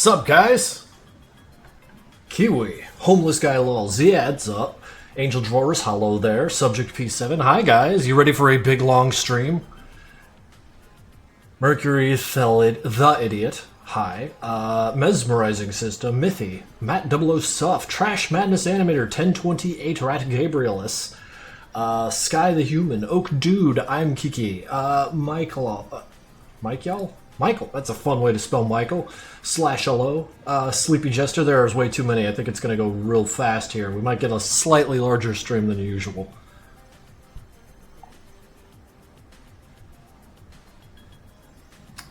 Sup, guys? Kiwi, Homeless Guy Lol, Ziad's up. Angel Drawers, hello there. Subject P7, hi guys. You ready for a big long stream? Mercury Thelid, the Idiot, hi. Mesmerizing System, Mythy, Matt 00 Suff, Trash Madness Animator, 1028 Rat Gabrielis, Sky the Human, Oak Dude, I'm Kiki, Michael, Michael, that's a fun way to spell Michael, slash hello, Sleepy Jester, there's way too many, I think it's going to go real fast here, we might get a slightly larger stream than usual.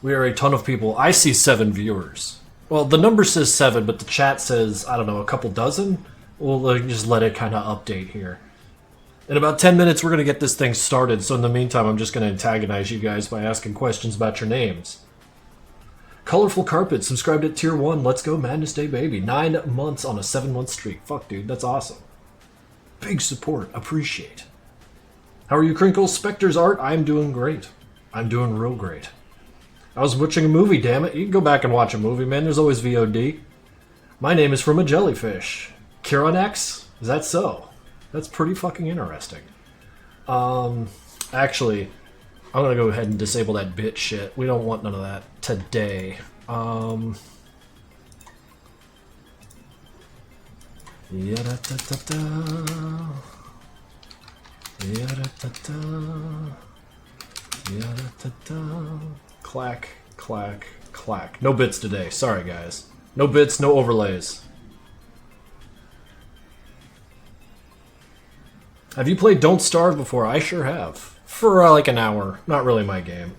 We are a ton of people, I see 7 viewers. Well, the number says 7, but the chat says, I don't know, a couple dozen? We'll just let it kind of update here. In about 10 minutes, we're going to get this thing started, so in the meantime, I'm just going to antagonize you guys by asking questions about your names. Colorful Carpet, subscribed at Tier 1, let's go Madness Day, baby. 9 months on a 7-month streak. Fuck, dude, that's awesome. Big support, appreciate. How are you, Krinkels? Spectre's Art, I'm doing great. I'm doing real great. I was watching a movie, damn it. You can go back and watch a movie, man, there's always VOD. My name is from a jellyfish. Kieran X? Is that so? That's pretty fucking interesting. Actually, I'm gonna go ahead and disable that bit shit. We don't want none of that today. Yada-da-da-da. Yada-da-da. Yada-da-da. Clack, clack, clack. No bits today. Sorry, guys. No bits, no overlays. Have you played Don't Starve before? I sure have. For like an hour. Not really my game.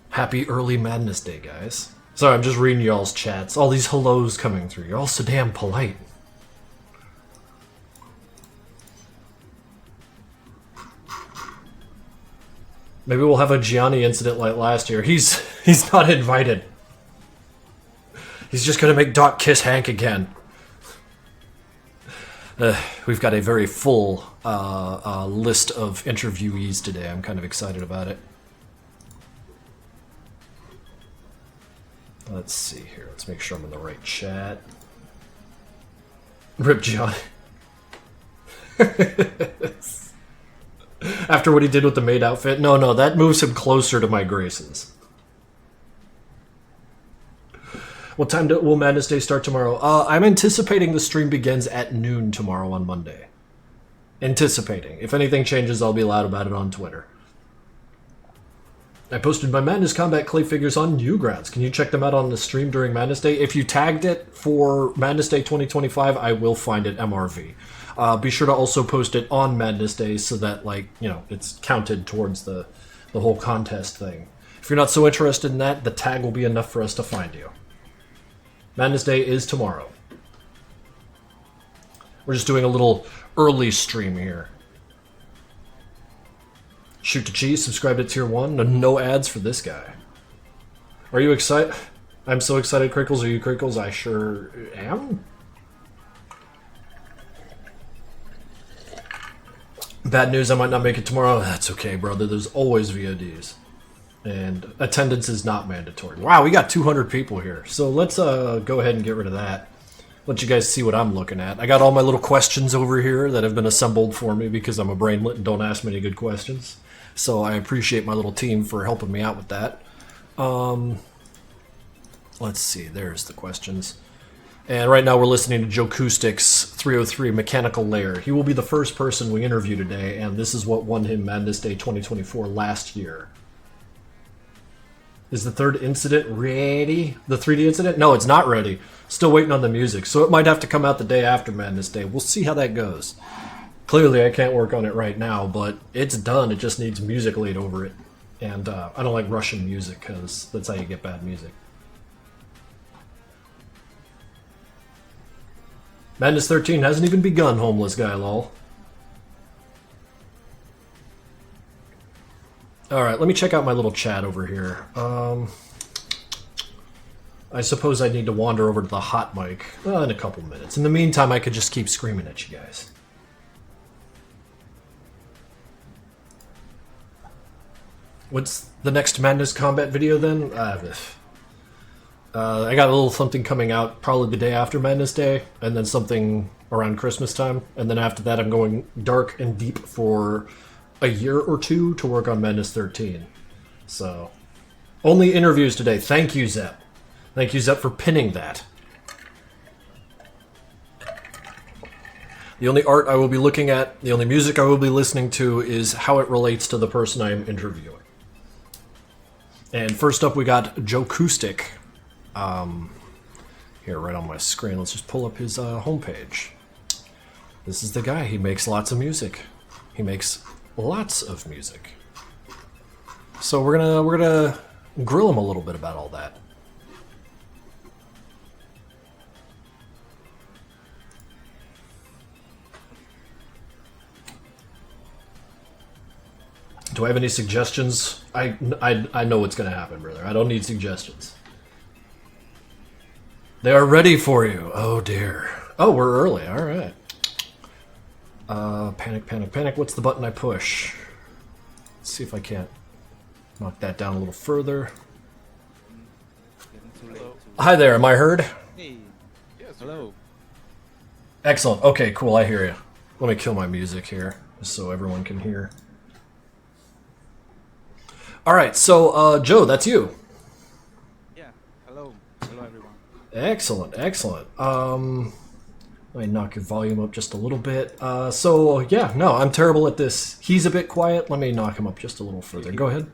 Happy early Madness Day, guys. Sorry, I'm just reading y'all's chats. All these hellos coming through. You're all so damn polite. Maybe we'll have a Gianni incident like last year. He's not invited. He's just gonna make Doc kiss Hank again. We've got a very full list of interviewees today. I'm kind of excited about it. Let's see here. Let's make sure I'm in the right chat. Rip John. After what he did with the maid outfit? No, that moves him closer to my graces. What time will Madness Day start tomorrow? I'm anticipating the stream begins at noon tomorrow on Monday. Anticipating. If anything changes, I'll be loud about it on Twitter. I posted my Madness Combat clay figures on Newgrounds. Can you check them out on the stream during Madness Day? If you tagged it for Madness Day 2025, I will find it MRV. Be sure to also post it on Madness Day so that, like, you know, it's counted towards the whole contest thing. If you're not so interested in that, the tag will be enough for us to find you. Madness Day is tomorrow. We're just doing a little early stream here. Shoot to Cheese, subscribe to Tier 1. No ads for this guy. Are you excited? I'm so excited, Krinkels. Are you, Krinkels? I sure am. Bad news, I might not make it tomorrow. That's okay, brother. There's always VODs. And attendance is not mandatory. Wow, we got 200 people here. So let's go ahead and get rid of that. Let you guys see what I'm looking at. I got all my little questions over here that have been assembled for me because I'm a brainlet and don't ask many good questions. So I appreciate my little team for helping me out with that. Let's see, there's the questions. And right now we're listening to Joe Acoustic's 303 Mechanical Layer. He will be the first person we interview today, and this is what won him Madness Day 2024 last year. Is the third incident ready? The 3D incident? No, it's not ready. Still waiting on the music, so it might have to come out the day after Madness Day. We'll see how that goes. Clearly, I can't work on it right now, but it's done. It just needs music laid over it. And I don't like Russian music, because that's how you get bad music. Madness 13 hasn't even begun, Homeless Guy, lol. Alright, let me check out my little chat over here. I suppose I need to wander over to the hot mic in a couple minutes. In the meantime, I could just keep screaming at you guys. What's the next Madness Combat video then? I got a little something coming out probably the day after Madness Day, and then something around Christmas time, and then after that I'm going dark and deep for a year or two to work on Madness 13. So, only interviews today. Thank you, Zep. Thank you, Zep, for pinning that. The only art I will be looking at, the only music I will be listening to is how it relates to the person I am interviewing. And first up we got Joe Acoustic. Here, right on my screen, let's just pull up his homepage. This is the guy. He makes lots of music. He makes lots of music. So we're gonna grill him a little bit about all that. Do I have any suggestions? I know what's gonna happen, brother. I don't need suggestions. They are ready for you. Oh dear. Oh, we're early. All right. Panic, panic, panic. What's the button I push? Let's see if I can't knock that down a little further. Hi there. Am I heard? Hey. Yes. Hello. Excellent. Okay, cool. I hear you. Let me kill my music here, just so everyone can hear. All right. So, Joe, that's you. Yeah. Hello. Hello, everyone. Excellent, excellent. Let me knock your volume up just a little bit. So, yeah, no, I'm terrible at this. He's a bit quiet. Let me knock him up just a little further. Go ahead.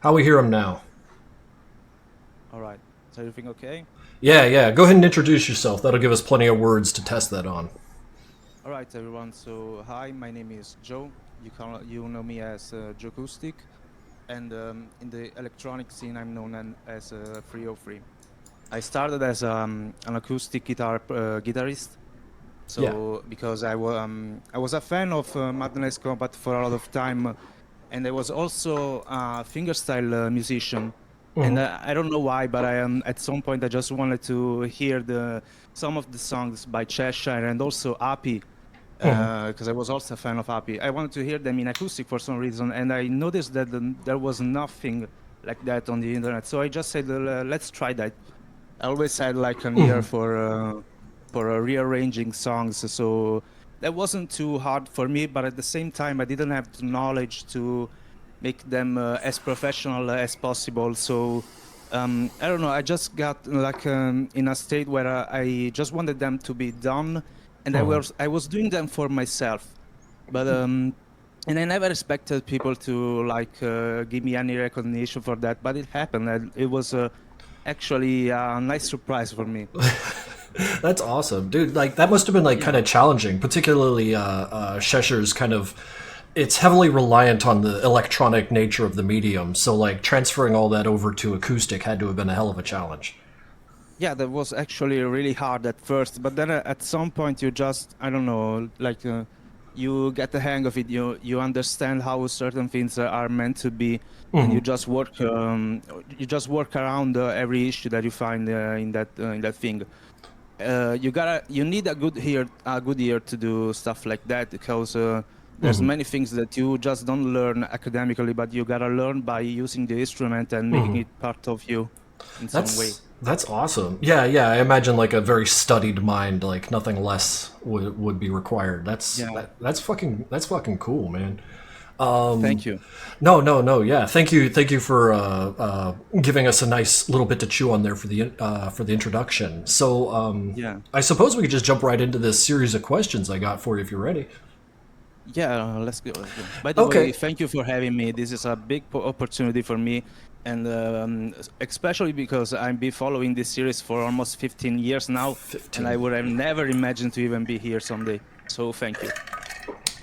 How we hear him now? All right. Is everything okay? Yeah. Go ahead and introduce yourself. That'll give us plenty of words to test that on. All right, everyone. So, hi, my name is Joe. You know me as Joe Acoustic, and in the electronic scene, I'm known as 303. I started as an acoustic guitar guitarist. So, yeah. Because I was a fan of Madness Combat for a lot of time, and I was also a fingerstyle musician. Mm-hmm. And I don't know why, but at some point I just wanted to hear some of the songs by Cheshire and also Happy, because I was also a fan of Happy. I wanted to hear them in acoustic for some reason, and I noticed that there was nothing like that on the internet. So I just said, let's try that. I always had like an ear for rearranging songs, so that wasn't too hard for me, but at the same time I didn't have the knowledge to make them as professional as possible. So I don't know, I just got like in a state where I just wanted them to be done, and I was doing them for myself, but and I never expected people to like give me any recognition for that, but it happened, and it was actually a nice surprise for me. That's awesome, dude. Like that must have been like kind of challenging, particularly Cheshire's kind of. It's heavily reliant on the electronic nature of the medium, so like transferring all that over to acoustic had to have been a hell of a challenge. Yeah, that was actually really hard at first, but then at some point you just, I don't know, like you get the hang of it. You understand how certain things are meant to be, and you just work around every issue that you find in that thing. You need a good ear to do stuff like that, because there's many things that you just don't learn academically, but you gotta learn by using the instrument and making it part of you in some way. That's awesome. Yeah. I imagine like a very studied mind, like nothing less would be required. That's fucking cool, man. Thank you. No. Yeah, thank you for giving us a nice little bit to chew on there for the introduction. So I suppose we could just jump right into this series of questions I got for you if you're ready. Yeah, let's go. By the way, thank you for having me. This is a big opportunity for me, and especially because I've been following this series for almost 15 years now, and I would have never imagined to even be here someday. So thank you.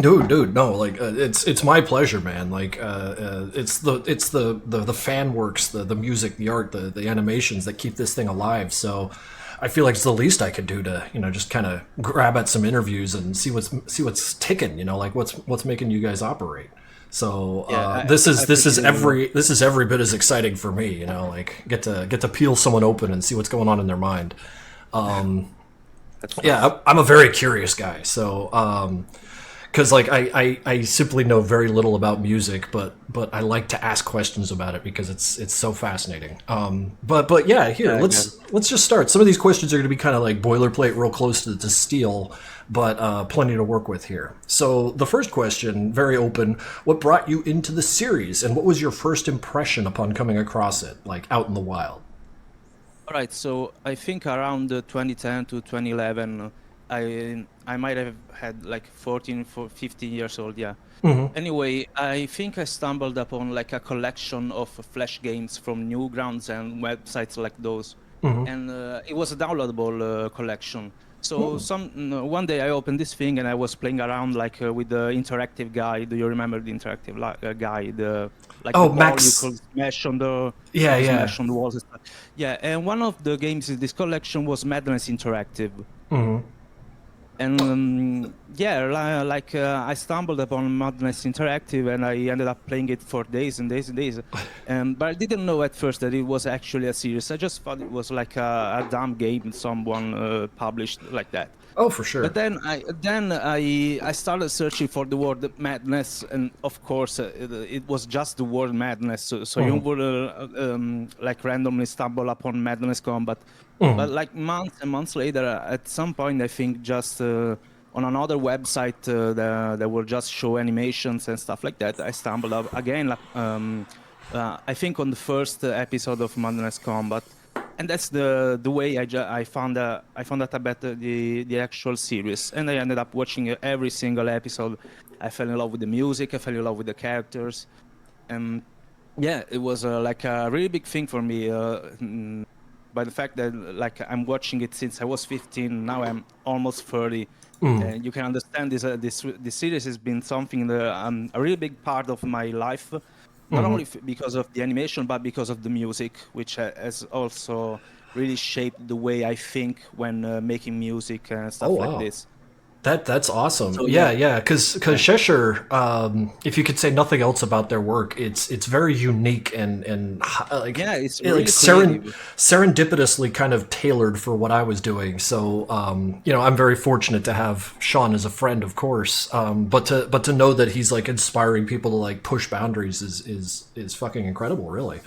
Dude, no, like it's my pleasure, man. Like it's the fan works, the music, the art, the animations that keep this thing alive. So I feel like it's the least I could do to just kind of grab at some interviews and see what's ticking. Like what's making you guys operate. So this is every bit as exciting for me. Like get to peel someone open and see what's going on in their mind. I'm a very curious guy. So. because like I simply know very little about music, but I like to ask questions about it because it's so fascinating. But yeah, here Yeah, I guess. let's just start. Some of these questions are going to be kind of like boilerplate, real close to steel, but plenty to work with here. So the first question, very open: what brought you into the series, and what was your first impression upon coming across it, like out in the wild? All right, so I think around 2010 to 2011, I might have had like 14, 15 years old, yeah. Anyway, I think I stumbled upon like a collection of Flash games from Newgrounds and websites like those, and it was a downloadable collection. So one day I opened this thing and I was playing around like with the interactive guy. Do you remember the interactive guy? The like the Oh, ball you Max. could smash on the you Yeah, could yeah. smash on the walls and stuff. Yeah, and one of the games in this collection was Madness Interactive. And yeah, I stumbled upon Madness Interactive, and I ended up playing it for days and days and days. But I didn't know at first that it was actually a series. I just thought it was like a dumb game someone published like that. Oh, for sure. But then I started searching for the word madness, and of course it was just the word madness. So you would like randomly stumble upon madness combat. But like months and months later, at some point, I think just on another website that will just show animations and stuff like that, I stumbled up again. I think on the first episode of Madness Combat, and that's the way I found out about the actual series, and I ended up watching every single episode. I fell in love with the music. I fell in love with the characters, and yeah, it was like a really big thing for me. By the fact that like I'm watching it since I was 15, now I'm almost 30, and you can understand this series has been something a really big part of my life, not only because of the animation but because of the music, which has also really shaped the way I think when making music and Oh, stuff like wow. this. That's awesome. So Yeah, yeah, yeah. Because yeah, Cheshire, if you could say nothing else about their work, it's very unique and yeah, it's like really creative. serendipitously kind of tailored for what I was doing. So I'm very fortunate to have Sean as a friend, of course. But to know that he's like inspiring people to like push boundaries is fucking incredible, really.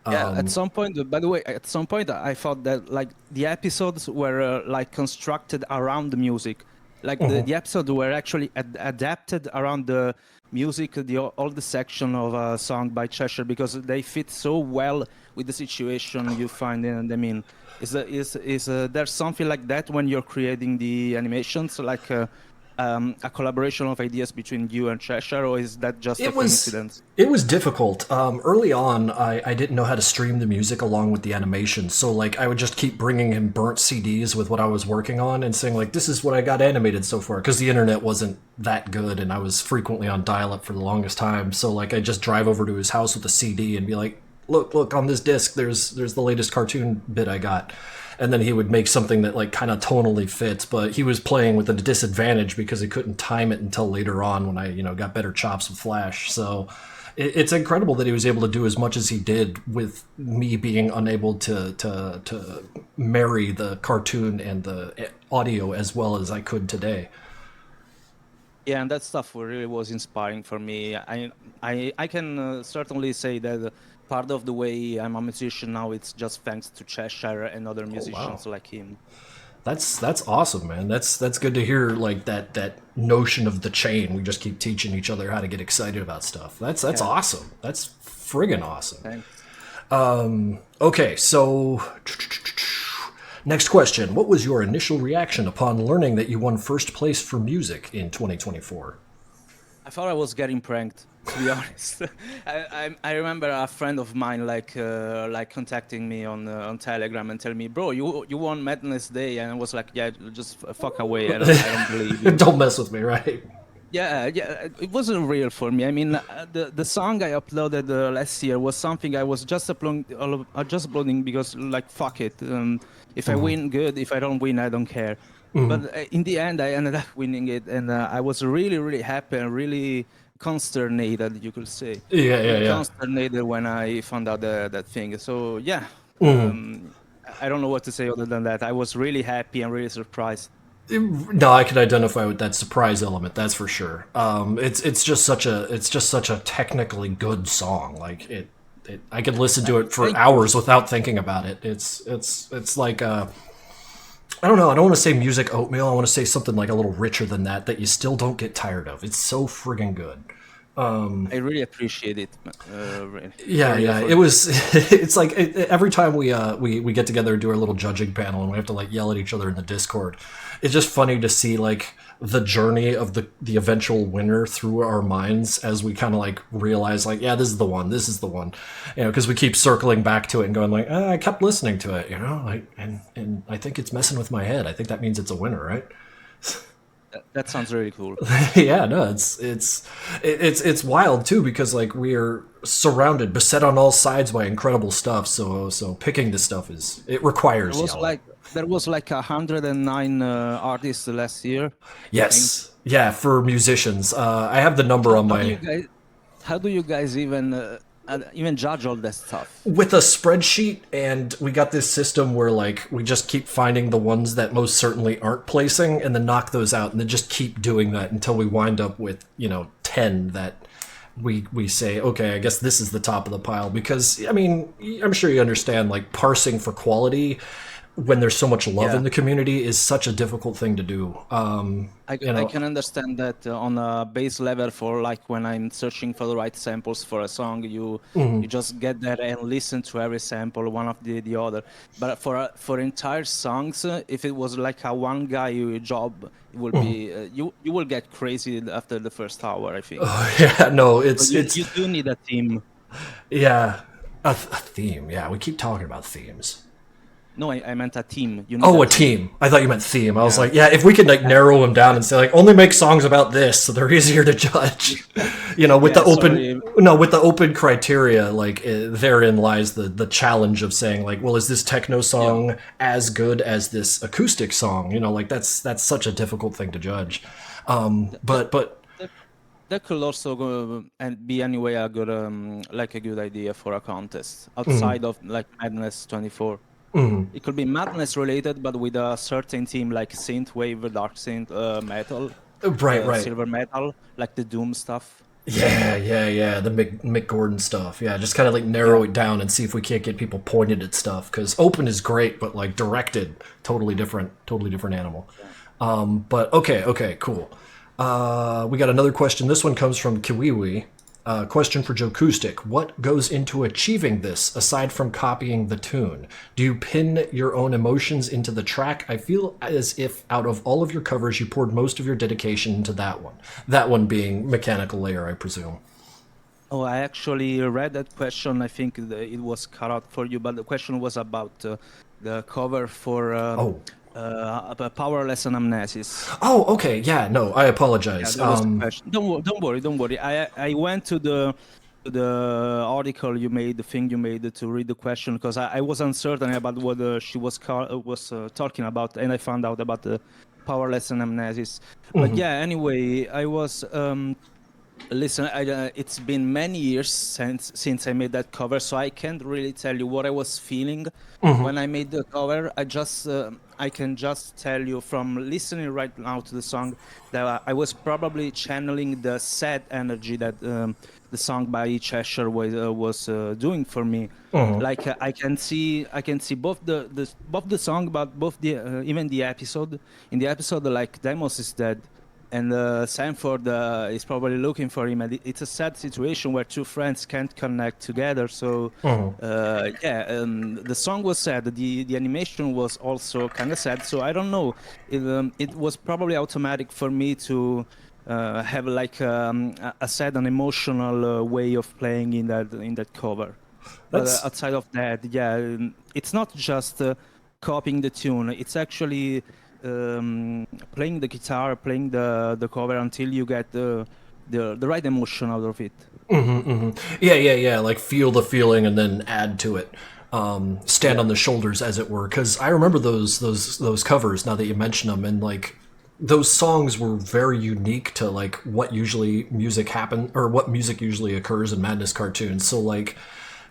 Yeah, at some point, by the way, at some point I thought that like the episodes were like constructed around the music. Like the episodes were actually adapted around the music, all the section of a song by Cheshire, because they fit so well with the situation you find in. I mean, is there something like that when you're creating the animations, like a collaboration of ideas between you and Cheshire, or is that just a It was coincidence? it was difficult. Early on, I didn't know how to stream the music along with the animation, so like I would just keep bringing him burnt CDs with what I was working on and saying like, "This is what I got animated so far," because the internet wasn't that good, and I was frequently on dial-up for the longest time. So like, I just drive over to his house with a CD and be like, "Look on this disc. There's the latest cartoon bit I got." And then he would make something that like kind of tonally fits, but he was playing with a disadvantage because he couldn't time it until later on when I got better chops with Flash. So it's incredible that he was able to do as much as he did with me being unable to marry the cartoon and the audio as well as I could today. Yeah, and that stuff really was inspiring for me. I can certainly say that part of the way I'm a musician now, it's just thanks to Cheshire and other Oh, wow. musicians like him. That's awesome, man. That's good to hear. Like that notion of the chain. We just keep teaching each other how to get excited about stuff. That's Yeah, awesome. That's friggin' awesome. thanks. Okay, so next question. What was your initial reaction upon learning that you won first place for music in 2024? I thought I was getting pranked, to be honest. I remember a friend of mine like contacting me on Telegram and telling me, "Bro, you won Madness Day," and I was like, "Yeah, just fuck away. I don't believe you." Don't mess with me, right? Yeah, yeah, it wasn't real for me. I mean, the song I uploaded last year was something I was just uploading because like fuck it. If I win, good. If I don't win, I don't care. But in the end, I ended up winning it, and I was really, really happy and really consternated, you could say, Yeah, yeah, really yeah. consternated when I found out that thing. So yeah, um, I don't know what to say other than that. I was really happy and really surprised. No, I can identify with that surprise element. That's for sure. It's just such a technically good song. Like I could listen to it for Thank you. hours without thinking about it. It's like I don't know. I don't want to say music oatmeal. I want to say something like a little richer than that that you still don't get tired of. It's so friggin' good. I really appreciate it. Really, Yeah, for real, yeah. for It real. was. It's like every time we get together and do our little judging panel, and we have to like yell at each other in the Discord. It's just funny to see like the journey of the eventual winner through our minds as we kind of like realize like, yeah, this is the one. This is the one. You know, because we keep circling back to it and going like, I kept listening to it. You know, like and I think it's messing with my head. I think that means it's a winner, right? That sounds really cool. Yeah, no, it's wild too because like we are surrounded, beset on all sides by incredible stuff. So picking this stuff it There requires was yelling. like there was like 109 artists last year, I think. Yes, yeah, for musicians, I have the number on How do you my guys even judge all that stuff? with a spreadsheet, and we got this system where like we just keep finding the ones that most certainly aren't placing, and then knock those out, and then just keep doing that until we wind up with 10 that we say, okay, I guess this is the top of the pile. Because I mean, I'm sure you understand, like parsing for quality when there's so much love Yeah. in the community is such a difficult thing to do. You I know, can understand that on a base level for like when I'm searching for the right samples for a song, you just get there and listen to every sample, one of the other. But for entire songs, if it was like a one guy job, it will be you will get crazy after the first hour, I think. yeah, no, So you do need a team. yeah, a theme. Yeah, we keep talking about themes. No, I meant a team. You need a Oh, a team. team. I thought you meant theme. I was Yeah. like, yeah, if we could like narrow them down and say like only make songs about this, so they're easier to judge. With the Yeah, open sorry. no, with the open criteria, like therein lies the challenge of saying like, well, is this techno Yeah. song as good as this acoustic song? Like that's such a difficult thing to judge. That But that that could also go and be anyway a good like a good idea for a contest outside of like Madness 24. It could be Madness related, but with a certain theme like synth wave, dark synth, metal, right. silver metal, like the Doom stuff. Yeah. The Mick Gordon stuff. Yeah, just kind of like Yeah. narrow it down and see if we can't get people pointed at stuff. Because open is great, but like directed, totally different animal. Yeah. But okay, cool. We got another question. This one comes from Kiwiwi. Question for Joe Acoustic. What goes into achieving this aside from copying the tune? Do you pin your own emotions into the track? I feel as if out of all of your covers, you poured most of your dedication into that one. That one being Mechanical Layer, I presume. Oh, I actually read that question. I think it was cut out for you, but the question was about the cover for Oh. Powerless and Amnesis. Oh, okay. Yeah, no, I Yeah, apologize. that was the question. Don't worry. I went to the article you made, the thing you made to read the question because I was uncertain about what she was talking about, and I found out about the Powerless and Amnesis. But yeah, anyway, I was listen. It's been many years since I made that cover, so I can't really tell you what I was feeling when I made the cover. I can just tell you from listening right now to the song that I was probably channeling the sad energy that the song by Cheshire was doing for me. Like I can see both the song, but both the even the episode. In the episode, like Demos is dead, and Sanford is probably looking for him. And it's a sad situation where two friends can't connect together. So, the song was sad. The animation was also kind of sad. So I don't know. It was probably automatic for me to have like a sad and emotional way of playing in that cover. But That's outside of that, yeah, it's not just copying the tune. It's actually playing the guitar, playing the cover until you get the right emotion out of it. yeah. Like feel the feeling and then add to it. Stand Yeah. on the shoulders, as it were. Because I remember those covers. Now that you mention them, and like those songs were very unique to like what usually music happen or what music usually occurs in Madness cartoons. So like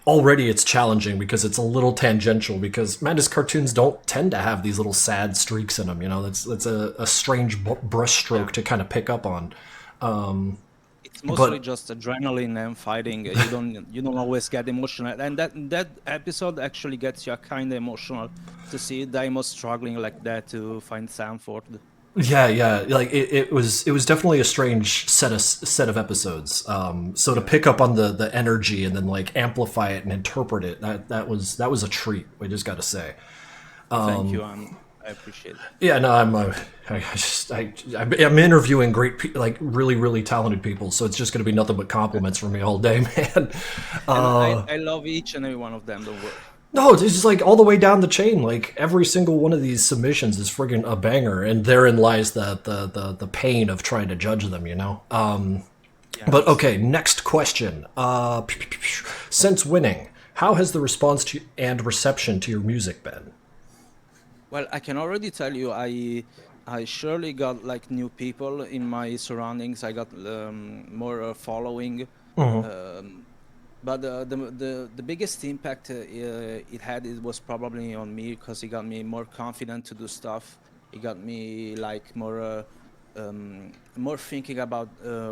already it's challenging because it's a little tangential because Madness cartoons don't tend to have these little sad streaks in them. You know, that's a strange brushstroke Yeah. to kind of pick up on. It's mostly But just adrenaline and fighting. You don't always get emotional, and that episode actually gets you kind of emotional to see Daimos struggling like that to find Sanford. yeah, yeah, like it was definitely a strange set of episodes. So to Yeah. pick up on the energy and then like amplify it and interpret it, that was a treat. I just got to say. Thank you. I appreciate it. Yeah, no, I'm interviewing like really really talented people, so it's just going to be nothing but compliments for me all day, man. And I love each and every one of them. Don't worry. No, it's just like all the way down the chain. Like every single one of these submissions is friggin' a banger, and therein lies the pain of trying to judge them. You know. But Yes. okay, next question. Since winning, how has the response to and reception to your music been? Well, I can already tell you, I surely got like new people in my surroundings. I got more following, um, but the biggest impact it was probably on me because it got me more confident to do stuff. It got me like more thinking about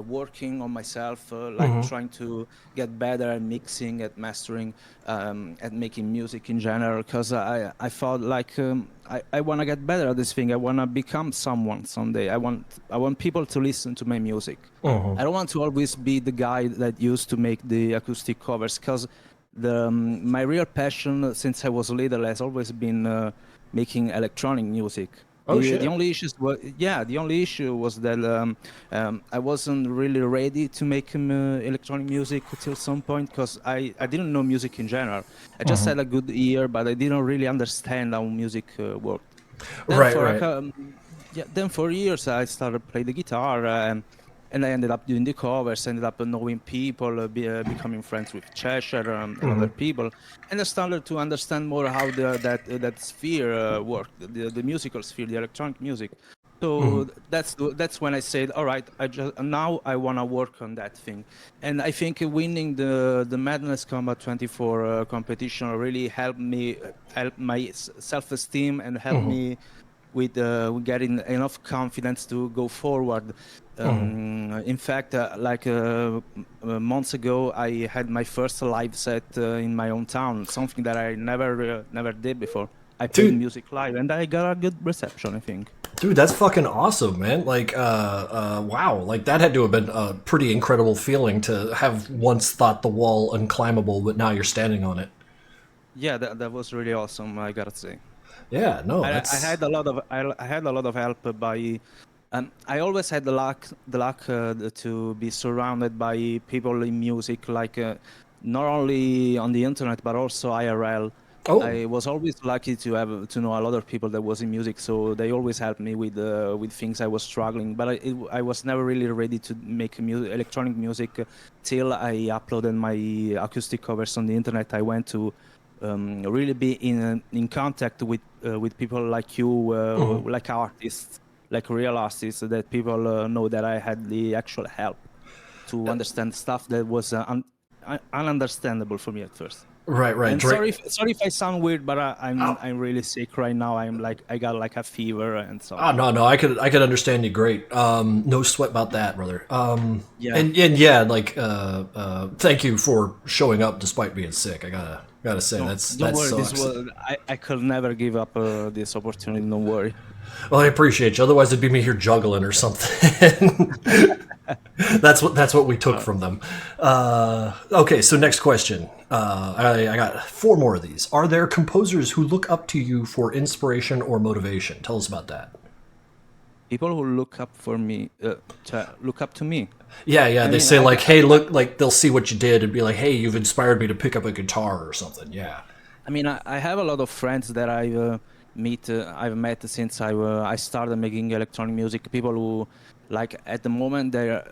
working on myself, like trying to get better at mixing, at mastering, at making music in general. Because I felt like I want to get better at this thing. I want to become someone someday. I want people to listen to my music. I don't want to always be the guy that used to make the acoustic covers. Because my real passion since I was little has always been making electronic music. Oh The shit. only issues were yeah the only issue was that I wasn't really ready to make electronic music till some point because I didn't know music in general. I just had a good ear, but I didn't really understand how music worked. Then Right, for right. then for years I started playing the guitar, and I ended up doing the covers, ended up knowing people, becoming friends with Cheshire and other people, and I started to understand more how that sphere worked, the musical sphere, the electronic music. So that's when I said, all right, now I want to work on that thing, and I think winning the Madness Combat 24 competition really helped me, help my self-esteem, and helped me with getting enough confidence to go forward. In fact, months ago, I had my first live set in my own town, something that I never did before. I played Dude, music live, and I got a good reception, I think. dude, that's fucking awesome, man. Like, wow, like that had to have been a pretty incredible feeling to have once thought the wall unclimbable, but now you're standing on it. Yeah, that was really awesome, I gotta say. Yeah, no, I that's had a lot of I had a lot of help by I always had the luck to be surrounded by people in music, like not only on the internet but also IRL. oh, I was always lucky to know a lot of people that was in music, so they always helped me with things I was struggling. But I was never really ready to make electronic music till I uploaded my acoustic covers on the internet. I went to really be in contact with people like you, like artists, like real artists, that people know that I had the actual help to understand stuff that was ununderstandable for me at first. right, right. And Drake. sorry if I sound weird, but I'm really sick right now. I got like a fever and Oh something. no, no, I could understand you great. No sweat about that, brother. Yeah. And yeah, like, thank you for showing up despite being sick. I gotta say No, that's don't that worry. This sucks. was I could never give up this opportunity. Don't worry. Well, I appreciate you. Otherwise, it'd be me here juggling or something. That's what we took from them. Okay, so next question. I got four more of these. Are there composers who look up to you for inspiration or motivation? Tell us about that. People who look up for me, look up to me. Yeah, yeah. I They mean, say like, "Hey, look!" Like they'll see what you did and be like, "Hey, you've inspired me to pick up a guitar or something." Yeah. I have a lot of friends that I've met since I started making electronic music. People who, like, at the moment they're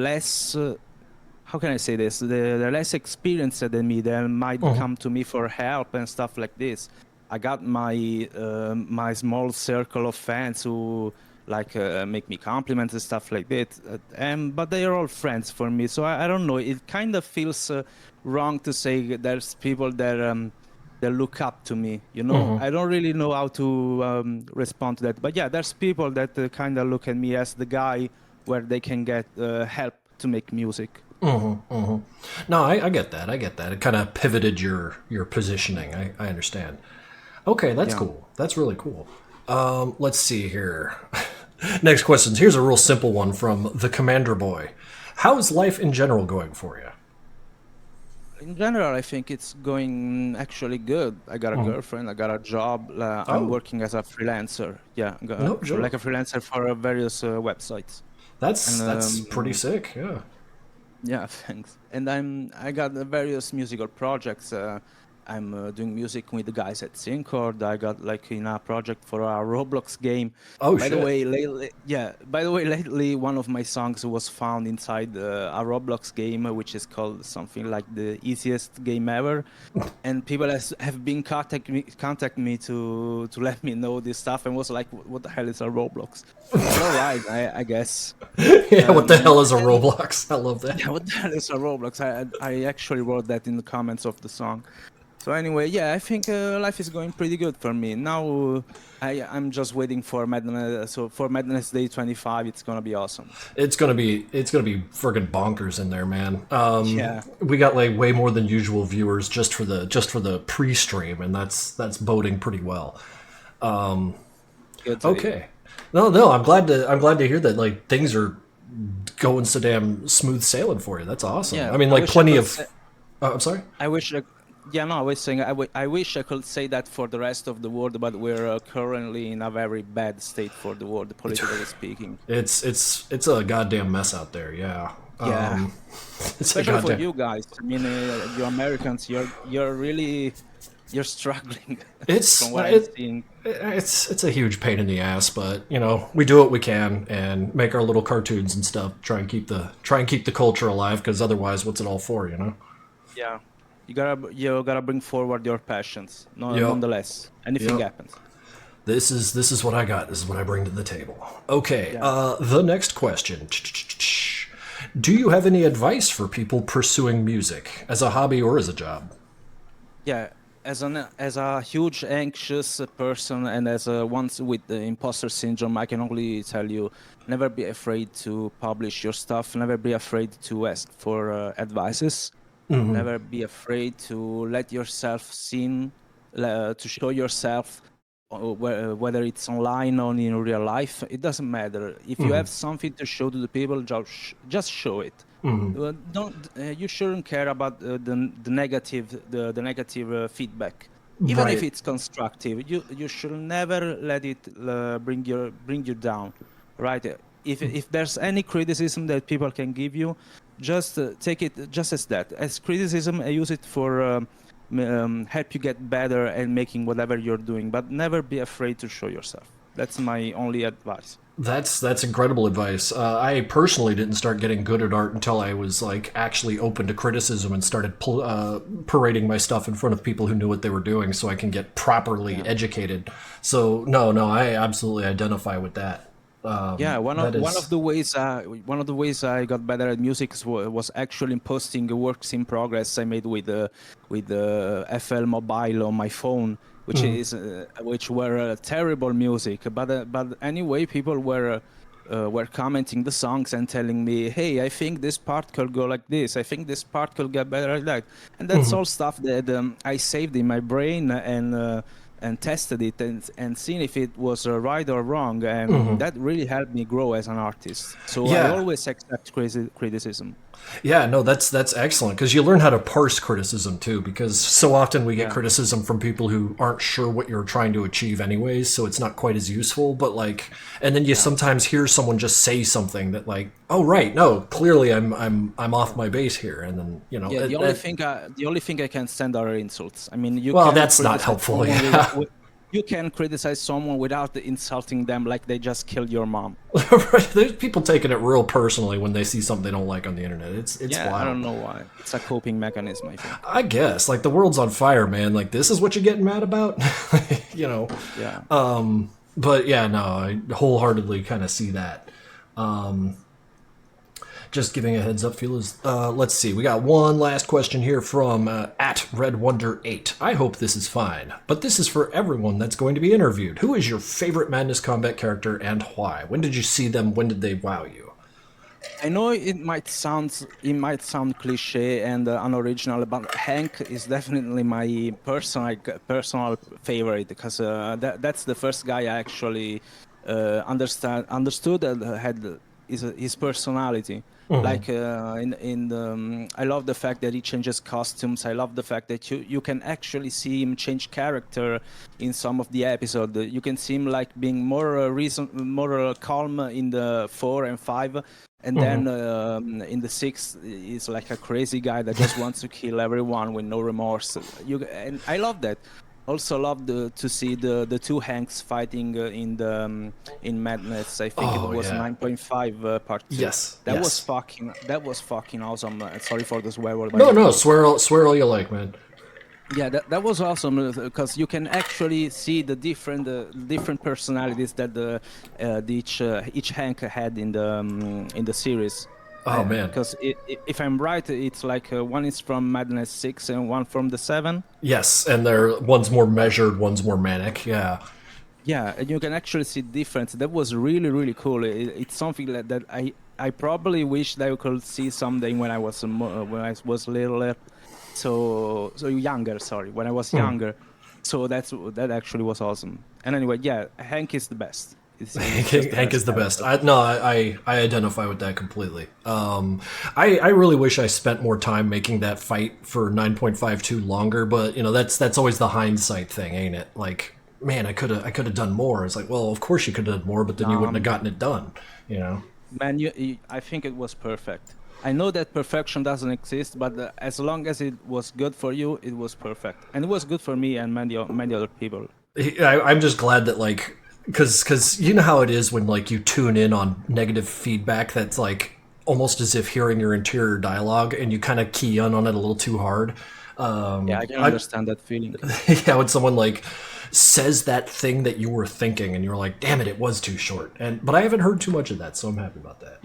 less. How can I say this? They're less experienced than me. They might come to me for help and stuff like this. I got my small circle of fans who like make me compliments and stuff like that. But they are all friends for me, so I don't know. It kind of feels wrong to say there's people that look up to me. You know, I don't really know how to respond to that. But yeah, there's people that kind of look at me as the guy where they can get help to make music. No, I get that. I get that. It kind of pivoted your positioning. I understand. Okay, that's Yeah. cool. That's really cool. Let's see here. Next questions. Here's a real simple one from the Commander Boy. How is life in general going for you? In general, I think it's going actually good. I got a girlfriend, I got a job. I'm Oh, working as a freelancer. Yeah, no like a joke. freelancer for various websites. And That's pretty sick. Yeah. yeah, thanks. And I got various musical projects. I'm doing music with the guys at Syncord. I got like in a project for a Roblox game. Oh By the shit. way, lately, yeah. By the way, lately one of my songs was found inside a Roblox game, which is called something like the easiest game ever. And people have been contact me to let me know this stuff, and was like, "What the hell is a Roblox?" But all right, I guess. Yeah. What the hell is a And Roblox? I love that. yeah, what the hell is a Roblox? I actually wrote that in the comments of the song. So anyway, yeah, I think life is going pretty good for me now. I'm just waiting for Madness. So for Madness Day 25, it's gonna be awesome. It's gonna be friggin' bonkers in there, man. Yeah, We got like way more than usual viewers just for the pre-stream, and that's boding pretty well. good to hear. Okay. No, I'm glad to hear that like things are going so damn smooth sailing for you. That's awesome. Yeah, I mean, I like wish I plenty could of. say. I'm sorry. I wish. Yeah, no, I was saying I wish I could say that for the rest of the world, but we're currently in a very bad state for the world, politically speaking. It's a goddamn mess out there. Yeah. Yeah, It's a especially for goddamn. you guys. I mean, you Americans, you're really you're struggling from It's what I'm it, seeing. it's a huge pain in the ass, but you know we do what we can and make our little cartoons and stuff. Try and keep the culture alive because otherwise, what's it all for? You know. Yeah, you gotta bring forward your passions. No, Yep. nonetheless, anything Yep. happens. This is what I got. This is what I bring to the table. Okay. Yeah, The next question. Do you have any advice for people pursuing music as a hobby or as a job? yeah. As a huge anxious person and as a once with the imposter syndrome, I can only tell you, never be afraid to publish your stuff. Never be afraid to ask for advices. Never be afraid to let yourself seen, to show yourself, whether it's online or in real life. It doesn't matter. If you have something to show to the people, just show it. Don't you shouldn't care about the negative the negative feedback, even if Right. it's constructive. You should never let it bring you down, right? If there's any criticism that people can give you, just take it just as that, as criticism, and use it for help you get better and making whatever you're doing. But never be afraid to show yourself. That's my only advice. That's incredible advice. I personally didn't start getting good at art until I was like actually open to criticism and started parading my stuff in front of people who knew what they were doing, so I can get properly Yeah. educated. So no, I absolutely identify with that. Yeah, That is. one of the ways I got better at music was actually in posting works in progress I made with FL Mobile on my phone, which were terrible music. But anyway, people were commenting the songs and telling me, "Hey, I think this part could go like this. I think this part could get better like that." And that's all stuff that I saved in my brain and tested it and seen if it was right or wrong, and that really helped me grow as an artist. So I Yeah. always accept criticism. Yeah, no, that's excellent because you learn how to parse criticism too. Because so often we get Yeah, criticism from people who aren't sure what you're trying to achieve, anyways. So it's not quite as useful. But like, and then you yeah, sometimes hear someone just say something that like, oh right, no, clearly I'm off yeah. my base here, and then you know, Yeah, it, the only thing I can stand are insults. I mean, you well, can that's not criticize helpful. someone Yeah, you can criticize someone without insulting them like they just killed your mom. right. There's people taking it real personally when they see something they don't like on the internet. It's Yeah, I wild. don't know why. It's a coping mechanism, I think. I guess like the world's on fire, man. Like this is what you're getting mad about, you know. Yeah. But yeah, no, I wholeheartedly kind of see that. Just giving a heads up, fellas. Let's see. We got one last question here from at Red Wonder 8. I hope this is fine, but this is for everyone that's going to be interviewed. Who is your favorite Madness Combat character and why? When did you see them? When did they wow you? I know it might sound cliche and unoriginal, but Hank is definitely my personal favorite because that's the first guy I actually understood and had his personality. Like I love the fact that he changes costumes. I love the fact that you can actually see him change character in some of the episodes. You can see him like being more calm in the 4 and 5, and then in the 6 he's like a crazy guy that just wants to kill everyone with no remorse. And I love that. Also love to see the two Hanks fighting in Madness. I think it Oh was yeah. 9.5 part 2. Yes. That Yes. was fucking awesome. Sorry for the swear word. No, no. Swear all you like, man. Yeah, that was awesome because you can actually see the different personalities that each Hank had in the series. Oh man. Because if I'm right, it's like one is from Madness 6 and one from the 7. Yes, and they're one's more measured, one's more manic. Yeah. Yeah, and you can actually see difference. That was really really cool. It's something that I probably wish that I could see someday when I was when I was littler, so younger. Sorry, when I was younger. So that actually was awesome. And anyway, yeah, Hank is the best. He's just the Hank best is the best. character. I identify with that completely. I really wish I spent more time making that fight for 9.52 longer, but you know that's always the hindsight thing, ain't it? Like, man, I could have done more. It's like, well, of course you could have done more, but then you wouldn't have gotten it done. You know. Man, I think it was perfect. I know that perfection doesn't exist, but as long as it was good for you, it was perfect, and it was good for me and many other people. I'm just glad that like because you know how it is when like you tune in on negative feedback that's like almost as if hearing your interior dialogue and you kind of key in on it a little too hard. Yeah, I can I, understand that feeling. yeah, when someone like says that thing that you were thinking and you're like, damn it, it was too short. And but I haven't heard too much of that, so I'm happy about that.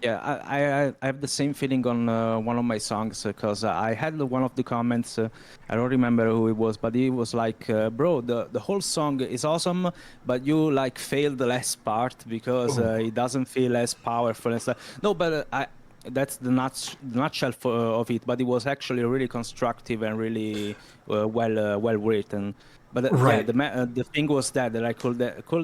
Yeah, I have the same feeling on one of my songs because I had one of the comments. I don't remember who it was, but he was like, "Bro, the whole song is awesome, but you like failed the last part because it doesn't feel as powerful and stuff." No, but that's the nutshell of it. But it was actually really constructive and really well written. But yeah, Right. the thing was that I could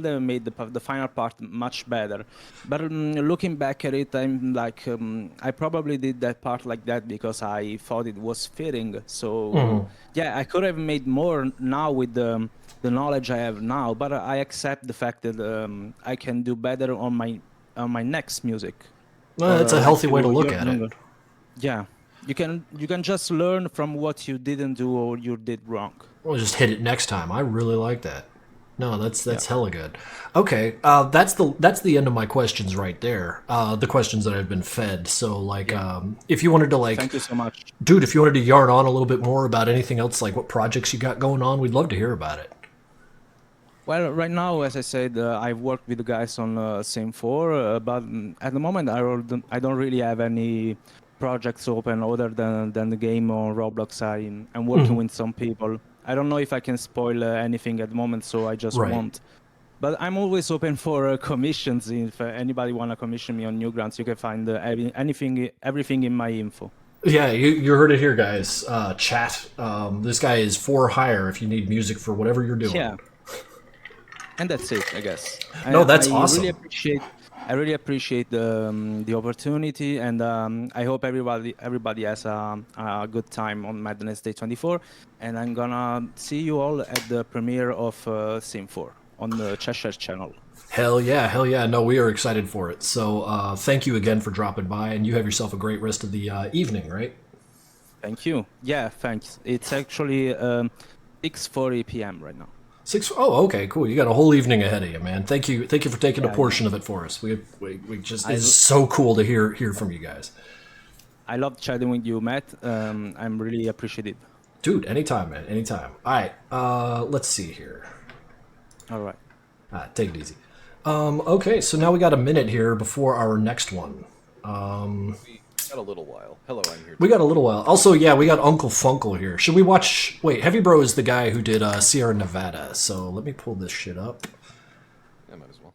have made the final part much better. But looking back at it, I'm like I probably did that part like that because I thought it was fitting. So yeah, I could have made more now with the knowledge I have now. But I accept the fact that I can do better on my next music. Well, Or it's a like healthy way to look you're at it. younger. Yeah, you can just learn from what you didn't do or you did wrong. We'll just hit it next time. I really like that. No, that's Yeah. that's hella good. Okay, that's the end of my questions right there. The questions that I've been fed. So like, Yeah. if you wanted to like, Thank you so much. dude, if you wanted to yarn on a little bit more about anything else, like what projects you got going on, we'd love to hear about it. Well, right now, as I said, I've worked with the guys on Sim 4, but at the moment, I don't really have any projects open other than the game on Roblox. I'm working with some people. I don't know if I can spoil anything at the moment, so I just Right. won't. But I'm always open for commissions. If anybody want to commission me on Newgrounds, you can find everything in my info. Yeah, you heard it here, guys. Chat. This guy is for hire if you need music for whatever you're doing. Yeah. And that's it, I guess. No, I that's really awesome. appreciate the opportunity, and I hope everybody has a good time on Madness Day 24. And I'm gonna see you all at the premiere of Sim 4 on the Cheshire channel. Hell yeah, hell yeah. No, we are excited for it. So thank you again for dropping by, and you have yourself a great rest of the evening, right? Thank you. Yeah, thanks. It's actually 6:40 p.m. right now. Six. Oh, okay, cool. You got a whole evening ahead of you, man. Thank you for taking a Yeah, yeah. portion of it for us. We just I it's so cool to hear from you guys, I love chatting with you, Matt. I'm really appreciative. dude. Anytime, man. Anytime. All right. Let's see here. All right. Take it easy. Okay, so now we got a minute here before our next one. We got a little while. Hello, I'm here. We got a little while. Also, yeah, we got Uncle Funkle here. Should we watch... Wait, Heavy Bro is the guy who did Sierra Nevada, so let me pull this shit up. I might as well.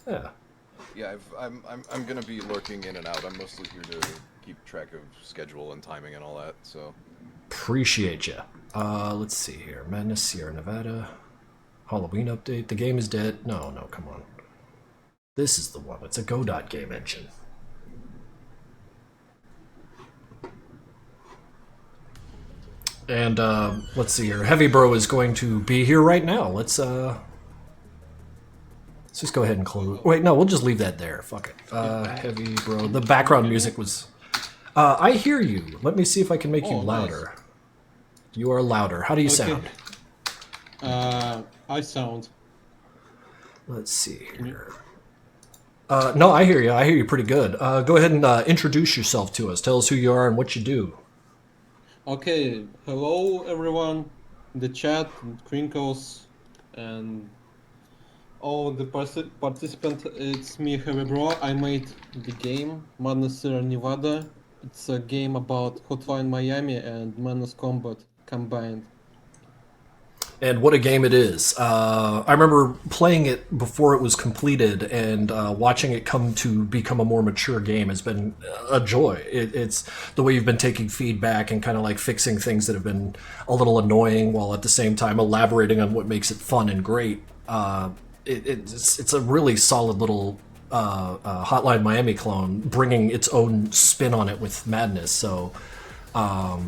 Yeah. Yeah, I'm gonna be lurking in and out. I'm mostly here to keep track of schedule and timing and all that, so... Appreciate ya. Let's see here. Madness, Sierra Nevada. Halloween update. The game is dead. No, come on. This is the one. It's a Godot game engine. And let's see here. Heavy Bro is going to be here right now. Let's just go ahead and close. Wait, no, we'll just leave that there. Fuck it. Heavy Bro. The background music was. I hear you. Let me see if I can make you louder. Nice. You are louder. How do you sound? I sound. Let's see here. No, I hear you. I hear you pretty good. Go ahead and introduce yourself to us. Tell us who you are and what you do. Okay, hello everyone in the chat, Krinkels, and all the participants. It's me, Heavy Bro. I made the game Madness Sierra Nevada. It's a game about Hotline Miami and Madness Combat combined. And what a game it is. I remember playing it before it was completed, and watching it come to become a more mature game has been a joy. It's the way you've been taking feedback and kind of like fixing things that have been a little annoying while at the same time elaborating on what makes it fun and great. It's a really solid little Hotline Miami clone, bringing its own spin on it with madness. So I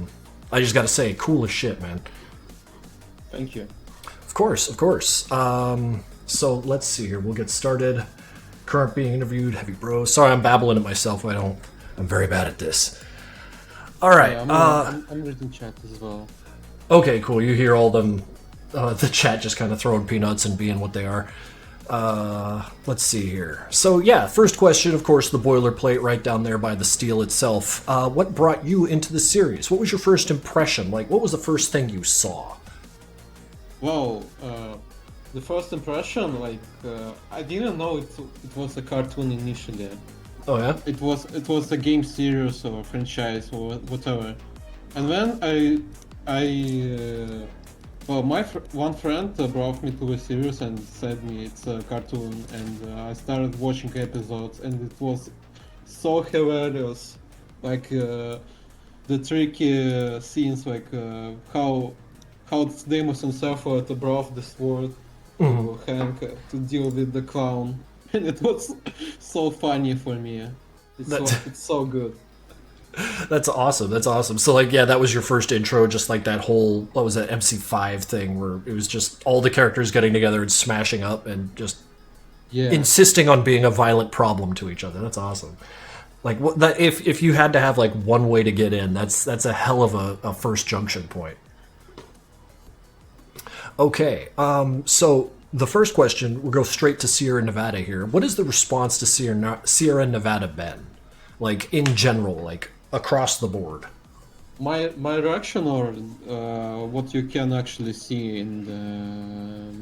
just got to say, cool as shit, man. Thank you. Of course, of course. So let's see here. We'll get started. Current being interviewed, Heavy Bro. Sorry, I'm babbling at myself. I'm very bad at this. All right. Yeah, I'm reading chat as well. Okay, cool. You hear all them, the chat just kind of throwing peanuts and being what they are. Let's see here. So yeah, first question, of course, the boilerplate right down there by the steel itself. What brought you into the series? What was your first impression? Like, what was the first thing you saw? Well, the first impression, like, I didn't know it was a cartoon initially. Oh yeah? It was a game series or franchise or whatever. And then one friend brought me to the series and said me it's a cartoon, and I started watching episodes, and it was so hilarious. Like the tricky scenes, like how Deimos and Sephiroth brought the sword to Hank to deal with the clown, and it was so funny for me. It's so good. That's awesome. That's awesome. So like, yeah, that was your first intro, just like that whole, what was that, MC5 thing where it was just all the characters getting together and smashing up and just insisting on being a violent problem to each other. That's awesome. Like, what that if you had to have like one way to get in, that's a hell of a first junction point. Okay, so the first question, we'll go straight to Sierra Nevada here. What is the response to Sierra Nevada been? Like, in general, like, across the board? My reaction, or what you can actually see in the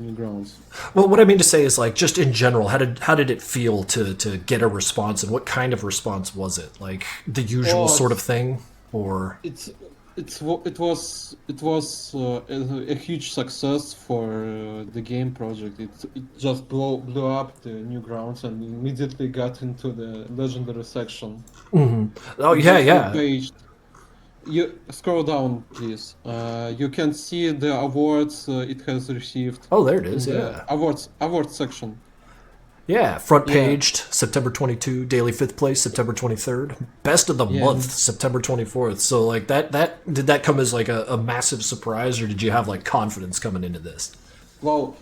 Newgrounds? Well, what I mean to say is, like, just in general, how did it feel to get a response, and what kind of response was it? Like, the usual sort of thing, or... It was a huge success for the game project. It just blew up the Newgrounds and immediately got into the legendary section. Mm-hmm. Oh yeah. Page. You scroll down, please. You can see the awards it has received. Oh, there it is. Yeah. Awards section. Yeah, front paged, September 22, daily 5th place, September 23rd, best of the month, September 24th. So like that did that come as like a massive surprise, or did you have like confidence coming into this? Well,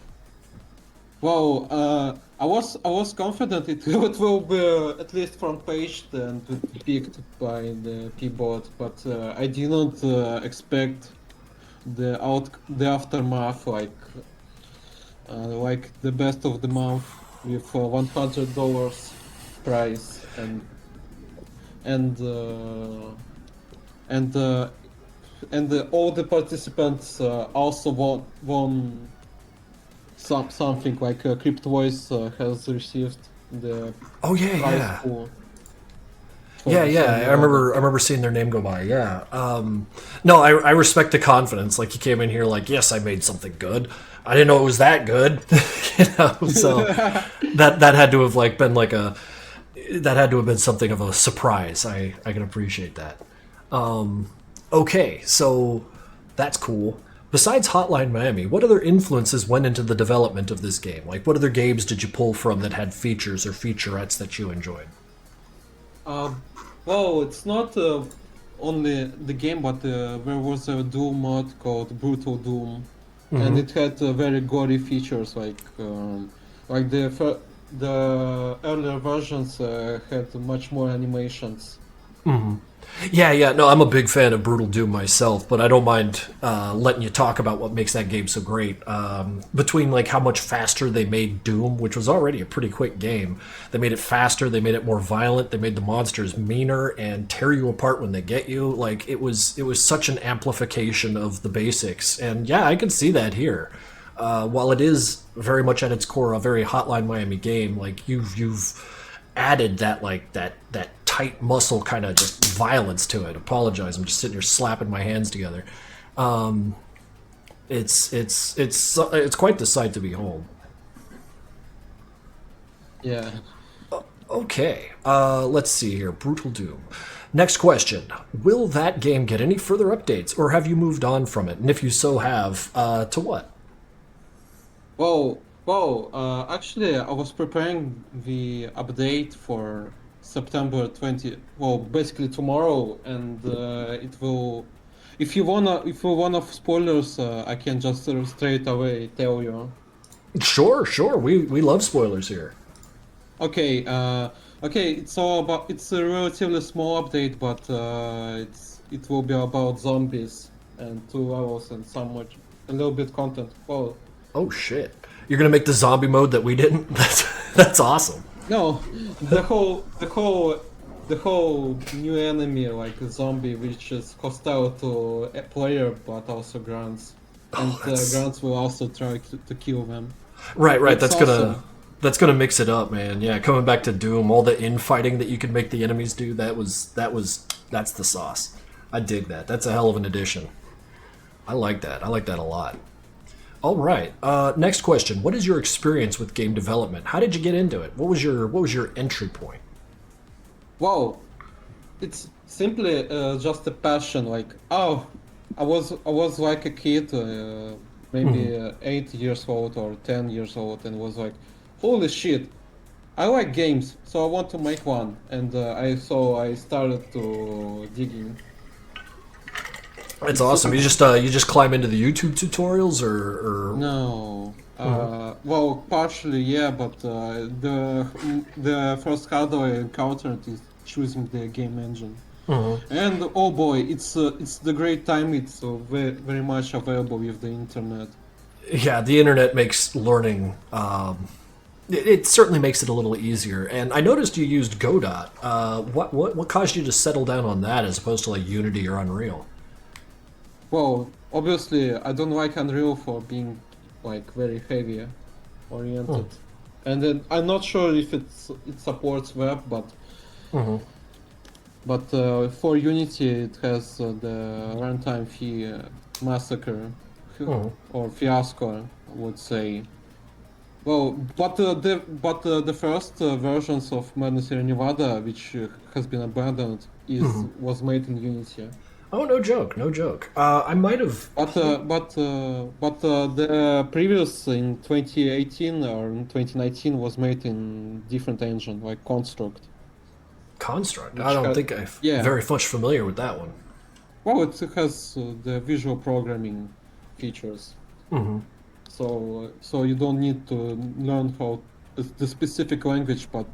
I was confident it will be at least front paged and picked by the P-bot, but I didn't expect the aftermath, like the best of the month with $100 prize, and all the participants also won something like Crypt Voice has received the Oh yeah, prize yeah. for Yeah, the yeah, Sony I Award. remember seeing their name go by. Yeah, no, I respect the confidence. Like, you came in here like, yes, I made something good. I didn't know it was that good, So that had to have like been like a that had to have been something of a surprise. I can appreciate that. Okay, so that's cool. Besides Hotline Miami, what other influences went into the development of this game? Like, what other games did you pull from that had features or featurettes that you enjoyed? Uh, well, it's not only the game, but there was a Doom mod called Brutal Doom, and it had very gory features like the earlier versions had much more animations. Yeah, yeah. No, I'm a big fan of Brutal Doom myself, but I don't mind letting you talk about what makes that game so great. Between like how much faster they made Doom, which was already a pretty quick game, they made it faster, they made it more violent, they made the monsters meaner and tear you apart when they get you. Like, it was such an amplification of the basics, and yeah, I can see that here. While it is very much at its core a very Hotline Miami game, like you've added that that tight muscle kind of just violence to it. Apologize, I'm just sitting here slapping my hands together. It's quite the sight to behold. Yeah. Okay, let's see here. Brutal Doom. Next question: will that game get any further updates, or have you moved on from it? And if you so have, to what? Actually, I was preparing the update for September 20. Well, basically tomorrow, and it will. If you wanna spoilers, I can just straight away tell you. Sure, sure. We love spoilers here. Okay, it's a relatively small update, but it will be about zombies and 2 hours and somewhat a little bit content. Well, Oh shit! You're gonna make the zombie mode that we didn't. That's awesome. no, the whole new enemy like a zombie which is hostile to a player but also grunts, and that's- grunts will also try to kill them. Right, right. It's That's gonna awesome. that's gonna mix it up, man. Yeah, coming back to Doom, all the infighting that you could make the enemies do. That's the sauce. I dig that. That's a hell of an addition. I like that. I like that a lot. All right. Next question. What is your experience with game development? How did you get into it? What was your entry point? Wow, it's simply just a passion. Like, oh, I was like a kid, maybe 8 years old or 10 years old, and was like, holy shit, I like games, so I want to make one. And I started to digging. That's awesome. You just climb into the YouTube tutorials, or No, well, partially yeah, but the first hurdle I encountered is choosing the game engine. And oh boy, it's the great time. It's very much available with the internet. yeah, the internet makes learning. It certainly makes it a little easier. And I noticed you used Godot. What caused you to settle down on that as opposed to like Unity or Unreal? Well, obviously, I don't like Unreal for being like very heavy oriented, and then I'm not sure if it supports web, but for Unity it has the runtime fee massacre or fiasco, I would say. Well, but the first versions of Madness in Nevada, which has been abandoned, was made in Unity. Oh, no joke, no joke. I might have. But the previous in 2018 or in 2019 was made in different engine like Construct. Construct. Which I don't had- think I'm yeah. very much familiar with that one. Well, it has the visual programming features. So you don't need to learn how the specific language, but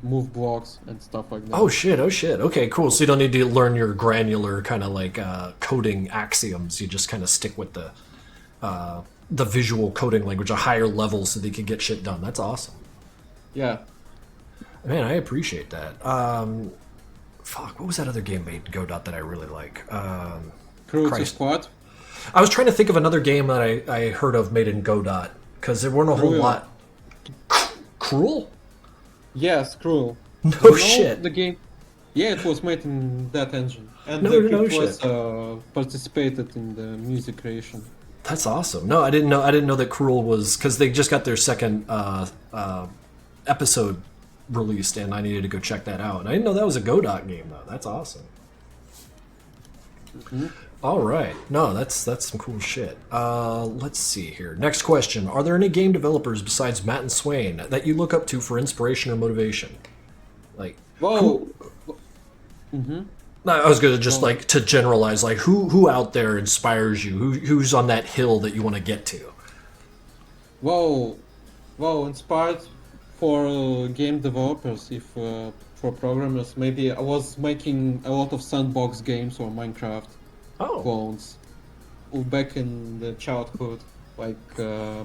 move blocks and stuff like that. Oh shit! Oh shit! Okay, cool. So you don't need to learn your granular kind of like coding axioms. You just kind of stick with the visual coding language, a higher level, so they can get shit done. That's awesome. Yeah. Man, I appreciate that. Fuck, what was that other game made in Godot that I really like? Cruelty Christ. Squad. I was trying to think of another game that I heard of made in Godot Because there weren't a whole Cruel. lot. Cruel? Yes, Cruel. No You know shit. The game. Yeah, it was made in that engine, and No- the no Crypt was shit. participated in the music creation. That's awesome. No, I didn't know. I didn't know that Cruel was because they just got their second episode released, and I needed to go check that out. And I didn't know that was a Godot game though. That's awesome. All right. No, that's some cool shit. Let's see here. Next question: are there any game developers besides Matt and Swain that you look up to for inspiration or motivation? Like, Whoa. no, I was gonna just like to generalize, like who out there inspires you? Who's on that hill that you want to get to? Whoa, inspired for game developers, if for programmers, maybe I was making a lot of sandbox games or Minecraft Oh, clones back in the childhood, like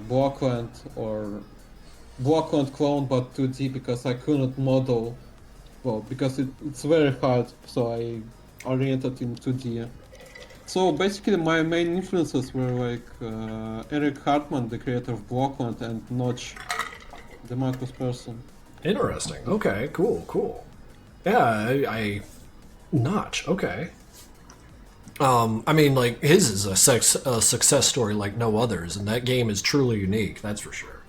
Blockland or Blockland clone but 2D because I couldn't model, well, because it's very hard, so I oriented in 2D. So basically my main influences were like Eric Hartman, the creator of Blockland, and Notch, the Marcus person. interesting. Okay, cool. Yeah, I Notch. Okay. I mean, like his is a success story like no others, and that game is truly unique. That's for sure.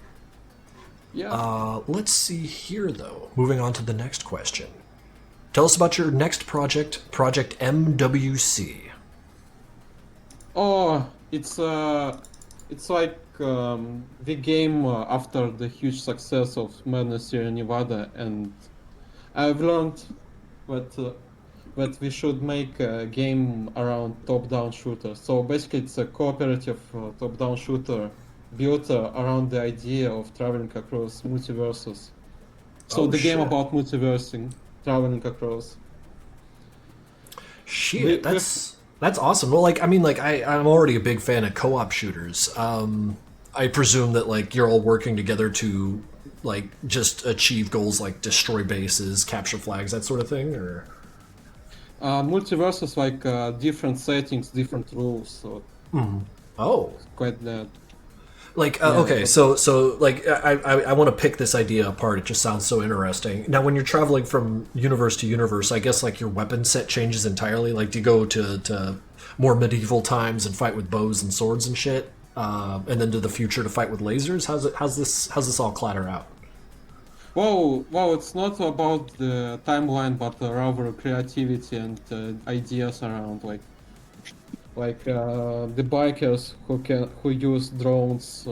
Yeah. Let's see here, though. Moving on to the next question. Tell us about your next project, Project MWC. Oh, it's like the game after the huge success of Madness Sierra Nevada, and I've learned that we should make a game around top-down shooter. So basically, it's a cooperative top-down shooter built around the idea of traveling across multiverses. So Oh, the game shit. about multiversing, traveling across. Shit, that's awesome. Well, like, I mean, like, I'm already a big fan of co-op shooters. I presume that, like, you're all working together to, like, just achieve goals like destroy bases, capture flags, that sort of thing, or... Multiverses like different settings, different rules. So Oh. quite that. Like, Yeah, okay, but- so like, I want to pick this idea apart. It just sounds so interesting. Now, when you're traveling from universe to universe, I guess, like, your weapon set changes entirely. Like, do you go to more medieval times and fight with bows and swords and shit, and then to the future to fight with lasers? How's this all clatter out? Well, it's not about the timeline, but rather creativity and ideas around, like the bikers who use drones,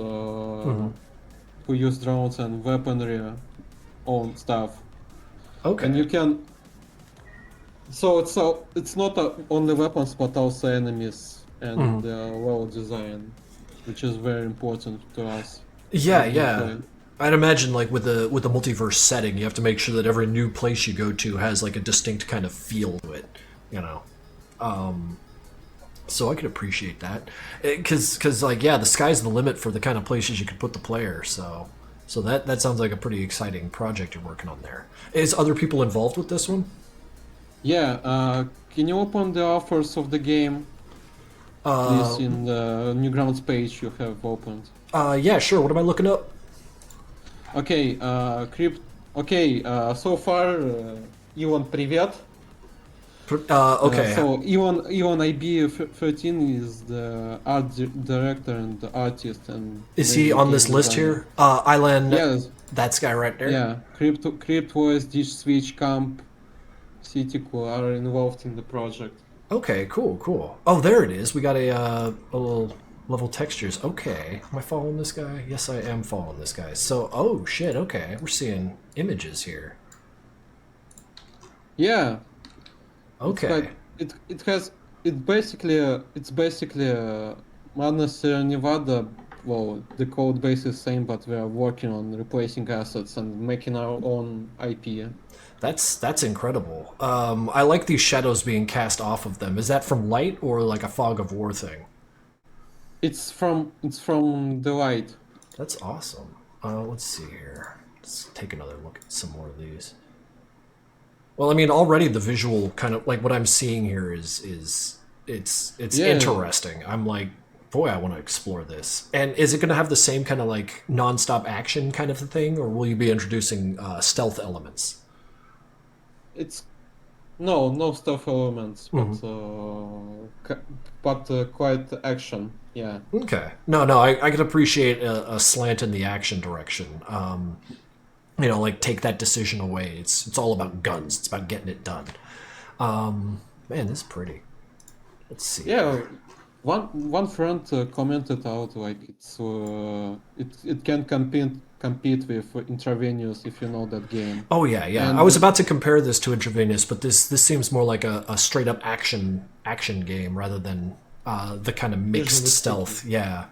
and weaponry on stuff, Okay. and you can. So it's not only weapons, but also enemies and level design, which is very important to us. Yeah, when we yeah. play. I'd imagine, like, with the multiverse setting, you have to make sure that every new place you go to has, like, a distinct kind of feel to it, you know. So I could appreciate that, because like, yeah, the sky's the limit for the kind of places you could put the player. So that sounds like a pretty exciting project you're working on there. Is other people involved with this one? Yeah, can you open the offers of the game, please, in the Newgrounds page you have opened? Yeah, sure. What am I looking up? Okay, so far, Ivan, привет. Okay. So Ivan IB13 is the art director and the artist, and Is maybe he on game this list designer. here? Island. Yes, That's guy right there. yeah. Crypt OS, Dish Switch, Camp, Citico are involved in the project. Okay, cool. Oh, there it is. We got a little level textures. Okay. Am I following this guy? Yes, I am following this guy. So, oh shit, okay. We're seeing images here. Yeah. Okay. It's basically Madness Sierra Nevada. Well, the code base is same, but we are working on replacing assets and making our own IP. That's incredible. I like these shadows being cast off of them. Is that from light or like a fog of war thing? It's from the light. That's awesome. Let's see here. Let's take another look at some more of these. Well, I mean, already the visual kind of like what I'm seeing here is it's Yeah. interesting. I'm like Boy, I want to explore this. And is it going to have the same kind of like non-stop action kind of a thing, or will you be introducing stealth elements? It's no stuff elements, but quite action. Yeah. Okay. No, I can appreciate a slant in the action direction. Like take that decision away. It's all about guns. It's about getting it done. Man, this is pretty. Let's see. Yeah, one friend commented out like it can compete with Intravenous if you know that game. Oh yeah. And I was about to compare this to Intravenous, but this seems more like a straight up action game rather than the kind of mixed Visually stealth. speaking. Yeah.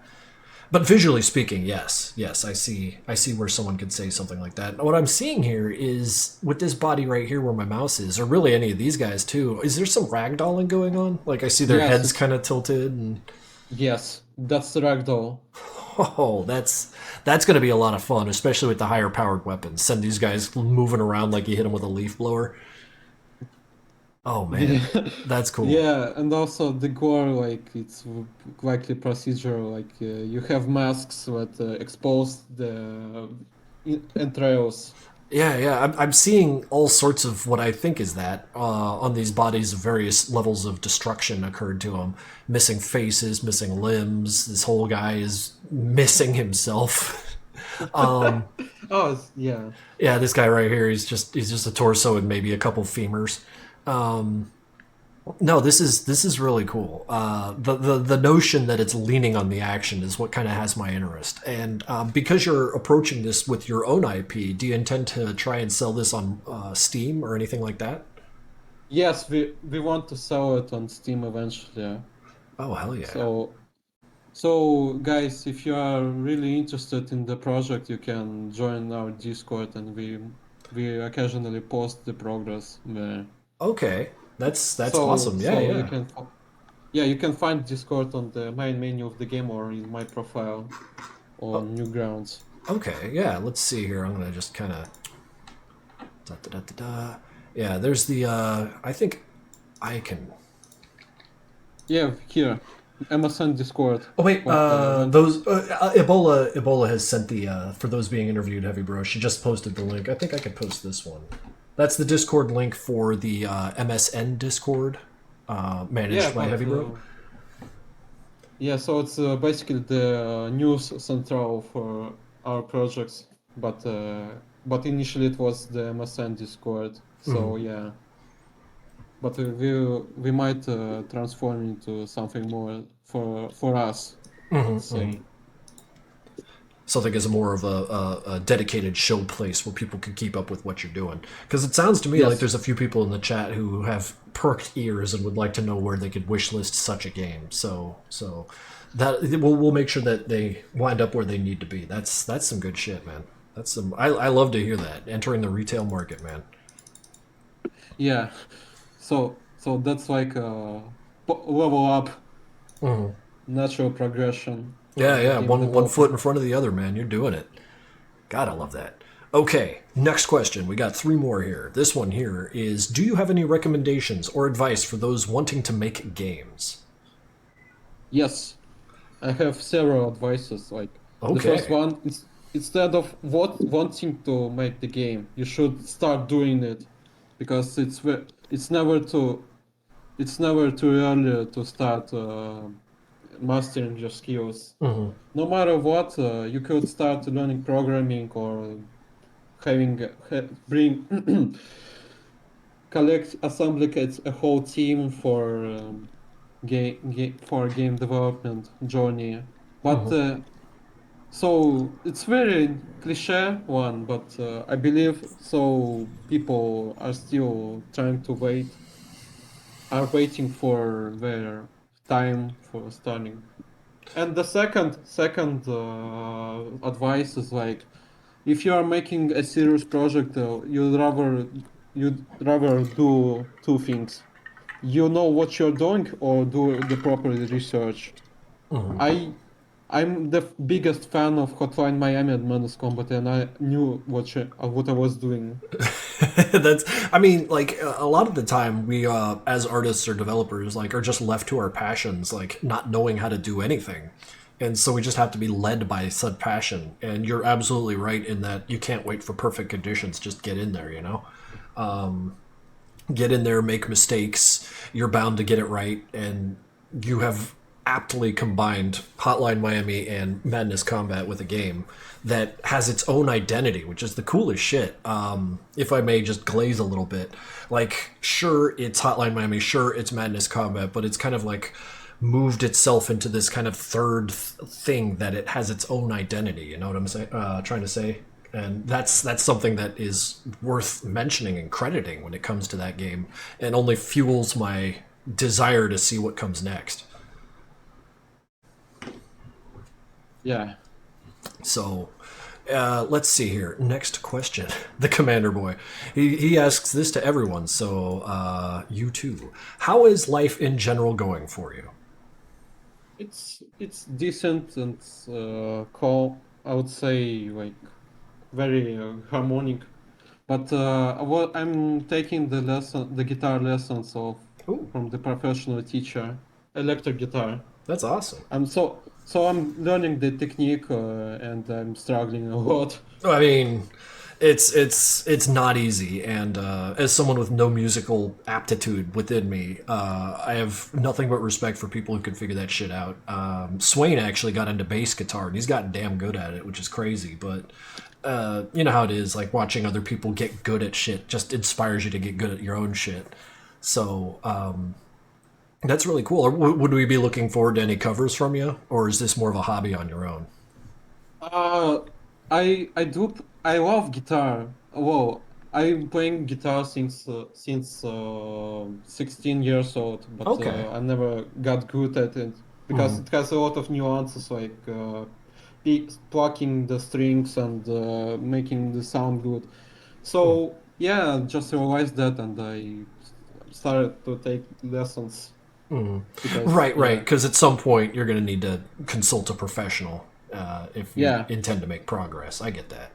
But visually speaking, yes, I see where someone could say something like that. What I'm seeing here is with this body right here where my mouse is, or really any of these guys too. Is there some ragdolling going on? Like I see their Yes, heads kind of tilted, and yes, that's the ragdoll. oh, that's going to be a lot of fun, especially with the higher powered weapons. Send these guys moving around like you hit them with a leaf blower. Oh man, that's cool. Yeah, and also the gore, like it's likely procedural. Like you have masks that expose the entrails. Yeah. I'm seeing all sorts of what I think is that on these bodies of various levels of destruction occurred to them. Missing faces, missing limbs. This whole guy is missing himself. Oh, yeah. Yeah, this guy right here, he's just a torso and maybe a couple femurs. No, this is really cool. The notion that it's leaning on the action is what kind of has my interest. And because you're approaching this with your own IP, do you intend to try and sell this on Steam or anything like that? Yes, we want to sell it on Steam eventually. Oh hell yeah! So guys, if you are really interested in the project, you can join our Discord, and we occasionally post the progress there. Okay, that's So awesome. so Yeah. you can find Discord on the main menu of the game or in my profile on Newgrounds. Okay, yeah. Let's see here. I'm gonna just kind of. Yeah, there's the. I think I can. Yeah, here, MSN Discord. Oh wait, When- those Ebola has sent the for those being interviewed, Heavy Bro. She just posted the link. I think I could post this one. That's the Discord link for the MSN Discord, managed by but, Heavy Bro. Yeah, so it's basically the news central for our projects, but initially it was the MSN Discord. So yeah, but we might transform into something more for us. Let's say. Something as more of a dedicated show place where people can keep up with what you're doing. Because it sounds to me Yes. like there's a few people in the chat who have perked ears and would like to know where they could wishlist such a game. So that we'll make sure that they wind up where they need to be. That's some good shit, man. That's some. I love to hear that. Entering the retail market, man. Yeah, so that's like a level up, natural progression. Yeah. Game One development. foot in front of the other, man. You're doing it. God, I love that. Okay, next question. We got 3 more here. This one here is: do you have any recommendations or advice for those wanting to make games? Yes, I have several advices. Like the Okay. first one is instead of wanting to make the game, you should start doing it, because it's never too early to start mastering your skills. No matter what, you could start learning programming or bring assembly a whole team for game development journey. But so it's very cliche one, but I believe so people are still waiting for their time for starting. And the second advice is like, if you are making a serious project, you'd rather do 2 things. You know what you're doing, or do the proper research. I'm the biggest fan of Hotline Miami and Menace Combat, and I knew what I was doing. That's, I mean, like a lot of the time, we as artists or developers, like, are just left to our passions, like not knowing how to do anything, and so we just have to be led by said passion. And you're absolutely right in that you can't wait for perfect conditions. Just get in there, you know. Get in there, make mistakes. You're bound to get it right, and you have aptly combined Hotline Miami and Madness Combat with a game that has its own identity, which is the coolest shit. If I may just glaze a little bit, like, sure, it's Hotline Miami, sure, it's Madness Combat, but it's kind of like moved itself into this kind of third thing that it has its own identity. You know what I'm saying? Trying to say. And that's something that is worth mentioning and crediting when it comes to that game, and only fuels my desire to see what comes next. Yeah. So, let's see here. Next question. The Commander Boy. He asks this to everyone, so you too. How is life in general going for you? It's decent and calm. I would say like very harmonic. But I'm taking the guitar lessons Ooh, from the professional teacher, electric guitar. that's awesome. I'm learning the technique and I'm struggling a lot. I mean, it's not easy, and as someone with no musical aptitude within me, I have nothing but respect for people who can figure that shit out. Swain actually got into bass guitar, and he's gotten damn good at it, which is crazy. But you know how it is, like watching other people get good at shit just inspires you to get good at your own shit. So that's really cool. Would we be looking forward to any covers from you, or is this more of a hobby on your own? Uh, I love guitar. Well, I'm playing guitar since 16 years old, but Okay. I never got good at it because it has a lot of nuances like plucking the strings and making the sound good. So yeah, just realized that and I started to take lessons because Right. Because at some point you're going to need to consult a professional if you yeah. intend to make progress. I get that.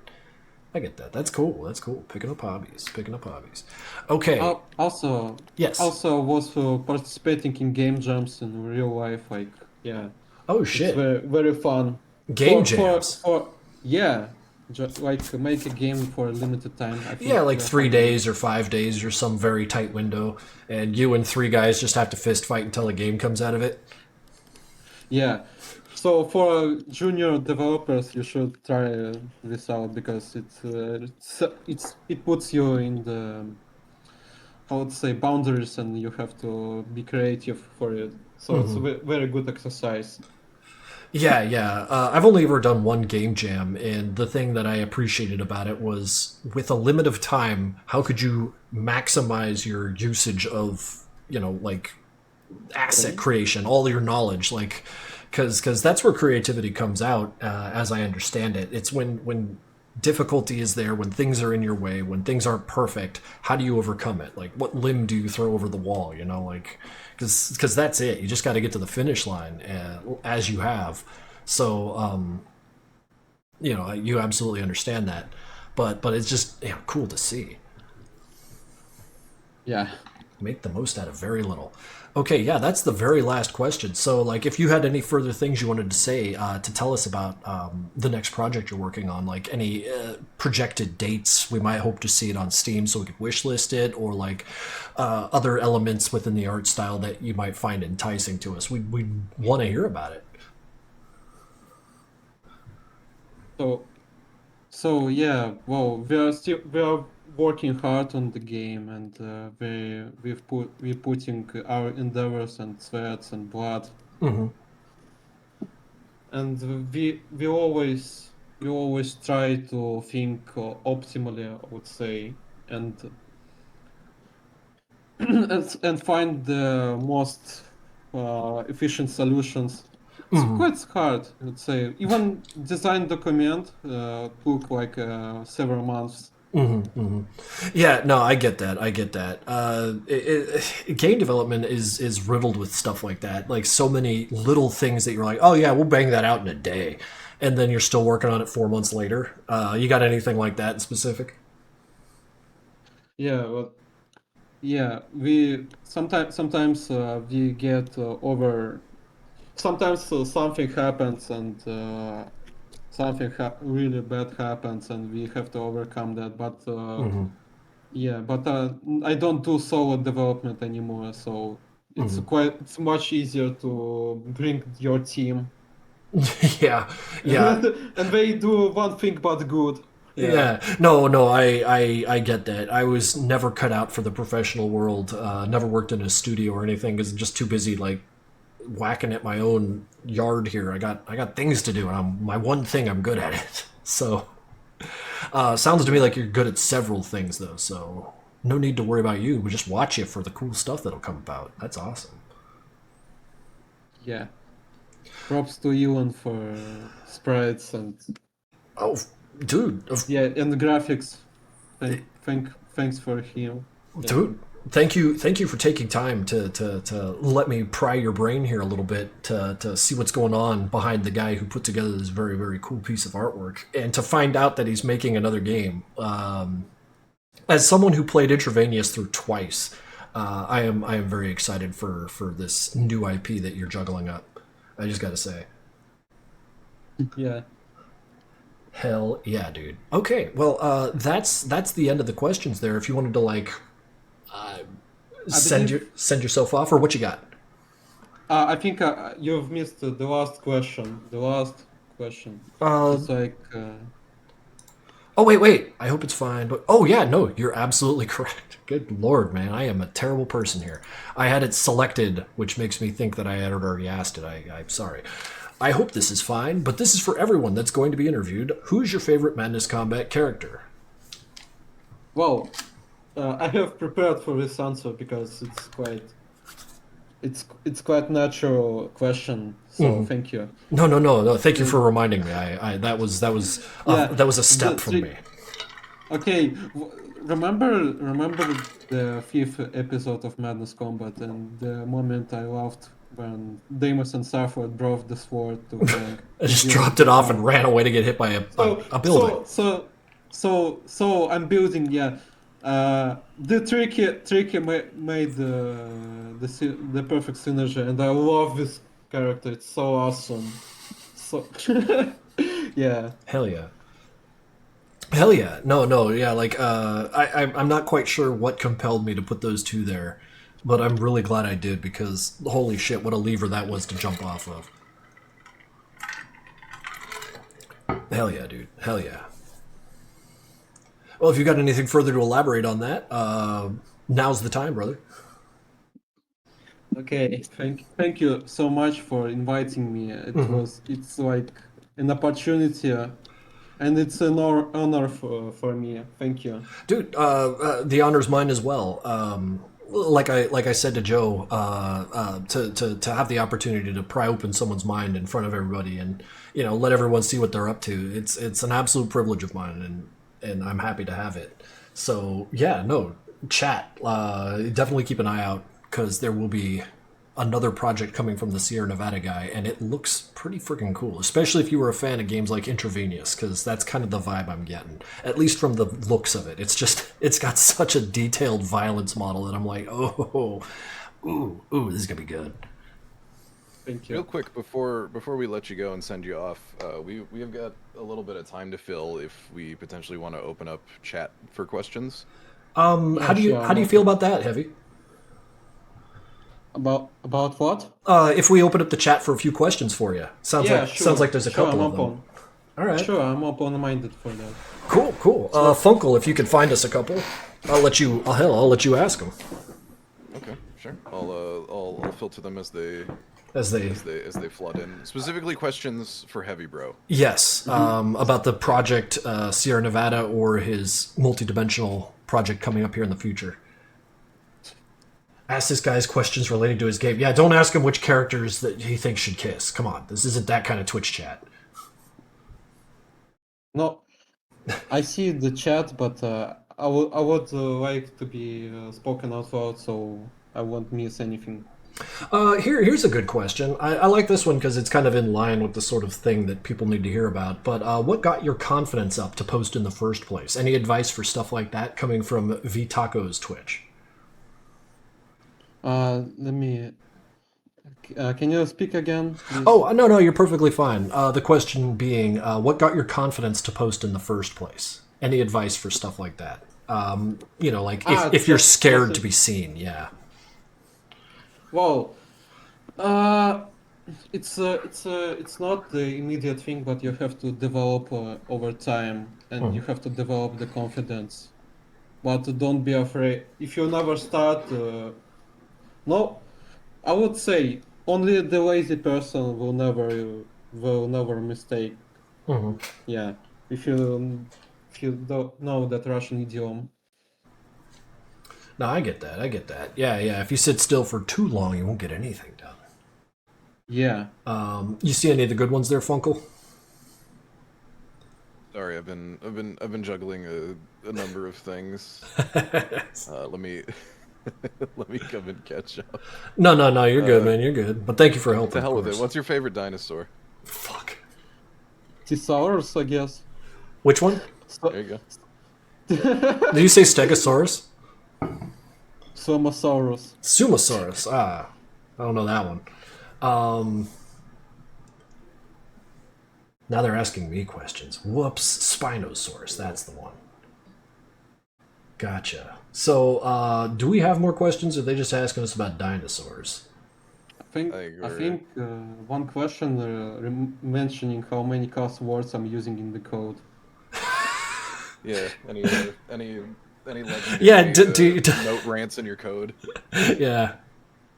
I get that. That's cool. That's cool. Picking up hobbies. Picking up hobbies. Okay. Also, Yes. also was participating in game jams in real life. Like, yeah, Oh it's shit. very fun. Game jams. Yeah, like make a game for a limited time. I Yeah, think like they're 3 days or 5 days or some very tight window, and you and three guys just have to fist fight until a game comes out of it. Yeah. So for junior developers, you should try this out because it puts you in the I would say boundaries and you have to be creative for it. So it's a very good exercise. Yeah. I've only ever done one game jam, and the thing that I appreciated about it was with a limit of time, how could you maximize your usage of, like asset creation, all your knowledge, like, because that's where creativity comes out, as I understand it. It's when difficulty is there, when things are in your way, when things aren't perfect. How do you overcome it? Like, what limb do you throw over the wall? Like, because that's it. You just got to get to the finish line, as you have. So you absolutely understand that, but it's just cool to see. Yeah. Make the most out of very little. Okay, yeah, that's the very last question. So, like, if you had any further things you wanted to say to tell us about the next project you're working on, like any projected dates we might hope to see it on Steam so we could wishlist it, or like other elements within the art style that you might find enticing to us, we'd want to hear about it. So yeah, well, we are working hard on the game, and we're putting our endeavors and sweats and blood, and we always try to think optimally, I would say, and and find the most efficient solutions. It's quite hard, I would say. Even design document took like several months. Yeah, no, I get that. I get that. Game development is riddled with stuff like that. Like so many little things that you're like, oh yeah, we'll bang that out in a day, and then you're still working on it 4 months later. You got anything like that in specific? Yeah, well, yeah, we sometimes we get over. Sometimes something happens and something really bad happens, and we have to overcome that. But yeah, but I don't do solo development anymore, so it's much easier to bring your team, Yeah, yeah. and they do one thing but good. Yeah. Yeah, no, no, I get that. I was never cut out for the professional world. Never worked in a studio or anything because I'm just too busy like whacking at my own yard here. I got things to do, and my one thing I'm good at it. So, sounds to me like you're good at several things though. So no need to worry about you. We just watch you for the cool stuff that'll come about. That's awesome. Yeah. Props to Elon for sprites and Oh, dude, yeah, and the graphics. Thanks for him. Yeah. dude, thank you for taking time to let me pry your brain here a little bit to see what's going on behind the guy who put together this very, very cool piece of artwork, and to find out that he's making another game. As someone who played Intravenous through twice, I am very excited for this new IP that you're juggling up. I just gotta say. Yeah. Hell yeah, dude. Okay, well, that's the end of the questions there. If you wanted to like send yourself off, or what you got? I think you've missed the last question. The last question. It's like Oh wait. I hope it's fine. But oh yeah, no, you're absolutely correct. Good lord, man, I am a terrible person here. I had it selected, which makes me think that I had already asked it. I'm sorry. I hope this is fine, but this is for everyone that's going to be interviewed. Who's your favorite Madness Combat character? well, I have prepared for this answer because it's quite natural question. So thank you. No. Thank you for reminding me. I that was Yeah, that was a step the from three- me. Okay, remember the fifth episode of Madness Combat and the moment I laughed when Deimos and Sarford drove the sword to bang. I just dropped it off and ran away to get hit by a building. So I'm building. Yeah, the tricky made the perfect synergy, and I love this character. It's so awesome. So yeah. Hell yeah. Hell yeah. No, yeah, like I'm not quite sure what compelled me to put those two there, but I'm really glad I did because holy shit, what a lever that was to jump off of. Hell yeah, dude. Hell yeah. Well, if you got anything further to elaborate on that, now's the time, brother. Okay. Thank you so much for inviting me. It's like an opportunity. And it's an honor for me. Thank you. Dude, the honor's mine as well. Like I said to Joe, to have the opportunity to pry open someone's mind in front of everybody and let everyone see what they're up to. It's an absolute privilege of mine, and I'm happy to have it. So yeah, no, chat. Definitely keep an eye out because there will be another project coming from the Sierra Nevada guy, and it looks pretty freaking cool, especially if you were a fan of games like Intravenous, because that's kind of the vibe I'm getting, at least from the looks of it. It's got such a detailed violence model that I'm like, ooh, this is gonna be good. Thank you. Real quick before we let you go and send you off, we have got a little bit of time to fill if we potentially want to open up chat for questions. How do you feel about that, Heavy? About what? If we open up the chat for a few questions for you, sounds like there's a couple of them. All right. Sure, I'm open-minded for that. Cool. Funkle, if you can find us a couple, I'll let you ask them. Okay, sure. I'll filter them as they flood in. Specifically, questions for Heavy Bro. Yes, about the project Sierra Nevada or his multi-dimensional project coming up here in the future. Ask this guy's questions related to his game. Yeah, don't ask him which characters that he thinks should kiss. Come on, this isn't that kind of Twitch chat. No, I see the chat, but I would like to be spoken out loud, so I won't miss anything. Here's a good question. I like this one because it's kind of in line with the sort of thing that people need to hear about. But what got your confidence up to post in the first place? Any advice for stuff like that coming from VTaco's Twitch? Let me. Can you speak again, please? Oh, no, you're perfectly fine. The question being, what got your confidence to post in the first place? Any advice for stuff like that? Like if you're scared to be seen, yeah. Well, it's not the immediate thing, but you have to develop over time, and you have to develop the confidence. But don't be afraid. If you never start, no, I would say only the lazy person will never mistake. Yeah, if you don't know that Russian idiom. No, I get that. I get that. Yeah. If you sit still for too long, you won't get anything done. Yeah. You see any of the good ones there, Funkel? Sorry, I've been juggling a number of things. Let me let me come and catch up. No, you're good, man. You're good. But thank you for helping. To hell of with it. course. What's your favorite dinosaur? Fuck. Thesaurus, I guess. Which one? There you go. Did you say Stegosaurus? Somosaurus. Sumosaurus. I don't know that one. Now they're asking me questions. Whoops. Spinosaurus. That's the one. Gotcha. So, do we have more questions, or are they just asking us about dinosaurs? I think one question mentioning how many cuss words I'm using in the code. Yeah. Any legendary Yeah, do note rants in your code? Yeah.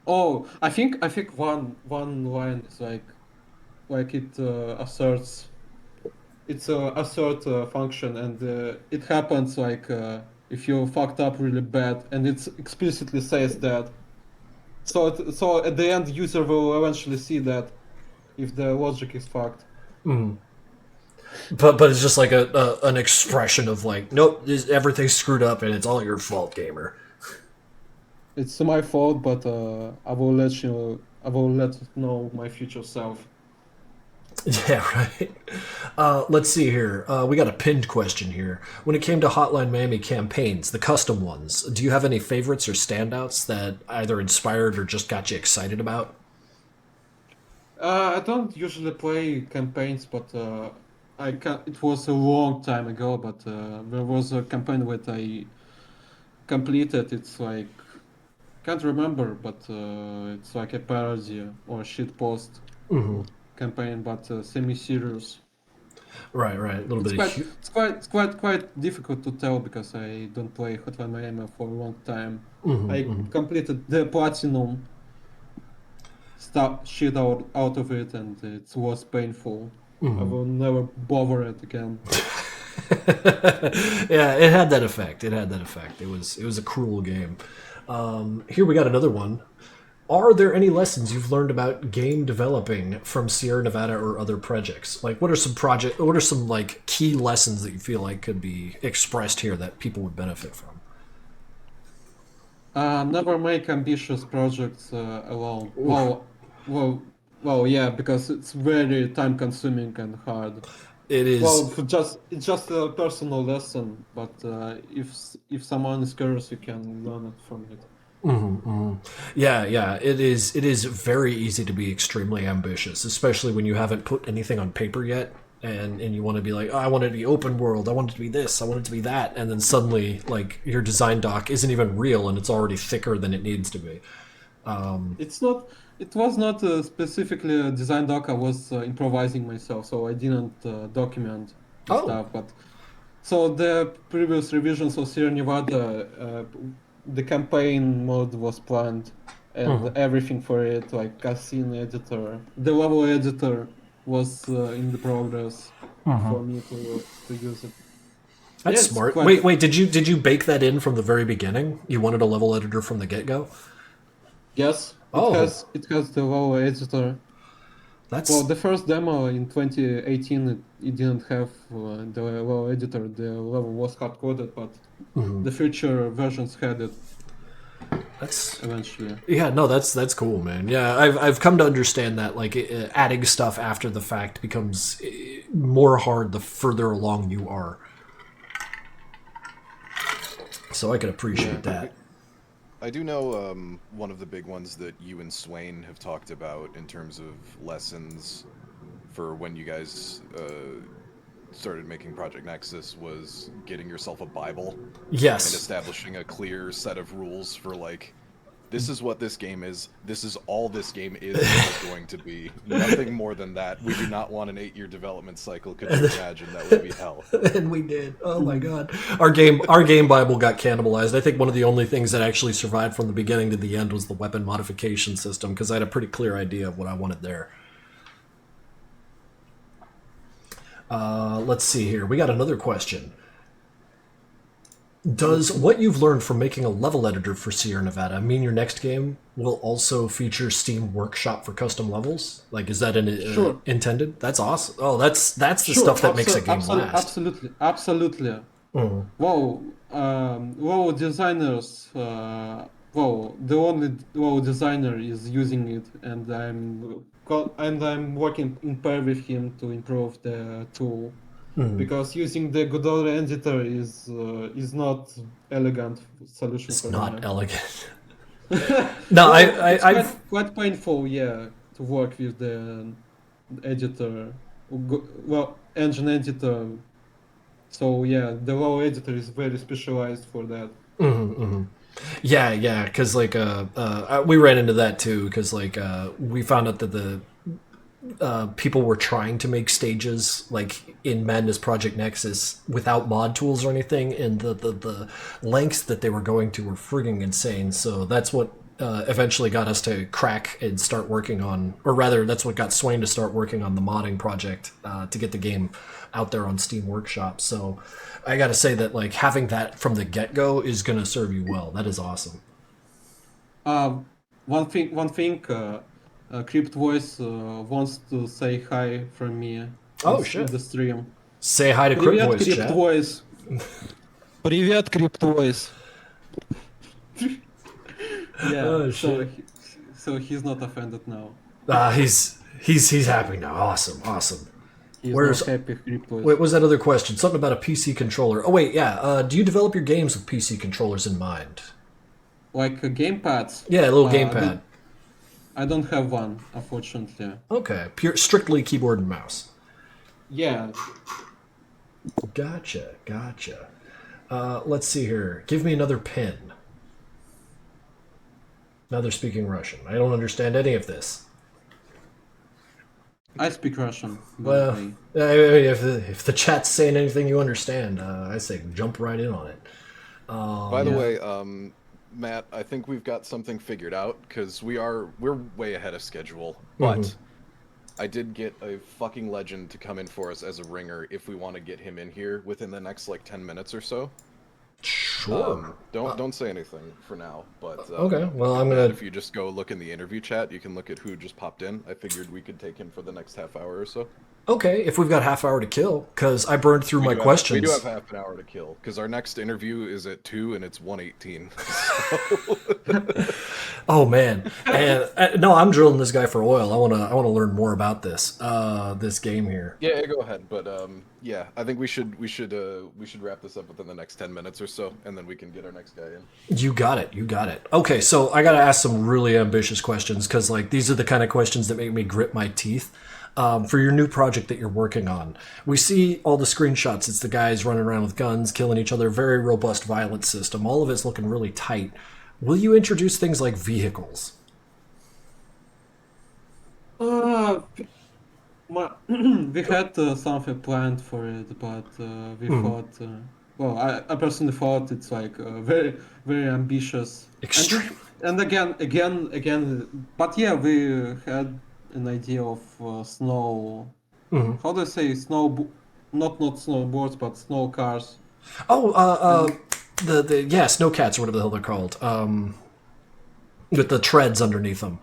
Oh, I think one line is like it asserts. It's a assert function, and it happens like if you fucked up really bad, and it explicitly says that. So at the end, user will eventually see that if the logic is fucked. But it's just like an expression of like, nope, everything's screwed up and it's all your fault, gamer. It's my fault, but I will let you. I will let know my future self. Yeah, right. Let's see here. We got a pinned question here. When it came to Hotline Miami campaigns, the custom ones, do you have any favorites or standouts that either inspired or just got you excited about? I don't usually play campaigns, but I can. It was a long time ago, but there was a campaign that I completed. It's like can't remember, but it's like a parody or shitpost campaign, but semi-serious. Right. A little It's bit of quite, it's quite, it's quite difficult to tell because I don't play Hotline Miami for a long time. I completed the platinum stuff shit out of it, and it was painful. I will never bother it again. Yeah, it had that effect. It was a cruel game. Here we got another one. Are there any lessons you've learned about game developing from Sierra Nevada or other projects? Like, what are some like key lessons that you feel like could be expressed here that people would benefit from? Never make ambitious projects alone. Well, yeah, because it's very time-consuming and hard. It is. Well, it's just a personal lesson, but if someone is curious, you can learn it from it. Yeah. It is. It is very easy to be extremely ambitious, especially when you haven't put anything on paper yet, and you want to be like, oh, I want it to be open world. I want it to be this. I want it to be that, and then suddenly, like, your design doc isn't even real, and it's already thicker than it needs to be. It's not. It was not specifically a design doc. I was improvising myself, so I didn't document the Oh. stuff. But so the previous revisions of Sierra Nevada, the campaign mode was planned, and everything for it, like cutscene editor, the level editor, was in the progress for me to use it. That's Yes, smart. quite. Wait. Did you bake that in from the very beginning? You wanted a level editor from the get go? Yes, Oh. it has the level editor. That's Well, the first demo in 2018, it didn't have the level editor. The level was hard-coded, but the future versions had it that's eventually. yeah, no, that's cool, man. Yeah, I've come to understand that like adding stuff after the fact becomes more hard the further along you are. So I can appreciate that. I do know one of the big ones that you and Swain have talked about in terms of lessons for when you guys started making Project Nexus was getting yourself a Bible and Yes. establishing a clear set of rules for like, this is what this game is. This is all this game is going to be. Nothing more than that. We do not want an 8-year development cycle. Could you imagine? That would be hell. And we did. Oh my god. Our game Bible got cannibalized. I think one of the only things that actually survived from the beginning to the end was the weapon modification system, because I had a pretty clear idea of what I wanted there. Let's see here. We got another question. Does what you've learned from making a level editor for Sierra Nevada mean your next game will also feature Steam Workshop for custom levels? Like, is that Sure. intended? That's awesome. Oh, that's the Sure, stuff that makes a game last. Absolutely. Well, WoW designers, well, the only WoW designer is using it, and I'm working in pair with him to improve the tool. Because using the Godot editor is not elegant solution It's for not me. elegant. No, It's I've quite painful, yeah, to work with the editor, well, engine editor. So yeah, the WoW editor is very specialized for that. yeah, because like we ran into that too, because like we found out that the people were trying to make stages like in Madness Project Nexus without mod tools or anything, and the lengths that they were going to were frigging insane. So that's what eventually got us to crack and start working on, or rather, that's what got Swain to start working on the modding project to get the game out there on Steam Workshop. So I got to say that like having that from the get go is going to serve you well. That is awesome. One thing, Crypt Voice wants to say hi from me Oh, in shit. the stream. Say hi to Crypt Привет, Voice, Crypt chat. Voice. Привет, Crypt Voice. Yeah, Oh, so shit. so he's not offended now. He's happy now. Awesome. He's Where's- not happy, Crypt Voice. Wait, what was that other question? Something about a PC controller. Oh wait, yeah. Do you develop your games with PC controllers in mind? Like gamepads? Yeah, a little I gamepad. don't have one, unfortunately. Okay, strictly keyboard and mouse. Yeah, Gotcha. Let's see here. Give me another pin. Now they're speaking Russian. I don't understand any of this. I speak Russian. by the Well, way. if the chat's saying anything you understand, I say jump right in on it. By the way, Matt, I think we've got something figured out because we're way ahead of schedule. But I did get a fucking legend to come in for us as a ringer if we want to get him in here within the next like 10 minutes or so. Sure. Don't say anything for now, but Okay, well, I'm Matt, gonna. if you just go look in the interview chat, you can look at who just popped in. I figured we could take him for the next half hour or so. Okay, if we've got half hour to kill, because I burned through my questions. We do have half an hour to kill because our next interview is at 2 and it's 1:18. Oh man, and no, I'm drilling this guy for oil. I wanna learn more about this this game here. Yeah, go ahead. But yeah, I think we should wrap this up within the next 10 minutes or so, and then we can get our next guy in. You got it. Okay, so I gotta ask some really ambitious questions because like these are the kind of questions that make me grit my teeth. For your new project that you're working on, we see all the screenshots. It's the guys running around with guns, killing each other. Very robust violence system. All of it's looking really tight. Will you introduce things like vehicles? We had something planned for it, but we thought, well, I personally thought it's like very, very ambitious. Extreme. And again, but yeah, we had an idea of snow. How do I say snow? Not snowboards, but snow cars. Oh, the yeah, snowcats or whatever the hell they're called. With the treads underneath them.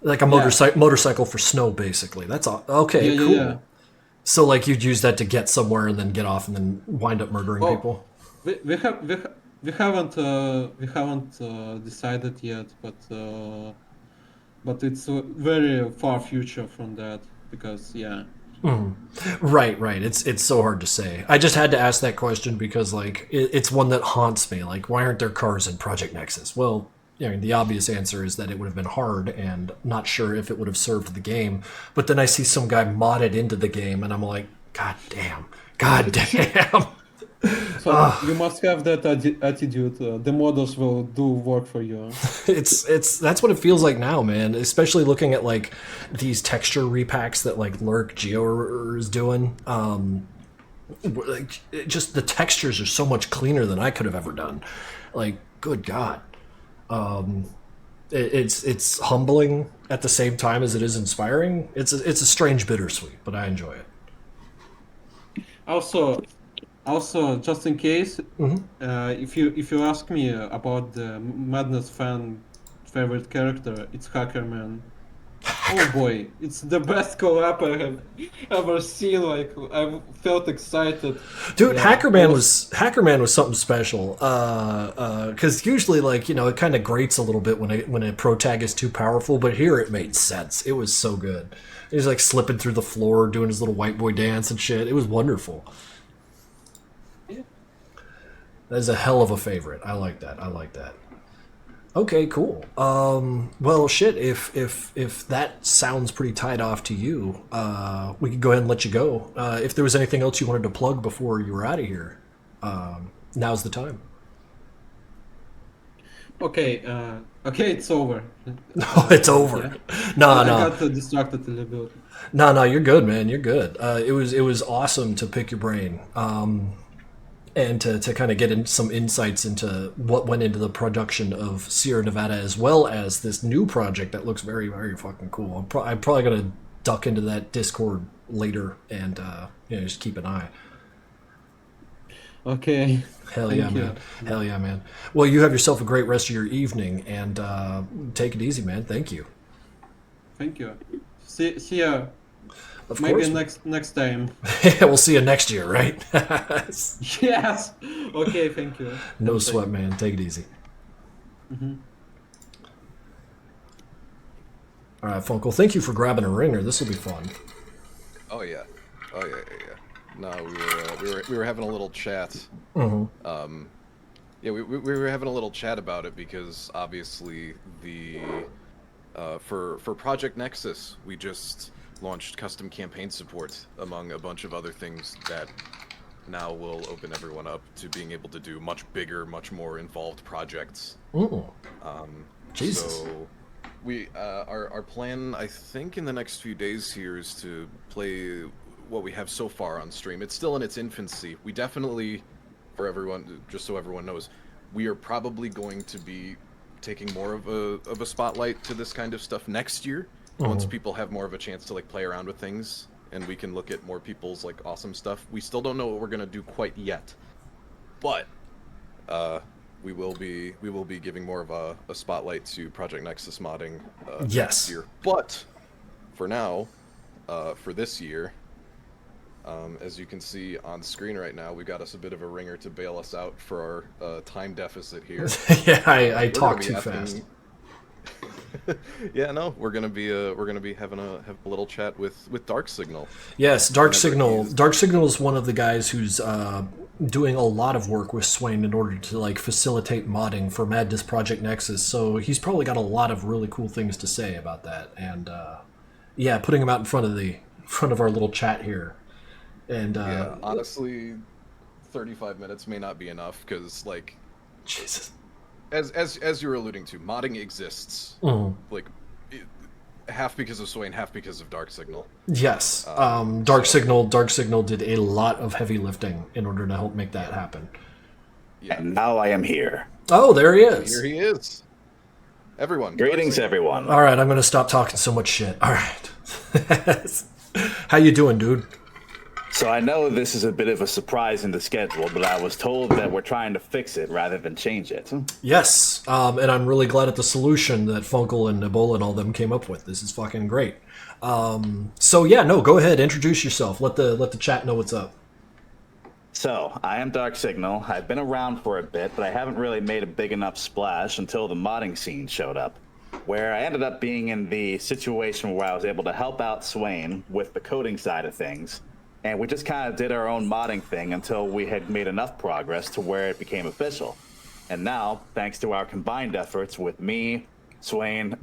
Like a motorcycle for snow, basically. That's all. Okay, cool. Yeah. So like you'd use that to get somewhere and then get off and then wind up murdering people. We haven't decided yet, but it's a very far future from that because Right. It's so hard to say. I just had to ask that question because like it's one that haunts me. Like, why aren't there cars in Project Nexus? Well, the obvious answer is that it would have been hard and not sure if it would have served the game. But then I see some guy mod it into the game and I'm like, God damn. So you must have that attitude. The models will do work for you. It's that's what it feels like now, man. Especially looking at like these texture repacks that like Lurk Geo is doing. Like just the textures are so much cleaner than I could have ever done. Like, good God. It's humbling at the same time as it is inspiring. It's a strange bittersweet, but I enjoy it. Also, just in case, if you ask me about the Madness fan favorite character, it's Hackerman. Oh boy, it's the best collab I have ever seen. Like I felt excited. Dude, Hackerman was something special. Because usually, like it kind of grates a little bit when a pro tag is too powerful, but here it made sense. It was so good. He was like slipping through the floor, doing his little white boy dance and shit. It was wonderful. That is a hell of a favorite. I like that. Okay, cool. Well, shit. If that sounds pretty tied off to you, we could go ahead and let you go. If there was anything else you wanted to plug before you were out of here, now's the time. Okay, it's over. No, it's over. Yeah. No. I got distracted a little bit. No, you're good, man. You're good. It was awesome to pick your brain. And to kind of get some insights into what went into the production of Sierra Nevada, as well as this new project that looks very, very fucking cool. I'm probably going to duck into that Discord later and just keep an eye. Okay. Hell yeah, man. Well, you have yourself a great rest of your evening, and take it easy, man. Thank you. Thank you. See ya. Of Maybe course. next time. Yeah, we'll see you next year, right? Yes. Okay, thank you. No sweat, man. Take it easy. All right, Funkel. Thank you for grabbing a ringer. This will be fun. Oh yeah. No, we were having a little chat. Yeah, we were having a little chat about it because obviously for Project Nexus we just launched custom campaign support among a bunch of other things that now will open everyone up to being able to do much bigger, much more involved projects. Jesus. So we our plan, I think, in the next few days here is to play what we have so far on stream. It's still in its infancy. We definitely, for everyone, just so everyone knows, we are probably going to be taking more of a spotlight to this kind of stuff next year. Once people have more of a chance to like play around with things and we can look at more people's like awesome stuff. We still don't know what we're gonna do quite yet, but we will be giving more of a spotlight to Project Nexus modding next year. But for now, for this year, as you can see on screen right now, we got us a bit of a ringer to bail us out for our time deficit here. Yeah, I talk too fast. Yeah, no, we're gonna be having a little chat with Dark Signal. Yes, Dark Signal. Dark Signal is one of the guys who's doing a lot of work with Swain in order to like facilitate modding for Madness Project Nexus. So he's probably got a lot of really cool things to say about that. And yeah, putting him out in front of our little chat here. And yeah, honestly, 35 minutes may not be enough because like, Jesus. As you were alluding to, modding exists, like half because of Swain, half because of Dark Signal. Yes, Dark Signal did a lot of heavy lifting in order to help make that happen. Yeah. And now I am here. Oh, there he is. Here he is. Everyone. Greetings, everyone. All right, I'm gonna stop talking so much shit. All right. How you doing, dude? So I know this is a bit of a surprise in the schedule, but I was told that we're trying to fix it rather than change it. Yes, and I'm really glad at the solution that Funkel and Ebola and all them came up with. This is fucking great. So yeah, no, go ahead, introduce yourself. Let the chat know what's up. So, I am Dark Signal. I've been around for a bit, but I haven't really made a big enough splash until the modding scene showed up, where I ended up being in the situation where I was able to help out Swain with the coding side of things, and we just kind of did our own modding thing until we had made enough progress to where it became official. And now, thanks to our combined efforts with me, Swain,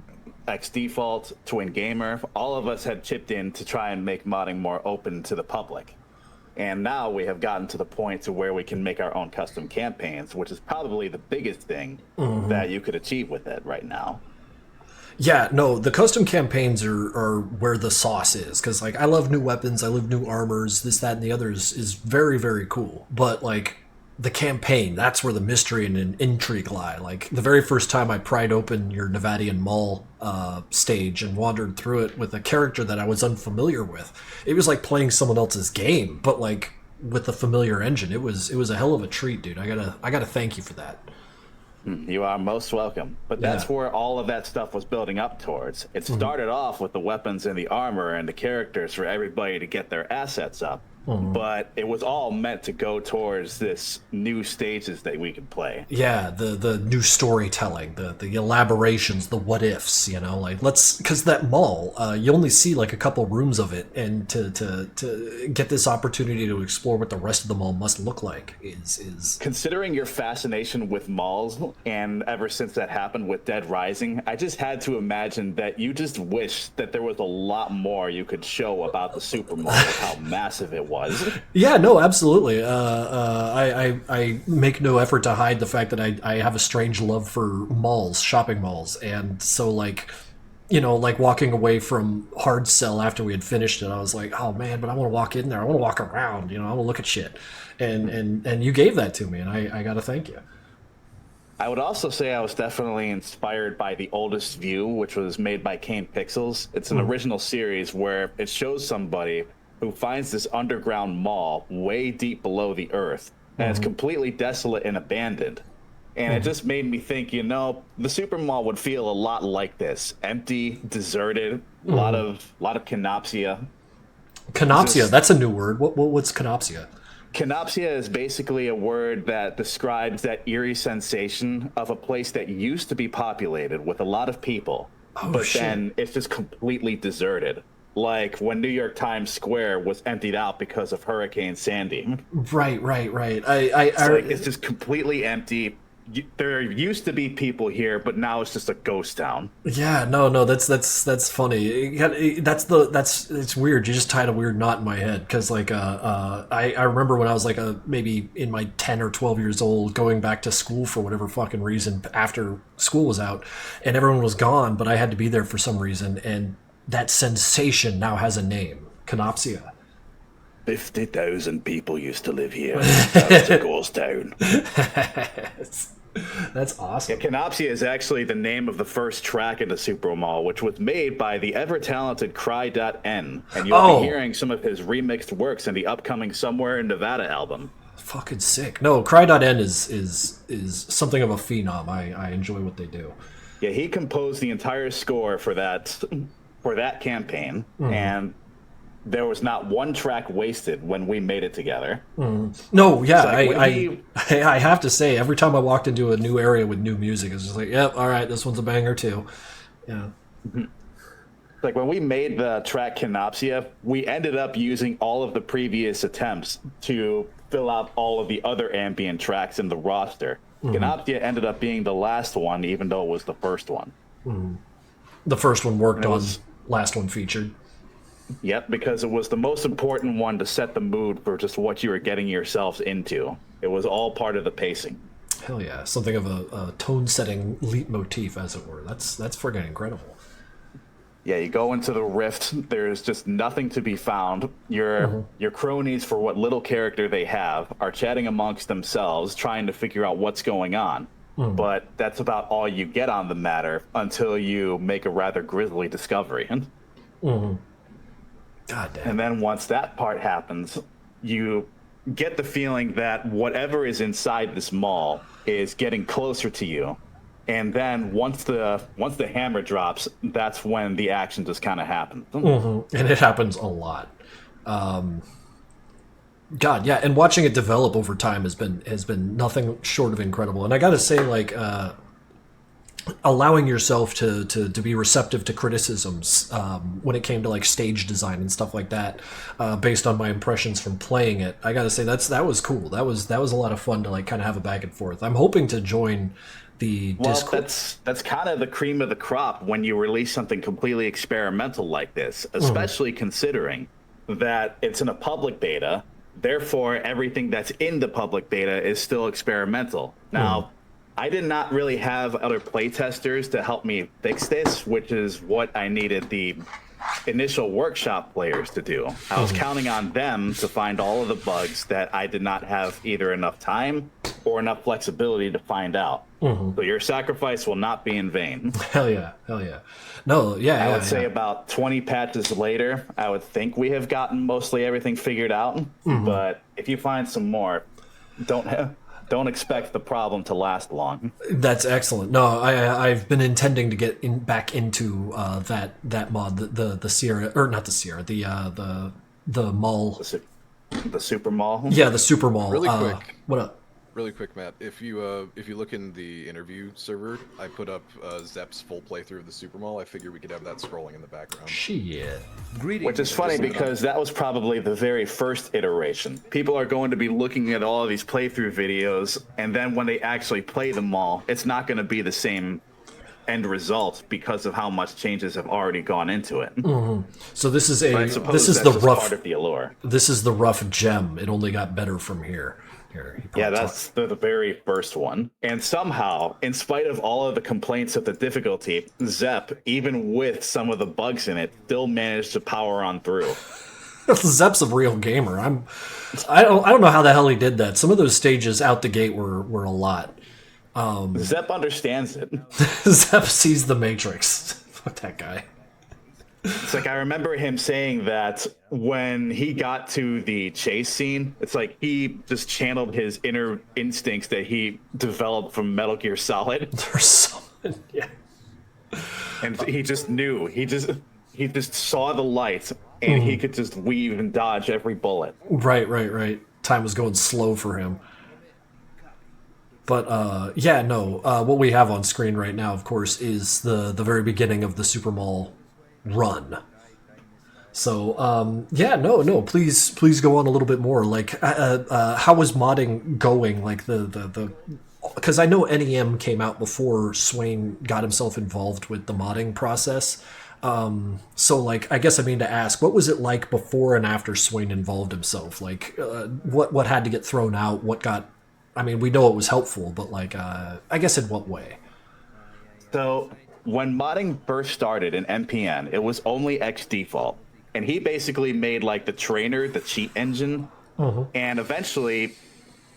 XDefault, Twin Gamer, all of us had chipped in to try and make modding more open to the public. And now we have gotten to the point to where we can make our own custom campaigns, which is probably the biggest thing that you could achieve with it right now. Yeah, no, the custom campaigns are where the sauce is, because like I love new weapons, I love new armors, this, that, and the others is very, very cool. But like the campaign, that's where the mystery and intrigue lie. Like the very first time I pried open your Nevadian Mall stage and wandered through it with a character that I was unfamiliar with, it was like playing someone else's game, but like with a familiar engine. It was a hell of a treat, dude. I gotta thank you for that. You are most welcome. But that's where all of that stuff was building up towards. It started off with the weapons and the armor and the characters for everybody to get their assets up. But it was all meant to go towards this new stages that we could play. Yeah, the new storytelling, the elaborations, the what ifs, you know, like because that mall, you only see like a couple rooms of it, and to get this opportunity to explore what the rest of the mall must look like is Considering your fascination with malls, and ever since that happened with Dead Rising, I just had to imagine that you just wish that there was a lot more you could show about the super mall, how massive it was. Yeah, no, absolutely. I make no effort to hide the fact that I have a strange love for malls, shopping malls, and so like, you know, like walking away from Hard Sell after we had finished it, I was like, oh man, but I want to walk in there, I want to walk around, you know, I want to look at shit, and you gave that to me, and I got to thank you. I would also say I was definitely inspired by The Oldest View, which was made by Krinkels. It's an original series where it shows somebody who finds this underground mall way deep below the earth, and it's completely desolate and abandoned. And it just made me think, you know, the super mall would feel a lot like this: empty, deserted, a lot of canopsia. Canopsia, that's a new word. What's canopsia? Canopsia is basically a word that describes that eerie sensation of a place that used to be populated with a lot of people, but then it's just completely deserted. Like when New York Times Square was emptied out because of Hurricane Sandy. Right. It's just completely empty. There used to be people here, but now it's just a ghost town. Yeah, no, that's funny. It's weird. You just tied a weird knot in my head, because like I remember when I was like maybe in my 10 or 12 years old, going back to school for whatever fucking reason after school was out, and everyone was gone, but I had to be there for some reason, and that sensation now has a name: canopsia. 50,000 people used to live here. That was a ghost town. That's awesome. Yeah, Canopsia is actually the name of the first track in the Super Mall, which was made by the ever-talented Cry.N, and you'll be hearing some of his remixed works in the upcoming Somewhere in Nevada album. Fucking sick. No, Cry.N is something of a phenom. I enjoy what they do. Yeah, he composed the entire score for that campaign, and there was not one track wasted when we made it together. No, yeah, like I have to say, every time I walked into a new area with new music, it's just like, yep, all right, this one's a banger too. Yeah. Like when we made the track Canopsia, we ended up using all of the previous attempts to fill out all of the other ambient tracks in the roster. Canopsia ended up being the last one, even though it was the first one. The first one worked on, last one featured. Yep, because it was the most important one to set the mood for just what you were getting yourselves into. It was all part of the pacing. Hell yeah, something of a tone-setting leitmotif, as it were. That's friggin' incredible. Yeah, you go into the rift, there's just nothing to be found. Your cronies, for what little character they have, are chatting amongst themselves, trying to figure out what's going on. But that's about all you get on the matter until you make a rather grisly discovery. God damn. And then once that part happens, you get the feeling that whatever is inside this mall is getting closer to you. And then once the hammer drops, that's when the action just kind of happens. Mm-hmm. And it happens a lot. God, yeah, and watching it develop over time has been nothing short of incredible. And I got to say, like, allowing yourself to be receptive to criticisms when it came to like stage design and stuff like that, based on my impressions from playing it, I got to say that was cool. That was a lot of fun to like kind of have a back and forth. I'm hoping to join the Discord. That's kind of the cream of the crop when you release something completely experimental like this, especially considering that it's in a public beta. Therefore, everything that's in the public beta is still experimental. Now, I did not really have other playtesters to help me fix this, which is what I needed the initial workshop players to do. I was counting on them to find all of the bugs that I did not have either enough time or enough flexibility to find out. So your sacrifice will not be in vain. Hell yeah. No, yeah. I would say about 20 patches later, I would think we have gotten mostly everything figured out. But if you find some more, don't expect the problem to last long. That's excellent. No, I've been intending to get back into that mod, the Sierra, or not the Sierra, the mall, The super mall. yeah, the super mall. Really quick. What up? Really quick, Matt. If you look in the interview server, I put up Zep's full playthrough of the Super Mall. I figure we could have that scrolling in the background. Shit. Which is funny because that was probably the very first iteration. People are going to be looking at all of these playthrough videos, and then when they actually play them all, it's not going to be the same end result because of how much changes have already gone into it. So this is This is the rough part of the allure. This is the rough gem. It only got better from here. Yeah, that's the very first one. And somehow, in spite of all of the complaints of the difficulty, Zep, even with some of the bugs in it, still managed to power on through. Zep's a real gamer. I don't know how the hell he did that. Some of those stages out the gate were a lot. Zep understands it. Zep sees the Matrix. Fuck that guy. It's like I remember him saying that when he got to the chase scene, it's like he just channeled his inner instincts that he developed from Metal Gear Solid. There's something, yeah. And he just knew. He just saw the light, and he could just weave and dodge every bullet. Right. Time was going slow for him. But yeah, no. What we have on screen right now, of course, is the very beginning of the Super Mall run. So yeah, no, please go on a little bit more. Like, how was modding going? Like the because I know NEM came out before Swain got himself involved with the modding process. So like, I guess I mean to ask, what was it like before and after Swain involved himself? Like, what had to get thrown out? What got? I mean, we know it was helpful, but like, I guess in what way? So when modding first started in MPN, it was only X default. And he basically made like the trainer, the cheat engine. And eventually,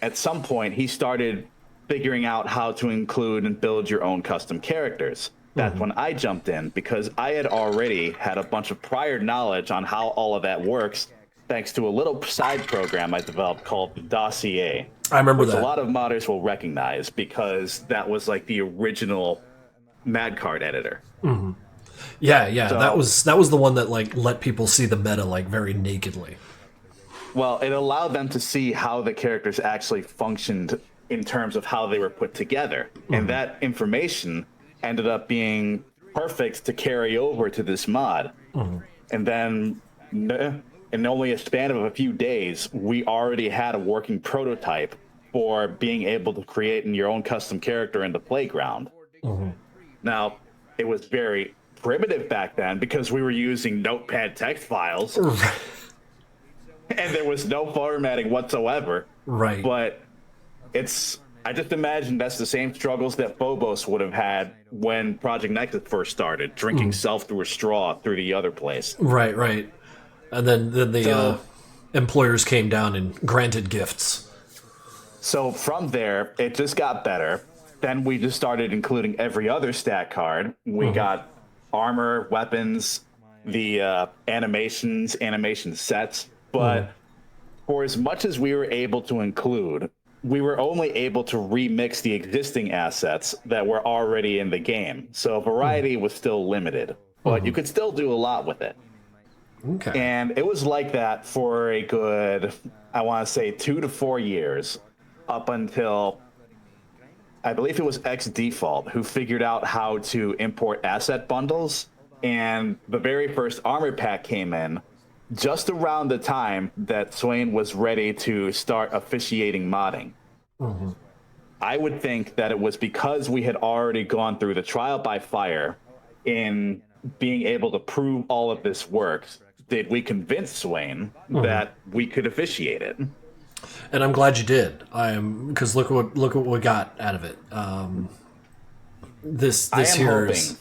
at some point, he started figuring out how to include and build your own custom characters. That's when I jumped in because I had already had a bunch of prior knowledge on how all of that works, thanks to a little side program I developed called the Dossier. I remember which that. A lot of modders will recognize because that was like the original Mad Card editor. Yeah. So, that was the one that like let people see the meta like very nakedly. Well, it allowed them to see how the characters actually functioned in terms of how they were put together. And that information ended up being perfect to carry over to this mod. And then in only a span of a few days, we already had a working prototype for being able to create your own custom character in the playground. Now, it was very primitive back then because we were using notepad text files. And there was no formatting whatsoever. Right. But I just imagine that's the same struggles that Phobos would have had when Project Nexus first started, drinking self through a straw through the other place. Right. And then the employers came down and granted gifts. So from there, it just got better. Then we just started including every other stat card. We got armor, weapons, the animation sets. But for as much as we were able to include, we were only able to remix the existing assets that were already in the game. So variety was still limited, but you could still do a lot with it. Okay. And it was like that for a good, I want to say 2 to 4 years, up until I believe it was X Default who figured out how to import asset bundles. And the very first armor pack came in just around the time that Swain was ready to start officiating modding. I would think that it was because we had already gone through the trial by fire in being able to prove all of this works. Did we convince Swain that we could officiate it? And I'm glad you did. Because look what we got out of it. This here is.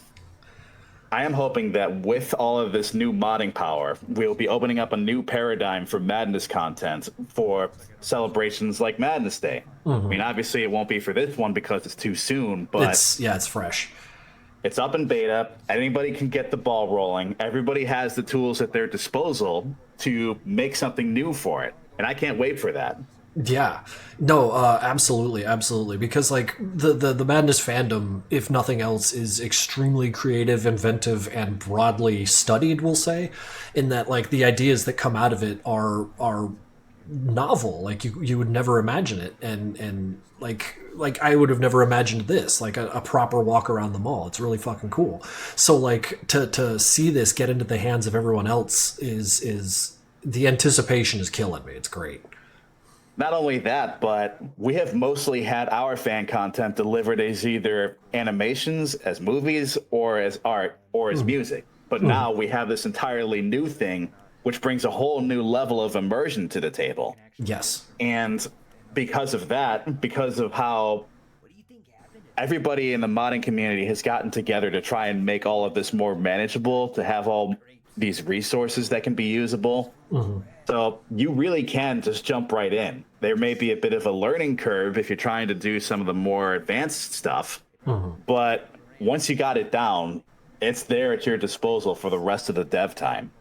I am hoping that with all of this new modding power, we'll be opening up a new paradigm for Madness content for celebrations like Madness Day. I mean, obviously it won't be for this one because it's too soon, but it's fresh. It's up in beta. Anybody can get the ball rolling. Everybody has the tools at their disposal to make something new for it. And I can't wait for that. Yeah, no, absolutely. Because like the Madness fandom, if nothing else, is extremely creative, inventive, and broadly studied. We'll say, in that like the ideas that come out of it are novel. Like you would never imagine it, and like I would have never imagined this. Like a proper walk around the mall. It's really fucking cool. So like to see this get into the hands of everyone else is the anticipation is killing me. It's great. Not only that, but we have mostly had our fan content delivered as either animations, as movies, or as art, or as music. But now we have this entirely new thing, which brings a whole new level of immersion to the table. Yes. And because of that, because of how everybody in the modding community has gotten together to try and make all of this more manageable, to have all these resources that can be usable. So you really can just jump right in. There may be a bit of a learning curve if you're trying to do some of the more advanced stuff, but once you got it down, it's there at your disposal for the rest of the dev time.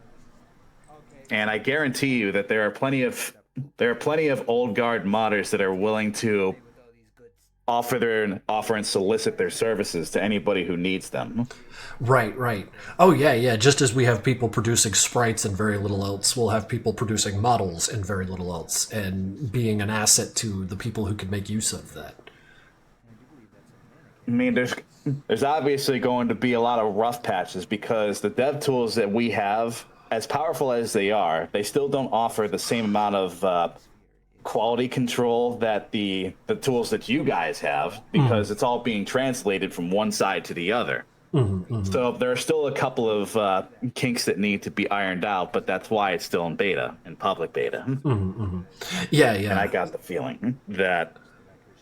And I guarantee you that there are plenty of old guard modders that are willing to offer and solicit their services to anybody who needs them. Right. Oh yeah. Just as we have people producing sprites and very little else, we'll have people producing models and very little else, and being an asset to the people who can make use of that. I mean, there's obviously going to be a lot of rough patches because the dev tools that we have, as powerful as they are, they still don't offer the same amount of quality control that the tools that you guys have, because it's all being translated from one side to the other. So there are still a couple of kinks that need to be ironed out, but that's why it's still in beta, in public beta. Yeah. And I got the feeling that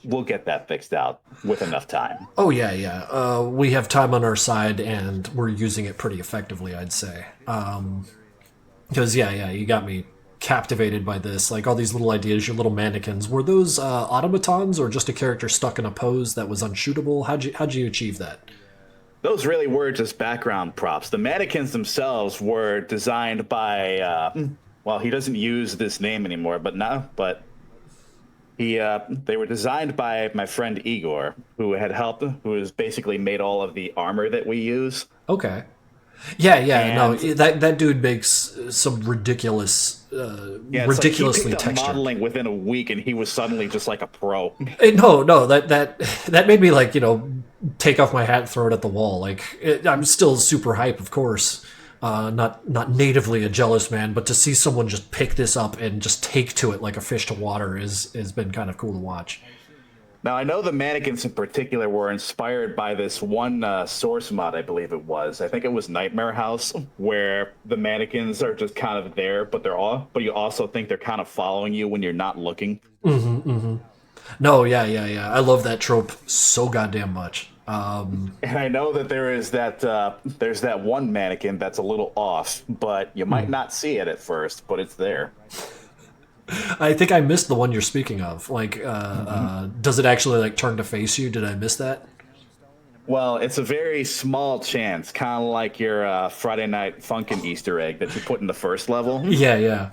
we'll get that fixed out with enough time. Oh yeah. We have time on our side, and we're using it pretty effectively, I'd say. Because you got me captivated by this. Like all these little ideas, your little mannequins. Were those automatons or just a character stuck in a pose that was unshootable? How'd you achieve that? Those really were just background props. The mannequins themselves were designed by, well, he doesn't use this name anymore, but they were designed by my friend Igor, who has basically made all of the armor that we use. Okay. No, that dude makes some ridiculously ridiculously textured modeling within a week, and he was suddenly just like a pro. No, that made me like take off my hat and throw it at the wall. Like I'm still super hype, of course. Not natively a jealous man, but to see someone just pick this up and just take to it like a fish to water has been kind of cool to watch. Now, I know the mannequins in particular were inspired by this one source mod, I believe it was. I think it was Nightmare House, where the mannequins are just kind of there, but you also think they're kind of following you when you're not looking. No, yeah. I love that trope so goddamn much. And I know that there's that one mannequin that's a little off, but you might not see it at first, but it's there. I think I missed the one you're speaking of. Like, does it actually like turn to face you? Did I miss that? Well, it's a very small chance, kind of like your Friday Night Funkin' Easter egg that you put in the first level. Yeah.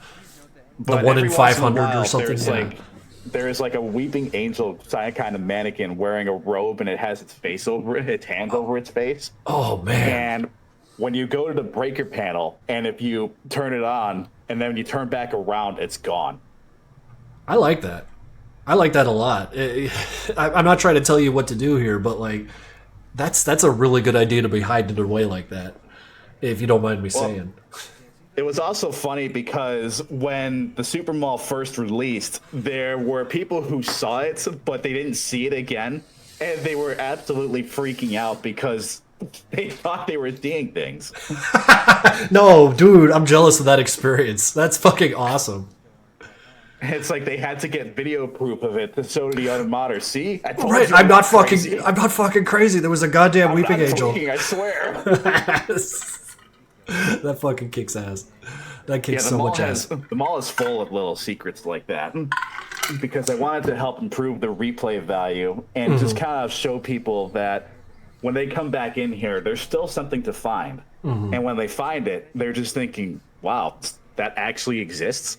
But 1 in every once a 500 or while, something. There's like a weeping angel kind of mannequin wearing a robe, and it has its face over it, its hands over its face. Oh man! And when you go to the breaker panel, and if you turn it on, and then when you turn back around, it's gone. I like that. I like that a lot. I'm not trying to tell you what to do here, but like, that's a really good idea to be hiding it away like that. If you don't mind me saying. It was also funny because when the Super Mall first released, there were people who saw it, but they didn't see it again, and they were absolutely freaking out because they thought they were seeing things. No, dude, I'm jealous of that experience. That's fucking awesome. It's like they had to get video proof of it to show to the other modders. See, I told Right? you I'm not crazy. fucking crazy. There was a goddamn I'm weeping not angel. tweaking, I swear. That fucking kicks ass. That kicks the so mall much ass. The mall is full of little secrets like that because I wanted to help improve the replay value and just kind of show people that when they come back in here, there's still something to find. And when they find it, they're just thinking, wow, that actually exists.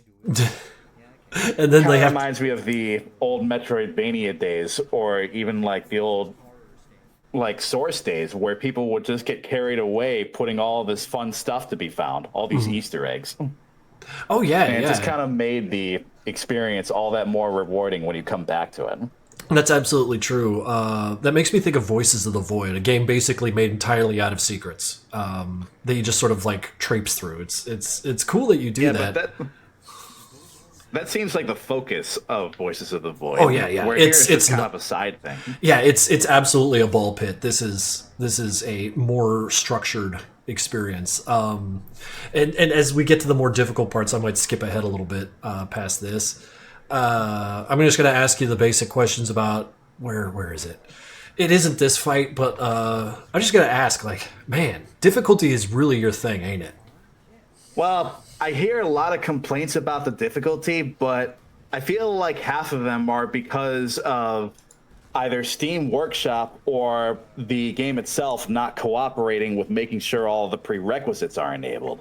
And then they have reminds me of the old Metroidvania days, or even like the old like Source days, where people would just get carried away putting all this fun stuff to be found, all these Easter eggs. Oh yeah, And it just kind of made the experience all that more rewarding when you come back to it. That's absolutely true. That makes me think of Voices of the Void, a game basically made entirely out of secrets that you just sort of like traipse through. It's cool that you do that. But that seems like the focus of Voices of the Void. Oh yeah. Where It's just kind not, of a side thing. Yeah, it's absolutely a ball pit. This is a more structured experience. And as we get to the more difficult parts, I might skip ahead a little bit past this. I'm just going to ask you the basic questions about where is it? It isn't this fight, but I'm just going to ask, like, man, difficulty is really your thing, ain't it? Well, I hear a lot of complaints about the difficulty, but I feel like half of them are because of either Steam Workshop or the game itself not cooperating with making sure all the prerequisites are enabled.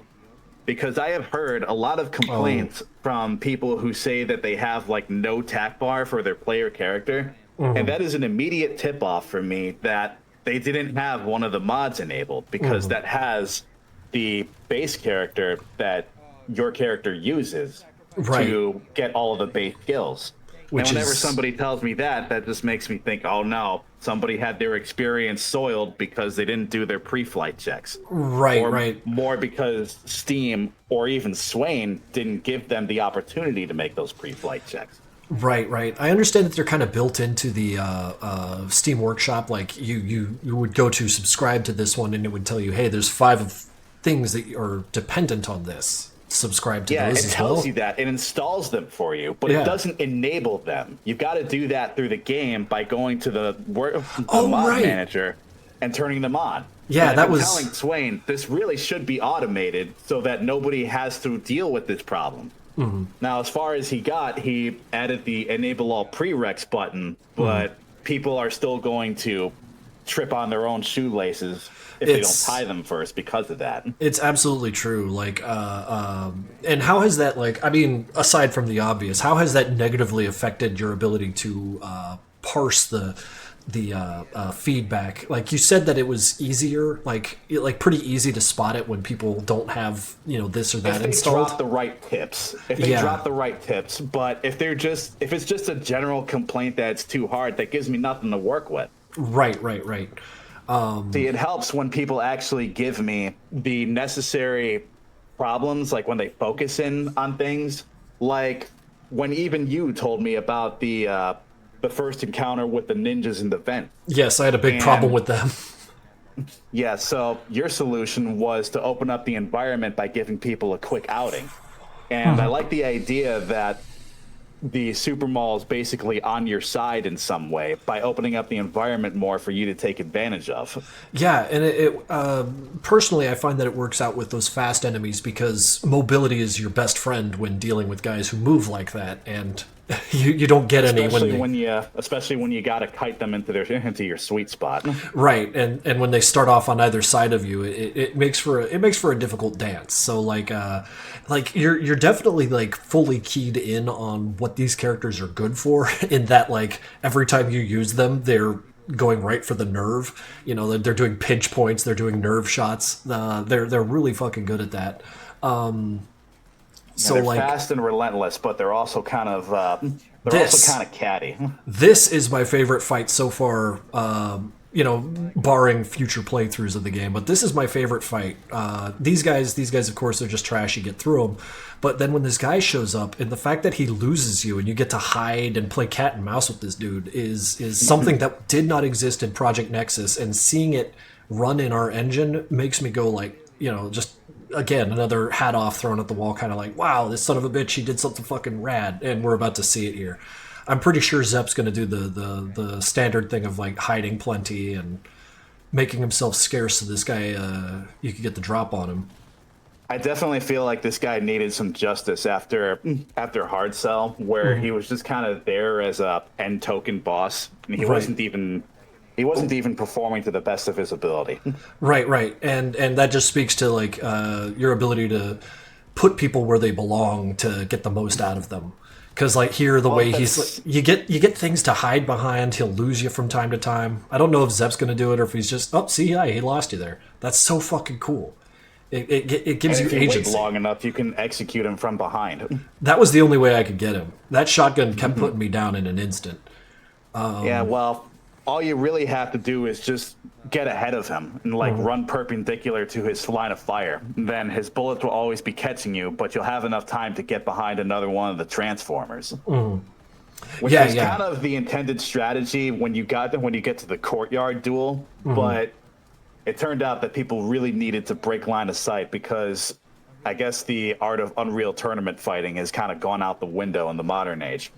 Because I have heard a lot of complaints from people who say that they have like no tack bar for their player character. And that is an immediate tip-off for me that they didn't have one of the mods enabled, because that has the base character that your character uses to get all of the base skills. And whenever somebody tells me that just makes me think, oh no, somebody had their experience soiled because they didn't do their pre-flight checks. Or more because Steam or even Swain didn't give them the opportunity to make those pre-flight checks. Right. I understand that they're kind of built into the Steam Workshop. Like you would go to subscribe to this one, and it would tell you, hey, there's 5 things that are dependent on this. Subscribe to those as well. Yeah, it tells you that. It installs them for you, but it doesn't enable them. You've got to do that through the game by going to the mod manager and turning them on. Yeah, and that was telling Swain this really should be automated so that nobody has to deal with this problem. Now, as far as he added the enable all prereqs button, but people are still going to trip on their own shoelaces if they don't tie them first because of that. It's absolutely true. Like, and how has that, like, I mean, aside from the obvious, how has that negatively affected your ability to parse the feedback? Like, you said that it was easier, like pretty easy to spot it when people don't have, this or that installed. If they drop the right tips. But if it's just a general complaint that it's too hard, that gives me nothing to work with. Right. See, it helps when people actually give me the necessary problems, like when they focus in on things, like when even you told me about the first encounter with the ninjas in the vent. Yes, I had a big problem with them. Yeah, so your solution was to open up the environment by giving people a quick outing. And I like the idea that the super mall is basically on your side in some way by opening up the environment more for you to take advantage of. Yeah, and it personally, I find that it works out with those fast enemies because mobility is your best friend when dealing with guys who move like that. And You don't get any especially when you gotta kite them into your sweet spot. right, and when they start off on either side of you, it makes for a difficult dance. So like you're definitely like fully keyed in on what these characters are good for. In that, like, every time you use them, they're going right for the nerve. You know, they're doing pinch points, they're doing nerve shots. They're really fucking good at that. So they're like fast and relentless, but they're also kind of catty. This is my favorite fight so far, barring future playthroughs of the game. But this is my favorite fight. These guys, of course, they're just trash. You get through them. But then when this guy shows up, and the fact that he loses you and you get to hide and play cat and mouse with this dude is something that did not exist in Project Nexus. And seeing it run in our engine makes me go like, just... Again, another hat off thrown at the wall, kind of like, wow, this son of a bitch, he did something fucking rad, and we're about to see it here. I'm pretty sure Zep's going to do the standard thing of like hiding plenty and making himself scarce so this guy, you could get the drop on him. I definitely feel like this guy needed some justice after Hard Cell, where he was just kind of there as a end token boss, and he wasn't even performing to the best of his ability. Right, and that just speaks to like your ability to put people where they belong to get the most out of them. Because like here, he's like, you get things to hide behind. He'll lose you from time to time. I don't know if Zep's going to do it or if he's just he lost you there. That's so fucking cool. It gives you agency. If you wait long enough, you can execute him from behind. That was the only way I could get him. That shotgun kept putting me down in an instant. All you really have to do is just get ahead of him and run perpendicular to his line of fire. Then his bullets will always be catching you, but you'll have enough time to get behind another one of the transformers. Which is kind of the intended strategy when you get to the courtyard duel. But it turned out that people really needed to break line of sight because I guess the art of Unreal Tournament fighting has kind of gone out the window in the modern age.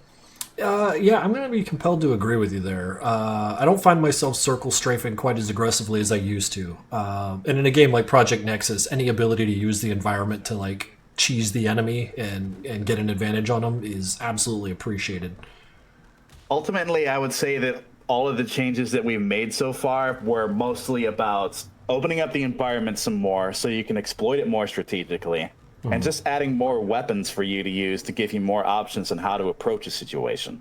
I'm going to be compelled to agree with you there. I don't find myself circle strafing quite as aggressively as I used to. And in a game like Project Nexus, any ability to use the environment to like cheese the enemy and get an advantage on them is absolutely appreciated. Ultimately, I would say that all of the changes that we've made so far were mostly about opening up the environment some more so you can exploit it more strategically. And just adding more weapons for you to use to give you more options on how to approach a situation.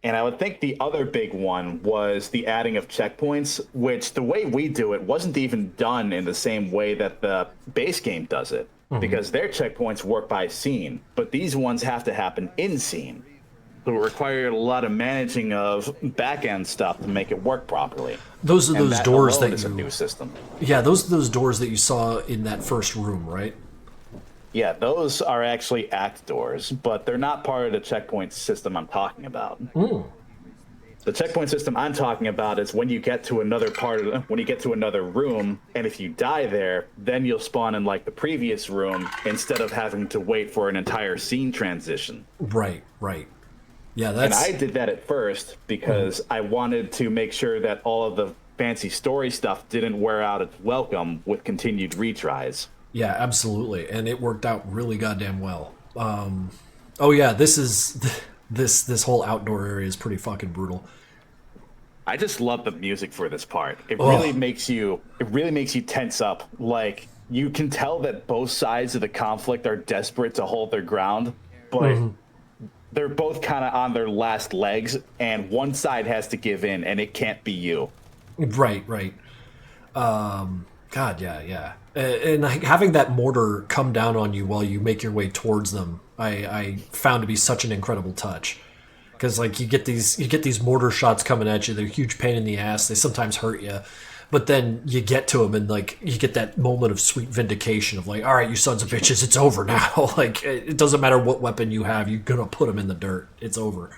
And I would think the other big one was the adding of checkpoints, which the way we do it wasn't even done in the same way that the base game does it, because their checkpoints work by scene, but these ones have to happen in scene. So it required a lot of managing of back-end stuff to make it work properly. Those are those doors that is a new system. Yeah, those are those doors that you saw in that first room, right? Yeah, those are actually act doors, but they're not part of the checkpoint system I'm talking about. The checkpoint system I'm talking about is when you get to another room, and if you die there, then you'll spawn in like the previous room instead of having to wait for an entire scene transition. Right. Yeah, And I did that at first because I wanted to make sure that all of the fancy story stuff didn't wear out its welcome with continued retries. Yeah, absolutely, and it worked out really goddamn well. This whole outdoor area is pretty fucking brutal. I just love the music for this part. It really makes you tense up. Like you can tell that both sides of the conflict are desperate to hold their ground, but they're both kind of on their last legs, and one side has to give in, and it can't be you. Right. God, yeah. And having that mortar come down on you while you make your way towards them, I found to be such an incredible touch. Because like you get these mortar shots coming at you, they're a huge pain in the ass. They sometimes hurt you, but then you get to them and like you get that moment of sweet vindication of like, all right, you sons of bitches, it's over now. Like it doesn't matter what weapon you have, you're gonna put them in the dirt. It's over.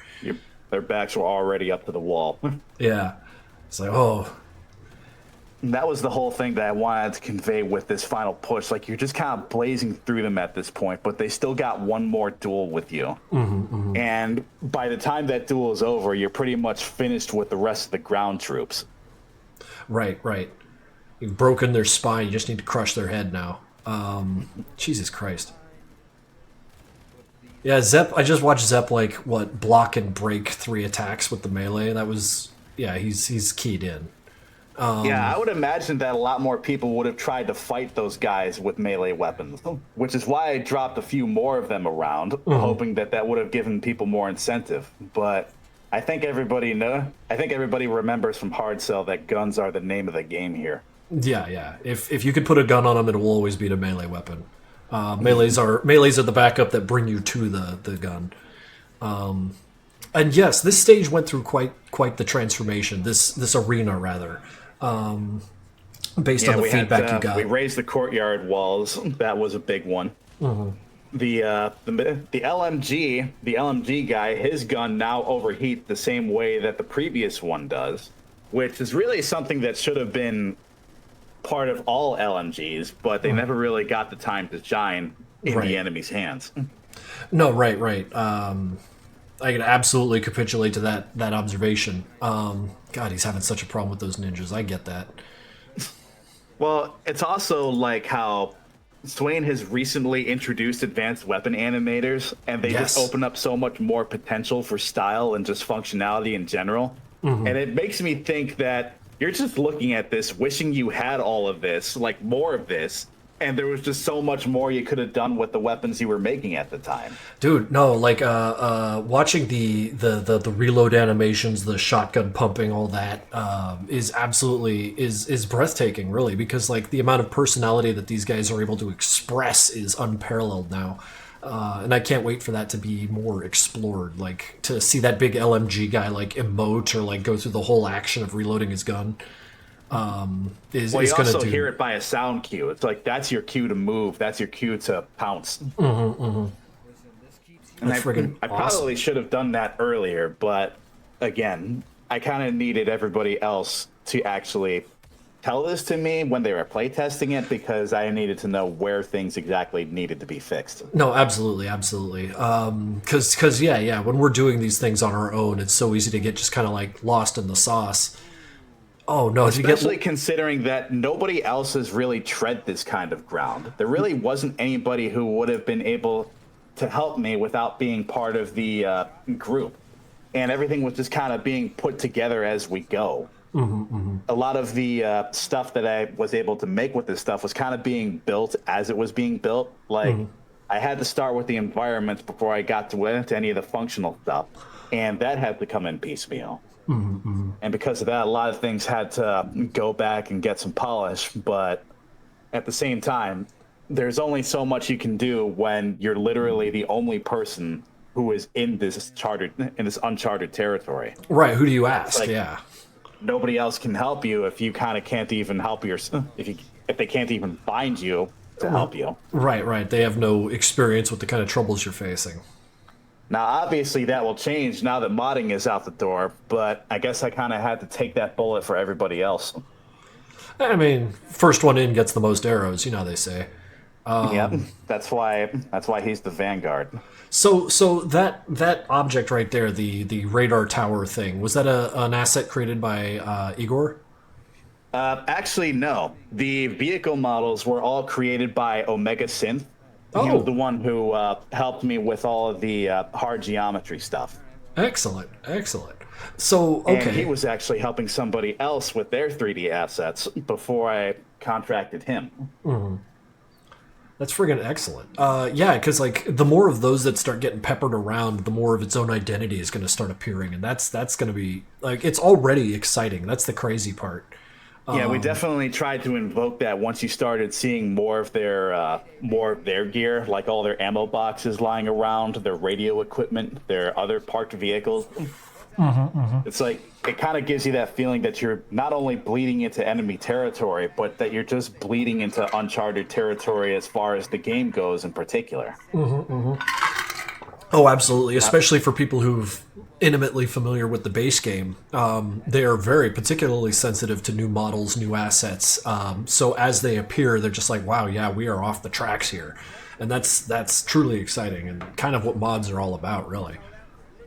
Their backs were already up to the wall. Yeah, it's like oh. That was the whole thing that I wanted to convey with this final push. Like, you're just kind of blazing through them at this point, but they still got one more duel with you. And by the time that duel is over, you're pretty much finished with the rest of the ground troops. Right. You've broken their spine. You just need to crush their head now. Jesus Christ. Yeah, Zep. I just watched Zep block and break 3 attacks with the melee. That was he's keyed in. Yeah, I would imagine that a lot more people would have tried to fight those guys with melee weapons, which is why I dropped a few more of them around, hoping that would have given people more incentive. But I think everybody remembers from Hard Cell that guns are the name of the game here. Yeah. If you could put a gun on them, it will always beat a melee weapon. Melees are the backup that bring you to the gun. And yes, this stage went through quite the transformation. This arena rather. Based on the feedback you got. We raised the courtyard walls. That was a big one. The LMG guy, his gun now overheats the same way that the previous one does, which is really something that should have been part of all LMGs, but they never really got the time to shine in the enemy's hands. No, right. I can absolutely capitulate to that observation. God, he's having such a problem with those ninjas. I get that. Well, it's also like how Swain has recently introduced advanced weapon animators, and they just open up so much more potential for style and just functionality in general. And it makes me think that you're just looking at this, wishing you had all of this, like more of this, and there was just so much more you could have done with the weapons you were making at the time. Dude, no, like watching the reload animations, the shotgun pumping, all that is absolutely is breathtaking, really, because like the amount of personality that these guys are able to express is unparalleled now. And I can't wait for that to be more explored, like to see that big LMG guy like emote or like go through the whole action of reloading his gun. You also hear it by a sound cue. It's like that's your cue to move. That's your cue to pounce. And I probably should have done that earlier, but again, I kind of needed everybody else to actually tell this to me when they were playtesting it, because I needed to know where things exactly needed to be fixed. No, absolutely. Because when we're doing these things on our own, it's so easy to get just kind of like lost in the sauce. Oh no! Especially considering that nobody else has really tread this kind of ground. There really wasn't anybody who would have been able to help me without being part of the group, and everything was just kind of being put together as we go. A lot of the stuff that I was able to make with this stuff was kind of being built as it was being built. Like I had to start with the environments before I got to any of the functional stuff, and that had to come in piecemeal. And because of that, a lot of things had to go back and get some polish. But at the same time, there's only so much you can do when you're literally the only person who is in this uncharted territory. Right? Who do you ask? Like, nobody else can help you if you kind of can't even help yourself. If they can't even find you to help you. Right. They have no experience with the kind of troubles you're facing. Now, obviously, that will change now that modding is out the door, but I guess I kind of had to take that bullet for everybody else. I mean, first one in gets the most arrows, you know they say. Yep, that's why he's the vanguard. So that object right there, the radar tower thing, was that an asset created by Igor? Actually, no. The vehicle models were all created by Omega Synth. He was the one who helped me with all of the hard geometry stuff. Excellent. So, okay. And he was actually helping somebody else with their 3D assets before I contracted him. That's friggin' excellent. Because like the more of those that start getting peppered around, the more of its own identity is going to start appearing, and that's going to be like it's already exciting. That's the crazy part. Yeah, we definitely tried to invoke that once you started seeing more of their gear, like all their ammo boxes lying around, their radio equipment, their other parked vehicles. It's like it kind of gives you that feeling that you're not only bleeding into enemy territory, but that you're just bleeding into uncharted territory as far as the game goes in particular. Oh, absolutely. Especially for people who've intimately familiar with the base game. They are very particularly sensitive to new models, new assets. So as they appear, they're just like, wow, yeah, we are off the tracks here. And that's truly exciting and kind of what mods are all about, really.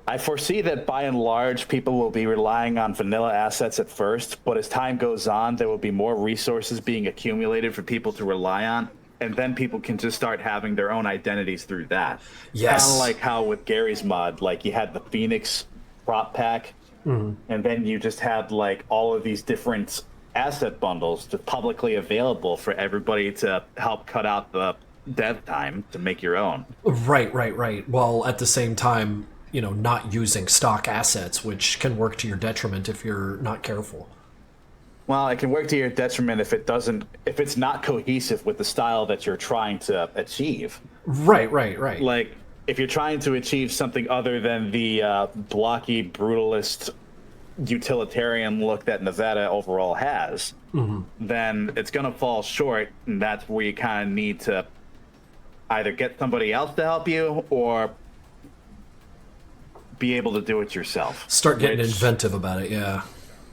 I foresee that by and large, people will be relying on vanilla assets at first, but as time goes on, there will be more resources being accumulated for people to rely on. and then people can just start having their own identities through that. Yes. Kind of like how with Gary's mod, like you had the Phoenix prop pack, and then you just had like all of these different asset bundles just publicly available for everybody to help cut out the dev time to make your own. Right. While at the same time, not using stock assets, which can work to your detriment if you're not careful. Well, it can work to your detriment if it's not cohesive with the style that you're trying to achieve. Right. Like, if you're trying to achieve something other than the blocky, brutalist, utilitarian look that Nevada overall has, then it's going to fall short, and that's where you kind of need to either get somebody else to help you or be able to do it yourself. Start getting inventive about it, yeah.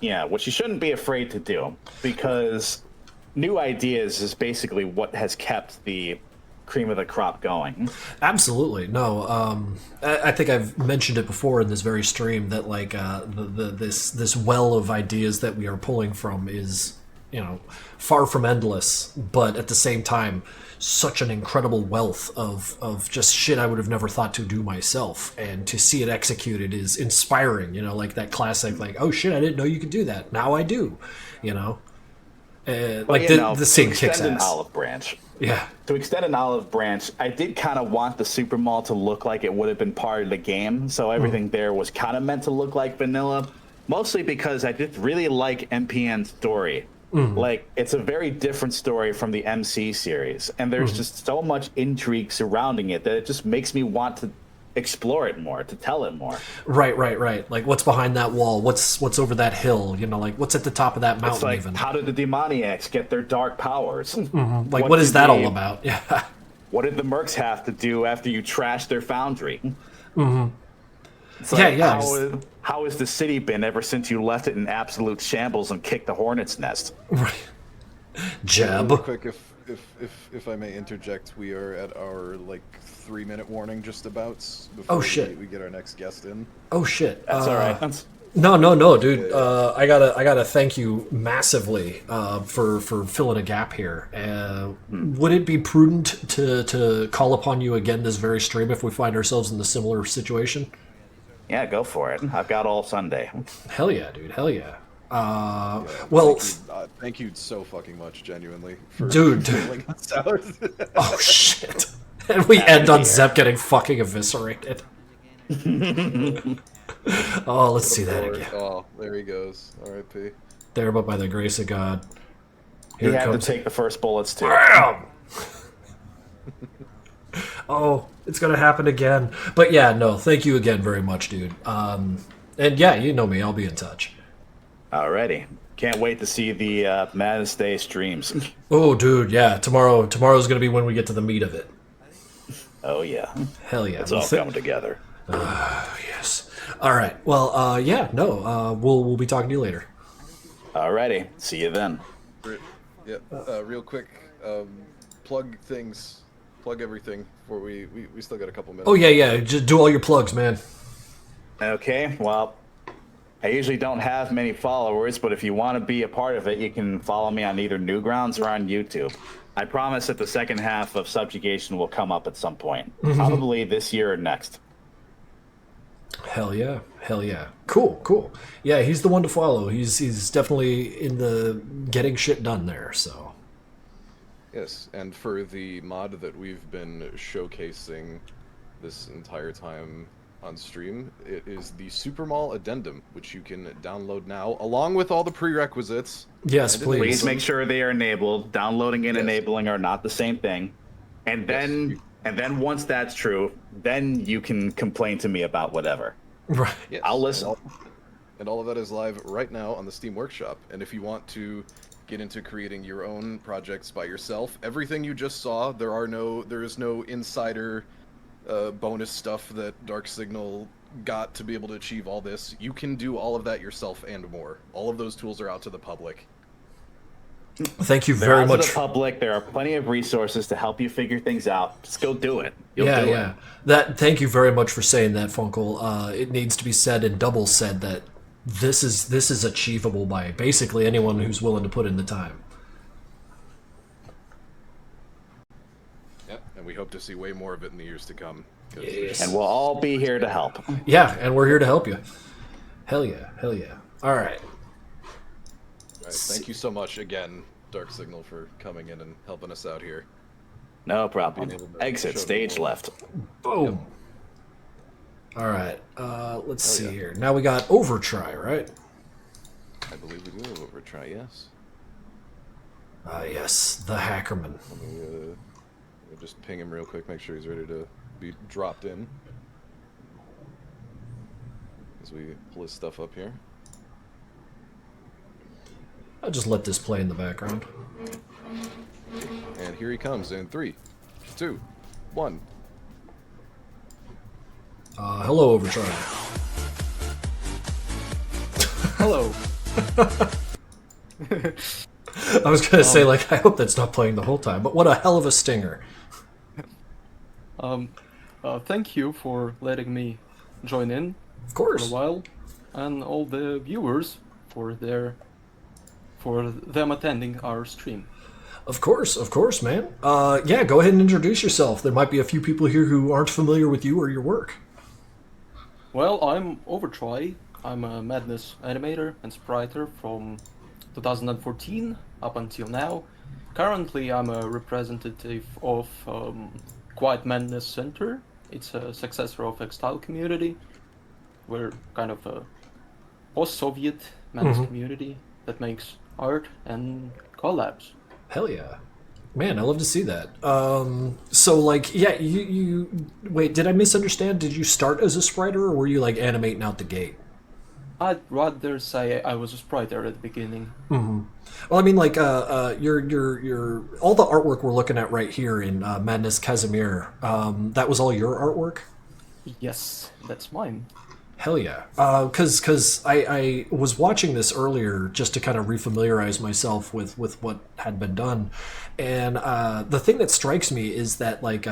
Yeah, which you shouldn't be afraid to do, because new ideas is basically what has kept the cream of the crop going. Absolutely. No, I think I've mentioned it before in this very stream that like this well of ideas that we are pulling from is, far from endless, but at the same time such an incredible wealth of just shit I would have never thought to do myself, and to see it executed is inspiring, like that classic, like, oh shit, I didn't know you could do that, now I do, like the scene kicks an ass. olive branch. Yeah. To extend an olive branch, I did kind of want the Super Mall to look like it would have been part of the game, so everything there was kind of meant to look like vanilla, mostly because I just really like MPN's story. Like, it's a very different story from the MC series, and there's just so much intrigue surrounding it that it just makes me want to explore it more, to tell it more. Right. Like, what's behind that wall? What's over that hill? Like, what's at the top of that mountain? It's like, even? how did the demoniacs get their dark powers? Like, what is that all about? Yeah. What did the mercs have to do after you trashed their foundry? It's How has the city been ever since you left it in absolute shambles and kicked the hornet's nest? Right. Jeb. Real quick, if I may interject, we are at our 3-minute warning just about before we get our next guest in. Oh shit. That's all right. No, dude. I gotta thank you massively for filling a gap here. Would it be prudent to call upon you again this very stream if we find ourselves in the similar situation? Yeah, go for it. I've got all Sunday. Hell yeah, dude. Hell yeah. Thank you so fucking much, genuinely. For dude. Us out. Oh shit. And we end on Zep getting fucking eviscerated. Oh, let's see that again. Oh, there he goes. R.I.P. There, but by the grace of God. He had to take the first bullets too. Bam! Oh, it's gonna happen again. But yeah, no, thank you again very much, dude. And yeah, you know me, I'll be in touch. Alrighty. Can't wait to see the Madness Day streams. Oh, dude, yeah. Tomorrow's gonna be when we get to the meat of it. Oh yeah. Hell yeah. It's all coming together. Yes. All right. Well, yeah, no. We'll be talking to you later. Alrighty. See you then. Yeah. Real quick, plug things. Plug everything before we still got a couple minutes. Oh yeah. Just do all your plugs, man. Okay. Well, I usually don't have many followers, but if you want to be a part of it, you can follow me on either Newgrounds or on YouTube. I promise that the second half of Subjugation will come up at some point, probably this year or next. Hell yeah. Cool. Yeah, he's the one to follow. He's definitely in the getting shit done there, so. Yes, and for the mod that we've been showcasing this entire time on stream, it is the Super Mall Addendum, which you can download now, along with all the prerequisites. Yes, please. Please make sure they are enabled. Downloading and enabling are not the same thing. And then once that's true, then you can complain to me about whatever. Right. Yes. I'll listen. And all of that is live right now on the Steam Workshop. And if you want to get into creating your own projects by yourself, everything you just saw, there is no insider bonus stuff that Dark Signal got to be able to achieve all this. You can do all of that yourself and more. All of those tools are out to the public. Thank you very much. To the public, there are plenty of resources to help you figure things out. Just go do it. You'll do it. Thank you very much for saying that, Funkel. It needs to be said and double said that this is achievable by basically anyone who's willing to put in the time. we hope to see way more of it in the years to come. Yes. And we'll all be here to help. Yeah, and we're here to help you. Hell yeah, hell yeah. All right. Thank you so much again, Dark Signal, for coming in and helping us out here. No problem. Being able to Exit show stage the world. left. Boom. All right. Let's see yeah. here. Now we got Overtry, right? I believe we do have Overtry, yes. Yes, the Hackerman. Let me just ping him real quick, make sure he's ready to be dropped in. As we pull his stuff up here. I'll just let this play in the background. And here he comes in 3, 2, 1. Hello, Overtry. Hello. I was gonna say, like, I hope that's not playing the whole time, but what a hell of a stinger. Thank you for letting me join in Of for a course. while, and all the viewers for them attending our stream. Of course, man. Yeah, go ahead and introduce yourself. There might be a few people here who aren't familiar with you or your work. Well, I'm Overtry. I'm a Madness animator and spriter from 2014 up until now. Currently, I'm a representative of Quiet Madness Center. It's a successor of Exile Community. We're kind of a post-Soviet Madness community that makes art and collabs. Hell yeah. Man, I love to see that. So, like, yeah, you... Wait, did I misunderstand? Did you start as a spriter, or were you, like, animating out the gate? I'd rather say I was a spriter at the beginning. Well, I mean, like, your all the artwork we're looking at right here in Madness Casimir, that was all your artwork? Yes, that's mine. Hell yeah. Because I was watching this earlier just to kind of refamiliarize myself with what had been done. And the thing that strikes me is that, like,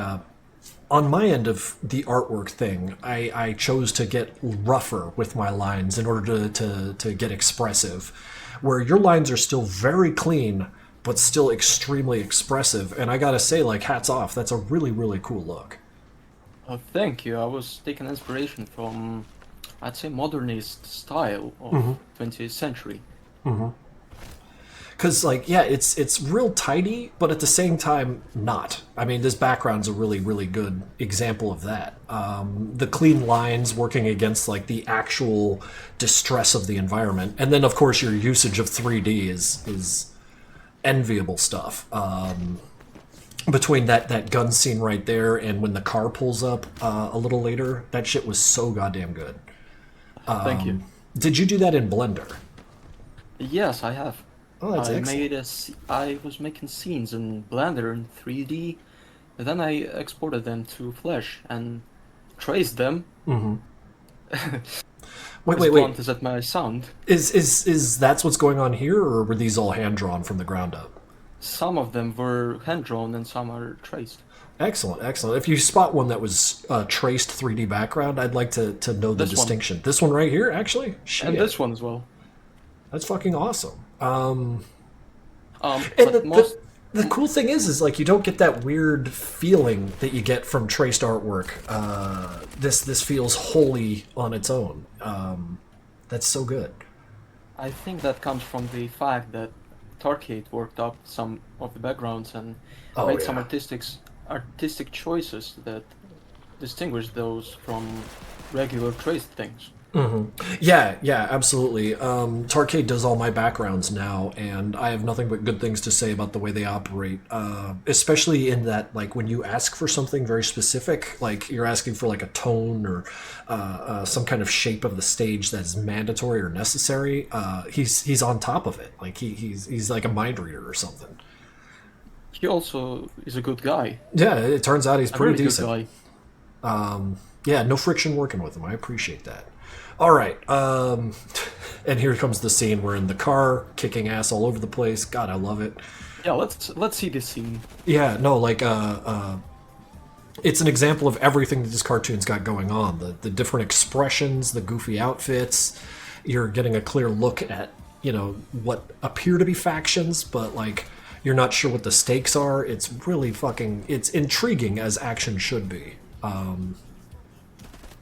on my end of the artwork thing, I chose to get rougher with my lines in order to get expressive, where your lines are still very clean, but still extremely expressive. And I gotta say, like, hats off. That's a really, really cool look. Thank you. I was taking inspiration from, I'd say, modernist style of 20th century. Because, like, yeah, it's real tidy, but at the same time, not. I mean, this background's a really, really good example of that. The clean lines working against, like, the actual distress of the environment. And then, of course, your usage of 3D is enviable stuff. Between that gun scene right there and when the car pulls up a little later, that shit was so goddamn good. Thank you. Did you do that in Blender? Yes, I have. Oh, that's I excellent. I was making scenes in Blender in 3D, and then I exported them to Flash and traced them. Wait. Blunt as that may sound. Is that's what's going on here, or were these all hand drawn from the ground up? Some of them were hand drawn and some are traced. Excellent. If you spot one that was traced 3D background, I'd like to know the This one. distinction. This one right here, actually? Shit. And this one as well. That's fucking awesome. And But most the cool thing is like you don't get that weird feeling that you get from traced artwork. This feels wholly on its own. That's so good. I think that comes from the fact that Tarkate worked up some of the backgrounds and Oh, made some yeah. artistic choices that distinguish those from regular traced things. Yeah, absolutely. Tarkade does all my backgrounds now, and I have nothing but good things to say about the way they operate. Especially in that, like, when you ask for something very specific, like you're asking for like a tone or some kind of shape of the stage that's mandatory or necessary, he's on top of it. Like he's like a mind reader or something. He also is a good guy. Yeah, it turns out he's A pretty really decent. good guy. Yeah, no friction working with him. I appreciate that. All right, and here comes the scene. We're in the car, kicking ass all over the place. God, I love it. Yeah, let's see this scene. Yeah, no, like, it's an example of everything that this cartoon's got going on. The different expressions, the goofy outfits. You're getting a clear look at, what appear to be factions, but, like, you're not sure what the stakes are. It's really it's intriguing as action should be.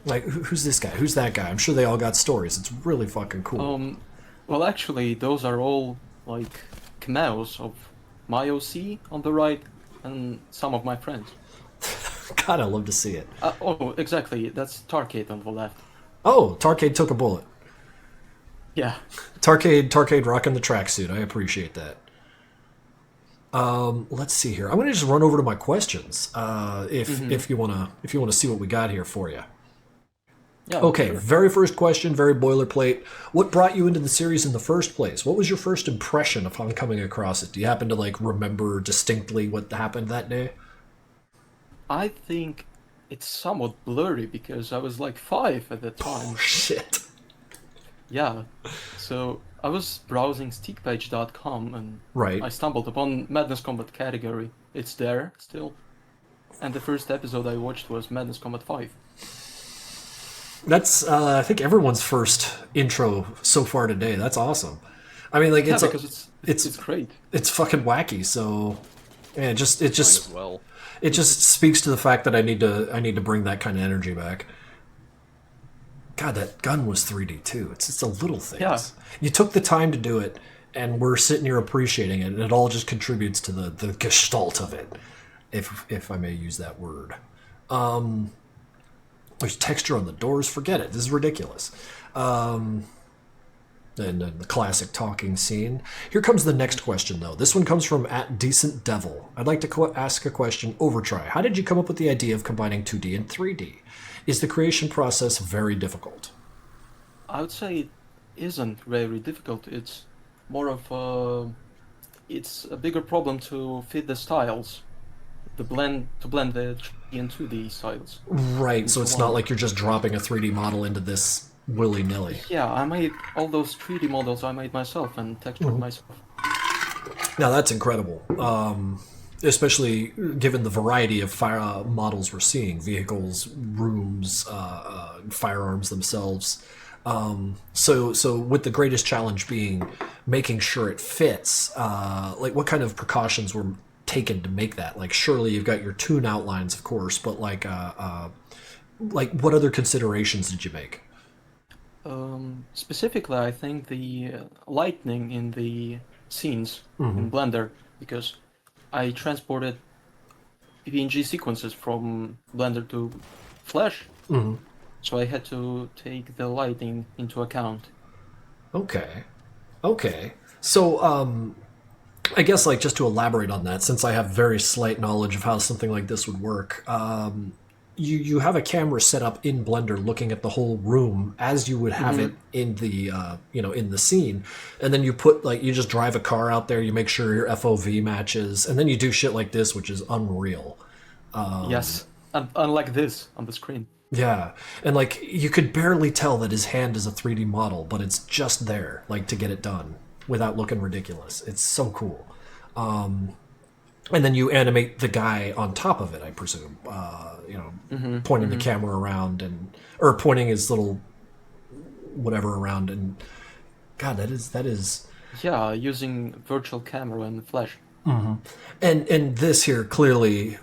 Like, who's this guy? Who's that guy? I'm sure they all got stories. It's really fucking cool. Well, actually, those are all like cameos of my OC on the right and some of my friends. God, I love to see it. Oh, exactly. That's Tarkade on the left. Oh, Tarkade took a bullet. Yeah. Tarkade rocking the tracksuit. I appreciate that. Let's see here. I'm gonna just run over to my questions. If you wanna see what we got here for you. Yeah. Okay, sure. very first question, very boilerplate. What brought you into the series in the first place? What was your first impression upon coming across it? Do you happen to like remember distinctly what happened that day? I think it's somewhat blurry because I was like 5 at the time. Oh shit. Yeah. So I was browsing stickpage.com and Right. I stumbled upon Madness Combat category. It's there still. And the first episode I watched was Madness Combat 5. That's I think everyone's first intro so far today. That's awesome. I mean, like, Yeah, it's because it's it's great. it's fucking wacky. So yeah, it just Might as well. it just speaks to the fact that I need to bring that kind of energy back. God, that gun was 3D too. It's just the little things. Yeah. You took the time to do it, and we're sitting here appreciating it, and it all just contributes to the gestalt of it, if I may use that word. There's texture on the doors. Forget it. This is ridiculous. And then the classic talking scene. Here comes the next question, though. This one comes from @DecentDevil. I'd like to ask a question. Overtry. How did you come up with the idea of combining 2D and 3D? Is the creation process very difficult? I would say it isn't very difficult. It's more of it's a bigger problem to fit the styles, to blend the 3D and 2D styles. Right, so into it's not one. like you're just dropping a 3D model into this willy-nilly. Yeah, I made all those 3D models. I made myself and textured myself. Now that's incredible, especially given the variety of fire models we're seeing: vehicles, rooms, firearms themselves. So with the greatest challenge being making sure it fits. Like, what kind of precautions were taken to make that? Like, surely you've got your tune outlines, of course, but like what other considerations did you make? Specifically, I think the lightning in the scenes in Blender, because I transported PNG sequences from Blender to Flash, so I had to take the lighting into account. Okay. So, I guess, like, just to elaborate on that, since I have very slight knowledge of how something like this would work, you have a camera set up in Blender looking at the whole room as you would have it in the in the scene, and then you put, like, you just drive a car out there, you make sure your FOV matches, and then you do shit like this, which is unreal. Yes, and unlike this on the screen. Yeah, and like, you could barely tell that his hand is a 3D model, but it's just there, like, to get it done without looking ridiculous. It's so cool. And then you animate the guy on top of it, I presume. Pointing the camera around or pointing his little whatever around, and God, that is. Yeah, using virtual camera and Flash. And this here clearly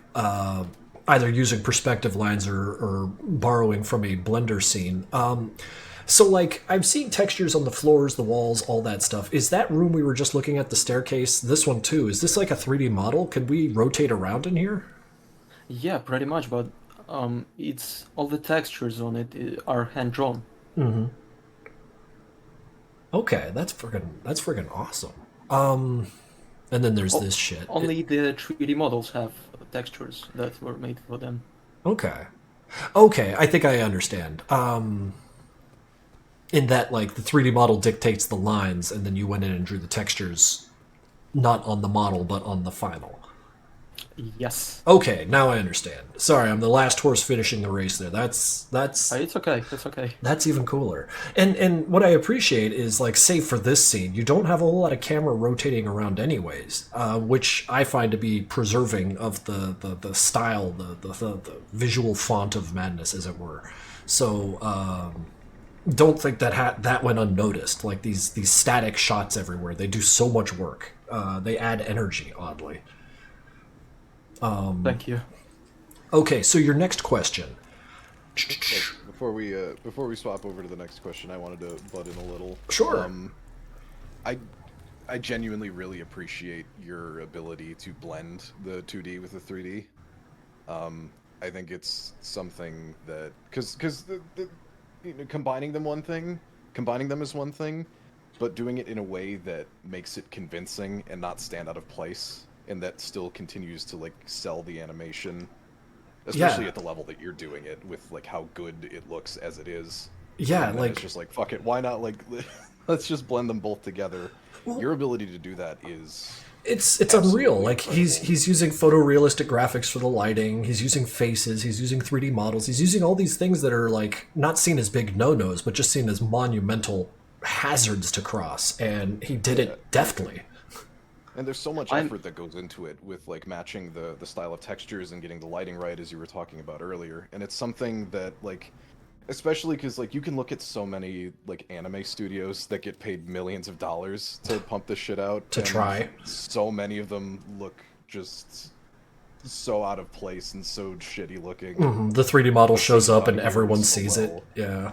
either using perspective lines or borrowing from a Blender scene. So, like, I've seen textures on the floors, the walls, all that stuff. Is that room we were just looking at, the staircase, this one too, is this like a 3D model? Could we rotate around in here? Yeah, pretty much, but it's all the textures on it are hand drawn. Okay, that's friggin' awesome. And then there's this shit. Only the 3D models have textures that were made for them. Okay, I think I understand. In that, like, the 3D model dictates the lines, and then you went in and drew the textures, not on the model, but on the final. Yes. Okay, now I understand. Sorry, I'm the last horse finishing the race there. That's It's okay. It's okay. That's even cooler. And what I appreciate is, like, save for this scene, you don't have a whole lot of camera rotating around anyways, which I find to be preserving of the style, the visual font of Madness, as it were. So, don't think that went unnoticed. Like, these static shots everywhere, they do so much work. they add energy, oddly. Thank you. Okay, so your next question. Before we swap over to the next question, I wanted to butt in a little. Sure. I genuinely really appreciate your ability to blend the 2D with the 3D. I think it's something that because combining them is one thing, but doing it in a way that makes it convincing and not stand out of place, and that still continues to like sell the animation, especially at the level that you're doing it with, like how good it looks as it is. Yeah, like it's just like fuck it, why not like let's just blend them both together. Your ability to do that is it's unreal. Like he's using photorealistic graphics for the lighting. He's using faces. He's using 3D models. He's using all these things that are like not seen as big no-nos, but just seen as monumental hazards to cross. And he did it deftly. And there's so much effort that goes into it with like matching the style of textures and getting the lighting right, as you were talking about earlier. And it's something that like, especially because like you can look at so many like anime studios that get paid millions of dollars to pump this shit out. To try. So many of them look just so out of place and so shitty looking. Mm-hmm. The 3D model shows up and everyone sees it. Yeah.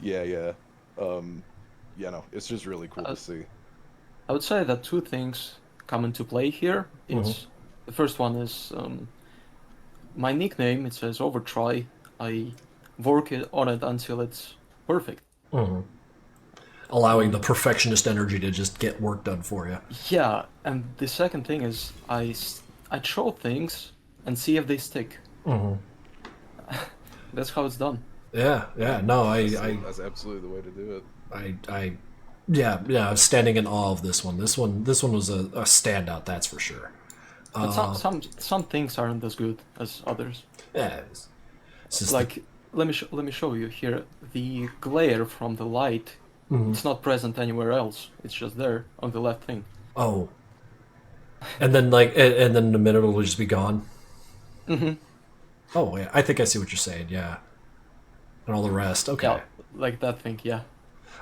Yeah. No, it's just really cool to see. I would say that two things come into play here. It's the first one is my nickname. It says Overtry. I work on it until it's perfect. Allowing the perfectionist energy to just get work done for you. Yeah, and the second thing is I throw things and see if they stick. That's how it's done. Yeah. No, that's absolutely the way to do it. Yeah, standing in awe of this one. This one was a standout, that's for sure. But some things aren't as good as others. Yeah, it's like let me show you here. The glare from the light, it's not present anywhere else. It's just there on the left thing. Oh. And then and then in a minute it'll just be gone. Oh yeah, I think I see what you're saying. Yeah. And all the rest. Okay. Yeah, like that thing. Yeah.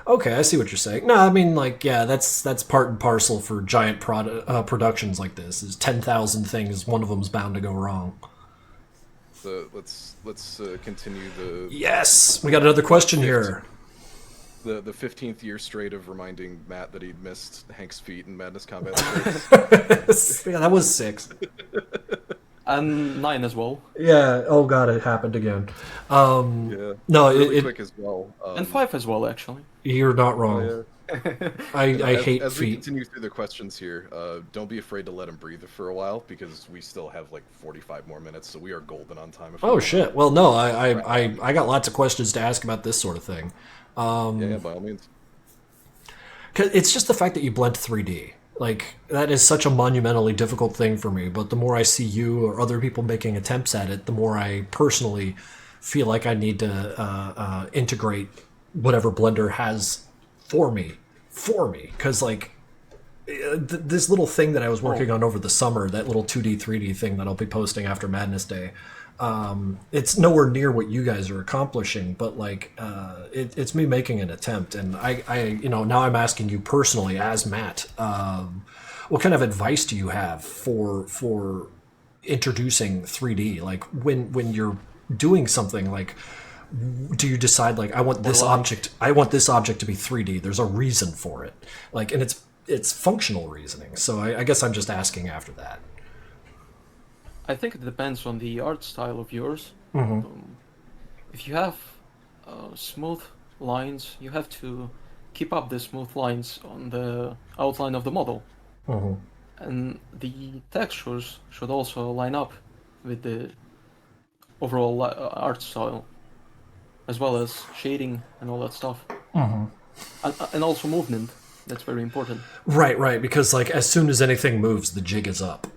Okay, I see what you're saying. No, I mean, like, yeah, that's part and parcel for giant productions like this. Is 10,000 things, one of them's bound to go wrong. So let's continue the. Yes, we got another question here. The 15th year straight of reminding Matt that he'd missed Hank's feet in Madness Combat. Yeah, that was 6. And 9 as well. Yeah. Oh god, it happened again. Yeah. No, really quick as well. And 5 as well, actually. You're not wrong. Yeah. I hate as feet. we continue through the questions here, don't be afraid to let him breathe for a while, because we still have like 45 more minutes, so we are golden on time. Oh shit! Well, no, I got lots of questions to ask about this sort of thing. Yeah, by all means. 'Cause it's just the fact that you blend 3D. Like, that is such a monumentally difficult thing for me, but the more I see you or other people making attempts at it, the more I personally feel like I need to integrate whatever Blender has for me. Because, like, this little thing that I was working on over the summer, that little 2D, 3D thing that I'll be posting after Madness Day, it's nowhere near what you guys are accomplishing, but like it's me making an attempt, and I now I'm asking you personally as Matt, what kind of advice do you have for introducing 3D? Like when you're doing something, like do you decide like I want this object to be 3D? There's a reason for it, like, and it's functional reasoning. So I guess I'm just asking after that. I think it depends on the art style of yours. If you have smooth lines, you have to keep up the smooth lines on the outline of the model. And the textures should also line up with the overall art style, as well as shading and all that stuff. And also movement. That's very important. Right, because like as soon as anything moves, the jig is up.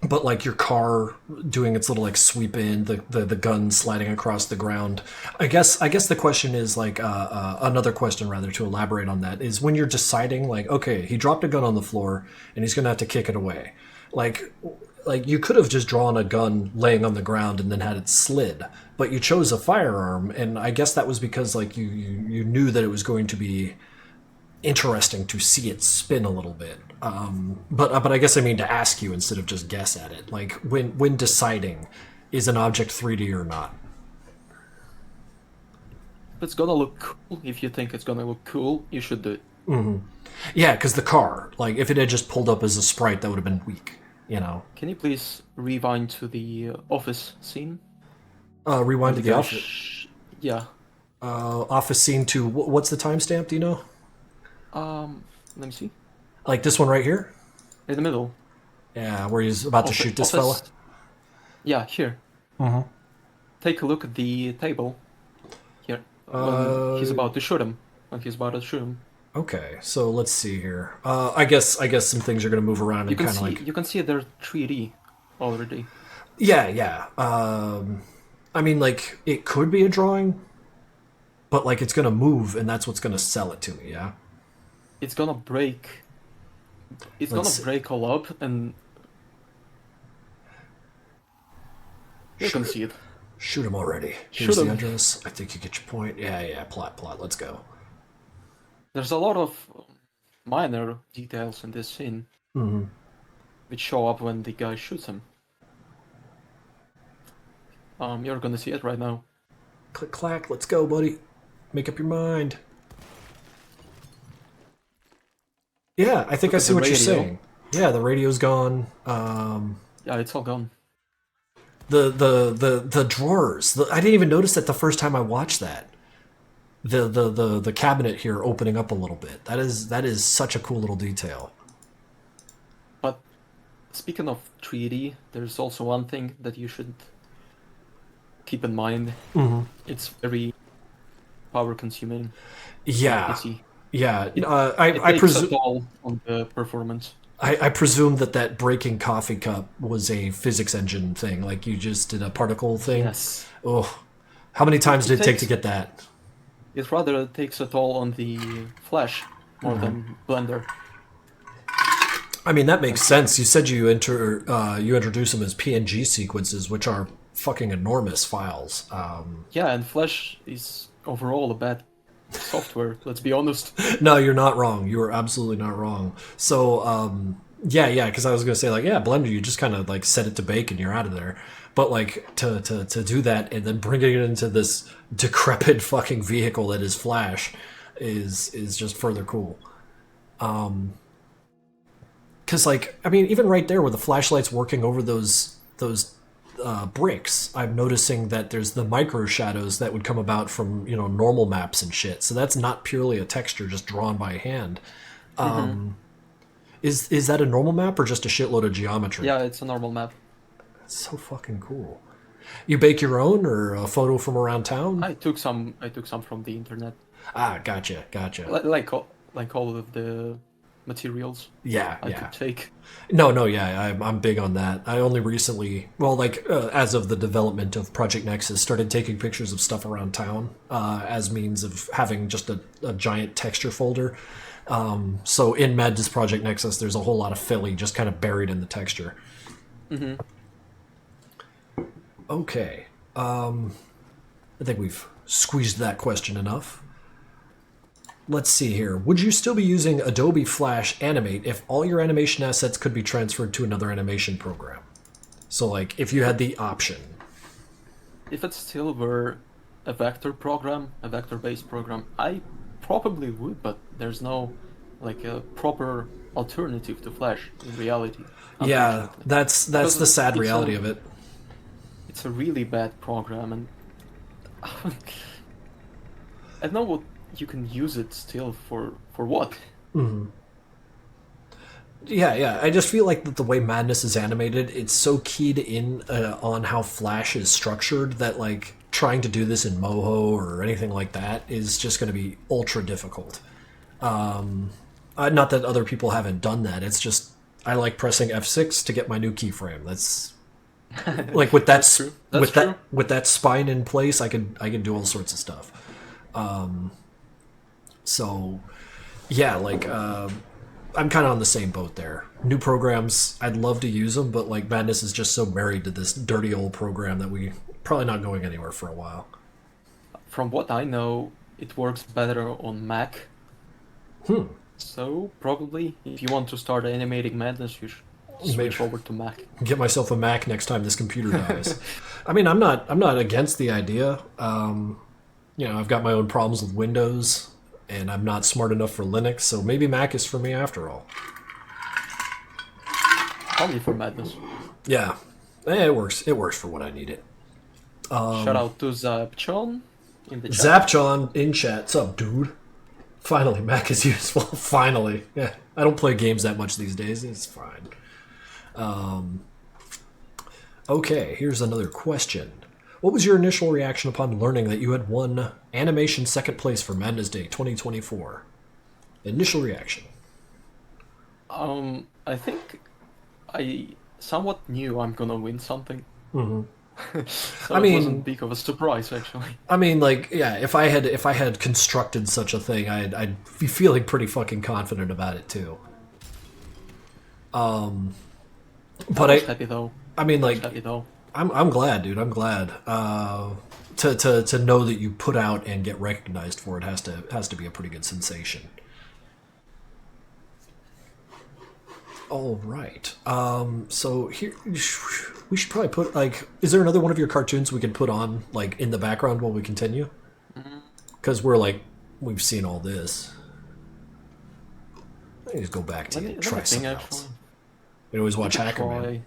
But like your car doing its little like sweep in, the gun sliding across the ground. I guess the question is like another question rather to elaborate on that is when you're deciding like, okay, he dropped a gun on the floor and he's gonna have to kick it away. Like you could have just drawn a gun laying on the ground and then had it slid, but you chose a firearm, and I guess that was because like you knew that it was going to be interesting to see it spin a little bit. But I guess I mean to ask you instead of just guess at it. Like when deciding, is an object 3D or not? If it's gonna look cool, if you think it's gonna look cool, you should do it. Yeah, because the car, like if it had just pulled up as a sprite, that would have been weak. You know. Can you please rewind to the office scene? Rewind to the office. Yeah. Office scene to what's the timestamp? Do you know? Let me see. Like this one right here? In the middle. Yeah, where he's about to shoot this fella. Yeah, here. Take a look at the table. Here. When he's about to shoot him. Okay, so let's see here. I guess some things are gonna move around and kind of like you can see they're 3D already. Yeah. I mean, like it could be a drawing, but like it's gonna move, and that's what's gonna sell it to me. Yeah. It's gonna break. It's gonna break all up, and you can see it. Shoot him already. Here's the address. I think you get your point. Yeah. Plot. Let's go. There's a lot of minor details in this scene, which show up when the guy shoots him. You're gonna see it right now. Click clack. Let's go, buddy. Make up your mind. Yeah, I think I see what you're saying. Yeah, the radio's gone. Yeah, it's all gone. The drawers. I didn't even notice that the first time I watched that. The cabinet here opening up a little bit. That is such a cool little detail. But speaking of 3D, there's also one thing that you should keep in mind. It's very power consuming. Yeah. Yeah, I presume all on the performance. I presume that breaking coffee cup was a physics engine thing. Like you just did a particle thing. Yes. Oh, how many times did it take to get that? It rather takes a toll on the Flash more than Blender. I mean that makes sense. You said you introduce them as PNG sequences, which are fucking enormous files. Yeah, and Flash is overall a bad software, let's be honest. No, you're not wrong. You are absolutely not wrong. So, yeah, because I was gonna say like, yeah, Blender, you just kind of like set it to bake and you're out of there. But like to do that and then bringing it into this decrepit fucking vehicle that is Flash is just further cool. Because like, I mean, even right there where the flashlight's working over those bricks, I'm noticing that there's the micro shadows that would come about from, you know, normal maps and shit. So that's not purely a texture just drawn by hand. Is that a normal map or just a shitload of geometry? Yeah, it's a normal map. That's so fucking cool. You bake your own or a photo from around town? I took some from the internet. Ah, gotcha. Like all of the materials. Yeah, I could take. No, yeah, I'm big on that. I only recently, well, like as of the development of Project Nexus, started taking pictures of stuff around town as means of having just a giant texture folder. So in Madness Project Nexus, there's a whole lot of Philly just kind of buried in the texture. Okay, I think we've squeezed that question enough. Let's see here. Would you still be using Adobe Flash Animate if all your animation assets could be transferred to another animation program? So, like, if you had the option. If it still were a vector program, a vector-based program, I probably would, but there's no, like, a proper alternative to Flash in reality. Yeah, that's the sad reality of it. It's a really bad program, and I don't know what you can use it still for what. Yeah, I just feel like that the way Madness is animated, it's so keyed in on how Flash is structured that like trying to do this in Moho or anything like that is just going to be ultra difficult. Not that other people haven't done that, it's just I like pressing F6 to get my new keyframe. That's like with that with that spine in place, I can do all sorts of stuff. So yeah, like I'm kind of on the same boat there. New programs, I'd love to use them, but like Madness is just so married to this dirty old program that we probably not going anywhere for a while. From what I know, it works better on Mac So probably, if you want to start animating madness, you should switch over to Mac. Get myself a Mac next time this computer dies. I mean, I'm not against the idea. I've got my own problems with Windows, and I'm not smart enough for Linux, so maybe Mac is for me after all. Only for madness. Yeah, it works. It works for what I need it. Shout out to Zapchon in the chat. Zapchon in chat. What's up, dude? Finally, Mac is useful. Finally. Yeah, I don't play games that much these days. It's fine. Okay, here's another question. What was your initial reaction upon learning that you had won animation second place for Madness Day 2024? Initial reaction. I think I somewhat knew I'm gonna win something. So it wasn't big of a surprise, actually. I mean, like, yeah, if I had constructed such a thing, I'd be feeling pretty fucking confident about it too. But I was happy though. I mean, like, Happy though. I'm glad, dude. I'm glad. To know that you put out and get recognized for it has to be a pretty good sensation. All right. So here we should probably put, like, is there another one of your cartoons we could put on, like, in the background while we continue? Because we've seen all this. Let me just go back to it. Try something else. We always watch Hackerman.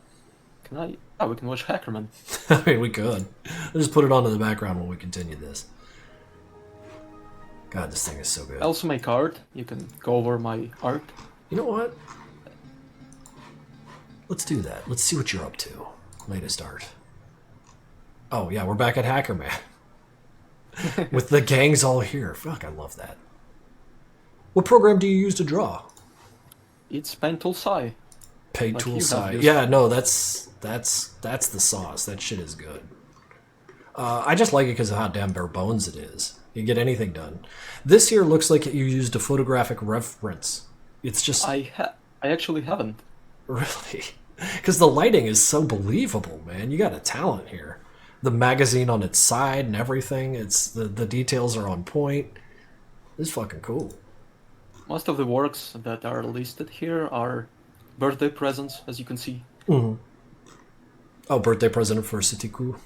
Can I? Oh, we can watch Hackerman. I mean, we could. I'll just put it on in the background while we continue this. God, this thing is so good. I also make art. You can go over my art. You know what? Let's do that. Let's see what you're up to. Latest art. Oh, yeah, we're back at Hackerman. With the gangs all here. Fuck, I love that. What program do you use to draw? It's Paint Tool Sci. Paint Tool Sci. Yeah, no, that's the sauce. That shit is good. I just like it because of how damn bare bones it is. You get anything done. This here looks like you used a photographic reference. It's just... I actually haven't. Really? Because the lighting is so believable, man. You got a talent here. The magazine on its side and everything. It's the details are on point. It's fucking cool. Most of the works that are listed here are birthday presents, as you can see. Oh, birthday present for Sitiku.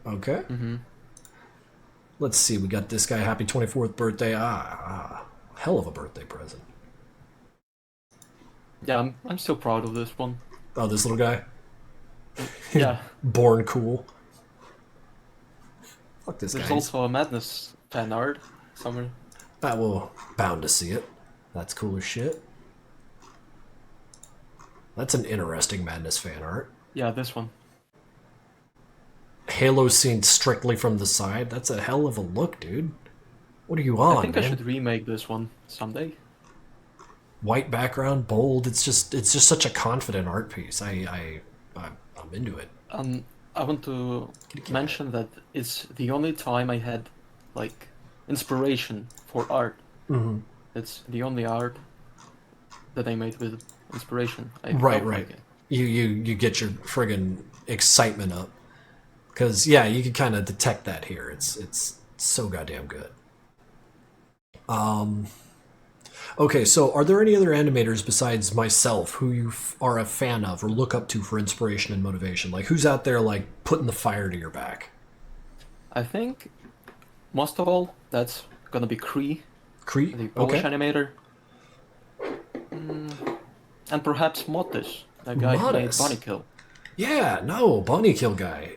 Okay. Let's see. We got this guy. Happy 24th birthday. Hell of a birthday present. Yeah, I'm still proud of this one. Oh, this little guy? Yeah. Born cool. Fuck this guy. There's also a Madness fan art somewhere. Bound to see it. That's cool as shit. That's an interesting Madness fan art. Yeah, this one. Halo seen strictly from the side. That's a hell of a look, dude. What are you on, I think man? I should remake this one someday. White background, bold. It's just such a confident art piece. I'm into it. I want to mention that it's the only time I had like inspiration for art. It's the only art that I made with inspiration. Right. Like it. You get your friggin' excitement up. Because, yeah, you can kind of detect that here. It's so goddamn good. Okay, so are there any other animators besides myself who you are a fan of or look up to for inspiration and motivation? Like, who's out there, like, putting the fire to your back? I think, most of all, that's gonna be Cree. Cree? The Polish animator. And perhaps Motis, the guy who made Bunny Kill. Yeah, no, Bunny Kill guy.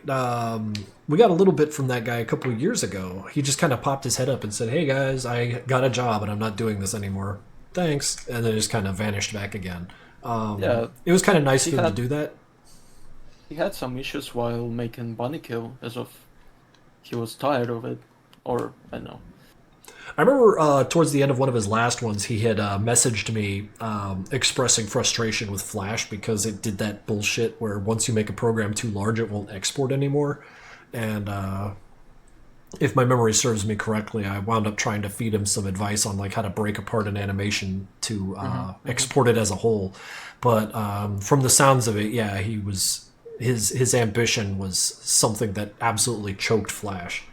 We got a little bit from that guy a couple of years ago. He just kind of popped his head up and said, "Hey guys, I got a job and I'm not doing this anymore. Thanks." And then just kind of vanished back again. Yeah, it was kind of nice of him to do that. He had some issues while making Bunny Kill, as of he was tired of it, or I don't know. I remember towards the end of one of his last ones, he had messaged me expressing frustration with Flash because it did that bullshit where once you make a program too large, it won't export anymore. And if my memory serves me correctly, I wound up trying to feed him some advice on like how to break apart an animation to export it as a whole. But from the sounds of it, yeah, he was his ambition was something that absolutely choked Flash.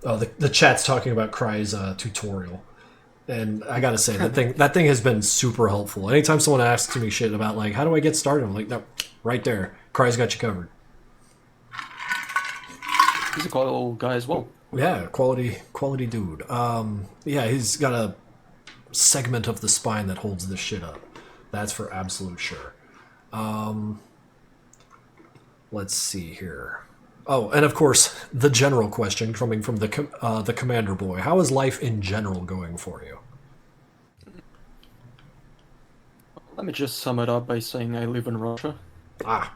Oh, the chat's talking about Cry's tutorial. And I gotta say, that thing has been super helpful. Anytime someone asks me shit about, like, how do I get started? I'm like, no, right there. Cry's got you covered. He's a cool guy as well. Yeah, quality dude. Yeah, he's got a segment of the spine that holds this shit up. That's for absolute sure. Let's see here. Oh, and of course, the general question coming from the commander boy. How is life in general going for you? Let me just sum it up by saying I live in Russia. Ah.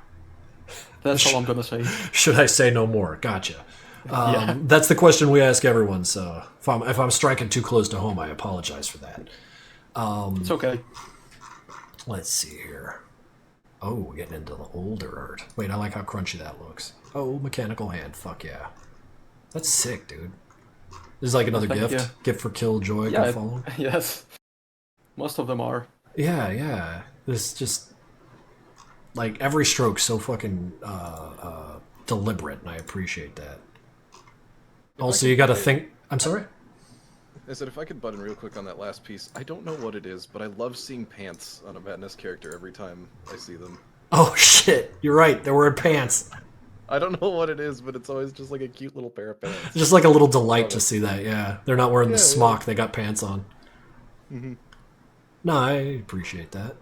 That's all I'm gonna say. Should I say no more? Gotcha. Yeah. That's the question we ask everyone, so if I'm striking too close to home, I apologize for that. It's okay. Let's see here. Oh, we're getting into the older art. Wait, I like how crunchy that looks. Oh, mechanical hand. Fuck yeah. That's sick, dude. This is like another Thank gift. you. Gift for Killjoy. Yeah, Go follow. yes. Most of them are. Yeah. This just... Like, every stroke's so fucking deliberate, and I appreciate that. Also, you gotta think... I'm sorry? I said if I could butt in real quick on that last piece, I don't know what it is, but I love seeing pants on a Madness character every time I see them. Oh, shit. You're right. They're wearing pants. I don't know what it is, but it's always just like a cute little pair of pants. Just like a little delight to see that, yeah. They're not wearing the Yeah, smock, they got pants on. Mm-hmm. No, I appreciate that.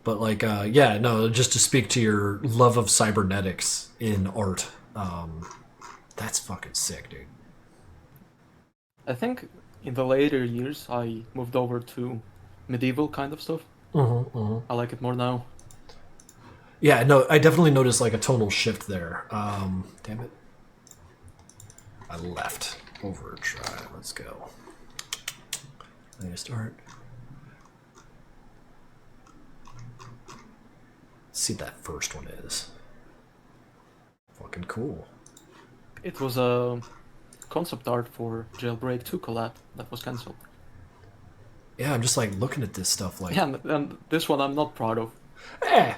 But, like, yeah, no, just to speak to your love of cybernetics in art, that's fucking sick, dude. I think in the later years I moved over to medieval kind of stuff. I like it more now. Yeah, no, I definitely noticed, like, a tonal shift there. Damn it. I left. Overtry. Let's go. Let me start. Let's see what that first one is. Fucking cool. It was a concept art for Jailbreak 2 collab that was cancelled. Yeah, I'm just, like, looking at this stuff, like... Yeah, and this one I'm not proud of. Eh!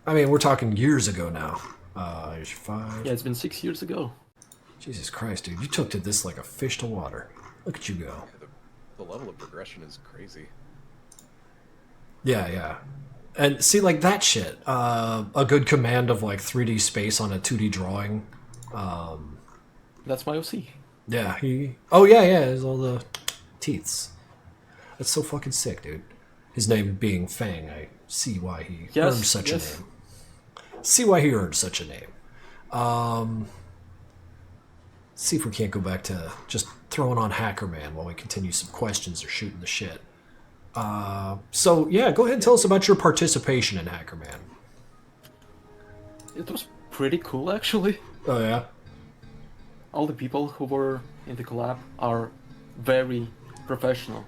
I mean, we're talking years ago now. Here's your 5. Yeah, it's been 6 years ago. Jesus Christ, dude. You took to this like a fish to water. Look at you go. Yeah, the level of progression is crazy. Yeah. And see, like, that shit. A good command of, like, 3D space on a 2D drawing. That's my OC. Yeah, Oh, yeah, there's all the teeths. That's so fucking sick, dude. His name being Fang, I see why he earned such a name. See why he earned such a name. See if we can't go back to just throwing on Hacker Man while we continue some questions or shooting the shit. So, yeah, go ahead and tell us about your participation in Hacker Man. It was pretty cool, actually. Oh, yeah? All the people who were in the collab are very professional.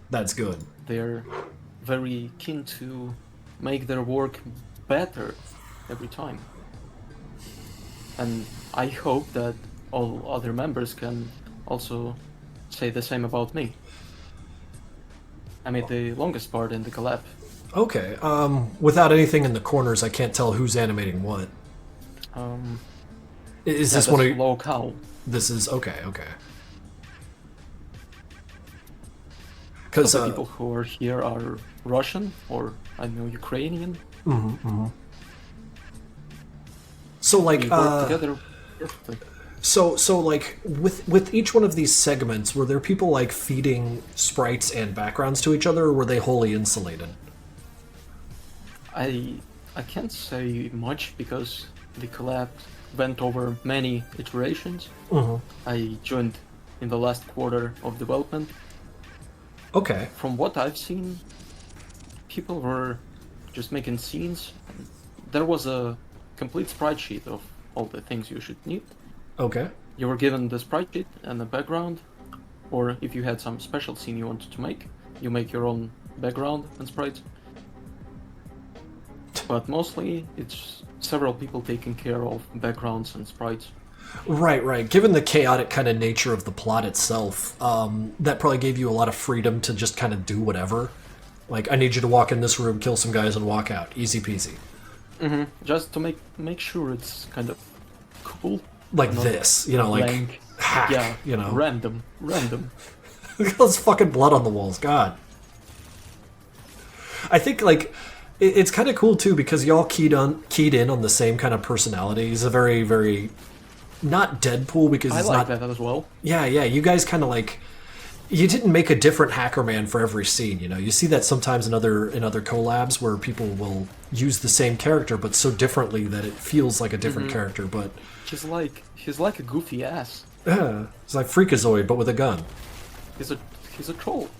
That's good. They're very keen to make their work better every time. And I hope that all other members can also say the same about me. I made the longest part in the collab. Okay, without anything in the corners, I can't tell who's animating what. Is this one of local? This is okay. Because the people who are here are Russian or I don't know, Ukrainian. So like We work together perfectly. So like with each one of these segments, were there people like feeding sprites and backgrounds to each other, or were they wholly insulated? I can't say much because the collab went over many iterations. I joined in the last quarter of development. Okay. From what I've seen, people were just making scenes. There was a complete sprite sheet of all the things you should need. Okay. You were given the sprite sheet and the background, or if you had some special scene you wanted to make, you make your own background and sprites. But mostly, it's several people taking care of backgrounds and sprites. Right. Given the chaotic kind of nature of the plot itself, that probably gave you a lot of freedom to just kind of do whatever. Like, I need you to walk in this room, kill some guys, and walk out. Easy peasy. Just to make sure it's kind of cool. Like this, you know, like blank. hack. Yeah, You know, random. look at those fucking blood on the walls. God. I think like it's kind of cool too because y'all keyed in on the same kind of personality. He's a very, very not Deadpool because I he's like not. that as well. Yeah, yeah. You guys kind of like. You didn't make a different hacker man for every scene, you know. You see that sometimes in other collabs where people will use the same character but so differently that it feels like a different character. But He's like a goofy ass. yeah, it's like Freakazoid but with a gun. He's a troll.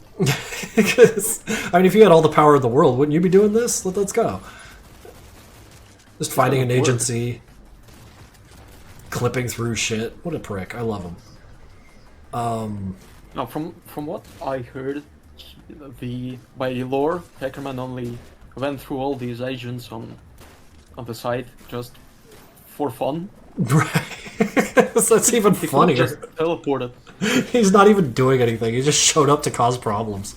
Because, I mean, if you had all the power of the world, wouldn't you be doing this? Let's go. Just fighting an agency, clipping through shit. What a prick! I love him. Now, from what I heard, by lore, Hackerman only went through all these agents on the side just for fun. Right. So that's even He funnier. just teleported. He's not even doing anything. He just showed up to cause problems.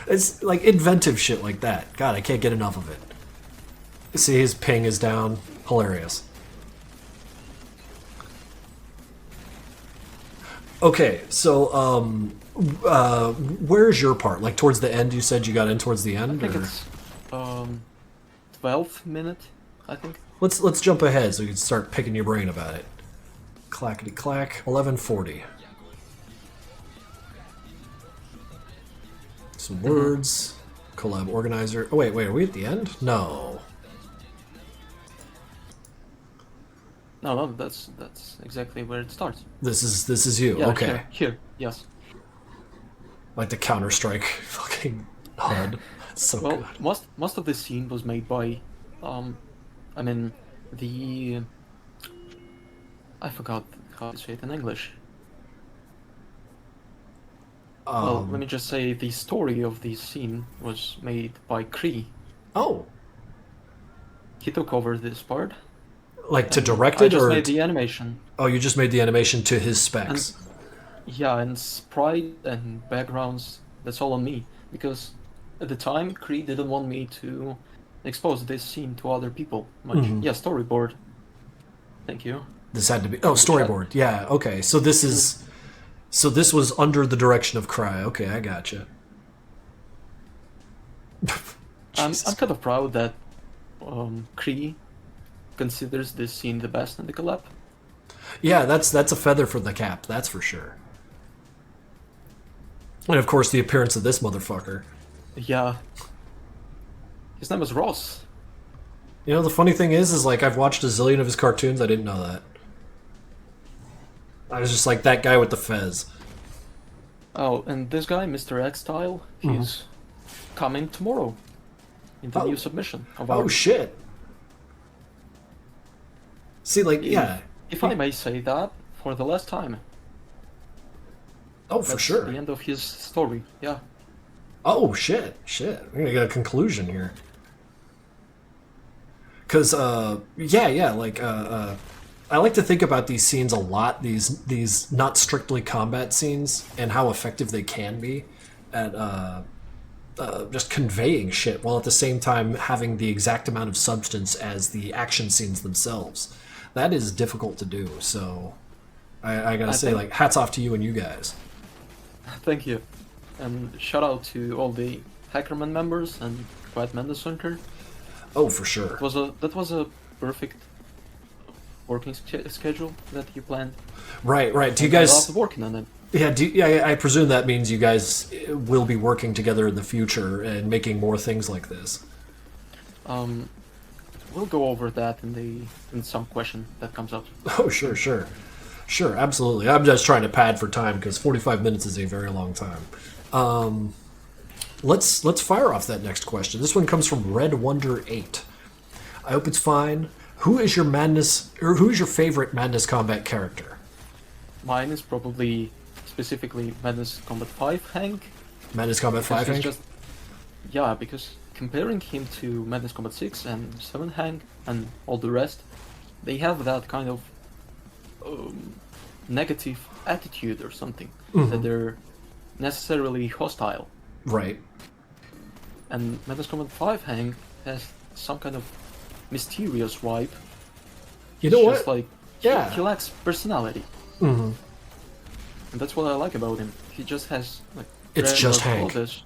It's like inventive shit like that. God, I can't get enough of it. See, his ping is down. Hilarious. Okay, so where's your part? Like towards the end? You said you got in towards the end. I think or? it's 12th minute. I think. Let's jump ahead so you can start picking your brain about it. Clackety clack. 11:40. Some words. Collab organizer. Oh wait, are we at the end? No. No, that's exactly where it starts. This is you. Yeah, okay. Here, yes. Like the Counter-Strike fucking HUD. That's so Well, good. most of the scene was made by, I mean, I forgot how to say it in English. Well, let me just say the story of the scene was made by Kree. Oh, He took over this part. like to and direct I it, just or made the animation. oh, you just made the animation to his specs. Yeah, and sprite and backgrounds, that's all on me. Because at the time, Kree didn't want me to expose this scene to other people much. Yeah, storyboard. Thank you. This had to be storyboard. Yeah, okay. So this was under the direction of Cry. Okay, I gotcha. I'm kind of proud that Kree considers this scene the best in the collab. Yeah, that's a feather for the cap. That's for sure. And of course, the appearance of this motherfucker. Yeah. His name is Ross. You know, the funny thing is like I've watched a zillion of his cartoons. I didn't know that. I was just like that guy with the fez. Oh, and this guy, Mr. X Style, he's coming tomorrow in the new submission of Oh ours. shit. See, like, yeah. If I may say that, for the last time. Oh, for That's sure. the end of his story, yeah. Oh, shit. We're gonna get a conclusion here. Because, I like to think about these scenes a lot, these not strictly combat scenes, and how effective they can be at just conveying shit, while at the same time having the exact amount of substance as the action scenes themselves. That is difficult to do, so I gotta say, like, hats off to you and you guys. Thank you. And shout out to all the Hackerman members and Quiet Mendes Center. Oh, for sure. That was a perfect working schedule that you planned. Right. Do you I guys... loved working on it. Yeah, I presume that means you guys will be working together in the future and making more things like this. We'll go over that in some question that comes up. Oh, sure, absolutely. I'm just trying to pad for time because 45 minutes is a very long time. Let's fire off that next question. This one comes from Red Wonder 8. I hope it's fine. Who is your favorite Madness Combat character? Mine is probably specifically Madness Combat 5 Hank. Madness Combat 5 Hank? Yeah, because comparing him to Madness Combat 6 and 7 Hank and all the rest, they have that kind of negative attitude or something, that they're necessarily hostile. Right. And Madness Combat 5 Hank has some kind of mysterious vibe. You know It's what? just like Yeah. He lacks personality. Mm-hmm. And that's what I like about him. He just has like. It's just regular Hank. clothes.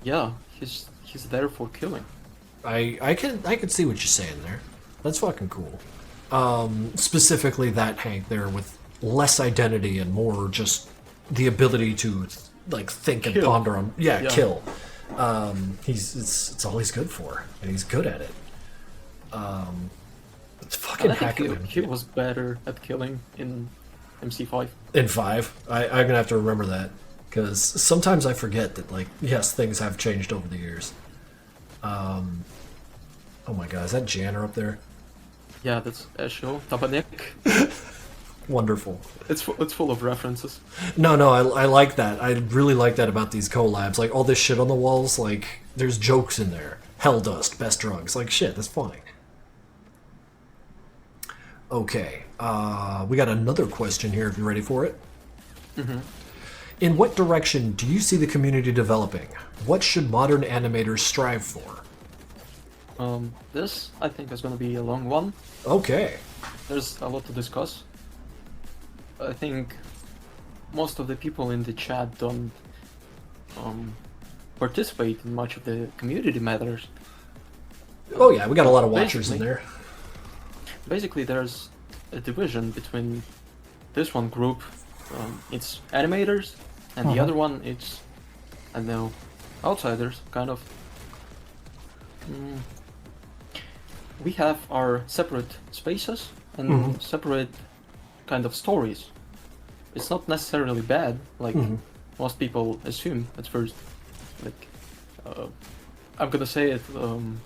Yeah, he's there for killing. I can see what you're saying there. That's fucking cool. Specifically that Hank there with less identity and more just the ability to like think and Kill. ponder on Yeah. kill. It's all he's good for, and he's good at it. It's fucking And I think hacking. he was better at killing in MC5. In 5, I'm gonna have to remember that because sometimes I forget that like yes, things have changed over the years. Oh my god, is that Janner up there? Yeah, that's Esho, Tabanek. Wonderful. It's full of references. No, I like that. I really like that about these collabs. Like all this shit on the walls, like there's jokes in there. Hell dust, best drugs. Like shit, that's funny. Okay, we got another question here if you're ready for it. Mm-hmm. In what direction do you see the community developing? What should modern animators strive for? This I think is gonna be a long one. Okay. There's a lot to discuss. I think most of the people in the chat don't participate in much of the community matters. Oh yeah, we got a lot of watchers in Basically- there. Basically, there's a division between this one group, it's animators, and the other one, it's, I don't know, outsiders, kind of. We have our separate spaces and separate kind of stories. It's not necessarily bad, like most people assume at first. Like, I'm gonna say it.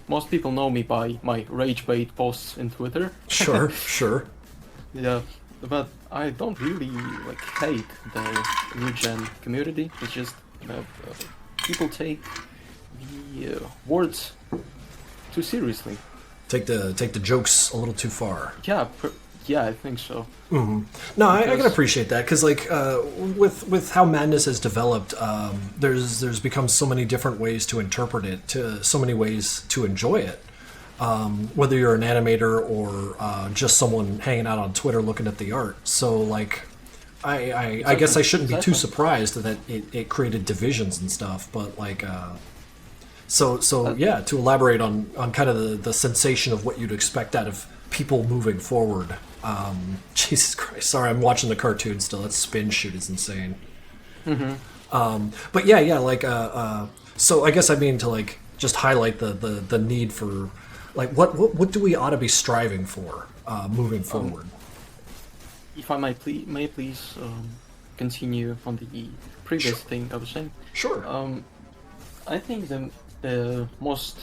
Most people know me by my rage bait posts in Twitter. Sure, sure. Yeah, but I don't really like hate the new gen community. It's just people take the words too seriously. Take the jokes a little too far. Yeah, yeah, I think so. No, I can Because- appreciate that because, like, with how Madness has developed, there's become so many different ways to interpret it, so many ways to enjoy it. Whether you're an animator or just someone hanging out on Twitter looking at the art. So, like, I guess I shouldn't be too Exactly. surprised that it created divisions and stuff. But like, so yeah, to elaborate on kind of the sensation of what you'd expect out of people moving forward. Jesus Christ! Sorry, I'm watching the cartoon still. That spin shoot is insane. But yeah, like so I guess I mean to like just highlight the need for like what do we ought to be striving for moving forward. If I may please continue on the previous thing I was saying. Sure. I think the most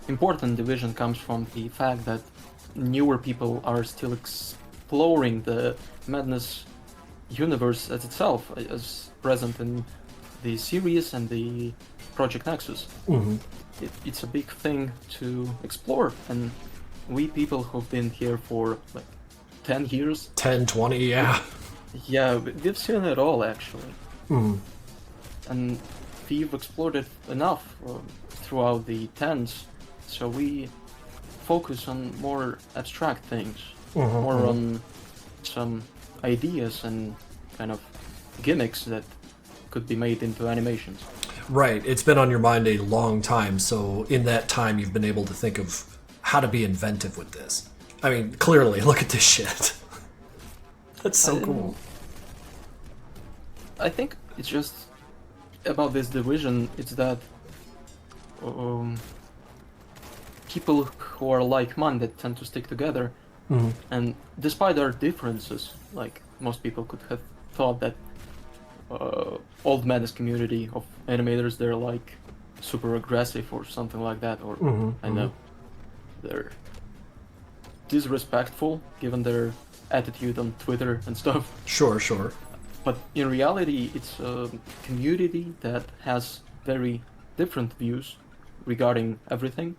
important division comes from the fact that newer people are still exploring the Madness universe as itself, as present in the series and the Project Nexus. It's a big thing to explore, and we people who've been here for like 10 years, 10, 20, yeah. yeah, we've seen it all actually. And we've explored it enough throughout the 10s, so we focus on more abstract things, more on some ideas and kind of gimmicks that could be made into animations. Right. It's been on your mind a long time, so in that time you've been able to think of how to be inventive with this. I mean, clearly, look at this shit. That's so cool. I think it's just about this division, it's that people who are like-minded tend to stick together, and despite our differences, like most people could have thought that old Madness community of animators, they're like super aggressive or something like that, or I know they're disrespectful given their attitude on Twitter and stuff. Sure. But in reality, it's a community that has very different views regarding everything,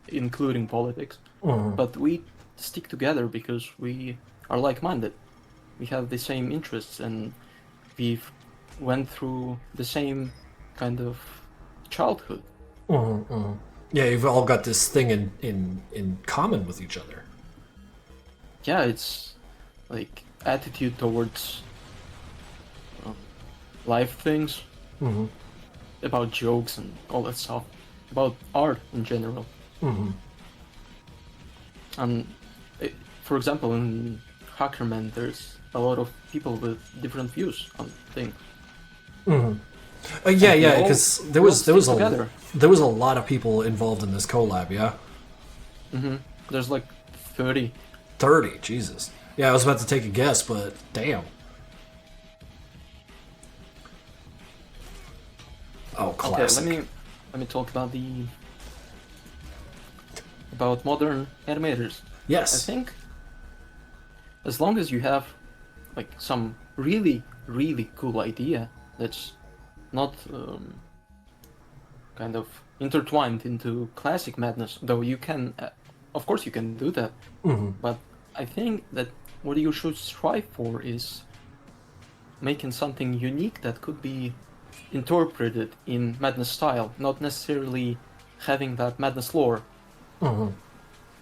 including politics. But we stick together because we are like-minded. We have the same interests, and we've went through the same kind of childhood. Yeah, you've all got this thing in common with each other. Yeah, it's like attitude towards life things, about jokes and all that stuff, about art in general. And for example, in Hackerman, there's a lot of people with different views on things. Yeah, because there was together. there was a lot of people involved in this collab. Yeah, There's like 30. 30. Jesus. Yeah, I was about to take a guess, but damn. Oh, classic. Okay, let me talk about modern animators. Yes. I think as long as you have like some really cool idea that's not kind of intertwined into classic madness, though you can, of course you can do that, but I think that what you should strive for is making something unique that could be interpreted in madness style, not necessarily having that madness lore.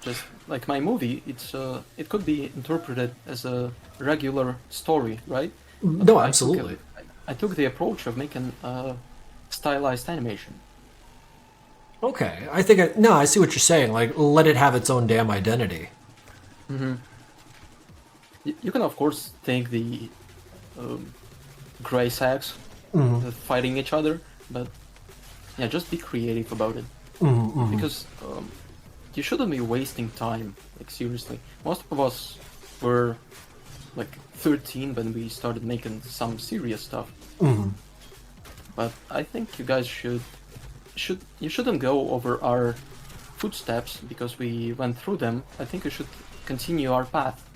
Just like my movie, it could be interpreted as a regular story, right? No, absolutely. I took the approach of making a stylized animation. Okay, I think I see what you're saying. Like, let it have its own damn identity. You can of course take the gray sacks fighting each other, but yeah, just be creative about it. Because you shouldn't be wasting time. Like seriously, most of us were like 13 when we started making some serious stuff. But I think you guys you shouldn't go over our footsteps because we went through them. I think you should continue our path.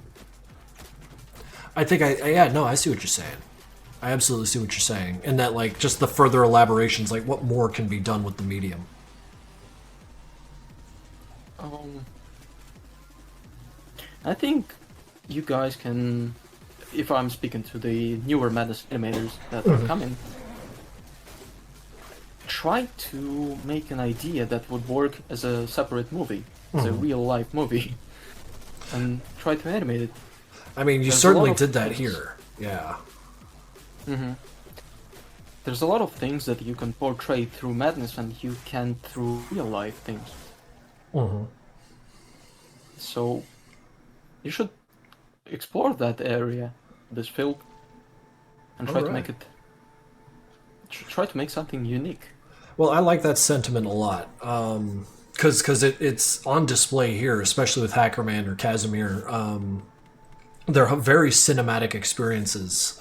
I think I see what you're saying. I absolutely see what you're saying. And that, like, just the further elaborations, like, what more can be done with the medium? I think you guys can, if I'm speaking to the newer Madness animators that are coming, try to make an idea that would work as a separate movie, as a real-life movie, and try to animate it. I mean, you certainly did that here. Yeah. There's a lot of things that you can portray through Madness and you can't through real-life things. So you should explore that area, this field, and try to make it. Try to make something unique. Well, I like that sentiment a lot, because it's on display here, especially with Hackerman or Casimir. They're very cinematic experiences,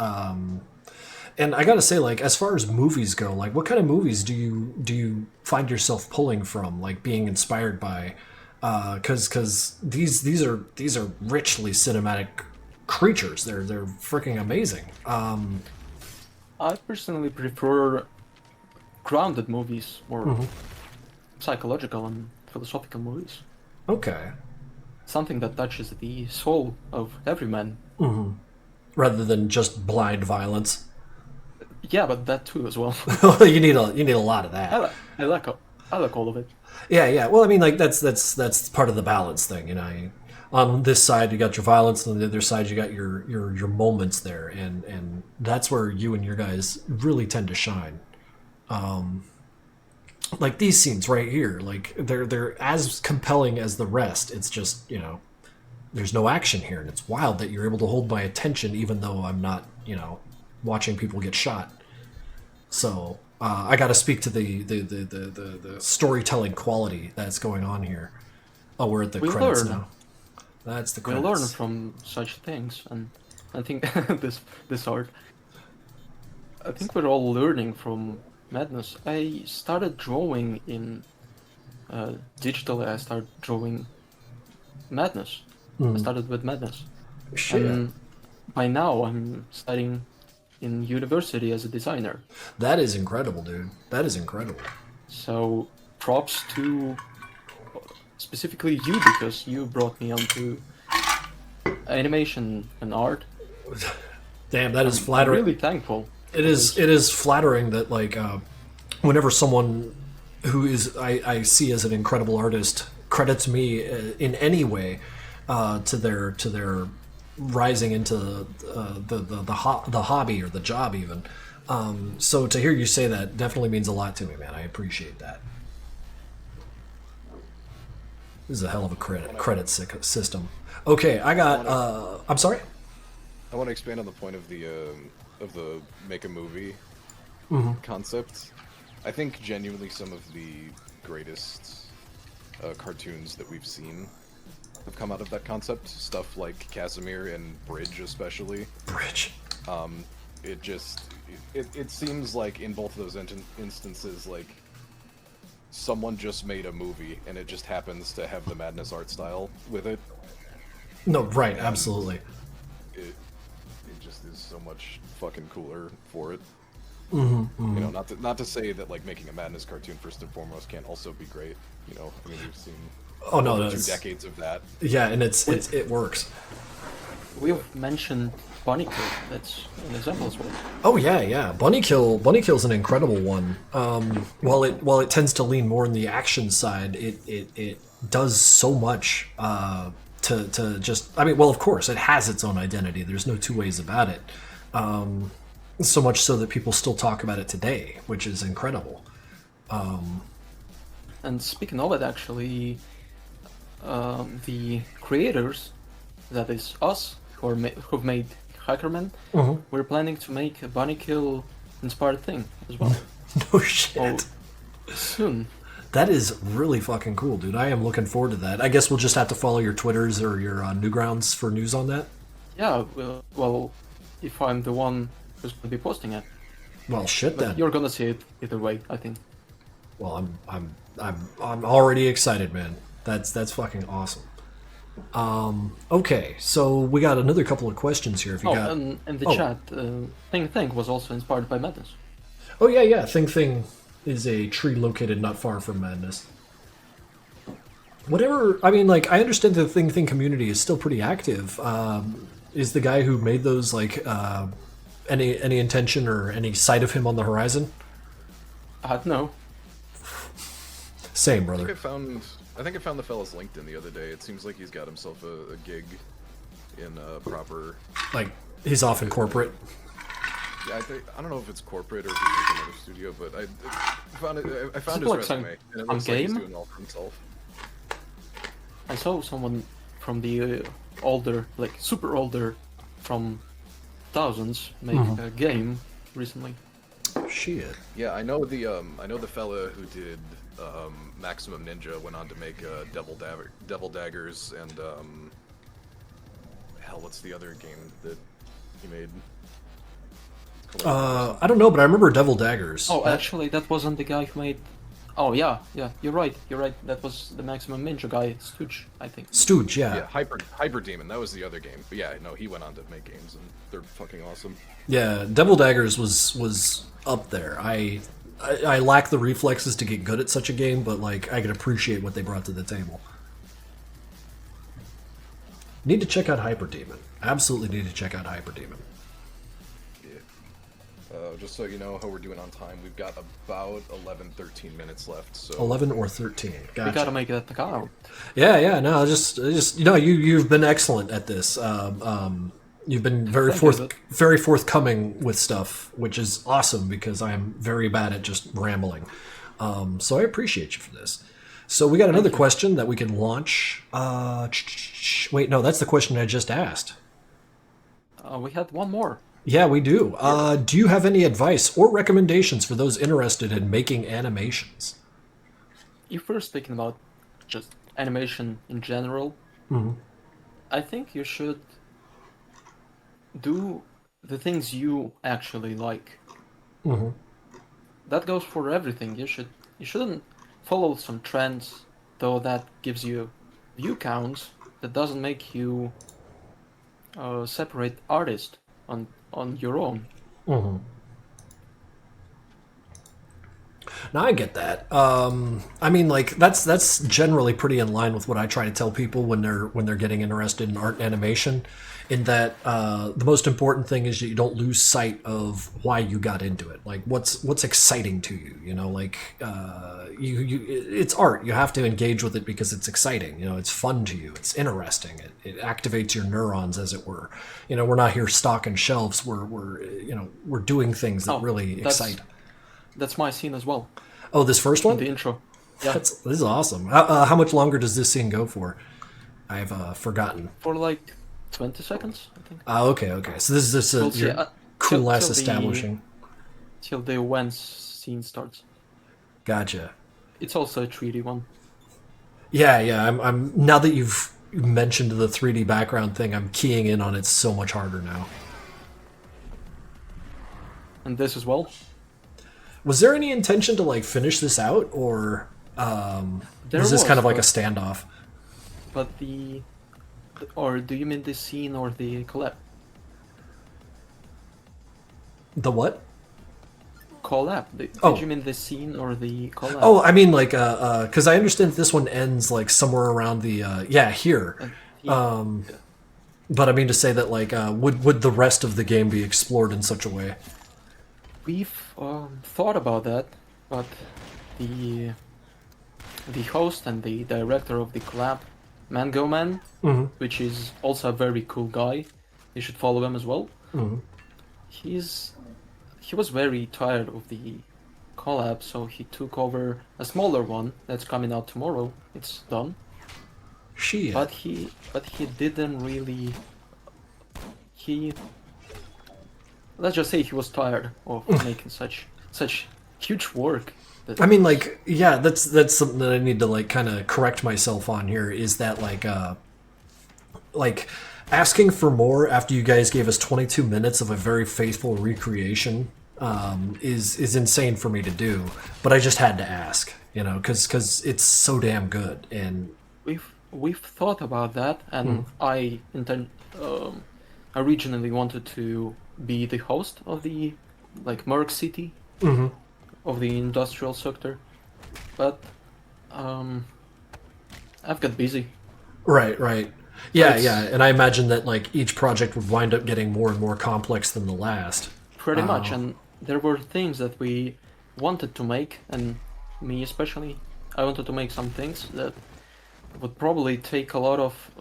and I gotta say, like, as far as movies go, like, what kind of movies do you find yourself pulling from, like, being inspired by? Because these are richly cinematic creatures. They're freaking amazing. I personally prefer grounded movies, more psychological and philosophical movies. Okay. Something that touches the soul of every man. Rather than just blind violence. Yeah, but that too as well. you need a lot of that. I like all of it. Yeah. Well, I mean, like, that's part of the balance thing, you know. On this side, you got your violence, and on the other side, you got your moments there, and that's where you and your guys really tend to shine. Like these scenes right here, like they're as compelling as the rest. It's just, you know, there's no action here, and it's wild that you're able to hold my attention even though I'm not, you know, watching people get shot. So I got to speak to the storytelling quality that's going on here. Oh, we're at the credits now. That's the credits. We learn from such things, and I think this art. I think we're all learning from Madness. I started drawing in digitally. I started drawing Madness. I started with Madness. Shit. And by now, I'm studying in university as a designer. That is incredible, dude. That is incredible. So props to specifically you, because you brought me onto animation and art. Damn, that is flattering. I'm really thankful. It is flattering that, like, whenever someone who is I see as an incredible artist credits me in any way to their rising into the hobby or the job even. So to hear you say that definitely means a lot to me, man. I appreciate that. This is a hell of a credit system. Okay, I got. I'm sorry. I want to expand on the point of the make a movie concept. I think genuinely some of the greatest cartoons that we've seen have come out of that concept. Stuff like Casimir and Bridge, especially. Bridge. It seems like in both of those instances, like someone just made a movie and it just happens to have the Madness art style with it. No, right, absolutely. It just is so much fucking cooler for it. You know, not to say that like making a Madness cartoon first and foremost can't also be great. You know, I mean we've seen over 2 decades of that. Yeah, and it works. We've mentioned Bunny Kill. That's an example as well. Oh yeah. Bunny Kill's an incredible one. While it tends to lean more on the action side, it does so much to just. I mean, well, of course, it has its own identity. There's no two ways about it. So much so that people still talk about it today, which is incredible. And speaking of it, actually, the creators, that is us, who've made Hackerman, we're planning to make a Bunny Kill inspired thing as well. No shit. Soon. That is really fucking cool, dude. I am looking forward to that. I guess we'll just have to follow your Twitters or your Newgrounds for news on that. Yeah, well, if I'm the one who's going to be posting it. Well, shit But then. you're gonna see it either way, I think. Well, I'm already excited, man. That's fucking awesome. Okay, so we got another couple of questions here. If you got, and in the chat, Thing was also inspired by Madness. Oh yeah. Thing is a tree located not far from Madness. Whatever. I mean, like I understand the Thing community is still pretty active. Is the guy who made those like any intention or any sight of him on the horizon? No. Same, brother. I think I found the fella's LinkedIn the other day. It seems like he's got himself a gig in a proper. Like he's off in corporate. Yeah, I don't know if it's corporate or if he's in another studio, but I found his like resume and it looks like he's doing all for himself. I saw someone from the older, like super older, from thousands make a game recently. Shit. Yeah, I know the fella who did Maximum Ninja went on to make Devil Daggers and hell, what's the other game that he made? I don't know, but I remember Devil Daggers. Oh, actually, that wasn't the guy who made. Oh yeah, you're right. That was the Maximum Ninja guy, Stooge, I think. Stooge, yeah. Yeah, Hyper Demon. That was the other game. But yeah, no, he went on to make games, and they're fucking awesome. Yeah, Devil Daggers was up there. I lack the reflexes to get good at such a game, but like I can appreciate what they brought to the table. Need to check out Hyper Demon. Absolutely need to check out Hyper Demon. Just so you know how we're doing on time, we've got about 13 minutes left. So 11 or 13. Gotcha. We gotta make that count. Yeah. No, just you've been excellent at this. You've been very forthcoming with stuff, which is awesome because I am very bad at just rambling. So I appreciate you for this. So we got another question that we can launch. Wait, no, that's the question I just asked. We had one more. Yeah, we do. Do you have any advice or recommendations for those interested in making animations? If we're speaking about just animation in general, I think you should do the things you actually like. That goes for everything. You shouldn't follow some trends, though that gives you view counts. That doesn't make you separate artist on your own. Now I get that. I mean, like that's generally pretty in line with what I try to tell people when they're getting interested in art and animation. in that the most important thing is that you don't lose sight of why you got into it. Like what's exciting to you, you know, like it's art. You have to engage with it because it's exciting, you know, it's fun to you, it's interesting, it activates your neurons, as it were. You know, we're not here stocking shelves, we're doing things that really excite. That's my scene as well. Oh, this first one? The intro. Yeah. This is awesome. How much longer does this scene go for? I've forgotten. For like 20 seconds, I think. Okay. So this is We'll your see, cool ass till establishing. Till the when scene starts. Gotcha. It's also a 3D one. Yeah. I'm now that you've mentioned the 3D background thing, I'm keying in on it so much harder now. And this as well. Was there any intention to like finish this out, or was this kind of like a standoff? But or do you mean the scene or the collab? The what? Collab. Did you mean the scene or the collab? Oh, I mean like because I understand this one ends like somewhere around the here. But I mean to say that like would the rest of the game be explored in such a way? We've thought about that, but the host and the director of the collab, Mango Man, which is also a very cool guy, you should follow him as well. He was very tired of the collab, so he took over a smaller one that's coming out tomorrow. It's done. But he didn't really. Let's just say he was tired of making such huge work. I mean, like, yeah, that's something that I need to like kind of correct myself on here. Is that like asking for more after you guys gave us 22 minutes of a very faithful recreation is insane for me to do. But I just had to ask, you know, because it's so damn good. And we've thought about that, and I originally wanted to be the host of the like Merc City of the industrial sector, but I've got busy. Right. Yeah, and I imagine that like each project would wind up getting more and more complex than the last. Pretty much, and there were things that we wanted to make, and me especially, I wanted to make some things that would probably take a lot of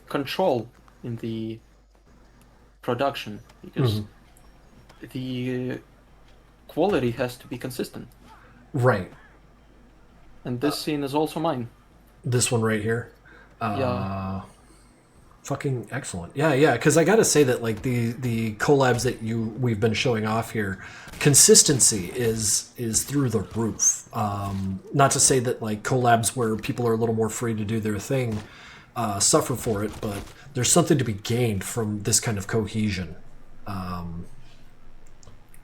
control in the production, because the quality has to be consistent. Right. And this scene is also mine. This one right here. Yeah. Fucking excellent. Yeah. Because I gotta say that like the collabs that we've been showing off here, consistency is through the roof. Not to say that like collabs where people are a little more free to do their thing suffer for it, but there's something to be gained from this kind of cohesion.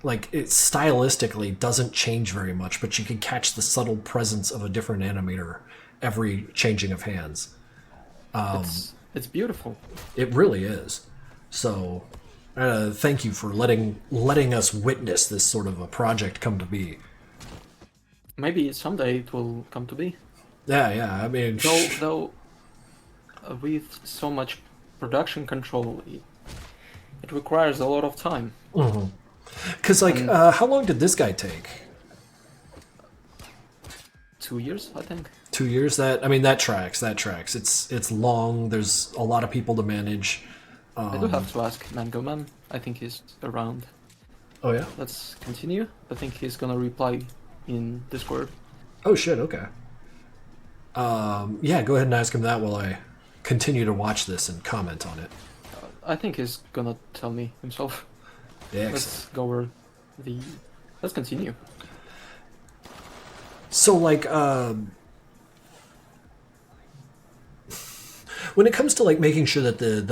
Like it stylistically doesn't change very much, but you can catch the subtle presence of a different animator every changing of hands. It's beautiful. It really is. So, thank you for letting us witness this sort of a project come to be. Maybe someday it will come to be. Yeah. I mean, though with so much production control, it requires a lot of time. Because like, how long did this guy take? 2 years, I think. 2 years? That tracks. It's long. There's a lot of people to manage. I do have to ask Mango Man. I think he's around. Oh yeah? Let's continue. I think he's gonna reply in Discord. Oh shit, okay. Yeah, go ahead and ask him that while I continue to watch this and comment on it. I think he's gonna tell me himself. Yeah, let's go over let's continue. So like when it comes to like making sure that the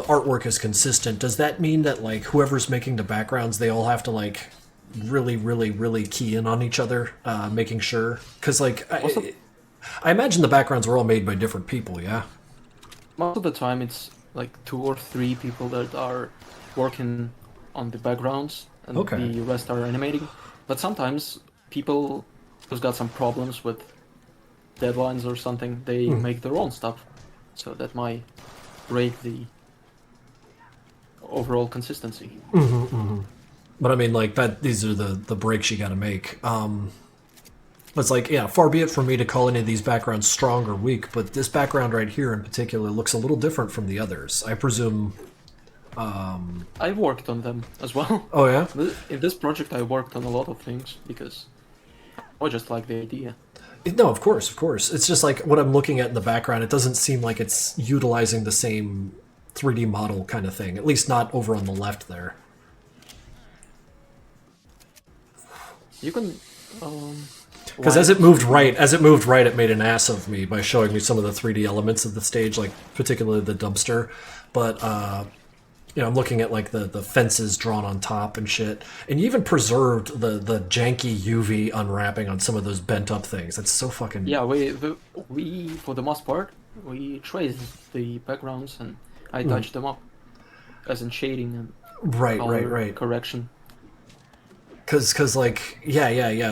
artwork is consistent, does that mean that like whoever's making the backgrounds, they all have to like really key in on each other, making sure? Because like I imagine the backgrounds are all made by different people, yeah? Most of the time it's like 2 or 3 people that are working on the backgrounds, and the rest are animating. But sometimes people who's got some problems with deadlines or something, they make their own stuff. So that might break the overall consistency. But I mean, like that. These are the breaks you got to make. It's like, yeah, far be it from me to call any of these backgrounds strong or weak, but this background right here in particular looks a little different from the others. I presume. I worked on them as well. Oh yeah. In this project, I worked on a lot of things because I just like the idea. No, of course, of course. It's just like what I'm looking at in the background. It doesn't seem like it's utilizing the same 3D model kind of thing. At least not over on the left there. You can. Because as it moved right, it made an ass of me by showing me some of the 3D elements of the stage, like particularly the dumpster. But I'm looking at like the fences drawn on top and shit, and you even preserved the janky UV unwrapping on some of those bent up things. That's so fucking. Yeah, we for the most part we traced the backgrounds and I touched them up, as in shading and color correction. Because like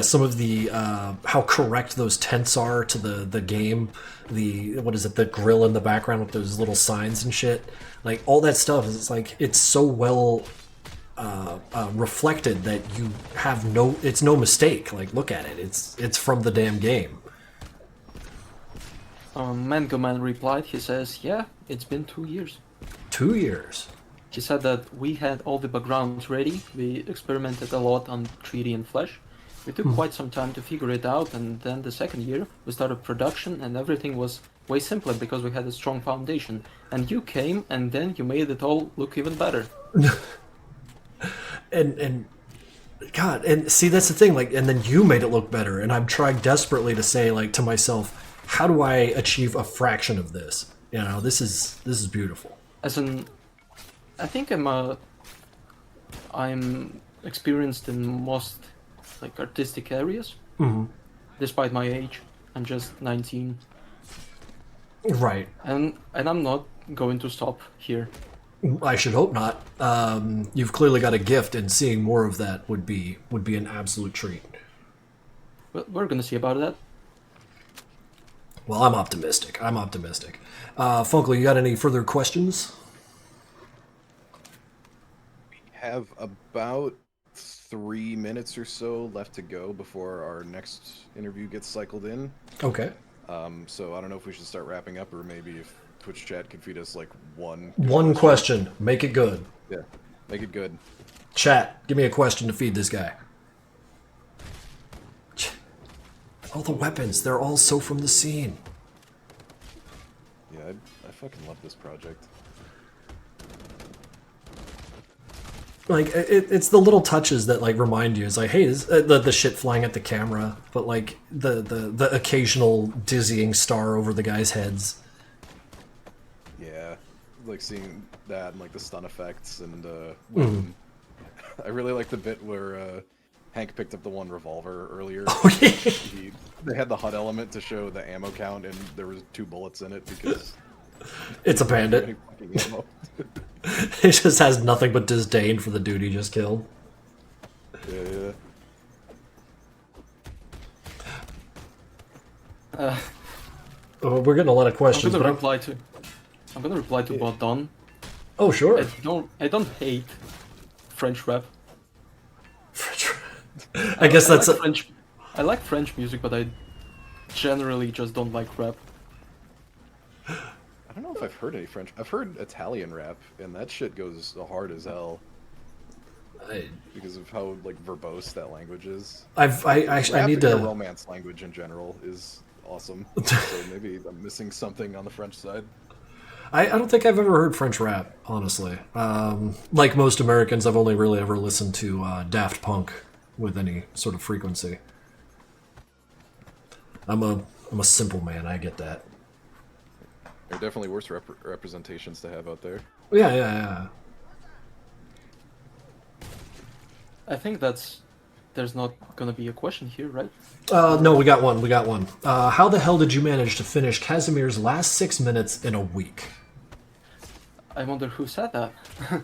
some of the how correct those tents are to the game, the grill in the background with those little signs and shit, like all that stuff is like it's so well reflected that you have it's no mistake. Like look at it, it's from the damn game. Mango Man replied. He says, "Yeah, it's been 2 years." 2 years. He said that we had all the backgrounds ready, we experimented a lot on 3D and Flash. We took quite some time to figure it out, and then the second year we started production and everything was way simpler because we had a strong foundation. And you came and then you made it all look even better. and God, and see that's the thing, like, and then you made it look better, and I'm trying desperately to say like to myself, how do I achieve a fraction of this? You know, this is beautiful. I think I'm experienced in most like artistic areas. Despite my age, I'm just 19. Right. And I'm not going to stop here. I should hope not. You've clearly got a gift, and seeing more of that would be an absolute treat. But we're gonna see about that. Well, I'm optimistic. Funkle, you got any further questions? Have about 3 minutes or so left to go before our next interview gets cycled in. Okay. So I don't know if we should start wrapping up, or maybe if Twitch chat could feed us like one question. Make it good. Yeah, make it good. Chat, give me a question to feed this guy. All the weapons, they're all so from the scene. Yeah, I fucking love this project. Like it's the little touches that like remind you. It's like, hey, the shit flying at the camera, but like the occasional dizzying star over the guys' heads. Yeah, like seeing that and like the stun effects and when I really like the bit where Hank picked up the one revolver earlier. Oh, yeah. They had the HUD element to show the ammo count, and there was 2 bullets in it because it's a bandit. He just has nothing but disdain for the dude he just killed. Yeah. We're getting a lot of questions. I'm gonna reply to Bot Don. Oh sure. I don't hate French rap. I guess that's French. I like French music, but I generally just don't like rap. I don't know if I've heard any French. I've heard Italian rap, and that shit goes hard as hell. Because of how like verbose that language is. I need to. Romance language in general is awesome. So maybe I'm missing something on the French side. I don't think I've ever heard French rap, honestly. Like most Americans, I've only really ever listened to Daft Punk with any sort of frequency. I'm a simple man. I get that. There are definitely worse representations to have out there. Yeah. I think there's not gonna be a question here, right? No, we got one. How the hell did you manage to finish Casimir's last 6 minutes in a week? I wonder who said that.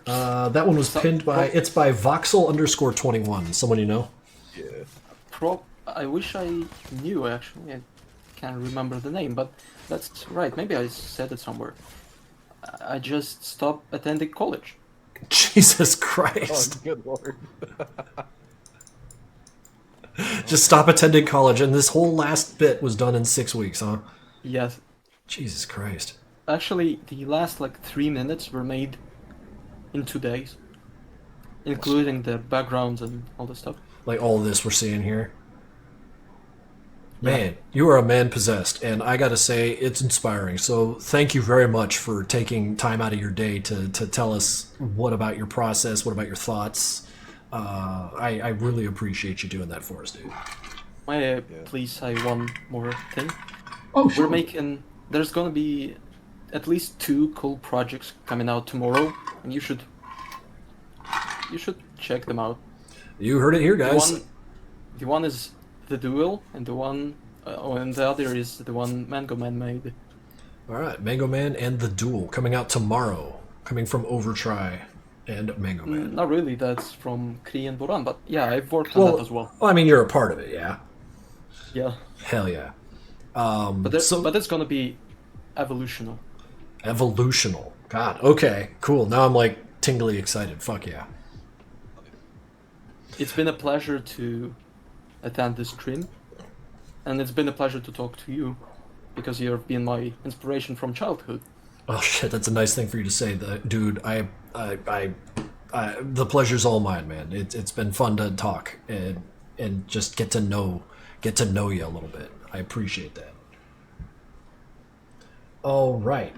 That one was pinned by... It's by Voxel_21. Someone you know? Yeah. I wish I knew, actually. I can't remember the name, but that's right. Maybe I said it somewhere. I just stopped attending college. Jesus Oh, Christ. good lord. Just stop attending college, and this whole last bit was done in 6 weeks, huh? Yes. Jesus Christ. Actually, the last like 3 minutes were made in 2 days, including the backgrounds and all the stuff. Like all this we're seeing here. Yeah. Man, you are a man possessed, and I gotta say, it's inspiring. So thank you very much for taking time out of your day to tell us what about your process, what about your thoughts. I really appreciate you doing that for us, dude. May I please say one more thing? Oh, sure. There's gonna be at least 2 cool projects coming out tomorrow, and you should check them out. You heard it here, guys. The one is The Duel, and the other is the one Mango Man made. All right, Mango Man and The Duel coming out tomorrow, coming from Overtry and Mango Man. Not really, that's from Kri and Boran, but yeah, I've worked on that as well. I mean, you're a part of it, yeah? Yeah. Hell yeah. But it's gonna be evolutional. Evolutional. God, okay, cool. Now I'm like tingly excited. Fuck yeah. It's been a pleasure to attend this stream, and it's been a pleasure to talk to you, because you've been my inspiration from childhood. Oh shit, that's a nice thing for you to say, dude. The pleasure's all mine, man. It's been fun to talk and just get to know you a little bit. I appreciate that. All right.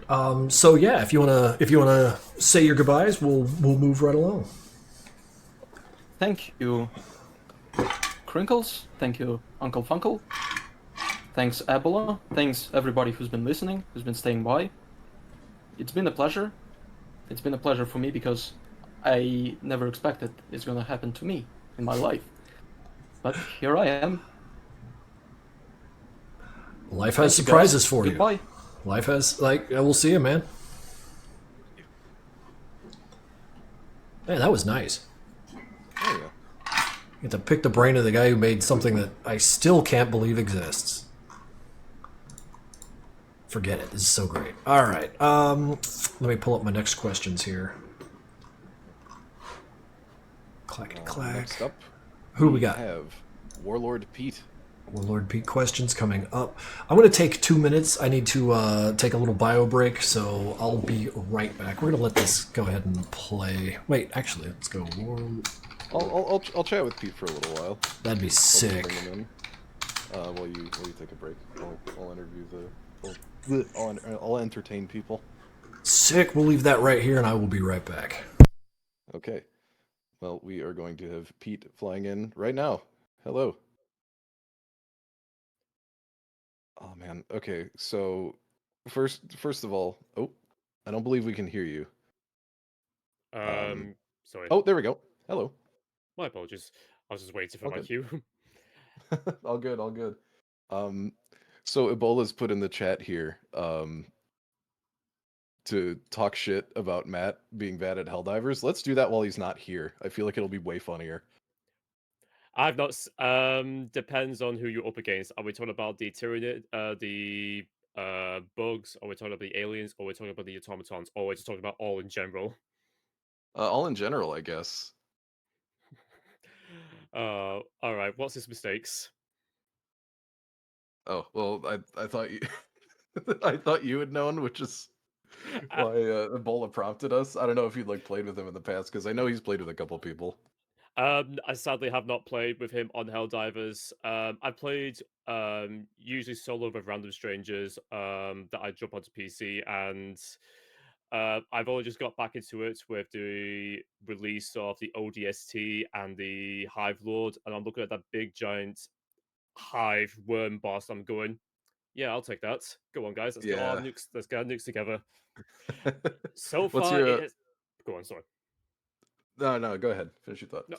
So yeah, if you wanna say your goodbyes, we'll move right along. Thank you, Krinkels. Thank you, Uncle Funkle. Thanks, Ebola. Thanks, everybody who's been listening, who's been staying by. It's been a pleasure. It's been a pleasure for me because I never expected it's gonna happen to me in my life. But here I am. Life has surprises for you. Goodbye. Life has, we'll see you, man. Man, that was nice. Oh, yeah. You get to pick the brain of the guy who made something that I still can't believe exists. Forget it. This is so great. All right. Let me pull up my next questions here. Clackety clack. Next up, Who we got? have Warlord Pete. Warlord Pete questions coming up. I'm going to take 2 minutes. I need to take a little bio break, so I'll be right back. We're going to let this go ahead and play. Wait, actually, let's go. I'll chat with Pete for a little while. That'd be sick. Bring him in. While you take a break, I'll interview I'll entertain people. Sick. We'll leave that right here, and I will be right back. Okay. Well, we are going to have Pete flying in right now. Hello. Oh man. Okay. So first of all, I don't believe we can hear you. Sorry. Oh, there we go. Hello. My apologies. I was just waiting for my Okay. cue. All good. So Ebola's put in the chat here to talk shit about Matt being bad at Helldivers. Let's do that while he's not here. I feel like it'll be way funnier. I've not. Depends on who you're up against. Are we talking about the Tyranid, the bugs? Are we talking about the aliens? Or are we talking about the automatons? Or are we just talking about all in general? All in general, I guess. All right. What's his mistakes? Oh well, I thought you I thought you had known, which is why Ebola prompted us. I don't know if you'd played with him in the past, because I know he's played with a couple people. I sadly have not played with him on Helldivers. I played usually solo with random strangers that I jump onto PC, and I've only just got back into it with the release of the ODST and the Hive Lord, and I'm looking at that big giant hive worm boss. I'm going, yeah, I'll take that. Go on, guys, let's get our Yeah. nukes. Let's get our nukes together. So What's far, your it is. Go on, sorry. No, go ahead. Finish your thought. No.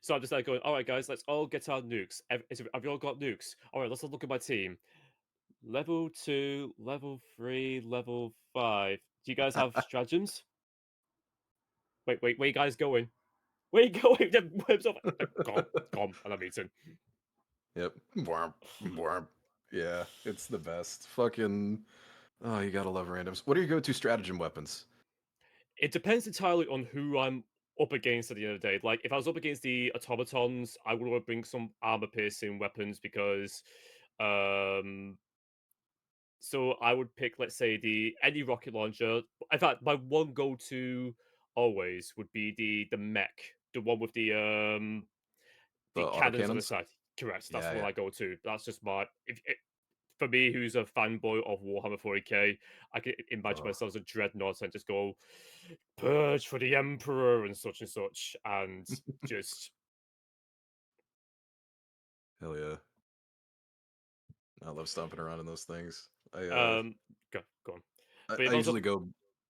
So I'm just going, all right, guys, let's all get our nukes. Have you all got nukes? All right, let's look at my team. Level 2, level 3, level 5. Do you guys have stratagems? Wait, where you guys going? Where you going? Calm, and I'm eating. Yep. Yeah, it's the best. Fucking. Oh, you gotta love randoms. What are your go-to stratagem weapons? It depends entirely on who I'm up against at the end of the day. Like, if I was up against the automatons, I would want to bring some armor-piercing weapons because, um, so I would pick, let's say, any rocket launcher. In fact, my one go-to always would be the mech, the one with The the cannons on the autocannons? side. Correct. That's Yeah, the one yeah. I go to. That's just my for me, who's a fanboy of Warhammer 40k, I can imagine Oh, myself as a dreadnought and just go purge for the Emperor and such, and just hell yeah. I love stomping around in those things. um go on. But I if I was up usually go.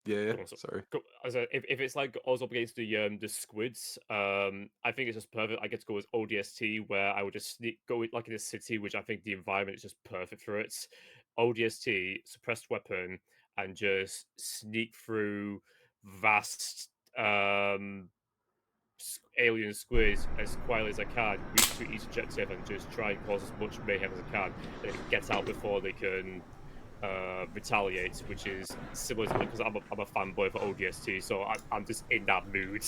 Yeah. Go on, so Sorry. as if it's like I was up against the squids, I think it's just perfect. I get to go with ODST where I would just go like in a city, which I think the environment is just perfect for it. ODST, suppressed weapon, and just sneak through vast alien squids as quietly as I can, reach to each objective, and just try and cause as much mayhem as I can, and then get out before they can retaliate, which is similar to because I'm a fanboy for ODST, so I'm just in that mood.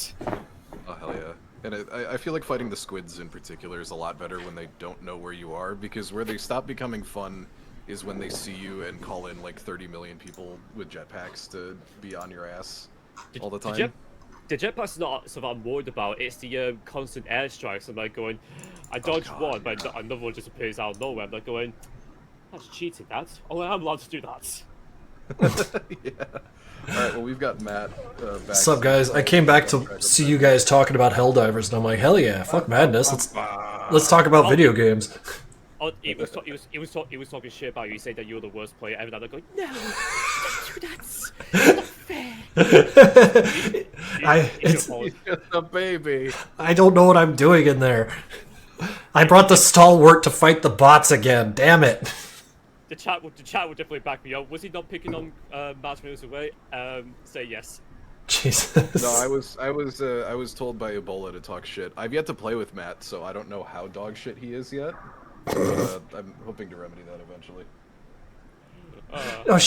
Oh hell yeah! And I feel like fighting the squids in particular is a lot better when they don't know where you are, because where they stop becoming fun is when they see you and call in like 30 million people with jetpacks to be on your ass all the time. The jetpacks is not something I'm worried about. It's the constant airstrikes. I'm like going, I Oh dodge god, one, but yeah. another one just appears out of nowhere. I'm like going, that's cheating. That oh, I'm allowed to do that. Yeah. All right. Well, we've got Matt. Back What's up, guys? I came back to see you guys talking about Helldivers, and I'm like, hell yeah, fuck madness. Let's talk about video games. Oh, he was talking shit about you. He said that you were the worst player ever. And I'm going, no, don't do that. It's not fair. He's just a baby. I don't know what I'm doing in there. I brought the stalwart to fight the bots again. Damn it. The chat would definitely back me up. Was he not picking on Matt minutes away? Say yes. Jesus. No, I was told by Ebola to talk shit. I've yet to play with Matt, so I don't know how dog shit he is yet. But I'm hoping to remedy that eventually. No.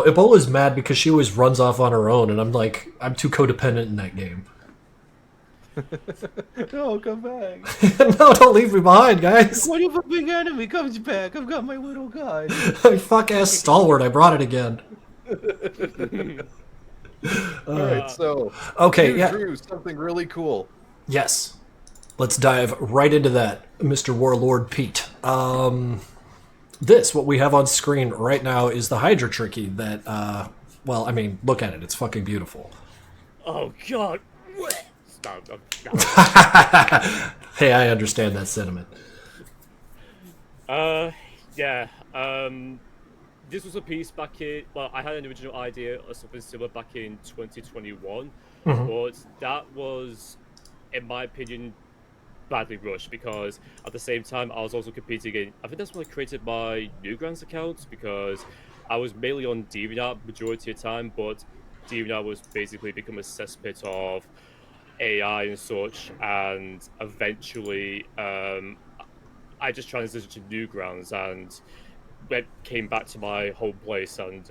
Ebola's mad because she always runs off on her own, and I'm like, I'm too codependent in that game. No, come back. No, don't leave me behind, guys. What if a big enemy comes back? I've got my little guy. Fuck ass stalwart. I brought it again. All right, so Okay, you yeah. drew something really cool. Yes. Let's dive right into that, Mr. Warlord Pete. What we have on screen right now is the Hydra Tricky that, well, I mean, look at it. It's fucking beautiful. Oh god. No. Hey, I understand that sentiment. Yeah. This was a piece back in. Well, I had an original idea of something similar back in 2021, but that was, in my opinion, badly rushed because at the same time I was also competing in. I think that's when I created my Newgrounds account because I was mainly on DeviantArt majority of the time, but DeviantArt was basically become a cesspit of AI and such, and eventually I just transitioned to Newgrounds and came back to my home place and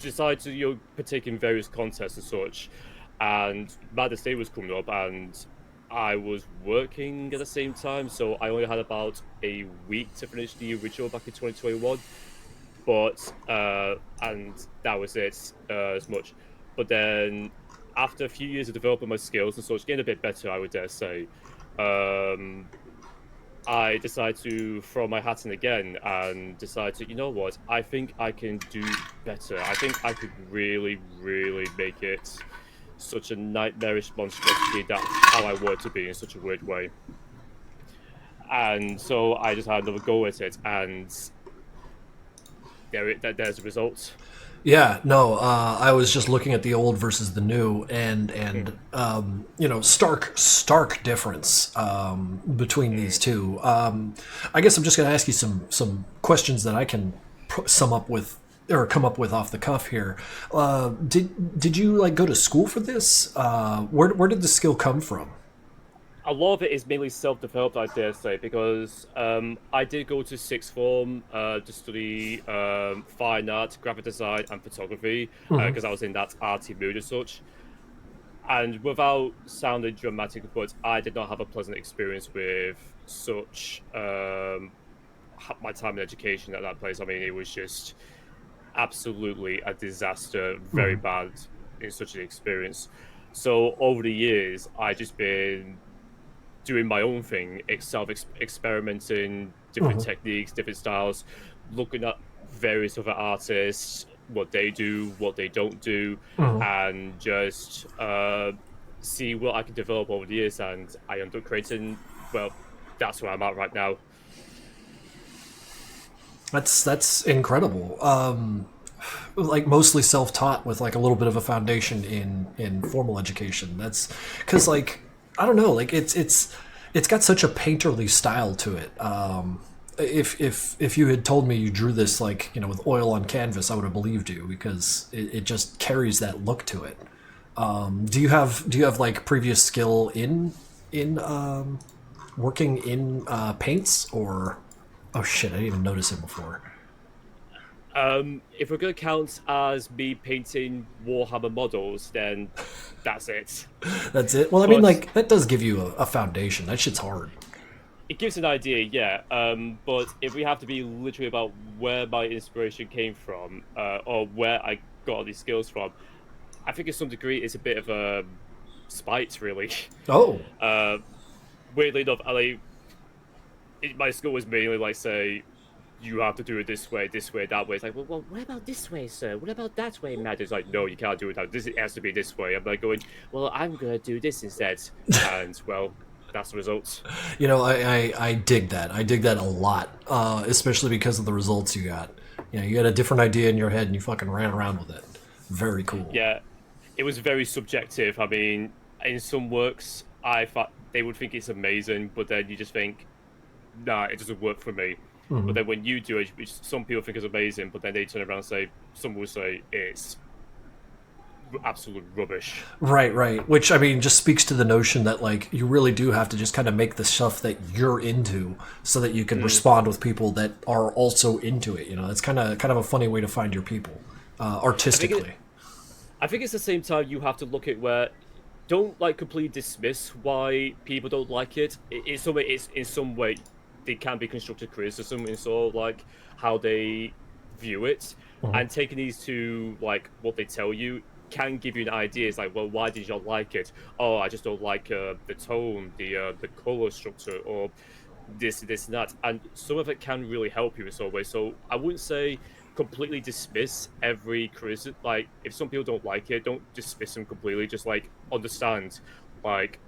decided to partake in various contests and such. And Madness Day was coming up, and I was working at the same time, so I only had about a week to finish the original back in 2021. But and that was it as much. But then after a few years of developing my skills and such, getting a bit better, I would dare say, I decided to throw my hat in again and decide to, you know what, I think I can do better. I think I could really, really make it such a nightmarish monstrosity that how I want it to be in such a weird way. And so I just had another go at it, and there's the result. Yeah, no, I was just looking at the old versus the new, and stark difference between these two. I guess I'm just going to ask you some questions that I can sum up with or come up with off the cuff here. Did you like go to school for this? Where did the skill come from? a lot of it is mainly self-developed, I dare say, because I did go to sixth form to study fine art, graphic design, and photography because I was in that arty mood as such. And without sounding dramatic, but I did not have a pleasant experience with such my time in education at that place. I mean, it was just absolutely a disaster, very bad in such an experience. So over the years, I just been doing my own thing, experimenting different techniques, different styles, looking at various other artists, what they do, what they don't do, and just see what I can develop over the years. And I end up creating, well, that's where I'm at right now. That's incredible. Like mostly self-taught with like a little bit of a foundation in formal education. That's because like I don't know, like it's got such a painterly style to it. If you had told me you drew this like with oil on canvas, I would have believed you because it just carries that look to it. Do you have like previous skill in working in paints or? Oh shit! I didn't even notice it before. If we're going to count as me painting Warhammer models, then that's it. That's it. Well, I mean, like that does give you a foundation. That shit's hard. It gives an idea, yeah. But if we have to be literally about where my inspiration came from, or where I got all these skills from, I think to some degree it's a bit of a spite, really. Oh. Weirdly enough, my school was mainly like, say, you have to do it this way, that way. It's like, well, what about this way, sir? What about that way, Matt? It's like, no, you can't do it that. It has to be this way. I'm like going, well, I'm gonna do this instead, and well, that's the result. I dig that. I dig that a lot, especially because of the results you got. You had a different idea in your head and you fucking ran around with it. Very cool. Yeah, it was very subjective. I mean, in some works, I thought they would think it's amazing, but then you just think, nah, it doesn't work for me. But then when you do it, which some people think is amazing, but then they turn around and say, some will say it's absolute rubbish. Right. Which, I mean, just speaks to the notion that, like, you really do have to just kind of make the stuff that you're into so that you can respond with people that are also into it. It's kind of a funny way to find your people, artistically. I think it's the same time you have to look at where don't like completely dismiss why people don't like it. It's in some way they can be constructive criticism in sort of like how they view it, and taking these to like what they tell you can give you an idea. It's like, well, why did you not like it? Oh, I just don't like the tone, the color structure, or this and that. And some of it can really help you in some way. So I wouldn't say completely dismiss every criticism. Like, if some people don't like it, don't dismiss them completely. Just like understand, like,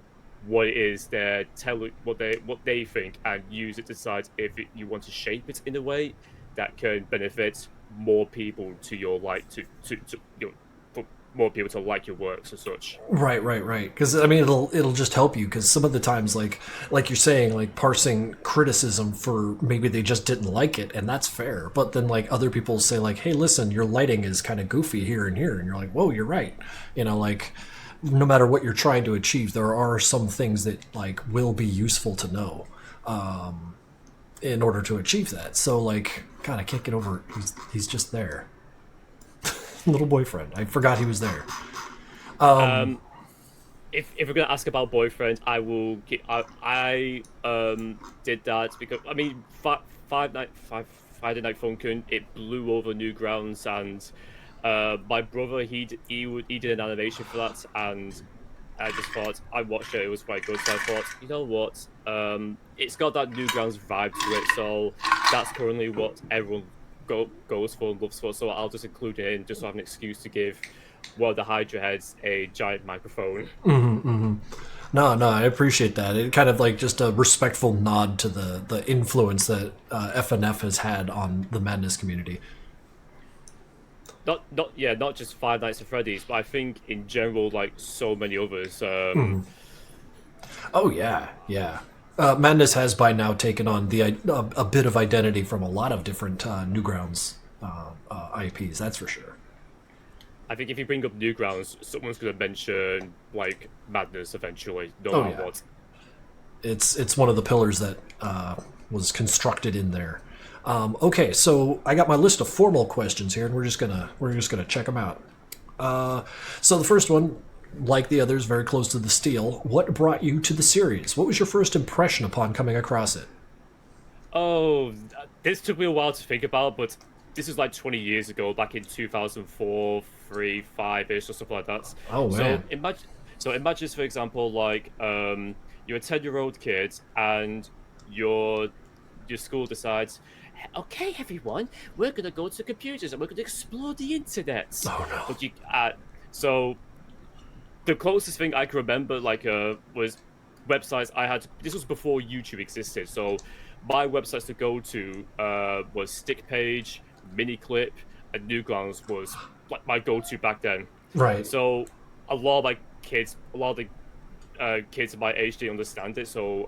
what it is they're telling, what they think, and use it to decide if you want to shape it in a way that can benefit more people to your for more people to like your works and such. Right. Because I mean, it'll just help you. Because some of the times, like you're saying, like parsing criticism for maybe they just didn't like it, and that's fair. But then like other people say like, hey, listen, your lighting is kind of goofy here and here, and you're like, whoa, you're right. Like, no matter what you're trying to achieve, there are some things that like will be useful to know in order to achieve that. So like, God, I can't get over it. He's just there. Little boyfriend. I forgot he was there. If we're gonna ask about boyfriend, I will. I did that because I mean, Friday Night Funkin', it blew over Newgrounds, and my brother he did an animation for that, and I just thought I watched it. It was quite good, so I thought, you know what? It's got that Newgrounds vibe to it, so that's currently what everyone goes for and loves for. So I'll just include it in just so I have an excuse to give one of the Hydra heads a giant microphone. No, I appreciate that. It kind of like just a respectful nod to the influence that FNF has had on the Madness community. Not just Five Nights at Freddy's, but I think in general, like so many others. Oh yeah. Madness has by now taken on a bit of identity from a lot of different Newgrounds IPs. That's for sure. I think if you bring up Newgrounds, someone's going to mention like Madness eventually, no matter what. It's one of the pillars that was constructed in there. Okay, so I got my list of formal questions here, and we're just gonna check them out. So the first one, like the others, very close to the steel. What brought you to the series? What was your first impression upon coming across it? Oh, this took me a while to think about, but this is like 20 years ago, back in 2004, 3, 5-ish, or something like that. Oh, man. So imagine, for example, like you're a 10-year-old kid, and your school decides, okay, everyone, we're gonna go to computers and we're gonna explore the internet. Oh no! But so the closest thing I can remember, was websites I had. This was before YouTube existed, so my websites to go to was StickPage, MiniClip, and Newgrounds was like my go-to back then. Right. So a lot of kids of my age didn't understand it. So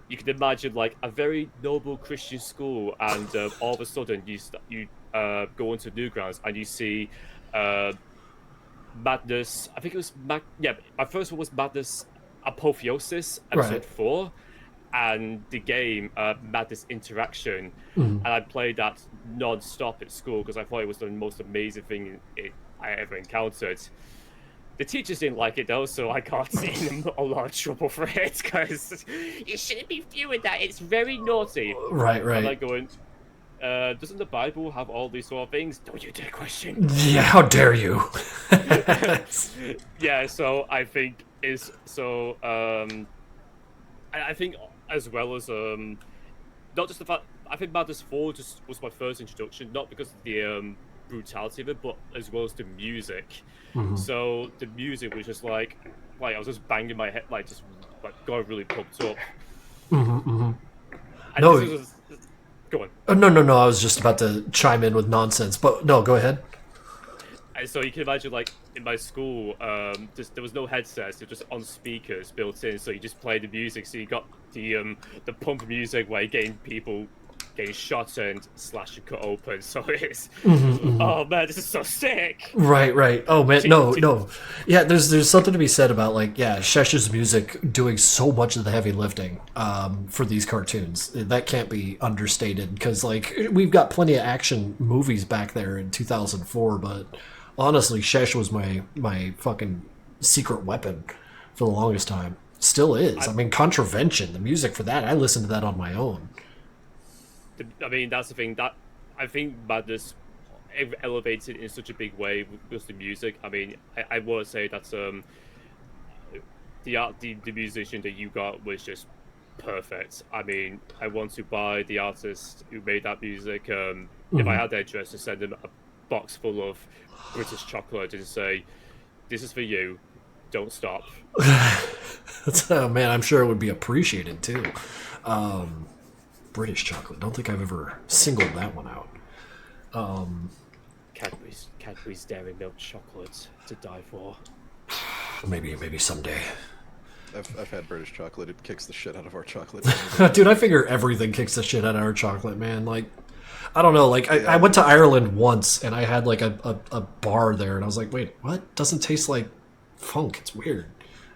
you can imagine like a very noble Christian school, and all of a sudden you go into Newgrounds and you see Madness. I think it was my first one was Madness Apotheosis, episode 4. And the game Madness Interaction, and I played that non-stop at school because I thought it was the most amazing thing I ever encountered. The teachers didn't like it though, so I got in a lot of trouble for it because you shouldn't be viewing that. It's very naughty. Right. I'm like going, doesn't the Bible have all these sort of things? Don't you dare question. Yeah, how dare you? Yeah, so I think I think as well as not just the fact, I think Madness 4 just was my first introduction, not because of the brutality of it, but as well as the music. So the music was just like I was just banging my head, just got really pumped up. And No, go on. No. I was just about to chime in with nonsense, but no, go ahead. And so you can imagine, in my school, there was no headsets; they're just on speakers built in. So you just play the music. So you got the pump music where you're getting people getting shot and slashed and cut open. So it's oh man, this is so sick. Right. Oh man, no. Yeah, there's something to be said about Shesh's music doing so much of the heavy lifting for these cartoons. That can't be understated because we've got plenty of action movies back there in 2004, but honestly, Shesh was my fucking secret weapon for the longest time. Still is. I mean, Contravention, the music for that, I listened to that on my own. I mean, that's the thing that I think Madness elevated in such a big way with the music. I mean, I would say that the musician that you got was just perfect. I mean, I want to buy the artist who made that music. If I had the interest, to send them a box full of British chocolate and say, "This is for you. Don't stop." Oh man, I'm sure it would be appreciated too. British chocolate. Don't think I've ever singled that one out. Cadbury's Dairy Milk chocolate to die for. Maybe someday. I've had British chocolate. It kicks the shit out of our chocolate. Dude, I figure everything kicks the shit out of our chocolate, man. I don't know. I went to Ireland once and I had a bar there and I was like, wait, what? Doesn't taste like funk. It's weird.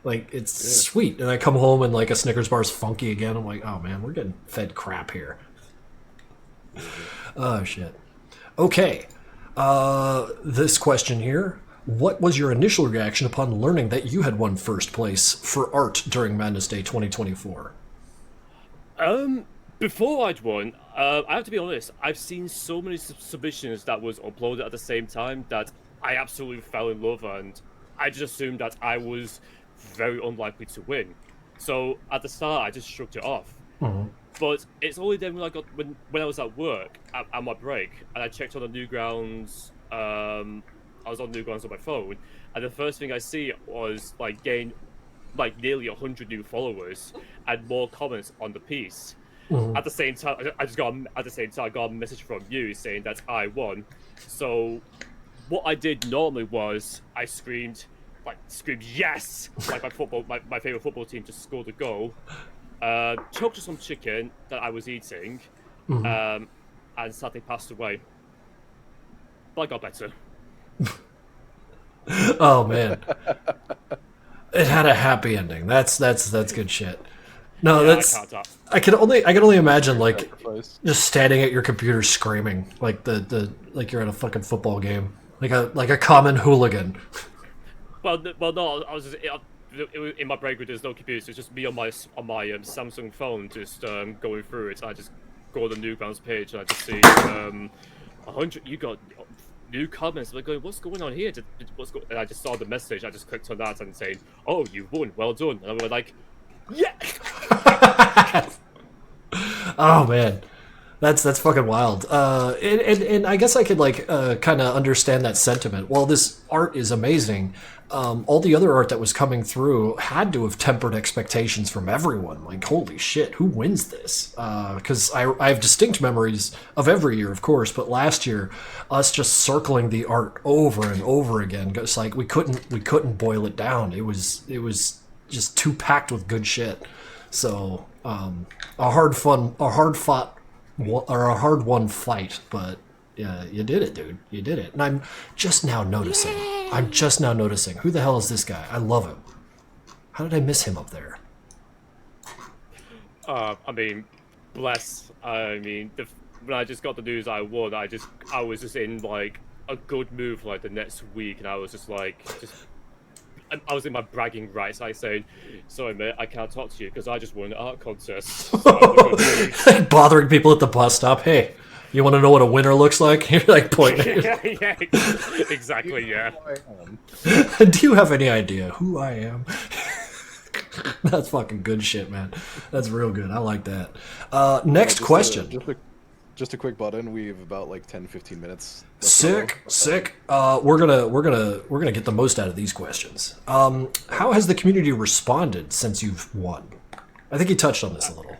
It's sweet. And I come home and a Snickers bar is funky again. I'm like, oh man, we're getting fed crap here. Oh shit. Okay. This question here. What was your initial reaction upon learning that you had won first place for art during Madness Day 2024? Before I'd won, I have to be honest, I've seen so many submissions that was uploaded at the same time that I absolutely fell in love, and I just assumed that I was very unlikely to win. So at the start, I just shrugged it off. But it's only then when I was at work at my break and I checked on the Newgrounds. I was on Newgrounds on my phone, and the first thing I see was gain nearly 100 new followers and more comments on the piece. At the same time, I got a message from you saying that I won. So what I did normally was I screamed yes, my favorite football team just scored a goal, choked some chicken that I was eating, and sadly passed away. But I got better. Oh man, it had a happy ending. That's good shit. No, Yeah, that's. I can't talk. I can only imagine like Sacrifice. just standing at your computer screaming like like you're at a fucking football game, like a common hooligan. Well, no, I was just in my break room. There's no computer. So it's just me on my Samsung phone, just going through it. I just go on the Newgrounds page and I just see 100. You got new comments. I'm going, what's going on here? And I just saw the message. I just clicked on that and saying, "Oh, you won. Well done." And I was like, "Yeah." Oh man, that's fucking wild. And I guess I could like kind of understand that sentiment. While this art is amazing, all the other art that was coming through had to have tempered expectations from everyone. Like, holy shit, who wins this? Because I have distinct memories of every year, of course, but last year, us just circling the art over and over again. It's like we couldn't boil it down. It was just too packed with good shit. So a hard won fight, but yeah, you did it, dude. You did it. And I'm just now noticing. Who the hell is this guy? I love him. How did I miss him up there? I mean, bless. I mean, when I just got the news I won, I was just in like a good mood for like the next week, and I was just like, I was in my bragging rights. I saying, "Sorry, mate, I can't talk to you because I just won an art contest." So I'm in a good mood. Bothering people at the bus stop. Hey, you want to know what a winner looks like? You're like pointing. yeah, exactly. Yeah. Do you have any idea who I am? That's fucking good shit, man. That's real good. I like that. Next question. Just a quick button. We have about like 10-15 minutes. Sick. We're gonna get the most out of these questions. How has the community responded since you've won? I think you touched on this a little.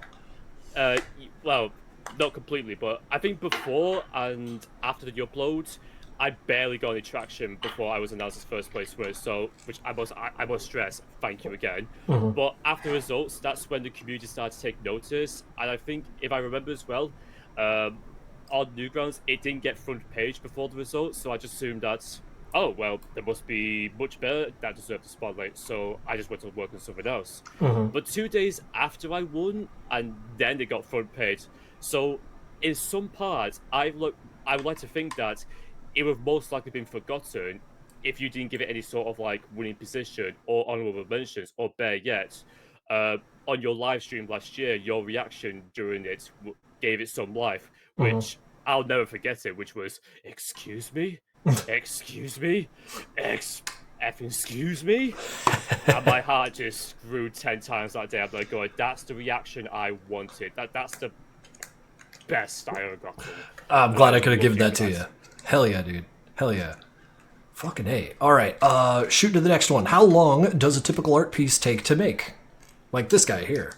Well, not completely, but I think before and after the upload, I barely got any traction before I was announced as first place winner. So, which I must stress, thank you again. Mm-hmm. But after results, that's when the community started to take notice, and I think if I remember as well, on Newgrounds, it didn't get front page before the results, so I just assumed that, oh, well, there must be much better that deserved the spotlight, so I just went to work on something else. Mm-hmm. But 2 days after I won, and then they got front page, so in some parts, I would like to think that it would have most likely been forgotten if you didn't give it any sort of like winning position or honorable mentions, or better yet, on your live stream last year, your reaction during it gave it some life, which I'll never forget it, which was, excuse me? Excuse me? Excuse me? And my heart just grew 10 times that day. I'm like, going, that's the reaction I wanted. That's the best I ever got. I'm glad I could have given that to you. Hell yeah, dude. Hell yeah. Fucking A. All right, shoot to the next one. How long does a typical art piece take to make? Like this guy here.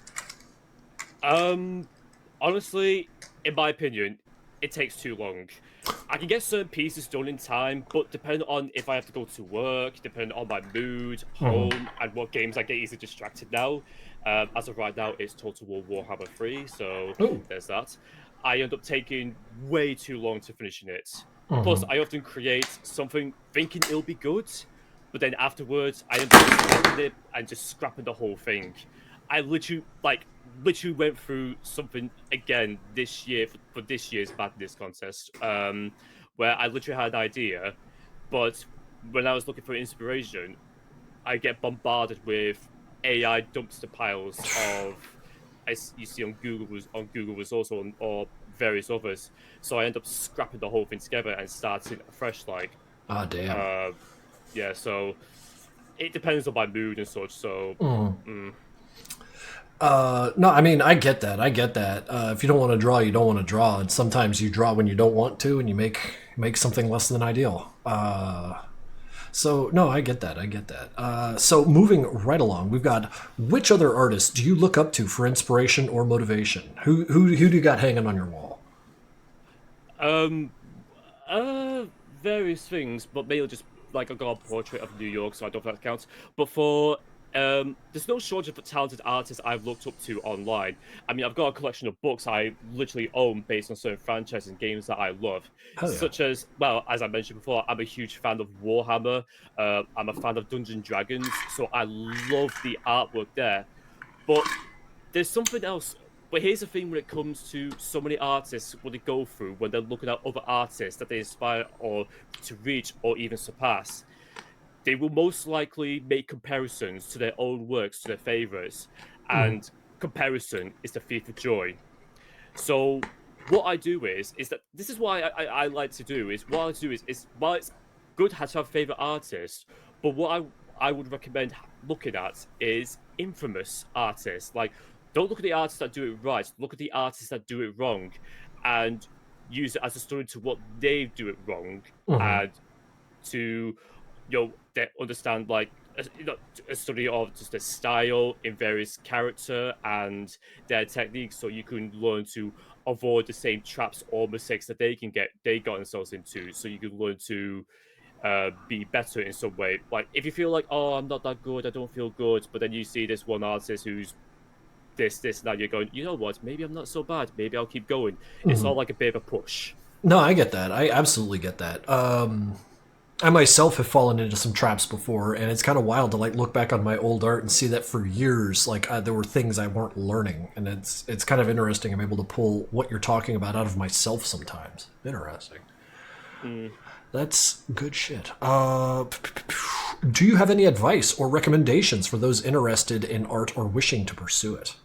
Honestly, in my opinion, it takes too long. I can get certain pieces done in time, but depending on if I have to go to work, depending on my mood, home, and what games I get easily distracted now. As of right now, it's Total War Warhammer 3, so there's that. I end up taking way too long to finishing it. Plus, I often create something thinking it'll be good, but then afterwards, I end up scrapping it and just scrapping the whole thing. I literally went through something again this year for this year's Madness contest, where I literally had an idea, but when I was looking for inspiration, I get bombarded with AI dumpster piles of, as you see on Google Resource or various others. So I end up scrapping the whole thing together and starting afresh. Like, damn. Yeah. So it depends on my mood and such. So. No, I mean, I get that. If you don't want to draw, you don't want to draw. And sometimes you draw when you don't want to, and you make something less than ideal. So, no, I get that. So moving right along, we've got, which other artists do you look up to for inspiration or motivation? Who do you got hanging on your wall? Various things, but mainly just like I got a portrait of New York, so I don't know if that counts. But for there's no shortage of talented artists I've looked up to online. I mean, I've got a collection of books I literally own based on certain franchises and games that I love. Hell yeah. Such as, well, as I mentioned before, I'm a huge fan of Warhammer. I'm a fan of Dungeons & Dragons, so I love the artwork there. But there's something else. But here's the thing: when it comes to so many artists, what they go through when they're looking at other artists that they inspire or to reach or even surpass, they will most likely make comparisons to their own works, to their favorites, and comparison is the thief of joy. So what I do is that this is why I like to do is what I do is while it's good to have favorite artists, but what I would recommend looking at is infamous artists. Like, don't look at the artists that do it right. Look at the artists that do it wrong, and use it as a study to what they do it wrong, and to they understand like a study of just their style in various character and their techniques, so you can learn to avoid the same traps or mistakes that they got themselves into. So you can learn to be better in some way. Like if you feel like, oh, I'm not that good, I don't feel good, but then you see this one artist who's this, now you're going, you know what? Maybe I'm not so bad. Maybe I'll keep going. It's all like a bit of a push. No, I get that. I absolutely get that. I myself have fallen into some traps before, and it's kind of wild to like look back on my old art and see that for years, like there were things I weren't learning, and it's kind of interesting. I'm able to pull what you're talking about out of myself sometimes. Interesting. That's good shit. Do you have any advice or recommendations for those interested in art or wishing to pursue it?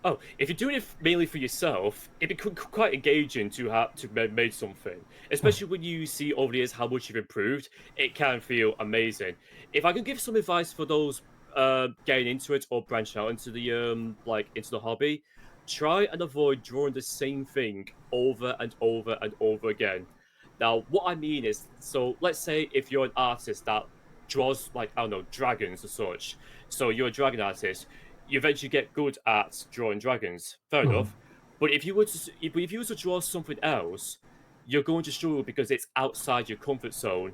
Oh, if you're doing it mainly for yourself, it'd be quite engaging to have to make something. Especially when you see over the years how much you've improved, it can feel amazing. If I could give some advice for those getting into it or branch out into the into the hobby, try and avoid drawing the same thing over and over and over again. Now, what I mean is, so let's say if you're an artist that draws like, I don't know, dragons or such. So you're a dragon artist, you eventually get good at drawing dragons. Fair enough. But if you were to draw something else, you're going to struggle because it's outside your comfort zone.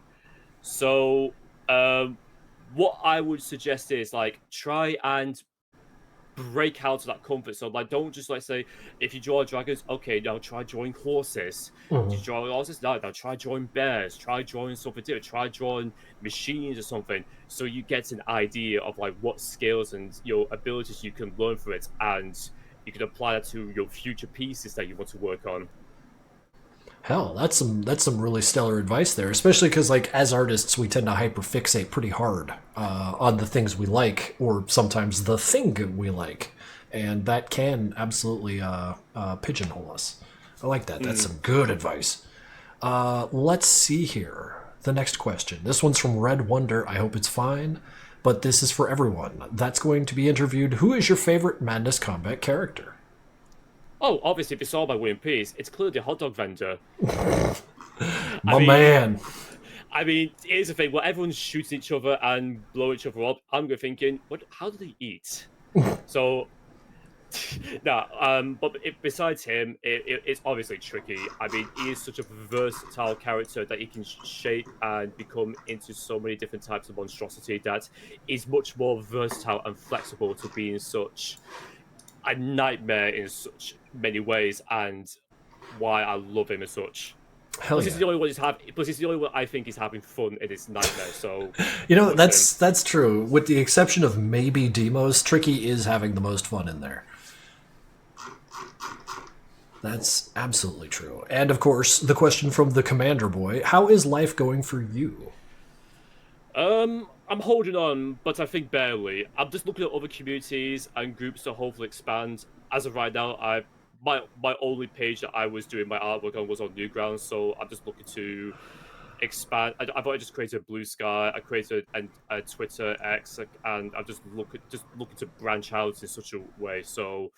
So what I would suggest is like try and break out of that comfort zone. Like, don't just like say, if you draw dragons, okay, now try drawing horses. You draw horses, now try drawing bears. Try drawing something different. Try drawing machines or something. So you get an idea of like what skills and your abilities you can learn for it, and you can apply that to your future pieces that you want to work on. Hell, that's some really stellar advice there, especially because like as artists we tend to hyperfixate pretty hard on the things we like, or sometimes the thing we like, and that can absolutely pigeonhole us. I like that. That's some good advice. Let's see here. The next question. This one's from Red Wonder. I hope it's fine, but this is for everyone that's going to be interviewed. Who is your favorite Madness Combat character? Oh, obviously, if you saw my winning piece, it's clearly the hot dog vendor. Man. I mean, here's the thing: while everyone's shooting each other and blowing each other up, I'm thinking, how do they eat? So, but besides him, it's obviously tricky. I mean, he is such a versatile character that he can shape and become into so many different types of monstrosity that is much more versatile and flexible to being such a nightmare in such many ways, and why I love him as such. Hell yeah. He's the only one he's the only one I think is having fun in his nightmare. So that's true. With the exception of maybe Demos, Tricky is having the most fun in there. That's absolutely true. And of course, the question from the Commander Boy: how is life going for you? I'm holding on, but I think barely. I'm just looking at other communities and groups to hopefully expand. As of right now, my only page that I was doing my artwork on was on Newgrounds, so I'm just looking to expand. I've already just created a Blue Sky. I created a Twitter X, and I'm just looking to branch out in such a way. So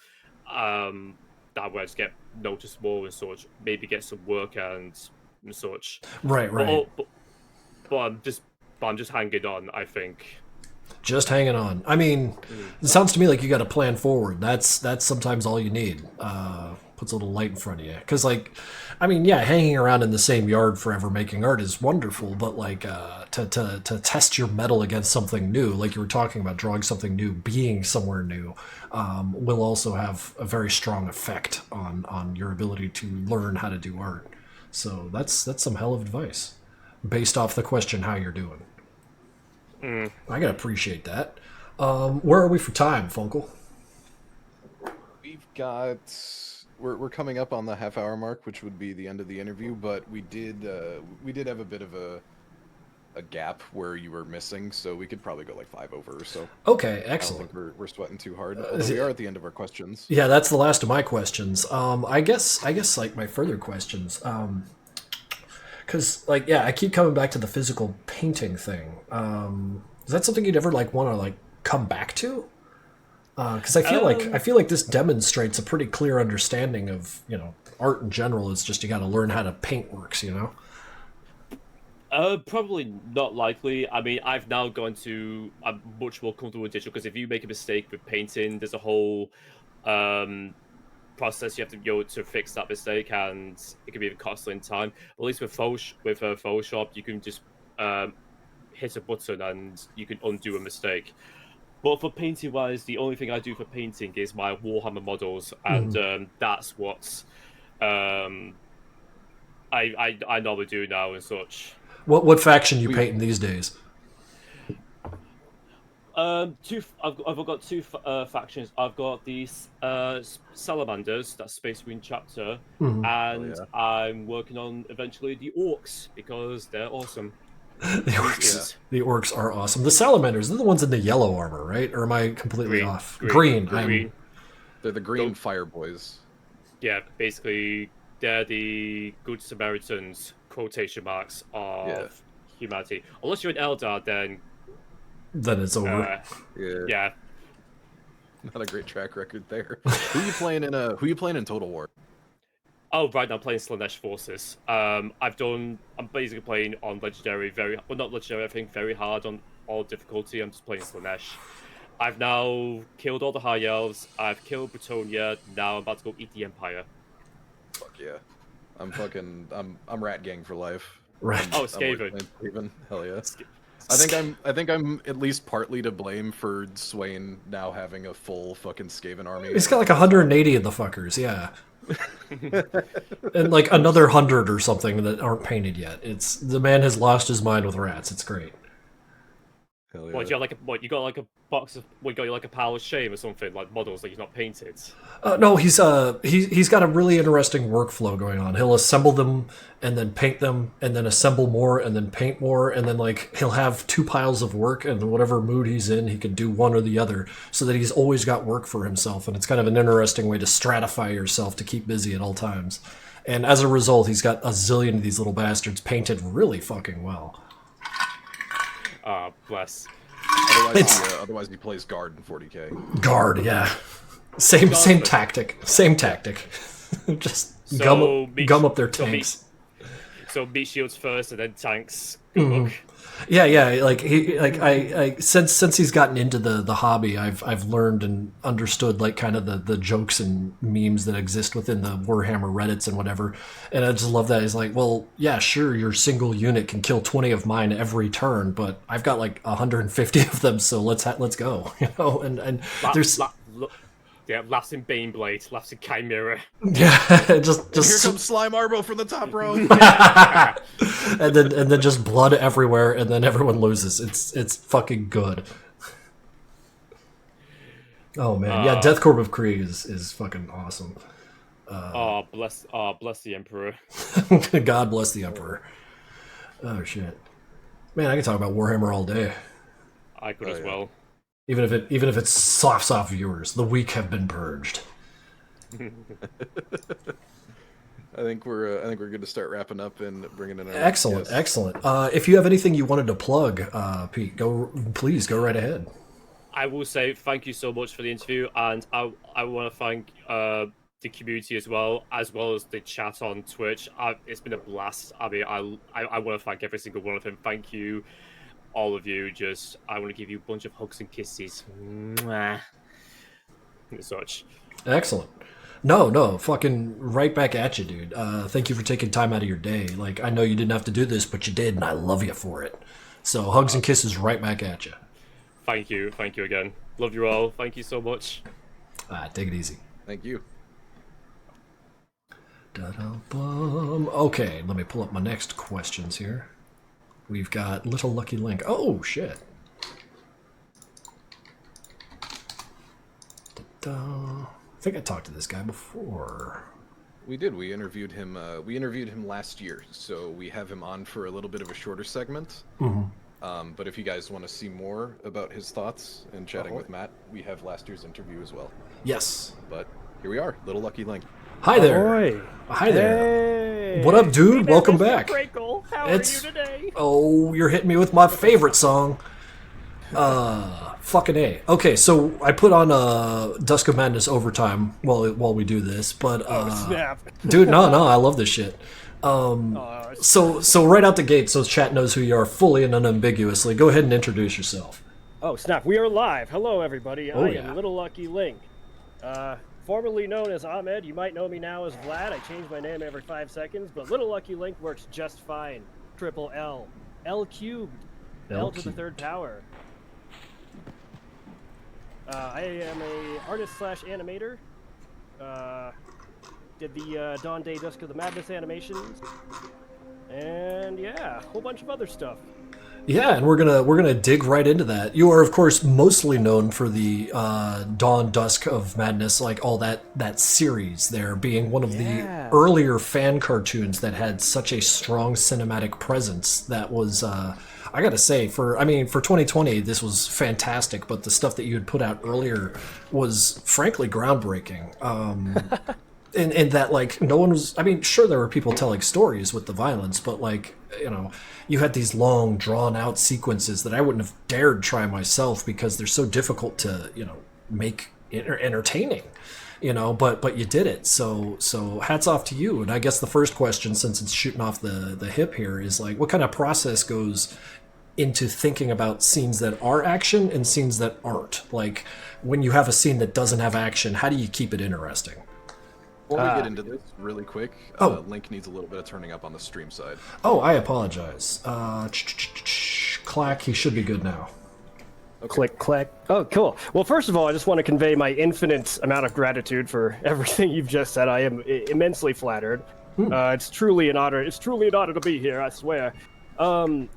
that way I just get noticed more and such. Maybe get some work and such. Right. But I'm just hanging on, I think. Just hanging on. I mean, it sounds to me like you got a plan forward. That's sometimes all you need. Puts a little light in front of you. Because, like, I mean, yeah, hanging around in the same yard forever making art is wonderful, but, like, to test your mettle against something new, like you were talking about, drawing something new, being somewhere new, will also have a very strong effect on your ability to learn how to do art. So that's some hell of advice, based off the question how you're doing. I gotta appreciate that. Where are we for time, Funkle? got. We're coming up on the half-hour mark, which would be the end of the interview. But we did have a bit of a gap where you were missing, so we could probably go like 5 over or so. Okay, I don't excellent. think we're sweating too hard. Although we are at the end of our questions. Yeah, that's the last of my questions. I guess like my further questions. Because like yeah, I keep coming back to the physical painting thing. Is that something you'd ever like want to like come back to? Because I feel like this demonstrates a pretty clear understanding of art in general. It's just you got to learn how to paint works. Probably not likely. I mean, I've now gone to. I'm much more comfortable with digital because if you make a mistake with painting, there's a whole process you have to go to fix that mistake, and it can be costly in time. At least with Photoshop, you can just hit a button and you can undo a mistake. But for painting wise, the only thing I do for painting is my Warhammer models, and that's what I normally do now and such. What faction you painting these days? I've got two factions. I've got these salamanders, that's Space Marine chapter, and I'm working on eventually the orcs because they're awesome. The orcs are awesome. The salamanders, they're the ones in the yellow armor, right? Or am I completely off? Green. They're the green fire boys. Yeah, basically, they're the Good Samaritans, quotation marks, of humanity. Unless you're an Eldar, then it's over. Yeah. Not a great track record there. Who you playing in Total War? Oh, right now I'm playing Slanesh Forces. I'm basically playing on Legendary, not Legendary, I think very hard on all difficulty. I'm just playing Slanesh. I've now killed all the High Elves, I've killed Bretonia, now I'm about to go eat the Empire. Fuck yeah. I'm Rat Gang for life. Right. Oh, Skaven. Hell yeah. I think I'm at least partly to blame for Swain now having a full fucking Skaven army. He's got like 180 of the fuckers, yeah. And like another 100 or something that aren't painted yet. The man has lost his mind with rats. It's great. Hell yeah. What, you got like a box of, you got like a pile of shame or something, like models that he's not painted? No, he's got a really interesting workflow going on. He'll assemble them and then paint them and then assemble more and then paint more, and then like he'll have 2 piles of work, and whatever mood he's in, he can do one or the other, so that he's always got work for himself. And it's kind of an interesting way to stratify yourself to keep busy at all times. And as a result, he's got a zillion of these little bastards painted really fucking well. Ah, bless. Otherwise he plays guard in 40k. Guard, yeah. Same tactic. Just gum up their tanks. So meat shields first and then tanks. Yeah. Like since he's gotten into the hobby, I've learned and understood like kind of the jokes and memes that exist within the Warhammer Reddits and whatever. And I just love that. He's like, well, yeah, sure, your single unit can kill 20 of mine every turn, but I've got like 150 of them, so let's go. And there's. Yeah, laughs in Baneblade, laughs in Chimera. Yeah, just Here comes Slime Arbo from the top row. and then just blood everywhere, and then everyone loses. It's fucking good. Oh man, yeah, Death Corp of Krieg is fucking awesome. Bless the Emperor. God bless the Emperor. Oh shit, man, I can talk about Warhammer all day. I could as well. Even if it's soft viewers, the weak have been purged. I think we're good to start wrapping up and bringing in our excellent. If you have anything you wanted to plug, Pete, please go right ahead. I will say thank you so much for the interview, and I want to thank the community as well as the chat on Twitch. It's been a blast. I mean, I want to thank every single one of them. Thank you. All of you, I want to give you a bunch of hugs and kisses. Mwah. And such. Excellent. No, fucking right back at you, dude. Thank you for taking time out of your day. Like, I know you didn't have to do this, but you did, and I love you for it. So, hugs and kisses right back at you. Thank you again. Love you all. Thank you so much. Take it easy. Thank you. Okay, let me pull up my next questions here. We've got Little Lucky Link. Oh, shit. think I talked to this guy before. We did. We interviewed him. We interviewed him last year, so we have him on for a little bit of a shorter segment. But if you guys want to see more about his thoughts and chatting with Matt, we have last year's interview as well. Yes. But here we are, Little Lucky Link. Hi there. Ahoy. Hi there. Hey. What up, dude? Hey, Welcome Mr. back. Krinkle, how are you today? Oh, you're hitting me with my favorite song. Fucking A. Okay, so I put on Dusk of Madness Overtime while we do this, but Snap. dude, no, I love this shit. So right out the gate, so chat knows who you are fully and unambiguously. Go ahead and introduce yourself. Oh, snap. We are live. Hello, everybody. I yeah. am Little Lucky Link. Formerly known as Ahmed. You might know me now as Vlad. I change my name every 5 seconds, but Little Lucky Link works just fine. Triple L. L cubed. L to the third power. I am a artist / animator. Did the Dawn Day Dusk of the Madness animations, and yeah, a whole bunch of other stuff. Yeah, and we're gonna dig right into that. You are, of course, mostly known for the Dawn Dusk of Madness, like all that series there, being one of the earlier fan cartoons that had such a strong cinematic presence. That was, I gotta say, for 2020, this was fantastic. But the stuff that you had put out earlier was, frankly, groundbreaking. In that, like, no one was... I mean, sure, there were people telling stories with the violence, but, like, you know, you had these long, drawn-out sequences that I wouldn't have dared try myself because they're so difficult to, you know, make entertaining, you know, but you did it. So hats off to you. And I guess the first question, since it's shooting off the hip here, is, like, what kind of process goes into thinking about scenes that are action and scenes that aren't? Like, when you have a scene that doesn't have action, how do you keep it interesting? Before we get into this, really quick, Link needs a little bit of turning up on the stream side. Oh, I apologize. Clack, he should be good now. Okay. Click, clack. Oh, cool. Well, first of all, I just want to convey my infinite amount of gratitude for everything you've just said. I am immensely flattered. It's truly an honor. It's truly an honor to be here, I swear. When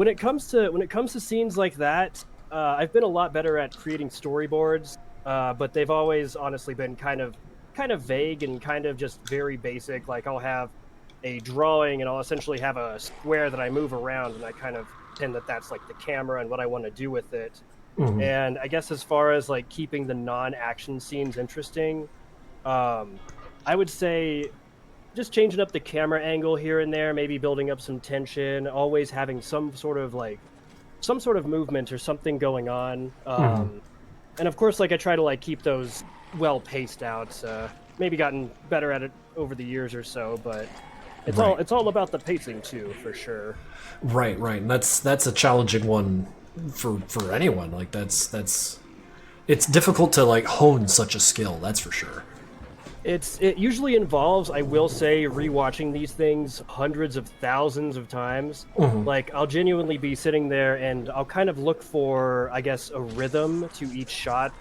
it comes to scenes like that, I've been a lot better at creating storyboards, but they've always honestly been kind of vague and kind of just very basic. Like, I'll have a drawing and I'll essentially have a square that I move around, and I kind of pretend that that's like the camera and what I want to do with it. And I guess as far as like keeping the non-action scenes interesting, I would say just changing up the camera angle here and there, maybe building up some tension, always having some sort of movement or something going on. And of course, like, I try to like keep those well paced out. Maybe gotten better at it over the years or so, but it's all about the pacing too, for sure. Right, and that's a challenging one for anyone. Like, it's difficult to like hone such a skill. That's for sure. It usually involves, I will say, rewatching these things hundreds of thousands of times. Like, I'll genuinely be sitting there and I'll kind of look for, I guess, a rhythm to each shot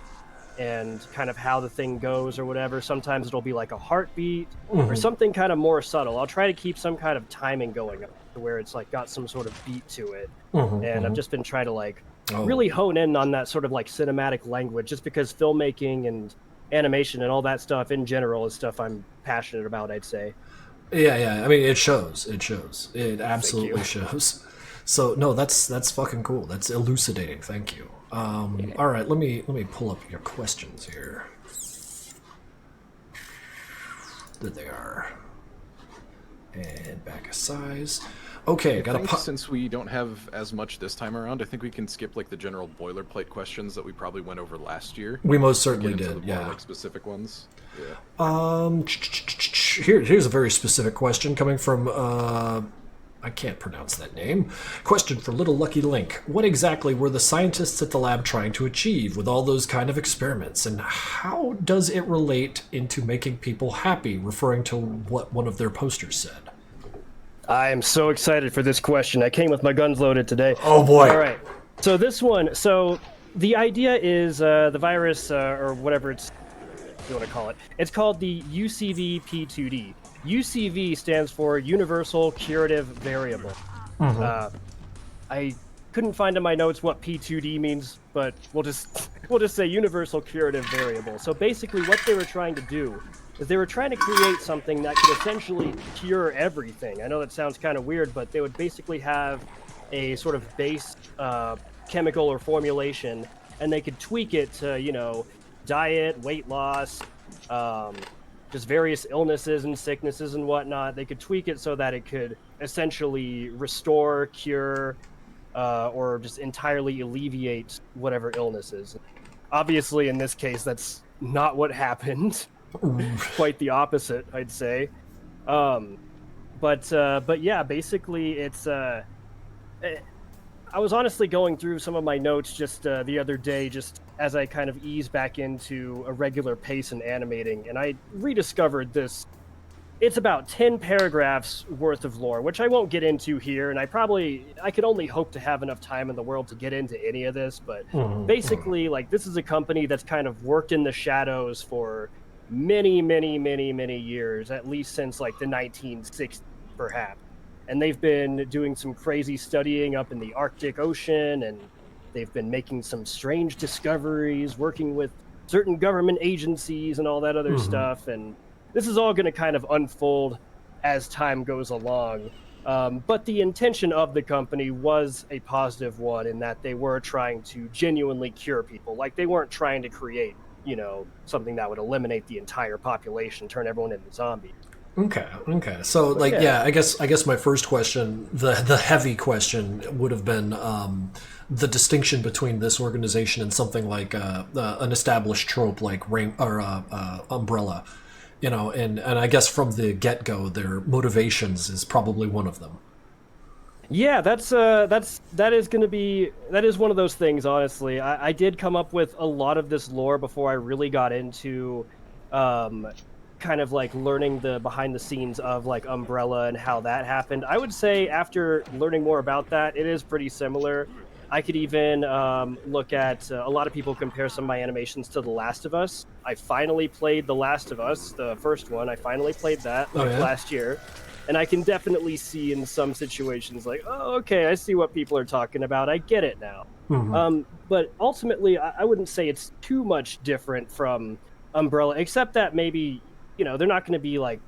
and kind of how the thing goes or whatever. Sometimes it'll be like a heartbeat or something kind of more subtle. I'll try to keep some kind of timing going up to where it's like got some sort of beat to it. And I've just been trying to like really hone in on that sort of like cinematic language, just because filmmaking and animation and all that stuff in general is stuff I'm passionate about, I'd say. Yeah. I mean, it shows. It absolutely shows. So no, that's fucking cool. That's elucidating. Thank you. All right, let me pull up your questions here. There they are. And back a size. Okay, Since we don't have as much this time around, I think we can skip like the general boilerplate questions that we probably went over last year. We most certainly did. More, like, specific ones. Yeah. Here's a very specific question coming from I can't pronounce that name. Question for Little Lucky Link. What exactly were the scientists at the lab trying to achieve with all those kind of experiments, and how does it relate into making people happy, referring to what one of their posters said? I am so excited for this question. I came with my guns loaded today. Oh boy. All right. So this one, the idea is the virus, or whatever you want to call it. It's called the UCV-P2D. UCV stands for Universal Curative Variable. I couldn't find in my notes what P2D means, but we'll just say universal curative variable. So basically, what they were trying to do is they were trying to create something that could essentially cure everything. I know that sounds kind of weird, but they would basically have a sort of base chemical or formulation, and they could tweak it to, you know, diet, weight loss, just various illnesses and sicknesses and whatnot. They could tweak it so that it could essentially restore, cure, or just entirely alleviate whatever illnesses. Obviously, in this case, that's not what happened. Quite the opposite, I'd say. But yeah, basically, it's. I was honestly going through some of my notes just the other day, just as I kind of ease back into a regular pace in animating, and I rediscovered this. It's about 10 paragraphs worth of lore, which I won't get into here, and I could only hope to have enough time in the world to get into any of this, but basically, like, this is a company that's kind of worked in the shadows for many years, at least since, like, the 1960s, perhaps. And they've been doing some crazy studying up in the Arctic Ocean, and they've been making some strange discoveries, working with certain government agencies and all that other stuff, and this is all going to kind of unfold as time goes along. But the intention of the company was a positive one in that they were trying to genuinely cure people. Like, they weren't trying to create, you know, something that would eliminate the entire population, turn everyone into zombies. Okay. So, like, yeah, I guess my first question, the heavy question, would have been the distinction between this organization and something like an established trope like Umbrella, you know, and I guess from the get-go, their motivations is probably one of them. Yeah, that is one of those things. Honestly, I did come up with a lot of this lore before I really got into. Kind of like learning the behind the scenes of like Umbrella and how that happened. I would say after learning more about that, it is pretty similar. I could even look at a lot of people compare some of my animations to The Last of Us. I finally played The Last of Us, the first one. I finally played that last year. And I can definitely see in some situations like, oh, okay, I see what people are talking about. I get it now. But ultimately, I wouldn't say it's too much different from Umbrella, except that maybe, you know, they're not going to be like,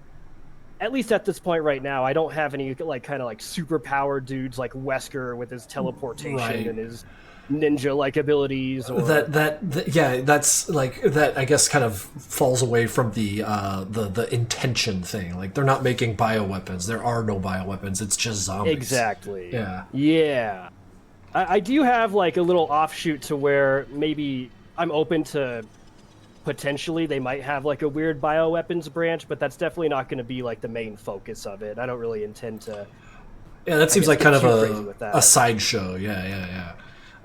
at least at this point right now, I don't have any like kind of like superpowered dudes like Wesker with his teleportation and his ninja-like abilities. Or that's like that. I guess kind of falls away from the intention thing. Like, they're not making bioweapons. There are no bioweapons. It's just zombies. Exactly. Yeah. I do have like a little offshoot to where maybe I'm open to. Potentially, they might have like a weird bioweapons branch, but that's definitely not going to be like the main focus of it. I don't really intend to. Yeah, that seems like kind of a sideshow. Yeah.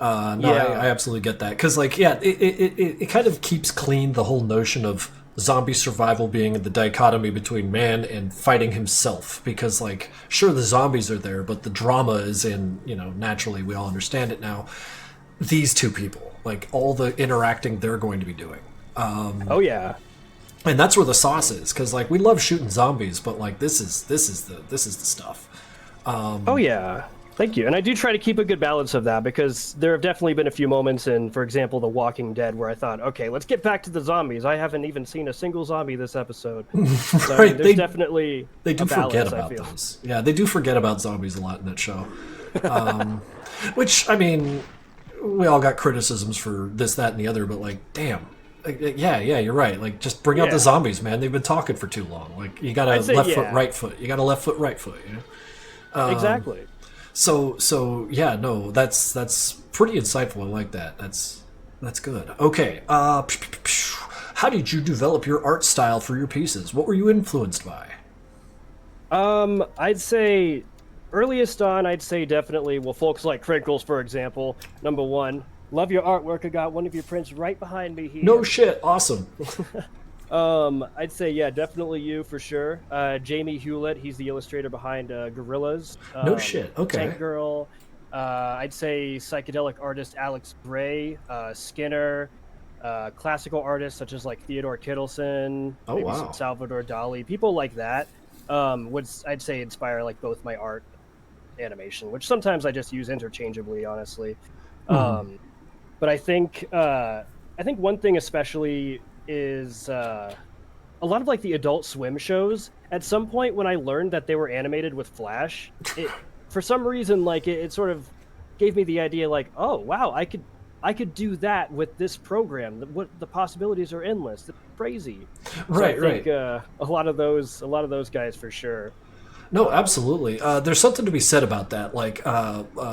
I absolutely get that, because like, yeah, it kind of keeps clean the whole notion of zombie survival being the dichotomy between man and fighting himself. Because like, sure, the zombies are there, but the drama is in, you know, naturally we all understand it now. These two people, like all the interacting they're going to be doing. Oh yeah, and that's where the sauce is, because like we love shooting zombies, but like this is the stuff. Oh yeah, thank you. And I do try to keep a good balance of that, because there have definitely been a few moments in, for example, The Walking Dead, where I thought, okay, let's get back to the zombies. I haven't even seen a single zombie this episode. So, right, there's definitely they do a balance, forget about those. Yeah, they do forget about zombies a lot in that show. Which, I mean, we all got criticisms for this, that, and the other, but like, damn. Yeah, you're right. Like, just bring out the zombies, man. They've been talking for too long. Like, you got a left foot, right foot. You got a left foot, right foot. You know? Exactly. So yeah, no, that's pretty insightful. I like that. That's good. Okay. How did you develop your art style for your pieces? What were you influenced by? I'd say earliest on, I'd say definitely, well, folks like Krinkels, for example, number one. Love your artwork. I got one of your prints right behind me here. No shit. Awesome. I'd say, yeah, definitely you for sure. Jamie Hewlett, he's the illustrator behind Gorillas. No shit. Okay. Tank Girl. I'd say psychedelic artist Alex Gray, Skinner, classical artists such as like Theodore Kittleson, maybe some Salvador Dali, people like that would, I'd say, inspire like both my art. animation, which sometimes I just use interchangeably, honestly. Mhm. But I think one thing especially is a lot of like the Adult Swim shows. At some point, when I learned that they were animated with Flash, it for some reason like it sort of gave me the idea like, oh wow, I could do that with this program. What the possibilities are endless. It's crazy. So I Right, think right. a lot of those guys for sure. No, absolutely. There's something to be said about that. Like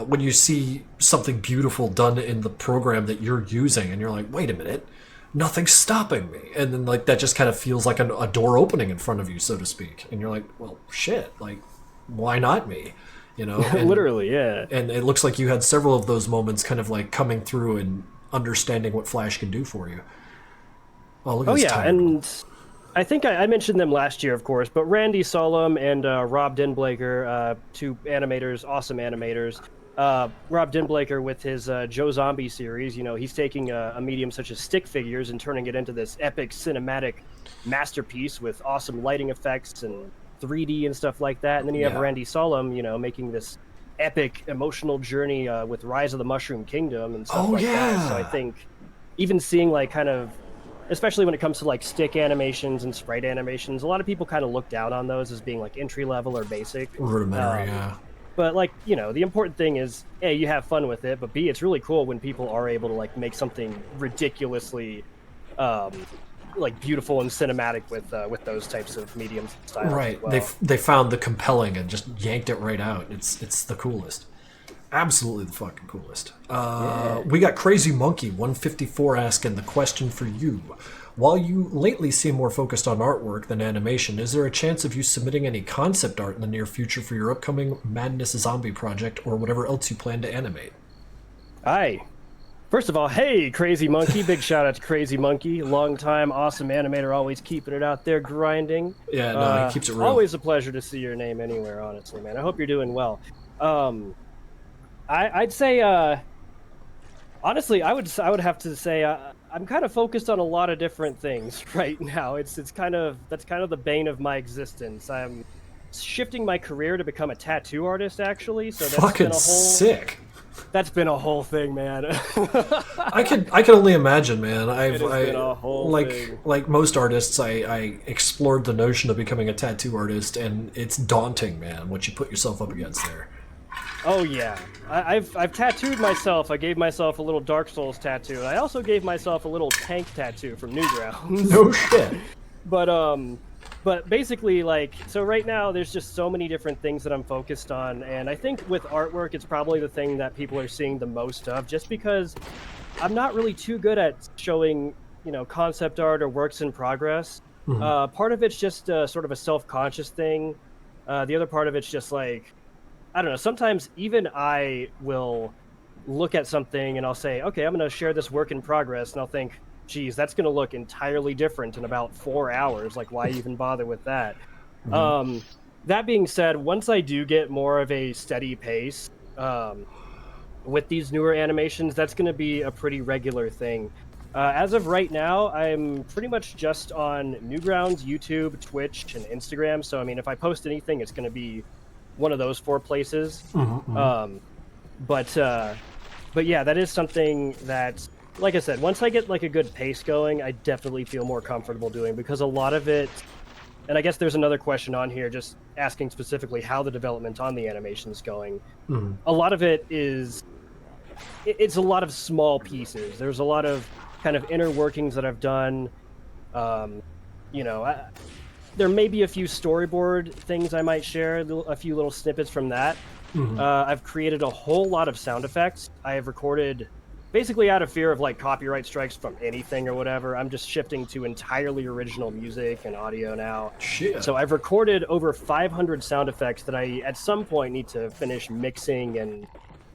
when you see something beautiful done in the program that you're using, and you're like, "Wait a minute, nothing's stopping me," and then like that just kind of feels like a door opening in front of you, so to speak. And you're like, "Well, shit, like, why not me?" You know? And, Literally, yeah. and it looks like you had several of those moments, kind of like coming through and understanding what Flash can do for you. Oh, look at Oh this yeah, tired one. and I think I mentioned them last year, of course, but Randy Solom and Rob Denblaker, two animators, awesome animators. Rob Denblaker with his Joe Zombie series, he's taking a medium such as stick figures and turning it into this epic cinematic masterpiece with awesome lighting effects and 3D and stuff like that. And then you have Yeah. Randy Solom, making this epic emotional journey with Rise of the Mushroom Kingdom and stuff Oh like that. So I yeah. think even seeing like kind of especially when it comes to like stick animations and sprite animations, a lot of people kind of look down on those as being like entry level or basic. Rudimentary. Um, Yeah. but like the important thing is, A, you have fun with it, but B, it's really cool when people are able to like make something ridiculously um, like beautiful and cinematic with those types of mediums and styles as Right. well. They found the compelling and just yanked it right out. It's the coolest. Absolutely the fucking coolest. We got Crazy Monkey 154 asking the question for you. While you lately seem more focused on artwork than animation, is there a chance of you submitting any concept art in the near future for your upcoming Madness Zombie project or whatever else you plan to animate? Hi. First of all, hey, Crazy Monkey. Big shout out to Crazy Monkey. Long time, awesome animator, always keeping it out there, grinding. Yeah, no, he keeps it real. Always a pleasure to see your name anywhere, honestly, man. I hope you're doing well. I'd say, honestly, I would have to say I'm kind of focused on a lot of different things right now. That's kind of the bane of my existence. I'm shifting my career to become a tattoo artist, actually. So Fucking sick. That's been a whole thing, man. I can only imagine, man. It has been a whole thing. Like most artists, I explored the notion of becoming a tattoo artist, and it's daunting, man. What you put yourself up against there. Oh yeah, I've tattooed myself. I gave myself a little Dark Souls tattoo. And I also gave myself a little tank tattoo from Newgrounds. No shit. But basically, like, so right now there's just so many different things that I'm focused on, and I think with artwork, it's probably the thing that people are seeing the most of, just because I'm not really too good at showing, concept art or works in progress. Part of it's just sort of a self-conscious thing. The other part of it's just like, I don't know, sometimes even I will look at something and I'll say, okay, I'm going to share this work in progress, and I'll think, geez, that's going to look entirely different in about 4 hours. Like, why even bother with that? That being said, once I do get more of a steady pace with these newer animations, that's going to be a pretty regular thing. As of right now, I'm pretty much just on Newgrounds, YouTube, Twitch, and Instagram. So, I mean, if I post anything, it's going to be one of those 4 places. But yeah, that is something that, like I said, once I get like a good pace going, I definitely feel more comfortable doing, because a lot of it, and I guess there's another question on here just asking specifically how the development on the animation is going. A lot of it is, it's a lot of small pieces. There's a lot of kind of inner workings that I've done. There may be a few storyboard things I might share, a few little snippets from that. I've created a whole lot of sound effects. I have recorded, basically out of fear of like copyright strikes from anything or whatever, I'm just shifting to entirely original music and audio now. Shit. So I've recorded over 500 sound effects that I at some point need to finish mixing and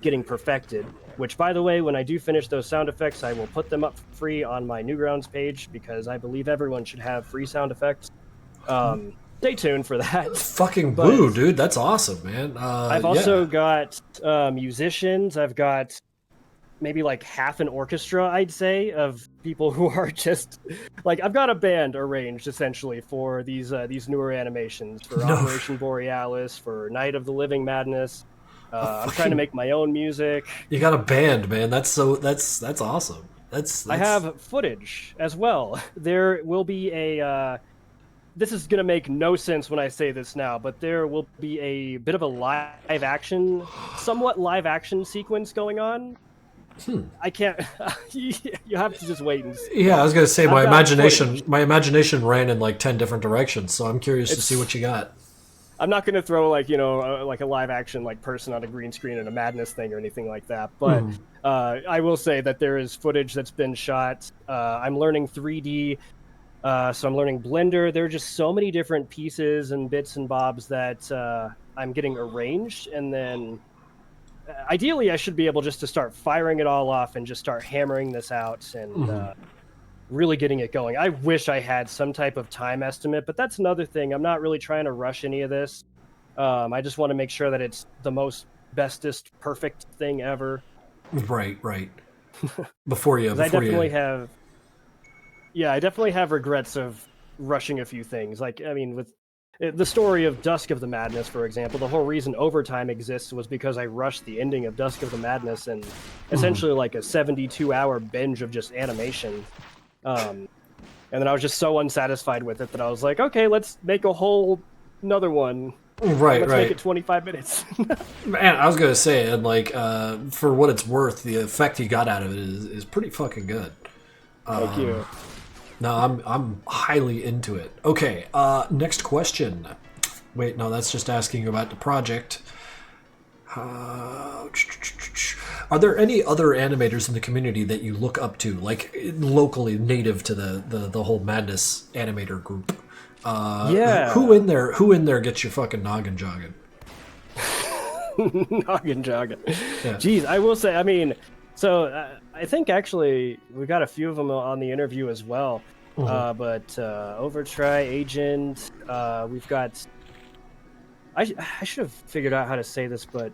getting perfected. Which, by the way, when I do finish those sound effects, I will put them up for free on my Newgrounds page, because I believe everyone should have free sound effects. Stay tuned for that. Fucking woo, dude. That's awesome, man. I've also got musicians. I've got maybe like half an orchestra, I'd say, of people who are just like, I've got a band arranged essentially for these newer animations, for Operation Borealis, for Night of the Living Madness. I'm trying to make my own music. You got a band, man. That's awesome. That's I have footage as well. There will be a. This is going to make no sense when I say this now, but there will be a bit of a somewhat live action sequence going on. I can't. You have to just wait and see. Yeah, I was gonna say my imagination ran in like 10 different directions, so I'm curious to see what you got. I'm not going to throw like like a live action like person on a green screen in a Madness thing or anything like that, but I will say that there is footage that's been shot. I'm learning 3D, so I'm learning Blender. There are just so many different pieces and bits and bobs that I'm getting arranged, and then ideally I should be able just to start firing it all off and just start hammering this out and really getting it going. I wish I had some type of time estimate, but that's another thing. I'm not really trying to rush any of this. I just want to make sure that it's the most bestest perfect thing ever. Right. Before you I definitely have regrets of rushing a few things. Like, I mean, with the story of Dusk of the Madness, for example, the whole reason Overtime exists was because I rushed the ending of Dusk of the Madness and essentially like a 72-hour binge of just animation. And then I was just so unsatisfied with it that I was like, okay, let's make a whole another one. Let's make it 25 minutes. Man, I was gonna say, and like, for what it's worth, the effect he got out of it is pretty fucking good. Thank you. No, I'm highly into it. Okay, next question. Wait, no, that's just asking about the project. Are there any other animators in the community that you look up to, like locally native to the whole Madness animator group? Yeah. Who in there gets your fucking noggin jogging? Noggin jogging. Yeah. Jeez, I will say, I mean, so I think actually we got a few of them on the interview as well. But Overtry, Agent, we've got. I should have figured out how to say this, but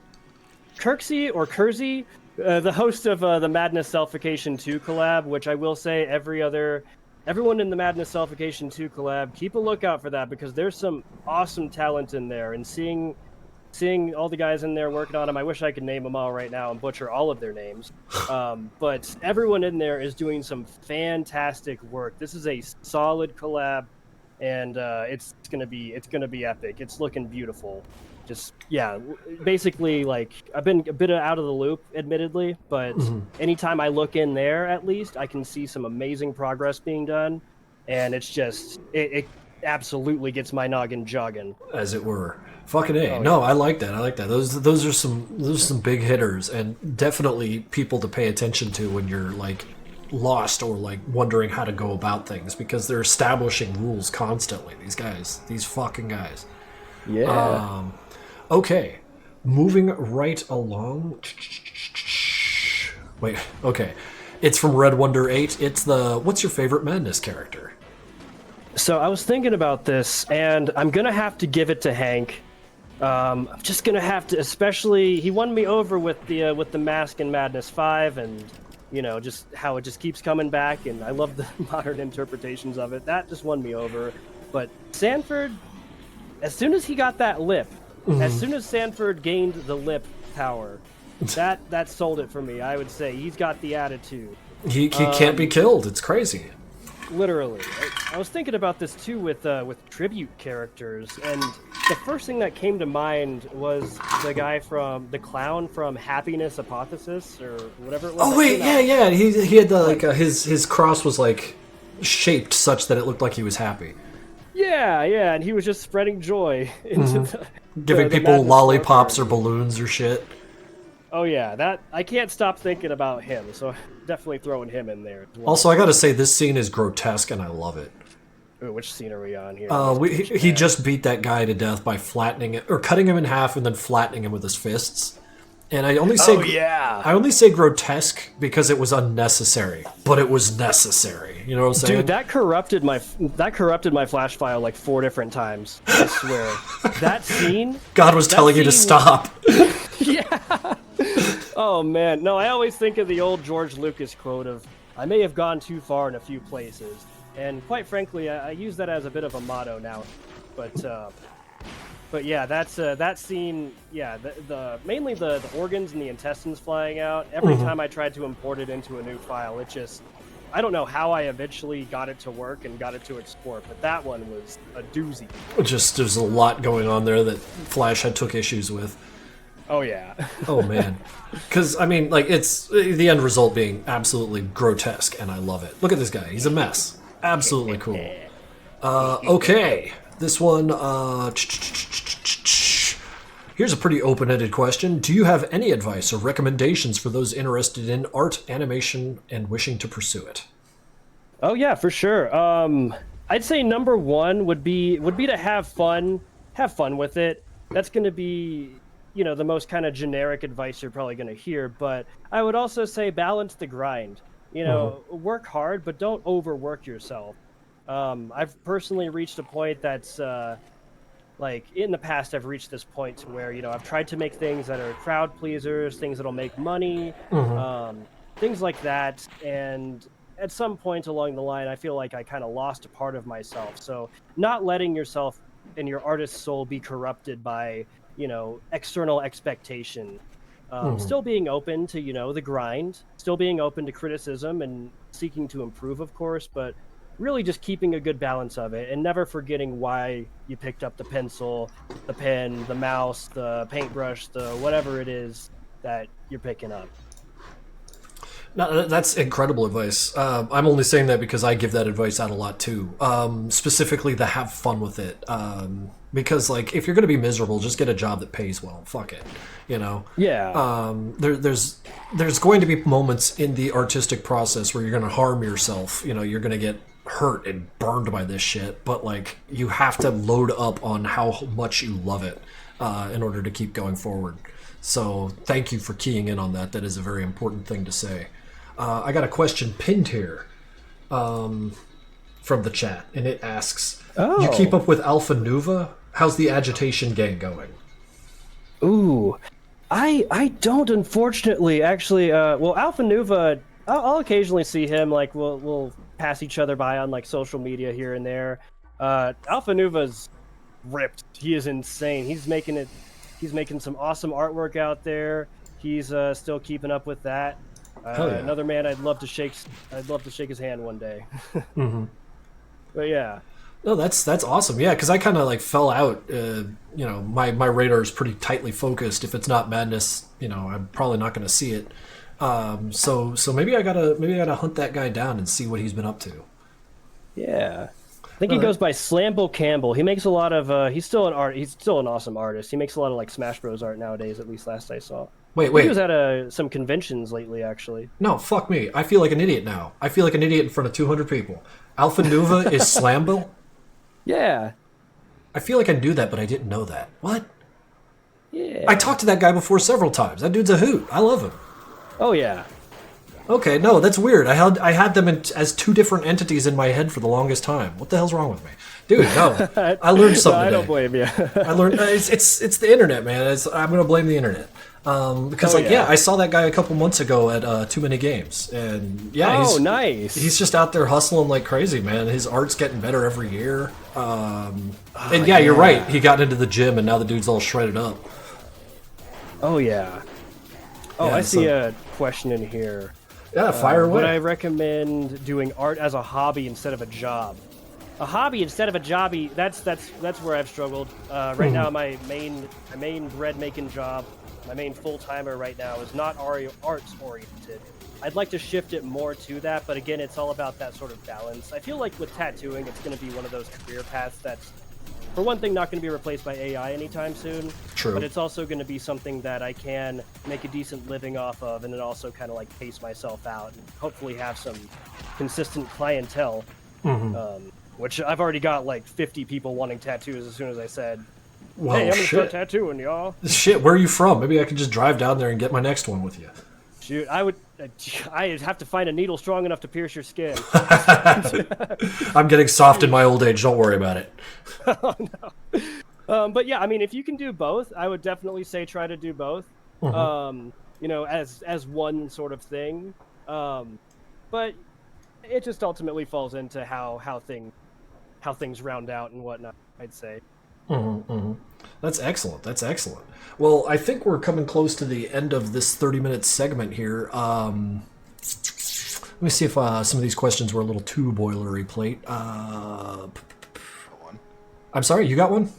Kersey, the host of the Madness Selfication 2 collab, which I will say everyone in the Madness Selfication 2 collab, keep a lookout for that because there's some awesome talent in there, and seeing all the guys in there working on them, I wish I could name them all right now and butcher all of their names. But everyone in there is doing some fantastic work. This is a solid collab, and it's gonna be epic. It's looking beautiful. Just basically, like, I've been a bit out of the loop, admittedly, but anytime I look in there, at least I can see some amazing progress being done, and it's just it absolutely gets my noggin jogging, as it were. Fucking A. Oh, no, yeah. I like that. Those are some big hitters, and definitely people to pay attention to when you're like lost or like wondering how to go about things, because they're establishing rules constantly. These fucking guys. Yeah. Okay, moving right along. Wait, okay. It's from Red Wonder 8. It's what's your favorite Madness character? So I was thinking about this, and I'm gonna have to give it to Hank. I'm just gonna have to, especially he won me over with the Mask in Madness 5, and just how it just keeps coming back, and I love the modern interpretations of it. That just won me over. But Sanford, as soon as he got that lip, as soon as Sanford gained the lip power, that sold it for me. I would say he's got the attitude. He can't be killed. It's crazy. Literally. I was thinking about this too with tribute characters, and the first thing that came to mind was the clown from Happiness Hypothesis or whatever it was. Oh wait, yeah. He had the his cross was like shaped such that it looked like he was happy. Yeah, and he was just spreading joy into giving people lollipops or balloons or shit. Oh yeah, that I can't stop thinking about him, so definitely throwing him in there as well. Also, I gotta say, this scene is grotesque and I love it. Ooh, which scene are we on here? He just beat that guy to death by flattening it, or cutting him in half and then flattening him with his fists. And I only say I only say grotesque because it was unnecessary, but it was necessary. You know what I'm saying? Dude, that corrupted my flash file like 4 different times. I swear. That scene. God was telling you to stop. Yeah. Oh man, no. I always think of the old George Lucas quote of, "I may have gone too far in a few places," and quite frankly, I use that as a bit of a motto now. But But yeah, that's that scene. Yeah, the mainly the organs and the intestines flying out. Every time I tried to import it into a new file, it just, I don't know how I eventually got it to work and got it to export, but that one was a doozy. Just there's a lot going on there that Flash had took issues with. Oh yeah. Oh man, because I mean, like, it's the end result being absolutely grotesque, and I love it. Look at this guy; he's a mess. Absolutely cool. Okay, this one. Here's a pretty open-ended question. Do you have any advice or recommendations for those interested in art, animation, and wishing to pursue it? Oh yeah, for sure. I'd say number one would be to have fun with it. That's going to be, you know, the most kind of generic advice you're probably going to hear. But I would also say balance the grind. You know, work hard, but don't overwork yourself. I've personally reached a point that's like in the past, I've reached this point to where, you know, I've tried to make things that are crowd pleasers, things that'll make money, things like that. And at some point along the line, I feel like I kind of lost a part of myself. So not letting yourself and your artist's soul be corrupted by, you know, external expectation. Still being open to, you know, the grind, still being open to criticism and seeking to improve, of course, but really just keeping a good balance of it and never forgetting why you picked up the pencil, the pen, the mouse, the paintbrush, the whatever it is that you're picking up. No, that's incredible advice. I'm only saying that because I give that advice out a lot too. Specifically, to have fun with it. Because, like, if you're going to be miserable, just get a job that pays well. Fuck it, you know. Yeah. There's going to be moments in the artistic process where you're going to harm yourself. You know, you're going to get hurt and burned by this shit. But, like, you have to load up on how much you love it in order to keep going forward. So thank you for keying in on that. That is a very important thing to say. I got a question pinned here from the chat, and it asks, You keep up with Alpha Nuva? How's the Agitation gang going? Ooh, I don't, unfortunately. Actually, well, Alpha Nuva, I'll occasionally see him. Like, we'll pass each other by on, like, social media here and there. Alpha Nuva's ripped. He is insane. He's making some awesome artwork out there. He's still keeping up with that. Yeah. Another man I'd love to shake his hand one day. But yeah. No, that's awesome. Yeah, because I kind of, like, fell out. You know, my radar is pretty tightly focused. If it's not Madness, you know, I'm probably not going to see it. So maybe I gotta hunt that guy down and see what he's been up to. Yeah. I think he goes by Slambo Campbell. He makes a lot of he's still an awesome artist. He makes a lot of, like, Smash Bros art nowadays, at least last I saw. Wait. He was at some conventions lately, actually. No, fuck me. I feel like an idiot now. I feel like an idiot in front of 200 people. Alpha Nuva is Slambo? Yeah. I feel like I knew that, but I didn't know that. What? Yeah. I talked to that guy before several times. That dude's a hoot. I love him. Oh yeah. Okay, no, that's weird. I had them as two different entities in my head for the longest time. What the hell's wrong with me, dude? No, I learned something. No, I today. don't blame you. I learned it's the internet, man. I'm gonna blame the internet because I saw that guy a couple months ago at Too Many Games, and nice. He's just out there hustling like crazy, man. His art's getting better every year. You're right. He got into the gym, and now the dude's all shredded up. Oh yeah. Oh, Yeah, I see a question in here. Yeah, fire away. Would I recommend doing art as a hobby instead of a job? A hobby instead of a jobby. That's where I've struggled. Right now, my main bread making job, my main full timer right now is not arts oriented. I'd like to shift it more to that, but again, it's all about that sort of balance. I feel like with tattooing, it's going to be one of those career paths that's, for one thing, not going to be replaced by AI anytime soon. True. But it's also going to be something that I can make a decent living off of, and then also kind of, like, pace myself out and hopefully have some consistent clientele. Which I've already got, like, 50 people wanting tattoos as soon as I said, Whoa, hey, I'm going to start shit. tattooing, y'all. Shit, where are you from? Maybe I could just drive down there and get my next one with you. Shoot, I'd have to find a needle strong enough to pierce your skin. I'm getting soft in my old age. Don't worry about it. Oh, no. But yeah, I mean, if you can do both, I would definitely say try to do both. You know, as one sort of thing. But it just ultimately falls into how things round out and whatnot, I'd say. That's excellent. That's excellent. Well, I think we're coming close to the end of this 30-minute segment here. Let me see if some of these questions were a little too boilerplate. I'm sorry, you got one?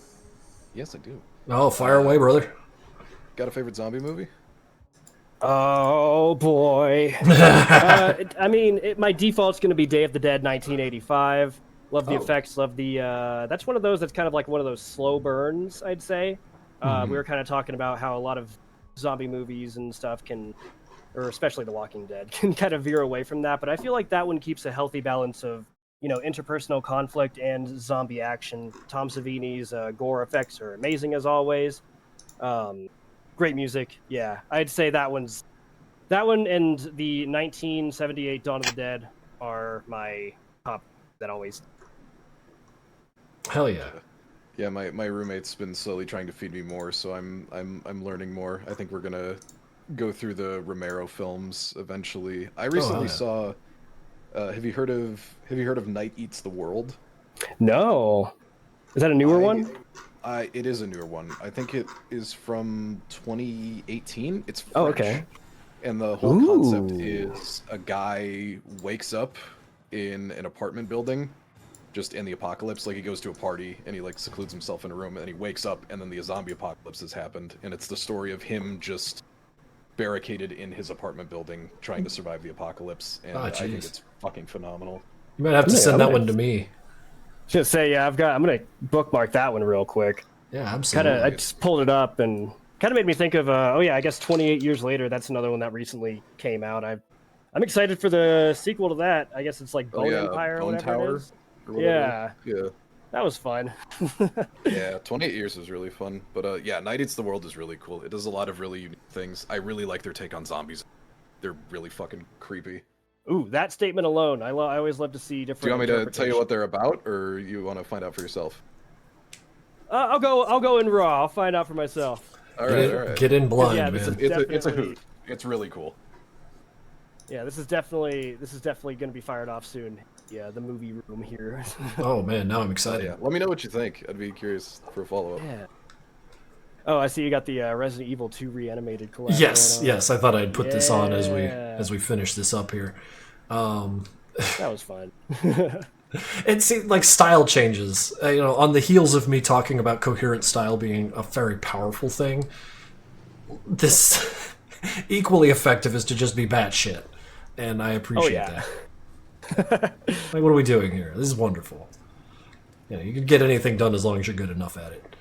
Yes, I do. Oh, fire away, brother. Got a favorite zombie movie? Oh boy. I mean, my default's going to be Day of the Dead 1985. Love the effects, love the that's one of those that's kind of like one of those slow burns, I'd say. We were kind of talking about how a lot of zombie movies and stuff can, or especially The Walking Dead, can kind of veer away from that, but I feel like that one keeps a healthy balance of, you know, interpersonal conflict and zombie action. Tom Savini's gore effects are amazing as always. Great music. Yeah, I'd say that one and the 1978 Dawn of the Dead are my top that always. Hell yeah. Yeah, my roommate's been slowly trying to feed me more, so I'm learning more. I think we're gonna go through the Romero films eventually. I recently saw. Have you heard of Night Eats the World? No. Is that a newer one? It is a newer one. I think it is from 2018. It's French. Oh, okay. And the whole concept is a guy wakes up in an apartment building, just in the apocalypse. Like, he goes to a party and he like secludes himself in a room, and he wakes up and then the zombie apocalypse has happened, and it's the story of him just barricaded in his apartment building trying to survive the apocalypse. And I think it's fucking phenomenal. You might have to send that one to me. Just say, yeah, I'm gonna bookmark that one real quick. Yeah, absolutely. I just pulled it up and kind of made me think of, I guess 28 years later, that's another one that recently came out. I'm excited for the sequel to that. I guess it's like Bone Empire or whatever Tower, it is. or whatever. Yeah. That was fun. Yeah, 28 years was really fun. But yeah, Night Eats the World is really cool. It does a lot of really unique things. I really like their take on zombies. They're really fucking creepy. Ooh, that statement alone. I always love to see different. Do you want me to tell you what they're about, or you want to find out for yourself? I'll go in raw. I'll find out for myself. All right. Get in blind, yeah, man. It's a hoot. It's really cool. Yeah, this is definitely going to be fired off soon. Yeah, the movie room here. Oh man, now I'm excited. Yeah, let me know what you think. I'd be curious for a follow-up. Yeah. Oh, I see you got the Resident Evil 2 reanimated collab. Yes. I thought I'd put this on as we finish this up here. That was fun. It seemed like style changes. On the heels of me talking about coherent style being a very powerful thing, this equally effective is to just be batshit, and I appreciate that. Like, what are we doing here? This is wonderful. Yeah, you can get anything done as long as you're good enough at it.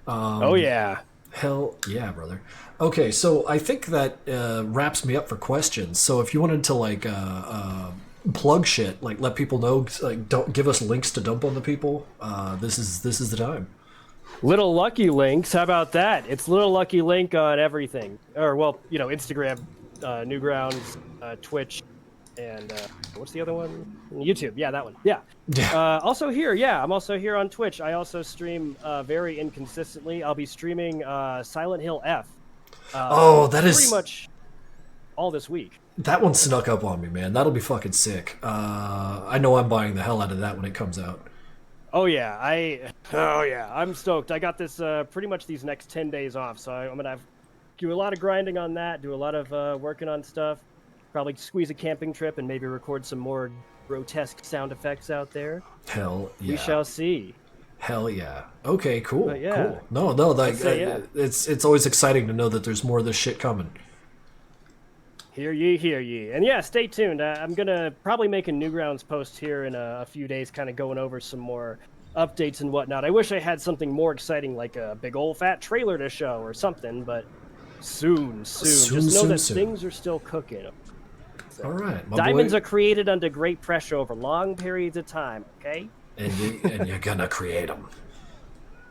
Oh yeah. Hell yeah, brother. Okay, so I think that wraps me up for questions. So if you wanted to plug shit, like let people know, like don't give us links to dump on the people. This is the time. Little Lucky Links. How about that? It's Little Lucky Link on everything, or Instagram, Newgrounds, Twitch, and what's the other one? YouTube. Yeah, that one. Yeah. Also here, I'm also here on Twitch. I also stream very inconsistently. I'll be streaming Silent Hill F. That is pretty much all this week. That one snuck up on me, man. That'll be fucking sick. I know I'm buying the hell out of that when it comes out. Oh yeah, I'm stoked. I got this pretty much these next 10 days off, so I'm gonna do a lot of grinding on that, do a lot of working on stuff. Probably squeeze a camping trip and maybe record some more grotesque sound effects out there. Hell yeah. We shall see. Hell yeah. Okay, cool. But yeah. Cool. No, it's always exciting to know that there's more of this shit coming. Hear ye. And yeah, stay tuned. I'm going to probably make a Newgrounds post here in a few days, kind of going over some more updates and whatnot. I wish I had something more exciting, like a big old fat trailer to show or something, but soon. Just know that things are still cooking. So, all right, diamonds are created under great pressure over long periods of time, okay? And you're gonna create them.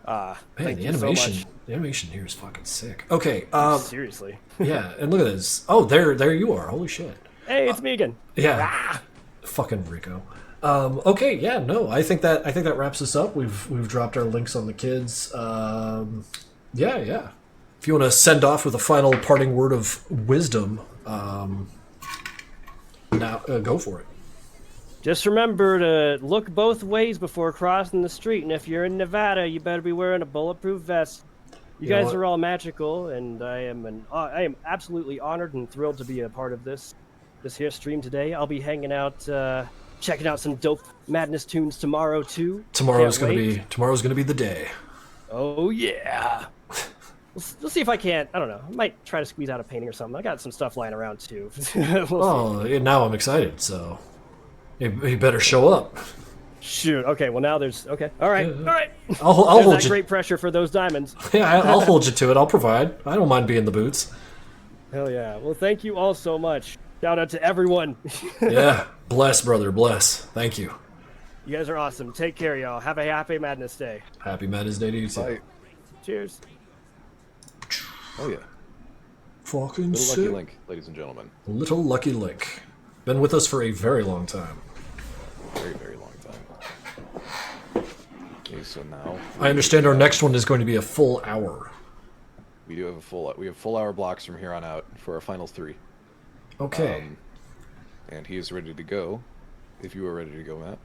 Man, the animation here is fucking sick. Okay, seriously. Yeah, and look at this. Oh, there you are. Holy shit. Hey, it's me again. Yeah. Fucking Rico. Okay, yeah, no, I think that wraps us up. We've dropped our links on the kids. Yeah. If you want to send off with a final parting word of wisdom, now go for it. Just remember to look both ways before crossing the street, and if you're in Nevada, you better be wearing a bulletproof vest. You know guys what? are all magical, and I am absolutely honored and thrilled to be a part of this here stream today. I'll be hanging out, checking out some dope Madness tunes tomorrow too. Tomorrow's Can't gonna wait. be the day. Oh yeah. We'll see if I can't. I don't know. I might try to squeeze out a painting or something. I got some stuff lying around too. We'll see. Oh, yeah, now I'm excited. So you better show up. Shoot. Okay. Well, now there's. Okay. All right. All right. I'll There's hold that you. great pressure for those diamonds. Yeah, I'll hold you to it. I'll provide. I don't mind being the boots. Hell yeah. Well, thank you all so much. Shout out to everyone. Yeah, bless, brother, bless. Thank you. You guys are awesome. Take care, y'all. Have a happy Madness Day. Happy Madness Day to you too. Bye. Cheers. Oh yeah. Fucking Little sick. Lucky Link, ladies and gentlemen. Little Lucky Link. Been with us for a very long time. Very, very long time. Okay, so now I understand our next one is going to be a full hour. we do have full hour blocks from here on out for our final 3. Okay. And he is ready to go. If you are ready to go, Matt.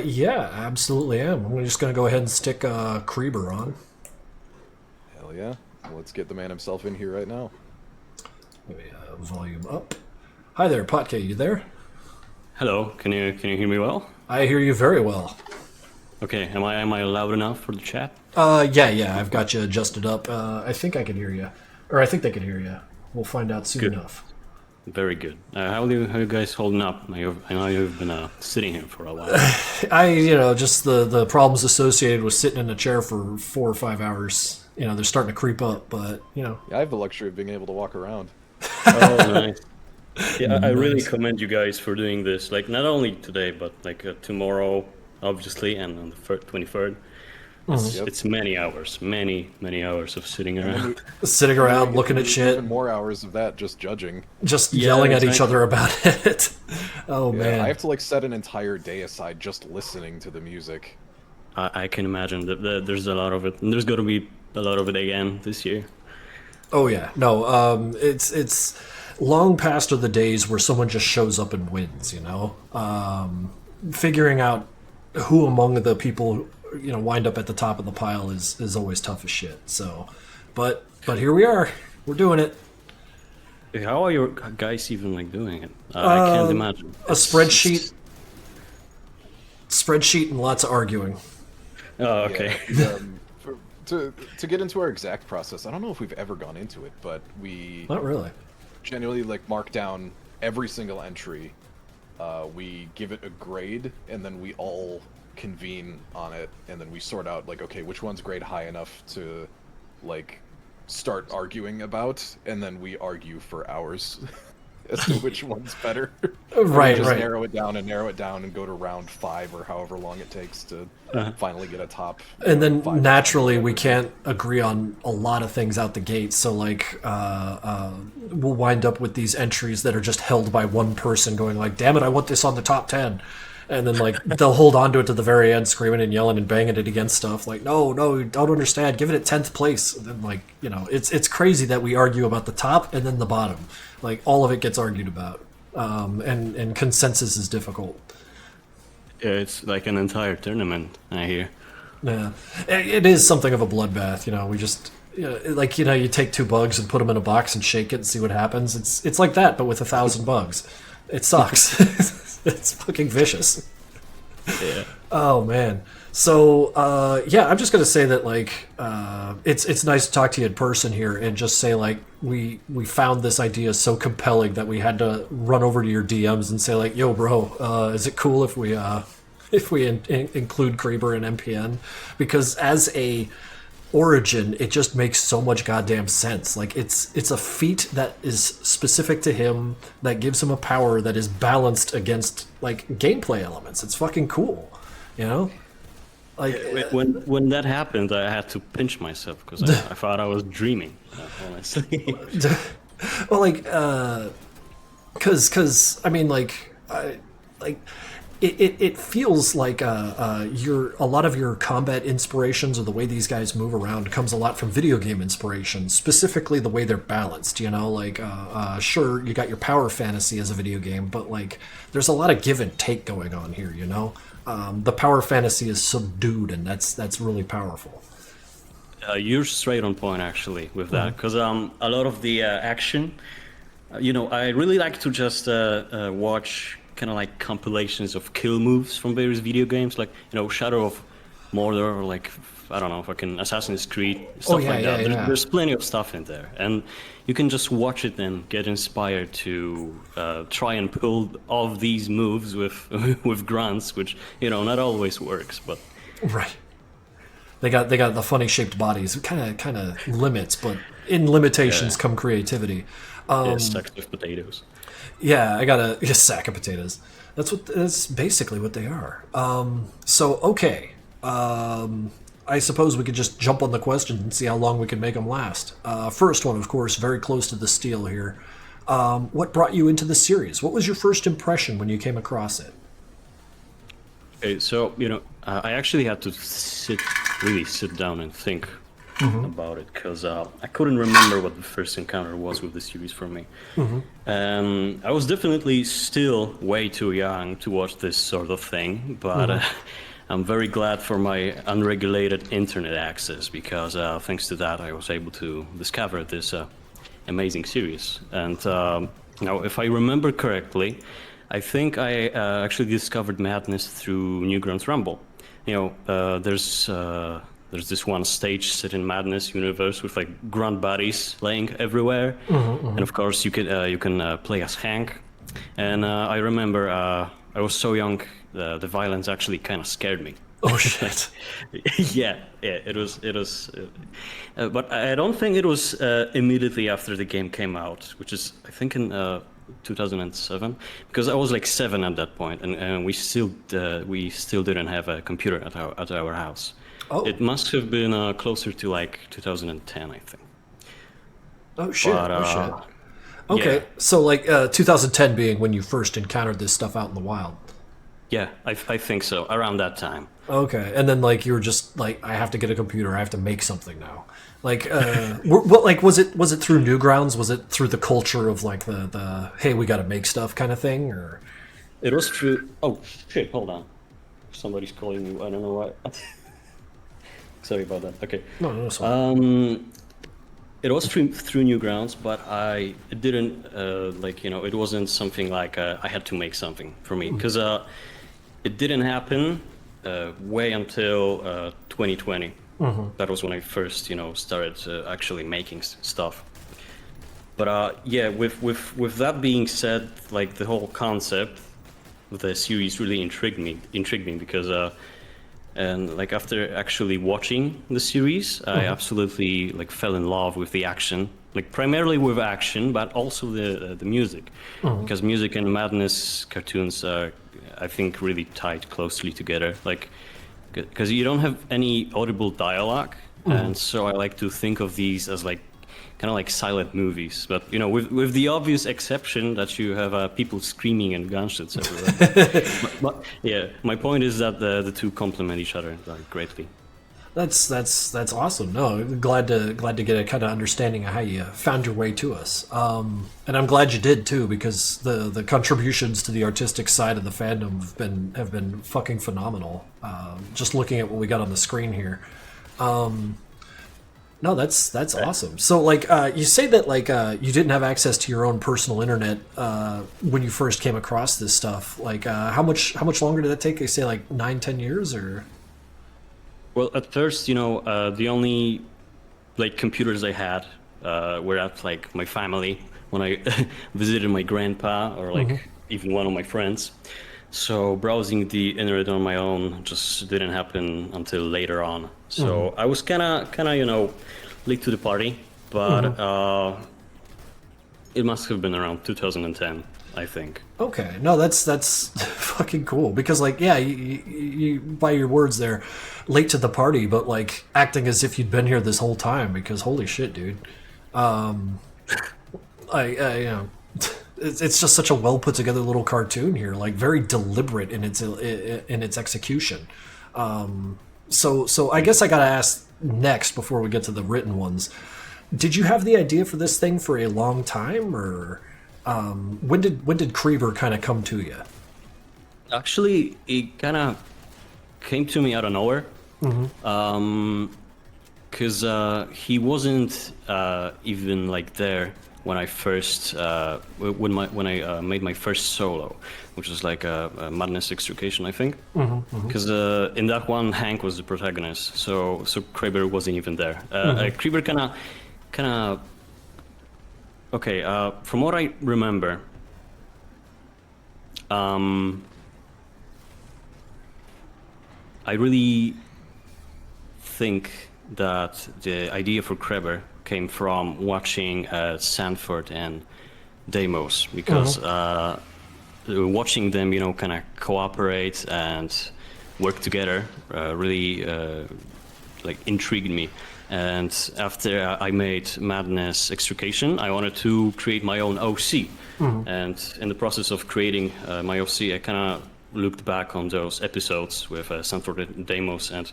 Yeah, absolutely am. I'm just going to go ahead and stick Kreber on. Hell yeah. Well, let's get the man himself in here right now. Maybe volume up. Hi there, Potk, you there? Hello, can you hear me well? I hear you very well. Okay, am I loud enough for the chat? Yeah, I've got you adjusted up. I think I can hear you. Or I think they can hear you. We'll find out soon Good. enough. Very good. How are you guys holding up? I know you've been sitting here for a while. Just the problems associated with sitting in a chair for 4 or 5 hours. They're starting to creep up, but, Yeah, I have the luxury of being able to walk around. Oh, nice. Yeah, I really commend you guys for doing this. Like, not only today, but like tomorrow, obviously, and on the 23rd. It's many hours of sitting around. Sitting around looking at shit. Even more hours of that just judging. Just yelling at each other about it. Oh, Yeah, man. I have to set an entire day aside just listening to the music. I can imagine that there's a lot of it, and there's going to be a lot of it again this year. Oh, yeah. No, it's long past are the days where someone just shows up and wins, Figuring out who among the people wind up at the top of the pile is always tough as shit. So, but here we are. We're doing it. How are your guys even doing it? I can't imagine. A spreadsheet and lots of arguing. Oh, okay. Yeah, to get into our exact process, I don't know if we've ever gone into it, but we Not really. genuinely mark down every single entry. We give it a grade, and then we all convene on it, and then we sort out okay, which one's grade high enough to start arguing about, and then we argue for hours as to which one's better. Right, just right. narrow it down and go to round 5 or however long it takes to finally get a top. And then 5. naturally we can't agree on a lot of things out the gate. So we'll wind up with these entries that are just held by one person going damn it, I want this on the top 10. And then they'll hold on to it to the very end, screaming and yelling and banging it against stuff. No, you don't understand. Give it at 10th place. And then it's crazy that we argue about the top and then the bottom. All of it gets argued about. And consensus is difficult. Yeah, it's like an entire tournament, I hear. Yeah, it is something of a bloodbath. We just you take 2 bugs and put them in a box and shake it and see what happens. It's like that, but with 1,000 bugs. It sucks. It's fucking vicious. Yeah. Oh man. So I'm just gonna say that it's nice to talk to you in person here and just say we found this idea so compelling that we had to run over to your DMs and say yo bro, is it cool if we include Kreber in MPN? Because as a origin, it just makes so much goddamn sense. It's a feat that is specific to him, that gives him a power that is balanced against gameplay elements. It's fucking cool, When that happened, I had to pinch myself because I thought I was dreaming, honestly. Well, because I mean, it feels like a lot of your combat inspirations or the way these guys move around comes a lot from video game inspiration, specifically the way they're balanced. Sure, you got your power fantasy as a video game, but there's a lot of give and take going on here. Yeah, The power fantasy is subdued, and that's really powerful. you're straight on point actually with that, because a lot of the action, I really like to just watch kind of like compilations of kill moves from various video games, like Shadow of Mordor, or like I don't know, fucking Assassin's Creed, stuff like that. There's plenty of stuff in there, and you can just watch it and get inspired to try and pull off these moves with with grunts, which not always works, but right. They got the funny shaped bodies. It kind of limits, but in limitations come creativity. Stacks of potatoes. Yeah, I got a sack of potatoes. That's basically what they are. So okay. I suppose we could just jump on the questions and see how long we can make them last. First one, of course, very close to the steal here. What brought you into the series? What was your first impression when you came across it? Okay, so I actually had to really sit down and think about it, because I couldn't remember what the first encounter was with the series for me. I was definitely still way too young to watch this sort of thing, but I'm very glad for my unregulated internet access, because thanks to that I was able to discover this amazing series. And now, if I remember correctly, I think I actually discovered Madness through Newgrounds Rumble. There's this one stage set in Madness universe with like grunt bodies laying everywhere, and of course you can play as Hank. And I remember I was so young, the violence actually kind of scared me. Oh shit! yeah, it was. But I don't think it was immediately after the game came out, which is I think in 2007, because I was like 7 at that point, and we still didn't have a computer at our house. Oh. It must have been closer to like 2010, I think. Oh shit! But, shit! Okay, yeah. So like 2010 being when you first encountered this stuff out in the wild. Yeah, I think so, around that time. Okay, and then like you were just like, I have to get a computer, I have to make something now. Like, what like was it through Newgrounds? Was it through the culture of like the hey, we got to make stuff kind of thing, or? It was through. Oh shit! Hold on, somebody's calling me. I don't know why. Sorry about that. Okay. No, sorry. It was through Newgrounds, but I didn't it wasn't something like I had to make something for me, because it didn't happen way until 2020. That was when I first started actually making stuff. But yeah, with that being said, like the whole concept of the series really intrigued me because and like after actually watching the series, I absolutely like fell in love with the action, like primarily with action, but also the music, because music and Madness cartoons are, I think, really tied closely together, like because you don't have any audible dialogue, and so I like to think of these as like kind of like silent movies, but with the obvious exception that you have people screaming and gunshots everywhere. but yeah, my point is that the two complement each other greatly. That's awesome. No, glad to get a kind of understanding of how you found your way to us. And I'm glad you did too, because the contributions to the artistic side of the fandom have been fucking phenomenal. Just looking at what we got on the screen here. No, that's awesome. So like you say that like you didn't have access to your own personal internet when you first came across this stuff. Like how much longer did that take? They say like 9-10 years or? Well, at first, the only like computers I had were at like my family when I visited my grandpa or like even one of my friends. So browsing the internet on my own just didn't happen until later on. So I was kind of late to the party, but it must have been around 2010, I think. Okay, no, that's fucking cool, because like yeah, you by your words there, late to the party, but like acting as if you'd been here this whole time, because holy shit, dude. It's just such a well put together little cartoon here, like very deliberate in its execution. So I guess I gotta ask next before we get to the written ones. Did you have the idea for this thing for a long time, or when did Creeper kind of come to you? Actually, it kind of came to me out of nowhere. because he wasn't even like there when I first when I made my first solo, which was like a Madness Extrication, I think. Because in that one, Hank was the protagonist, so Kraber wasn't even there. Kraber kind of. Okay, from what I remember, I really think that the idea for Kraber came from watching Sanford and Deimos, because watching them, you know, kind of cooperate and work together really like intrigued me. And after I made Madness Extrication, I wanted to create my own OC. And in the process of creating my OC, I kind of looked back on those episodes with Sanford and Deimos and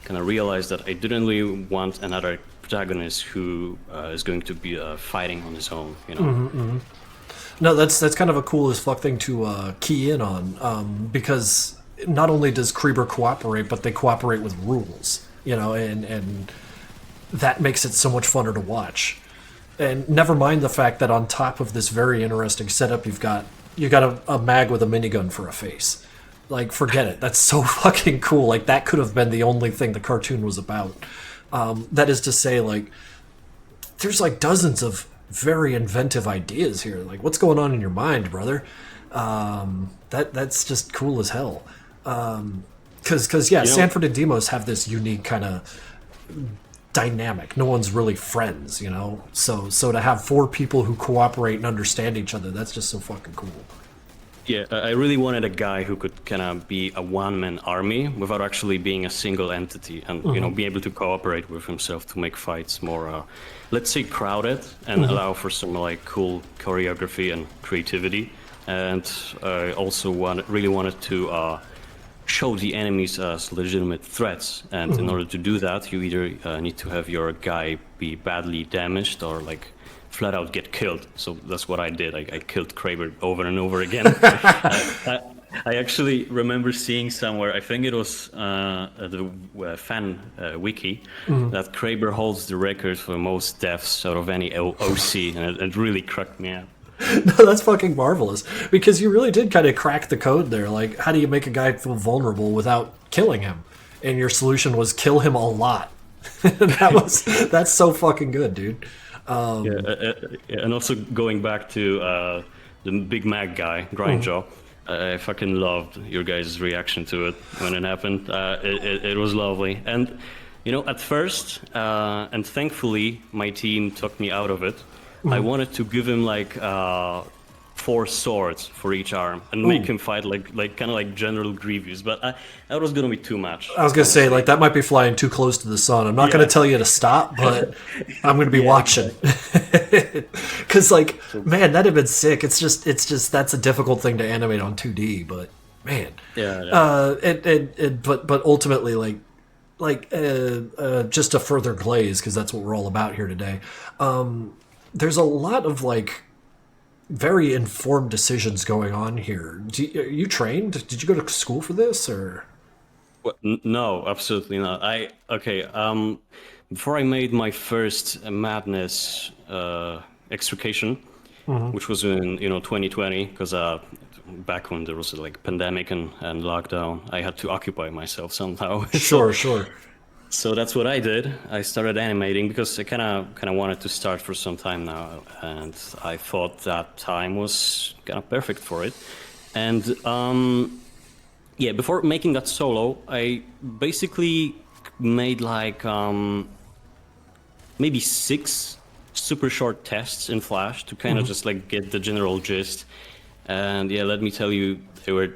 kind of realized that I didn't really want another protagonist who is going to be fighting on his own, you know. No, that's kind of a cool as fuck thing to key in on, because not only does Kraber cooperate, but they cooperate with rules, you know, and that makes it so much funner to watch. And never mind the fact that on top of this very interesting setup, you got a mag with a minigun for a face. Like, forget it. That's so fucking cool. Like, that could have been the only thing the cartoon was about. That is to say, like, there's like dozens of very inventive ideas here. Like, what's going on in your mind, brother? That's just cool as hell. Because yeah, Sanford and Deimos have this unique kind of dynamic. No one's really friends, you know. So to have four people who cooperate and understand each other, that's just so fucking cool. Yeah, I really wanted a guy who could kind of be a one-man army without actually being a single entity, and you know, be able to cooperate with himself to make fights more, let's say, crowded and allow for some like cool choreography and creativity. And I also really wanted to show the enemies as legitimate threats, and in order to do that, you either need to have your guy be badly damaged or like flat out get killed. So that's what I did. I killed Kraber over and over again. I actually remember seeing somewhere, I think it was the fan wiki, that Kraber holds the record for most deaths out of any OC, and it really cracked me up. No, that's fucking marvelous, because you really did kind of crack the code there. Like, how do you make a guy feel vulnerable without killing him? And your solution was kill him a lot. That's so fucking good, dude. And also going back to the Big Mac guy, Grindjaw, I fucking loved your guys' reaction to it when it happened. It was lovely. And, you know, at first, and thankfully, my team took me out of it. I wanted to give him like 4 swords for each arm and make him fight like kind of like General Grievous, but that was gonna be too much. I was gonna say, like, that might be flying too close to the sun. I'm not gonna tell you to stop, but I'm gonna be watching. Because like, man, that'd have been sick. It's just that's a difficult thing to animate on 2D, but man, but ultimately, just to further glaze, because that's what we're all about here today. There's a lot of like very informed decisions going on here. Are you trained? Did you go to school for this, or? Well, no, absolutely not. Before I made my first Madness Extrication, which was in 2020, because back when there was like pandemic and lockdown, I had to occupy myself somehow. Sure. So that's what I did. I started animating because I kind of wanted to start for some time now, and I thought that time was kind of perfect for it. And before making that solo, I basically made like maybe 6 super short tests in Flash to kind of just like get the general gist. And yeah, let me tell you, they were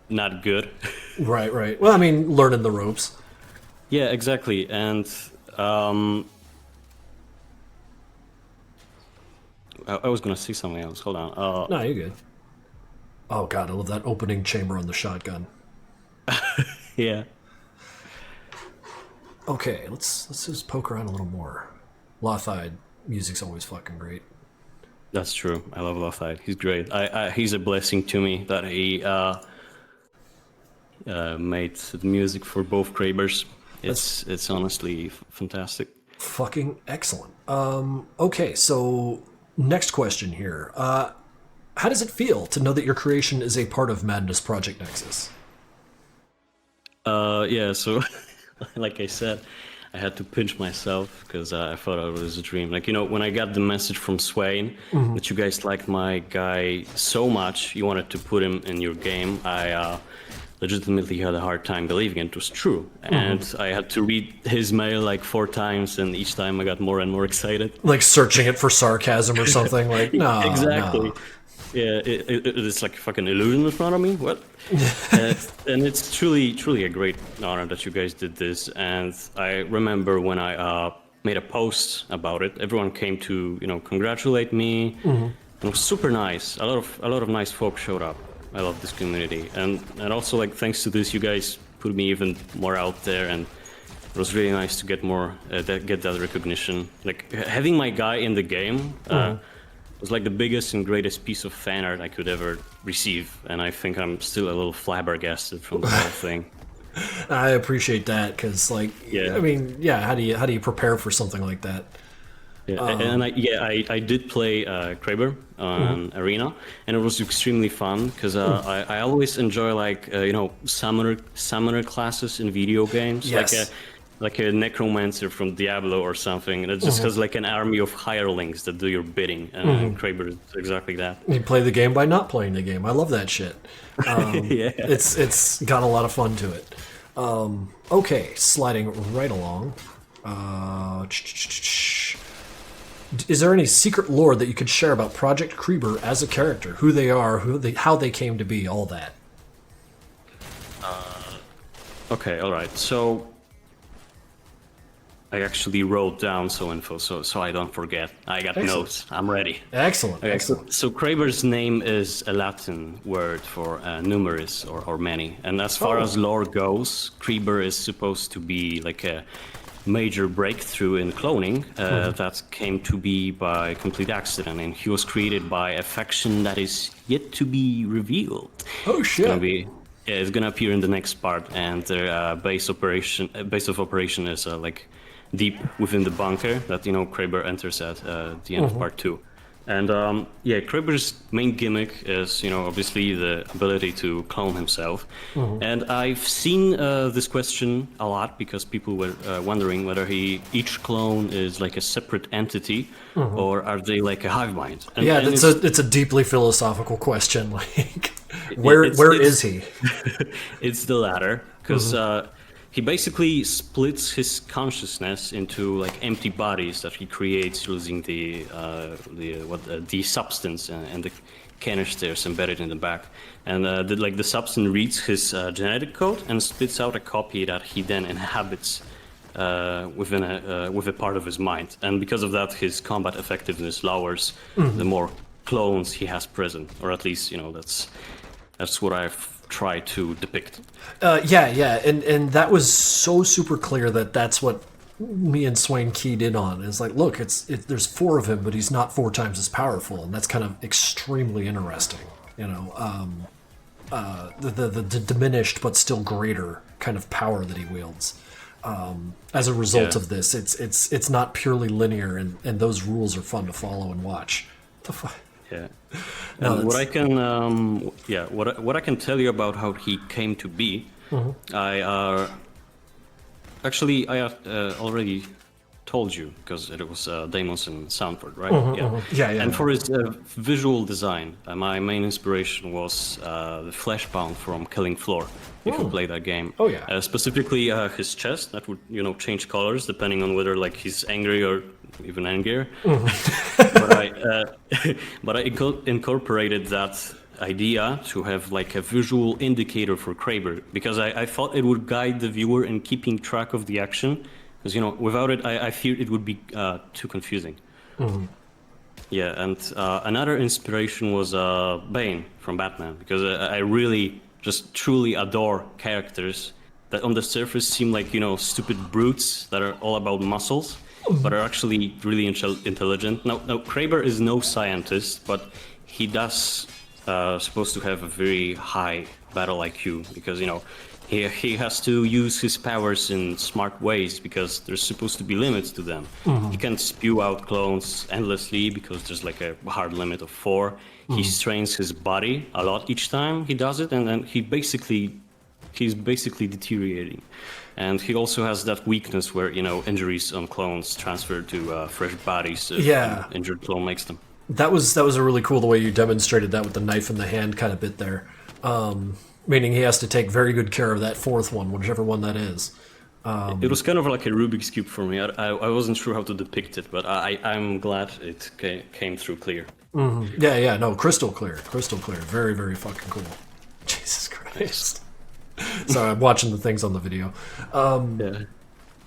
not good. Right. Well, I mean, learning the ropes. Yeah, exactly. And I was gonna say something else. Hold on. No, you're good. Oh god, I love that opening chamber on the shotgun. Yeah. Okay, let's just poke around a little more. Lothide music's always fucking great. That's true. I love Lothide. He's great. He's a blessing to me that he made the music for both Krabers. It's honestly fantastic. Fucking excellent. Okay, so next question here. How does it feel to know that your creation is a part of Madness Project Nexus? Yeah, so like I said, I had to pinch myself because I thought it was a dream. Like, when I got the message from Swain that you guys liked my guy so much, you wanted to put him in your game, I legitimately had a hard time believing it was true. And I had to read his mail like 4 times, and each time I got more and more excited. Like searching it for sarcasm or something? Like, no, Exactly. no. Yeah, it's like a fucking illusion in front of me. What? And it's truly a great honor that you guys did this. And I remember when I made a post about it, everyone came to congratulate me. It was super nice. A lot of nice folk showed up. I love this community, and also like thanks to this, you guys put me even more out there, and it was really nice to get more get that recognition. Like having my guy in the game. Was like the biggest and greatest piece of fan art I could ever receive, and I think I'm still a little flabbergasted from the whole thing. I appreciate that because, like, Yeah. I mean, yeah. How do you prepare for something like that? Yeah, and I did play Kraber on Arena, and it was extremely fun because I always enjoy like summoner classes in video games, Yes. like a necromancer from Diablo or something. And it just has like an army of hirelings that do your bidding, and Kraber is exactly that. You play the game by not playing the game. I love that shit. Yeah. It's got a lot of fun to it. Okay, sliding right along. Is there any secret lore that you could share about Project Kreber as a character? Who they are, how they came to be, all that. Okay, all right. So I actually wrote down some info so I don't forget. I got notes. I'm ready. Excellent. Okay, Excellent. so Kraber's name is a Latin word for numerous or many. And as far as lore goes, Kreber is supposed to be like a major breakthrough in cloning that came to be by complete accident. And he was created by a faction that is yet to be revealed. Oh, shit. It's gonna appear in the next part, and their base of operation is like deep within the bunker that Kraber enters at the end of part 2. And Kraber's main gimmick is obviously the ability to clone himself. And I've seen this question a lot because people were wondering whether each clone is like a separate entity or are they like a hive mind. And, it's a deeply philosophical question. Like, where is he? It's the latter, because he basically splits his consciousness into like empty bodies that he creates using the substance and the canisters embedded in the back. And the substance reads his genetic code and spits out a copy that he then inhabits with a part of his mind. And because of that, his combat effectiveness lowers the more clones he has present, or at least that's what I've tried to depict. And that was so super clear that's what me and Swain keyed in on. It's like, look, there's 4 of him, but he's not 4 times as powerful, and that's kind of extremely interesting. The diminished but still greater kind of power that he wields. As a result of this, it's not purely linear, and those rules are fun to follow and watch. What the fuck? Yeah. And what I can tell you about how he came to be, I already told you because it was Deimos and Soundford, right? Yeah. And for his visual design, my main inspiration was the Fleshbound from Killing Floor. If you play that game, specifically his chest that would change colors depending on whether like he's angry or even angrier. But I incorporated that idea to have like a visual indicator for Kraber because I thought it would guide the viewer in keeping track of the action. Because without it, I fear it would be too confusing. Yeah, and another inspiration was Bane from Batman because I really just truly adore characters that on the surface seem like stupid brutes that are all about muscles, but are actually really intelligent. Now Kraber is no scientist, but he does supposed to have a very high battle IQ because he has to use his powers in smart ways because there's supposed to be limits to them. He can't spew out clones endlessly because there's like a hard limit of 4. He strains his body a lot each time he does it, and then he's basically deteriorating. And he also has that weakness where, you know, injuries on clones transfer to fresh bodies if an injured clone makes them. That was a really cool the way you demonstrated that with the knife in the hand kind of bit there. Meaning he has to take very good care of that 4th one, whichever one that is. It was kind of like a Rubik's Cube for me. I wasn't sure how to depict it, but I'm glad it came through clear. Yeah, no, crystal clear. Very, very fucking cool. Jesus Christ. Sorry, I'm watching the things on the video.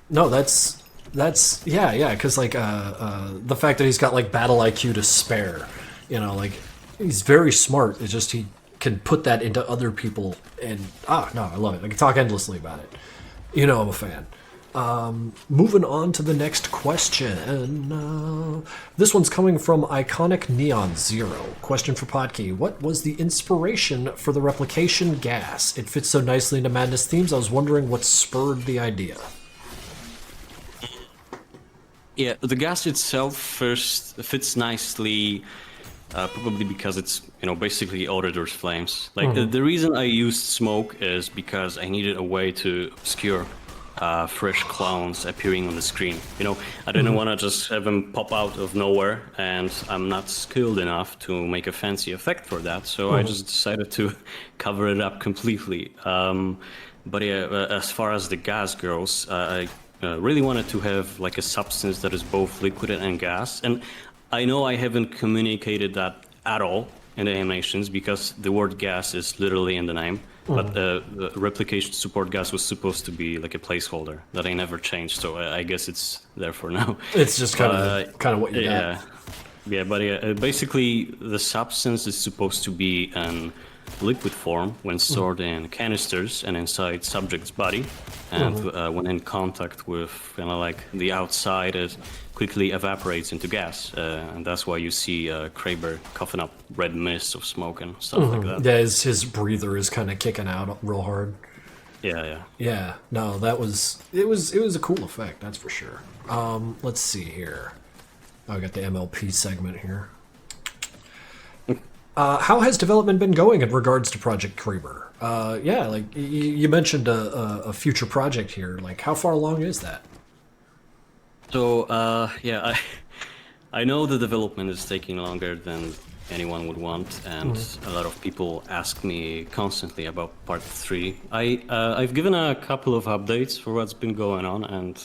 No, that's because like the fact that he's got like battle IQ to spare, you know, like he's very smart. It's just he can put that into other people, and no, I love it. I can talk endlessly about it. You know, I'm a fan. Moving on to the next question. This one's coming from Iconic Neon Zero. Question for Podkey. What was the inspiration for the replication gas? It fits so nicely into Madness themes. I was wondering what spurred the idea. Yeah, the gas itself first fits nicely, probably because it's, you know, basically Auditor's flames. Like, the reason I used smoke is because I needed a way to obscure fresh clones appearing on the screen. You know, I didn't want to just have them pop out of nowhere, and I'm not skilled enough to make a fancy effect for that, so I just decided to cover it up completely. But yeah, as far as the gas goes, I really wanted to have like a substance that is both liquid and gas, and I know I haven't communicated that at all in the animations because the word gas is literally in the name. But the replication support gas was supposed to be like a placeholder that I never changed, so I guess it's there for now. It's just kind of what you got. Yeah, but basically the substance is supposed to be in liquid form when stored in canisters and inside subject's body, and when in contact with kind of like the outside, it quickly evaporates into gas, and that's why you see Kraber coughing up red mist of smoke and stuff like that. Yeah, his breather is kind of kicking out real hard. Yeah. No, it was a cool effect, that's for sure. Let's see here. I got the MLP segment here. How has development been going in regards to Project Kraber? Yeah, like you mentioned a future project here. Like, how far along is that? So, yeah, I know the development is taking longer than anyone would want, and a lot of people ask me constantly about Part 3. I've given a couple of updates for what's been going on, and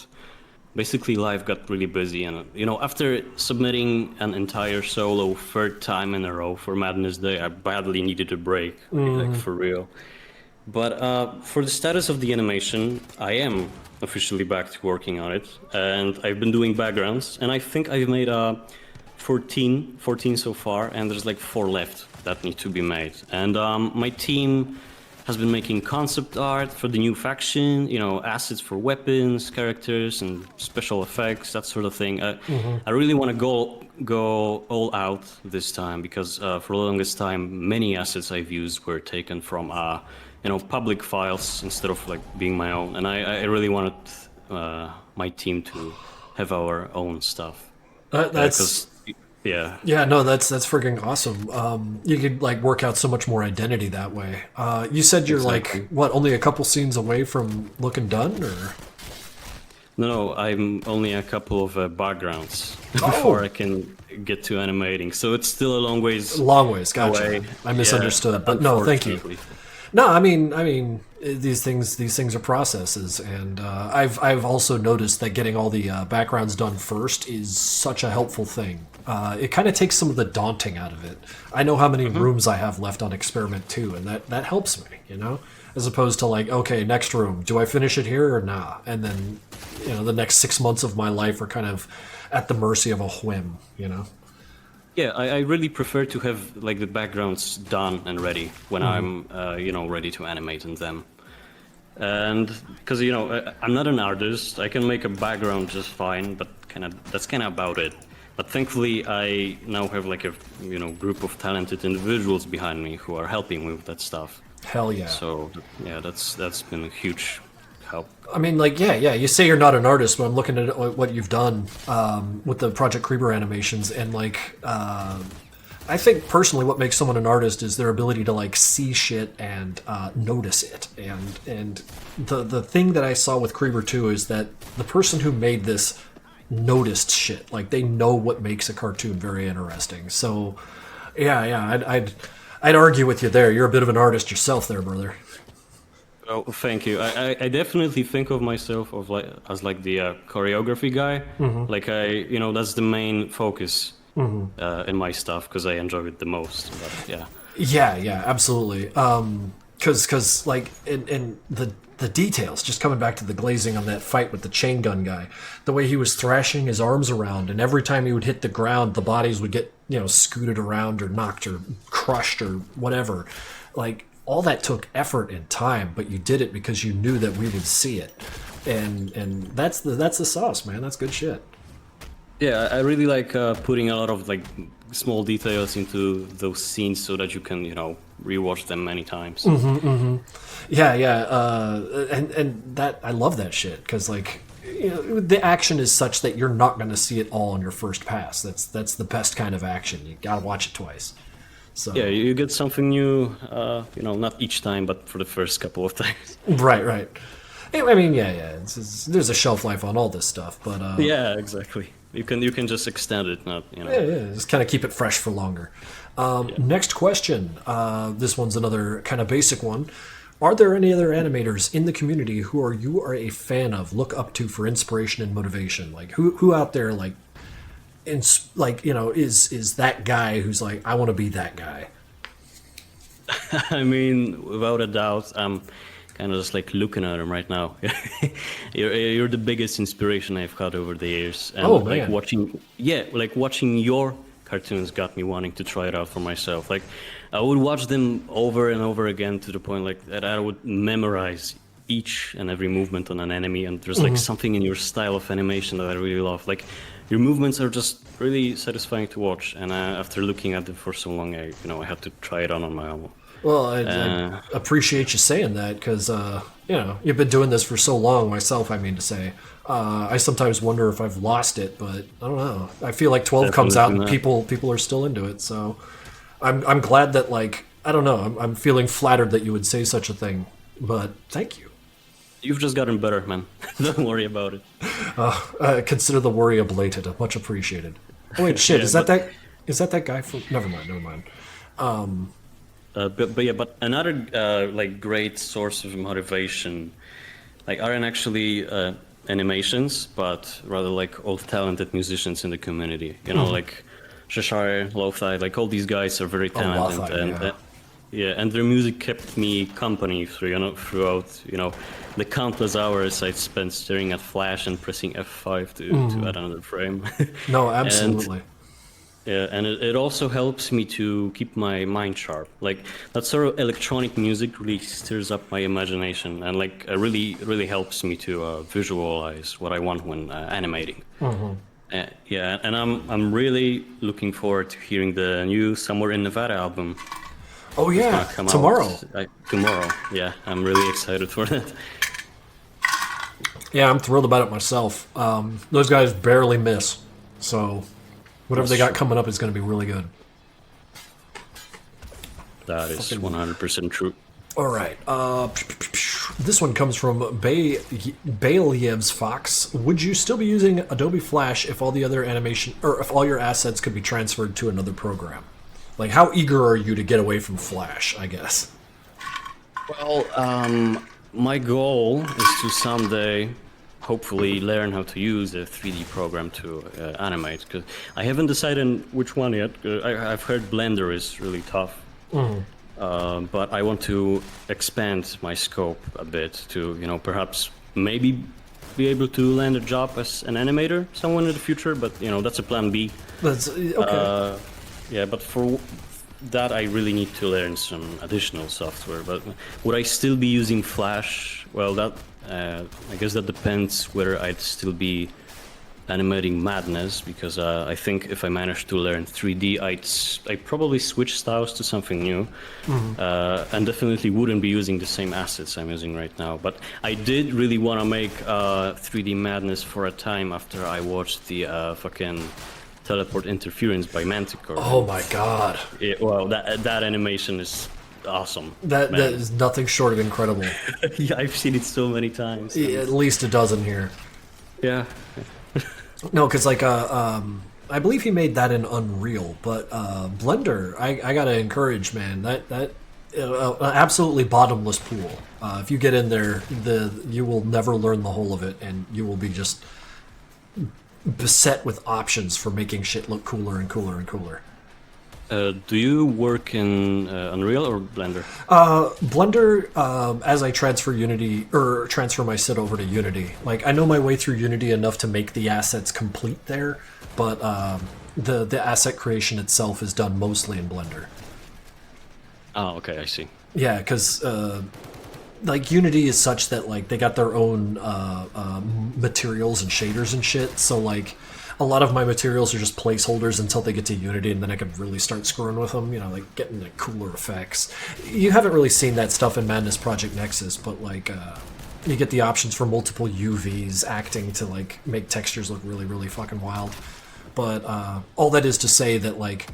basically life got really busy, and you know, after submitting an entire solo 3rd time in a row for Madness Day, I badly needed a break, like for real. But for the status of the animation, I am officially back to working on it, and I've been doing backgrounds, and I think I've made 14 so far, and there's like 4 left that need to be made. And my team has been making concept art for the new faction, you know, assets for weapons, characters, and special effects, that sort of thing. I really want to go all out this time, because for the longest time, many assets I've used were taken from, you know, public files instead of like being my own. And I really wanted my team to have our own stuff. Yeah, no, that's freaking awesome. You could like work out so much more identity that way. You said you're like, what, only a couple scenes away from looking done, or? No, I'm only a couple of backgrounds before I can get to animating. So it's still a long ways. Gotcha. Away. I misunderstood, but no, thank you. No, I mean, these things are processes, and I've also noticed that getting all the backgrounds done first is such a helpful thing. It kind of takes some of the daunting out of it. I know how many rooms I have left on Experiment 2, and that helps me, you know? As opposed to like, okay, next room, do I finish it here or nah? And then, you know, the next 6 months of my life are kind of at the mercy of a whim, you know? Yeah, I really prefer to have like the backgrounds done and ready when I'm, you know, ready to animate in them. And because, you know, I'm not an artist, I can make a background just fine, but that's kind of about it. But thankfully, I now have like a, you know, group of talented individuals behind me who are helping me with that stuff. Hell yeah. So yeah, that's been a huge help. I mean, like, yeah. You say you're not an artist, but I'm looking at what you've done with the Project Creeper animations, and like, I think personally, what makes someone an artist is their ability to like see shit and notice it. And the thing that I saw with Creeper 2 is that the person who made this noticed shit. Like, they know what makes a cartoon very interesting. So, yeah, I'd argue with you there. You're a bit of an artist yourself, there, brother. Oh, thank you. I definitely think of myself as like the choreography guy. Like that's the main focus in my stuff because I enjoy it the most. But, yeah. Yeah, absolutely. Because like in the details, just coming back to the glazing on that fight with the chain gun guy, the way he was thrashing his arms around, and every time he would hit the ground, the bodies would get scooted around or knocked or crushed or whatever. Like, all that took effort and time, but you did it because you knew that we would see it, and that's the sauce, man. That's good shit. Yeah, I really like putting a lot of like small details into those scenes so that you can rewatch them many times. Yeah, and that I love that shit because like the action is such that you're not going to see it all on your first pass. That's the best kind of action. You gotta watch it twice. So yeah, you get something new, not each time, but for the first couple of times. Right. I mean, yeah. There's a shelf life on all this stuff, but yeah, exactly. You can just extend it, not Yeah, just kind of keep it fresh for longer. Next question. This one's another kind of basic one. Are there any other animators in the community you are a fan of, look up to for inspiration and motivation? Like who out there is that guy who's like, I want to be that guy? I mean, without a doubt, I'm kind of just like looking at him right now. You're the biggest inspiration I've had over the years, and like watching your cartoons got me wanting to try it out for myself. Like, I would watch them over and over again to the point like that I would memorize each and every movement on an enemy, and there's like something in your style of animation that I really love. Like, your movements are just really satisfying to watch, and after looking at them for so long, I had to try it on my own. Well, I appreciate you saying that because, you've been doing this for so long myself, I mean to say. I sometimes wonder if I've lost it, but I don't know. I feel like 12 comes out and people are still into it, so I'm glad that, like, I don't know, I'm feeling flattered that you would say such a thing, but thank you. You've just gotten better, man. Don't worry about it. Consider the worry ablated. Much appreciated. Oh, wait, shit, is that that guy from... Never mind. But another like great source of motivation, like, aren't actually animations, but rather like all talented musicians in the community. Like Shashar, Lo-Fi, like all these guys are very talented, and their music kept me company throughout the countless hours I spent staring at Flash and pressing F5 to add another frame. No, absolutely. And it also helps me to keep my mind sharp. Like, that sort of electronic music really stirs up my imagination, and like it really helps me to visualize what I want when animating. And I'm really looking forward to hearing the new Somewhere in Nevada album. Oh yeah, tomorrow. Tomorrow, yeah, I'm really excited for that. Yeah, I'm thrilled about it myself. Those guys barely miss, so whatever they got coming up is going to be really good. That is 100% true. All right. This one comes from Bailyev's Fox. Would you still be using Adobe Flash if all the other animation, or if all your assets could be transferred to another program? Like, how eager are you to get away from Flash, I guess? Well, my goal is to someday hopefully learn how to use a 3D program to animate, because I haven't decided which one yet. I've heard Blender is really tough, but I want to expand my scope a bit to, perhaps maybe be able to land a job as an animator somewhere in the future, but, that's a plan B. That's okay. Yeah, but for that I really need to learn some additional software. But would I still be using Flash? Well, that I guess that depends whether I'd still be animating madness, because I think if I managed to learn 3D, I'd probably switch styles to something new, and definitely wouldn't be using the same assets I'm using right now. But I did really want to make 3D madness for a time after I watched the fucking teleport interference by Manticore. Oh my god. Well, that animation is awesome. That is nothing short of incredible. Yeah, I've seen it so many times. At least a dozen here. Yeah. No, because like I believe he made that in Unreal, but Blender, I gotta encourage, man. That absolutely bottomless pool. If you get in there, you will never learn the whole of it, and you will be just beset with options for making shit look cooler and cooler and cooler. Do you work in Unreal or Blender? Blender, as I transfer my SID over to Unity. Like, I know my way through Unity enough to make the assets complete there, but the asset creation itself is done mostly in Blender. Oh, okay, I see. Yeah, because like Unity is such that like they got their own materials and shaders and shit. So like a lot of my materials are just placeholders until they get to Unity, and then I can really start screwing with them. You know, like getting the cooler effects. You haven't really seen that stuff in Madness Project Nexus, but like you get the options for multiple UVs acting to like make textures look really, really fucking wild. But all that is to say that like,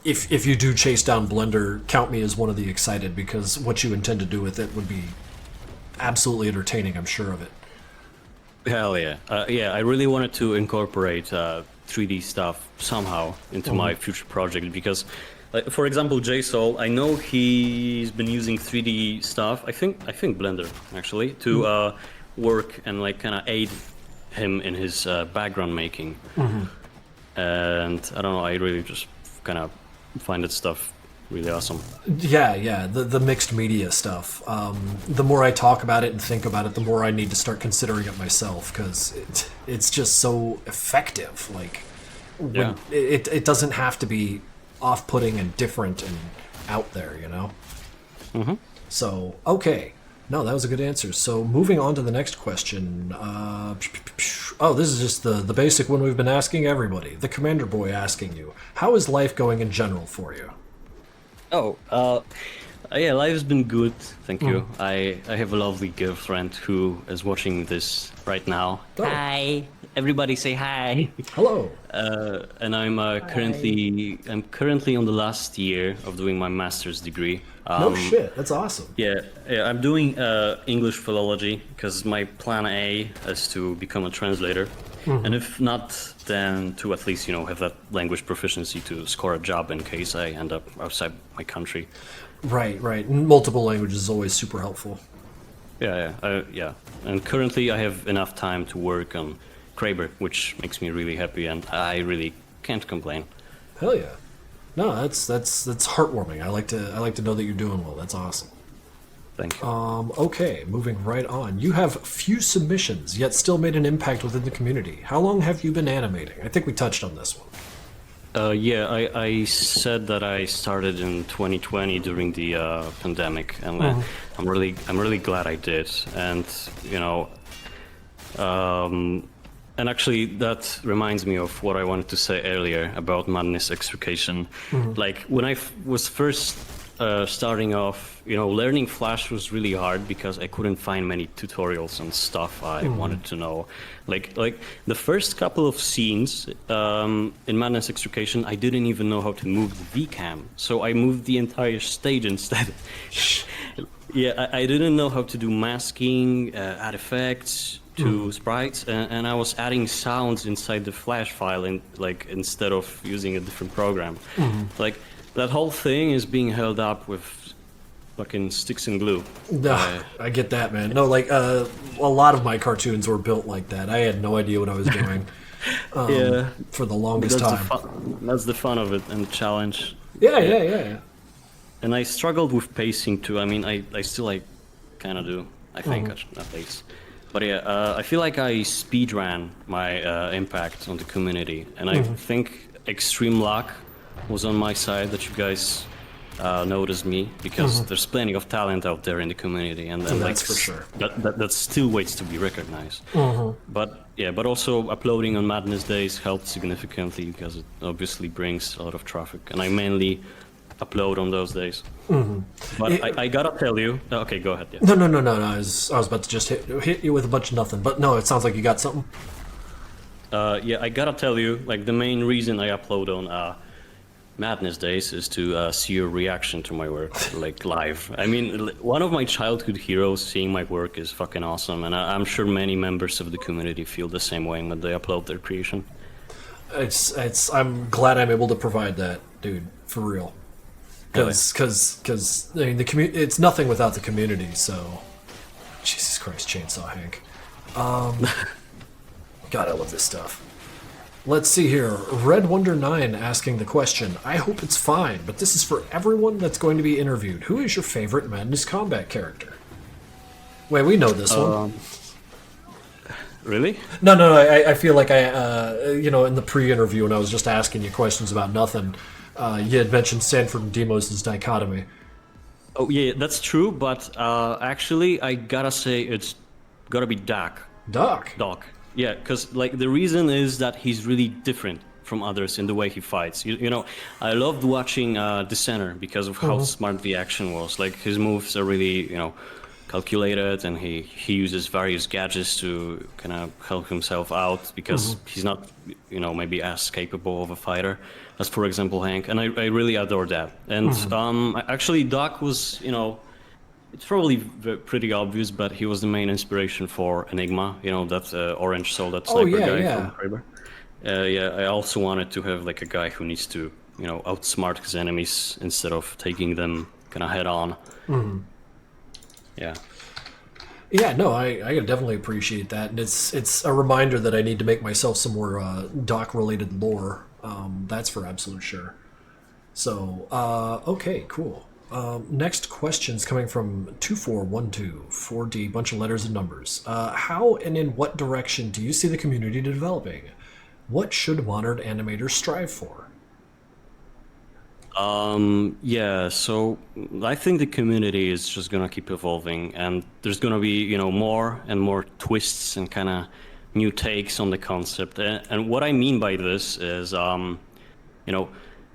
if you do chase down Blender, count me as one of the excited, because what you intend to do with it would be absolutely entertaining, I'm sure of it. Hell yeah. Yeah, I really wanted to incorporate 3D stuff somehow into my future project, because, like, for example, JSoul, I know he's been using 3D stuff, I think Blender, actually, to work and, like, kind of aid him in his background making. And, I don't know, I really just kind of find that stuff really awesome. Yeah, the mixed media stuff. The more I talk about it and think about it, the more I need to start considering it myself, because it's just so effective. Like, when it doesn't have to be off-putting and different and out there, you know? So, okay. No, that was a good answer. So, moving on to the next question. Oh, this is just the basic one we've been asking everybody. The Commander Boy asking you, how is life going in general for you? Oh, yeah, life has been good, thank you. I have a lovely girlfriend who is watching this right now. Oh. Hi, everybody say hi. Hello. And I'm currently on the last year of doing my master's degree. No shit, that's awesome. Yeah, I'm doing English philology because my plan A is to become a translator. And if not, then to at least, have that language proficiency to score a job in case I end up outside my country. Right. Multiple languages is always super helpful. Yeah. And currently I have enough time to work on Kraber, which makes me really happy, and I really can't complain. Hell yeah. No, that's heartwarming. I like to know that you're doing well. That's awesome. Thank you. Okay, moving right on. You have few submissions, yet still made an impact within the community. How long have you been animating? I think we touched on this one. Yeah, I said that I started in 2020 during the pandemic, and I'm really glad I did. And and actually that reminds me of what I wanted to say earlier about Madness Extrication. Like when I was first starting off, learning Flash was really hard because I couldn't find many tutorials and stuff I wanted to know. Like the first couple of scenes in Madness Extrication, I didn't even know how to move the VCam, so I moved the entire stage instead. Yeah, I didn't know how to do masking, add effects to sprites, and I was adding sounds inside the Flash file instead of using a different program. Like, that whole thing is being held up with fucking sticks and glue. I get that, man. No, like, a lot of my cartoons were built like that. I had no idea what I was doing for the longest time. That's the fun of it and the challenge. Yeah. And I struggled with pacing too. I mean, I still kind of do, I think, at least. But yeah, I feel like I speedran my impact on the community. And I think extreme luck was on my side, that you guys notice me, because there's plenty of talent out there in the community, and That's like for sure. that still waits to be recognized. But also uploading on Madness Days helped significantly because it obviously brings a lot of traffic, and I mainly upload on those days. But I gotta tell you, okay, go ahead. Yeah. No. I was about to just hit you with a bunch of nothing, but no, it sounds like you got something. Yeah, I gotta tell you, like the main reason I upload on Madness Days is to see your reaction to my work, like live. I mean, one of my childhood heroes, seeing my work is fucking awesome, and I'm sure many members of the community feel the same way when they upload their creation. I'm glad I'm able to provide that, dude, for real. Because I mean, it's nothing without the community. So, Jesus Christ, Chainsaw Hank. God, I love this stuff. Let's see here. Red Wonder 9 asking the question. I hope it's fine, but this is for everyone that's going to be interviewed. Who is your favorite Madness Combat character? Wait, we know this one. Really? No. I feel like in the pre-interview when I was just asking you questions about nothing, you had mentioned Sanford and Demos' dichotomy. Oh yeah, that's true. But actually, I gotta say it's gotta be Doc. Doc. Yeah, because like the reason is that he's really different from others in the way he fights. You know, I loved watching Dissenter because of how smart the action was. Like his moves are really, calculated, and he uses various gadgets to kind of help himself out because he's not, maybe as capable of a fighter as, for example, Hank. And I really adore that. And actually, Doc was, it's probably pretty obvious, but he was the main inspiration for Enigma, that orange soul, that sniper guy from Kraber. I also wanted to have like a guy who needs to, outsmart his enemies instead of taking them kind of head on. Yeah. Yeah, no, I definitely appreciate that, and it's a reminder that I need to make myself some more Doc-related lore. That's for absolute sure. So, okay, cool. Next question's coming from 2412, 4D, bunch of letters and numbers. How and in what direction do you see the community developing? What should modern animators strive for? So I think the community is just gonna keep evolving, and there's gonna be, more and more twists and kind of new takes on the concept. And what I mean by this is,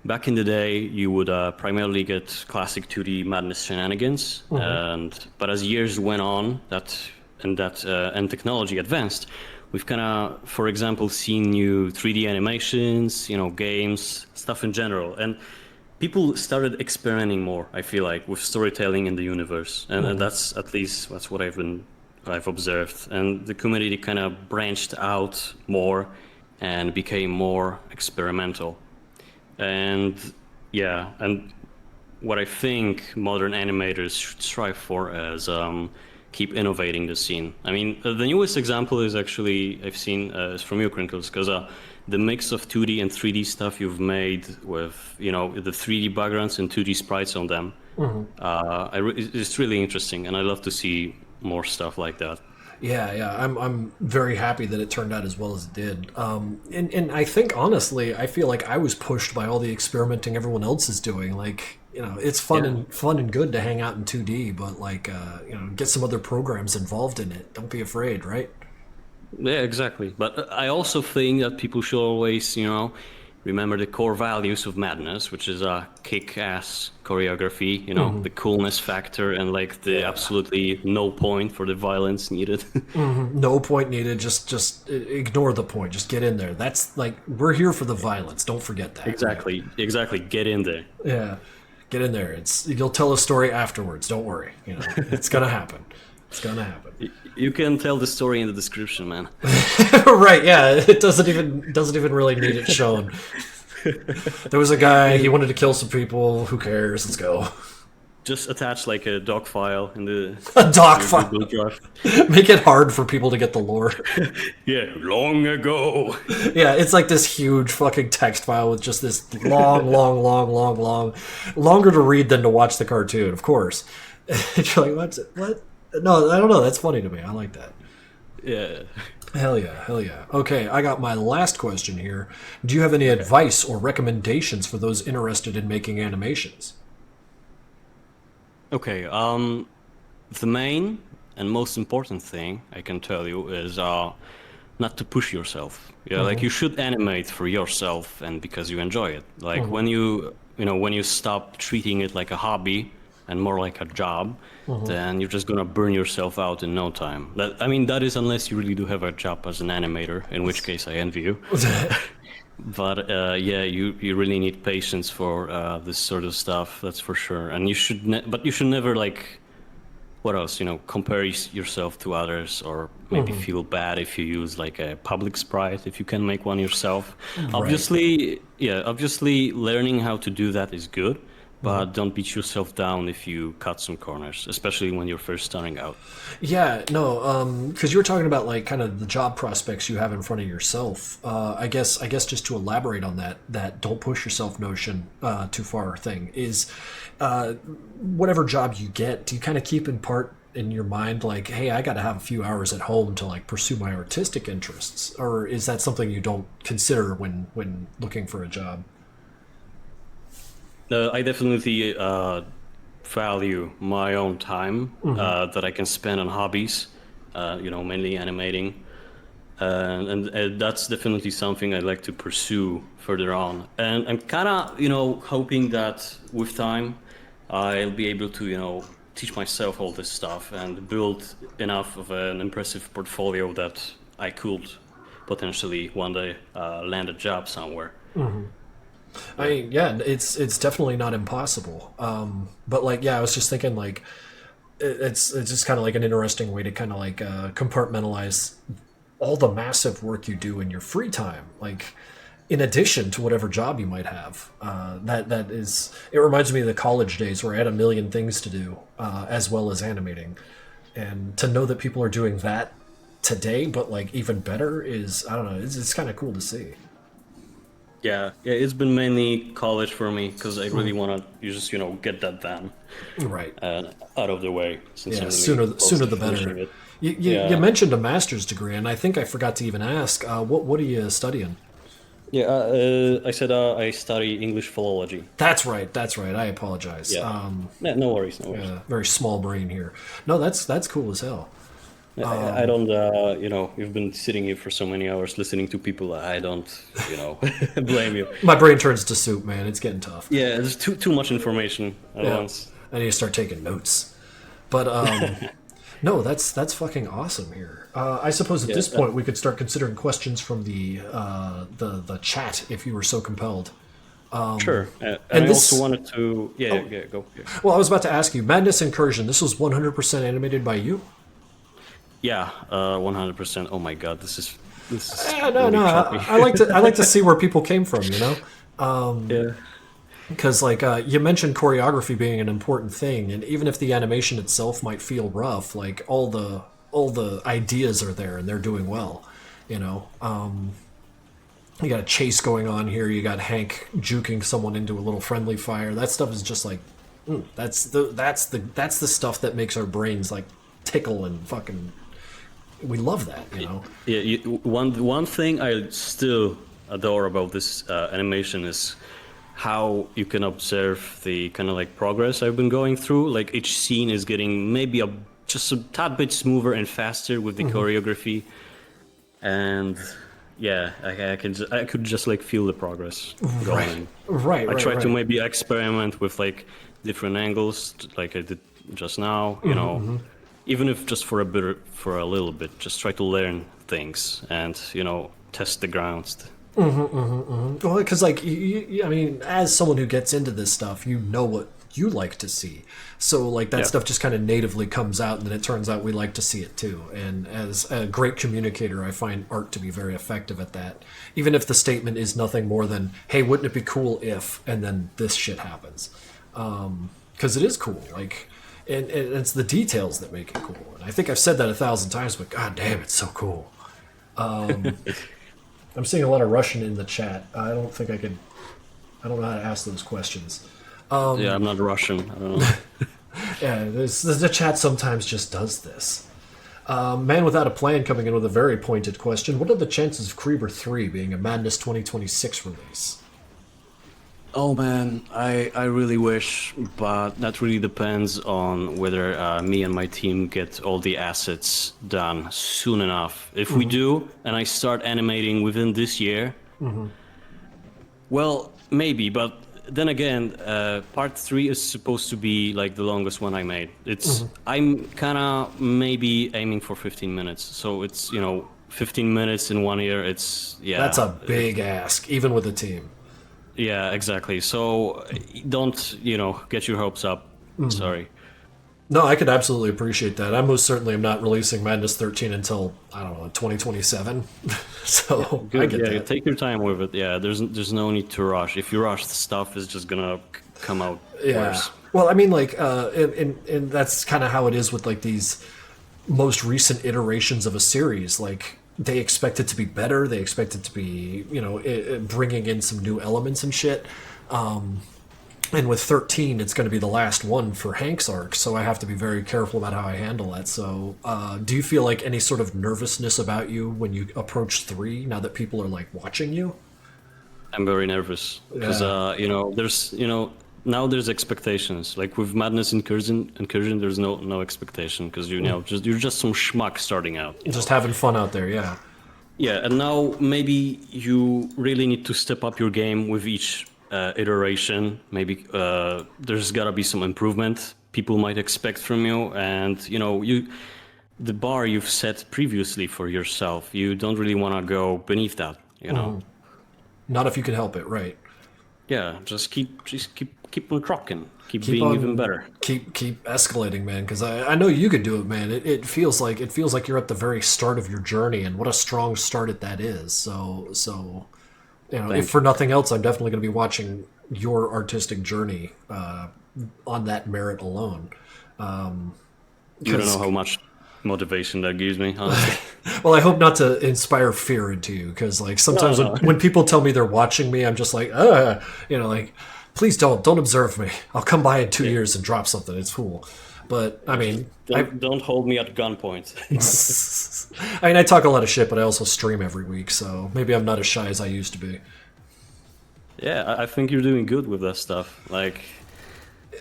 back in the day, you would primarily get classic 2D Madness shenanigans, but as years went on, and technology advanced, we've kind of, for example, seen new 3D animations, games, stuff in general, and people started experimenting more, I feel like, with storytelling in the universe, and that's what I've observed, and the community kind of branched out more and became more experimental. And what I think modern animators should strive for is keep innovating the scene. I mean, the newest example is actually I've seen is from you, Krinkels, because the mix of 2D and 3D stuff you've made with the 3D backgrounds and 2D sprites on them, it's really interesting, and I love to see more stuff like that. Yeah, I'm very happy that it turned out as well as it did. And I think honestly, I feel like I was pushed by all the experimenting everyone else is doing. Like, it's fun and good to hang out in 2D, but like, get some other programs involved in it. Don't be afraid, right? Yeah, exactly. But I also think that people should always, remember the core values of Madness, which is kick-ass choreography, the coolness factor, and like the absolutely no point for the violence needed. No point needed. Just ignore the point. Just get in there. That's like, we're here for the violence. Don't forget that. Exactly. Get in there. Yeah, get in there. You'll tell a story afterwards. Don't worry. It's gonna happen. It's gonna happen. You can tell the story in the description, man. Right, yeah. It doesn't even really need it shown. There was a guy, he wanted to kill some people. Who cares? Let's go. Just attach like a doc file in the a doc file. Make it hard for people to get the lore. Yeah, long ago. Yeah, it's like this huge fucking text file with just this long, longer to read than to watch the cartoon, of course. You're like, what? No, I don't know. That's funny to me. I like that. Yeah. Hell yeah. Okay, I got my last question here. Do you have any advice or recommendations for those interested in making animations? Okay. The main and most important thing I can tell you is not to push yourself. Yeah, like you should animate for yourself and because you enjoy it. Like when when you stop treating it like a hobby and more like a job, then you're just gonna burn yourself out in no time. That is unless you really do have a job as an animator, in which case I envy you. But yeah, you really need patience for this sort of stuff. That's for sure. And you should, but you should never like. What else? Compare yourself to others, or maybe feel bad if you use like a public sprite if you can make one yourself. Obviously, learning how to do that is good, but don't beat yourself down if you cut some corners, especially when you're first starting out. Yeah, no, because you were talking about like kind of the job prospects you have in front of yourself. I guess just to elaborate on that don't push yourself notion too far thing is, whatever job you get, do you kind of keep in part in your mind like, hey, I got to have a few hours at home to like pursue my artistic interests, or is that something you don't consider when looking for a job? I definitely value my own time that I can spend on hobbies, mainly animating. And that's definitely something I'd like to pursue further on. And I'm kind of, hoping that with time, I'll be able to, teach myself all this stuff and build enough of an impressive portfolio that I could potentially one day land a job somewhere. I mean, yeah, it's definitely not impossible. But like, yeah, I was just thinking like, it's just kind of like an interesting way to kind of like compartmentalize all the massive work you do in your free time, like in addition to whatever job you might have. It reminds me of the college days where I had a million things to do, as well as animating, and to know that people are doing that today, but like even better is, I don't know, it's kind of cool to see. Yeah, it's been mainly college for me because I really want to just get that done, right, out of the way. Since yeah, really sooner the better. You mentioned a master's degree, and I think I forgot to even ask, what are you studying? Yeah, I said I study English philology. That's right. I apologize. Yeah. No worries. Yeah, very small brain here. No, that's cool as hell. I don't, you've been sitting here for so many hours listening to people. I don't, blame you. My brain turns to soup, man. It's getting tough. Yeah, there's too much information at once. I need to start taking notes. But no, that's fucking awesome here. I suppose at this point we could start considering questions from the chat if you were so compelled. Sure. And I also wanted to... go. Yeah. Well, I was about to ask you, Madness Incursion, this was 100% animated by you? Yeah, 100%. Oh my god, this is no. I like to see where people came from, yeah. Because like you mentioned choreography being an important thing, and even if the animation itself might feel rough, like all the ideas are there and they're doing well. You got a chase going on here. You got Hank juking someone into a little friendly fire. That stuff is just like, that's the stuff that makes our brains like tickle and fucking. We love that, Yeah, one thing I still adore about this animation is how you can observe the kind of like progress I've been going through. Like each scene is getting maybe just a tad bit smoother and faster with the choreography, and yeah, I could just like feel the progress going. Right. I try to maybe experiment with like different angles, like I did just now. Even if just for a little bit, just try to learn things and test the grounds. Well, because like I mean, as someone who gets into this stuff, you know what you like to see. So like that stuff just kind of natively comes out, and then it turns out we like to see it too. And as a great communicator, I find art to be very effective at that. Even if the statement is nothing more than, "Hey, wouldn't it be cool if?" and then this shit happens, because it is cool. Like. And it's the details that make it cool. And I think I've said that 1,000 times, but god damn, it's so cool. I'm seeing a lot of Russian in the chat. I don't know how to ask those questions. Yeah, I'm not Russian. I don't know. Yeah, the chat sometimes just does this. Man Without a Plan coming in with a very pointed question. What are the chances of Creeper 3 being a Madness 2026 release? Oh man, I really wish, but that really depends on whether me and my team get all the assets done soon enough. If we do, and I start animating within this year, well, maybe, but then again, part 3 is supposed to be like the longest one I made. I'm kind of maybe aiming for 15 minutes, so it's 15 minutes in 1 year. It's That's a big ask, even with a team. Yeah, exactly. So don't get your hopes up. Sorry. No, I could absolutely appreciate that. I most certainly am not releasing Madness 13 until, I don't know, 2027. So I get that. Take your time with it. Yeah, there's no need to rush. If you rush, the stuff is just gonna come out worse. Well, I mean, like, and that's kind of how it is with like these most recent iterations of a series. Like, they expect it to be better. They expect it to be, bringing in some new elements and shit. And with 13, it's going to be the last one for Hank's arc, so I have to be very careful about how I handle that. So, do you feel like any sort of nervousness about you when you approach 3, now that people are, like, watching you? I'm very nervous, because, there's, now there's expectations. Like, with Madness Incursion there's no expectation, because, you're just some schmuck starting out. Just having fun out there, yeah. Yeah, and now maybe you really need to step up your game with each iteration. Maybe there's gotta be some improvement people might expect from you, and the bar you've set previously for yourself, you don't really want to go beneath that. Not if you can help it, right? Yeah, just keep on trucking, keep being even better. Keep escalating, man. Because I know you could do it, man. It feels like you're at the very start of your journey, and what a strong start that is. So. If for nothing else, I'm definitely going to be watching your artistic journey on that merit alone. You don't know how much motivation that gives me, honestly. Well, I hope not to inspire fear into you, because like sometimes when people tell me they're watching me, I'm just like, please don't observe me. I'll come by in 2 years and drop something. It's cool. But I mean, don't hold me at gunpoint. I mean, I talk a lot of shit, but I also stream every week, so maybe I'm not as shy as I used to be. Yeah, I think you're doing good with that stuff. Like,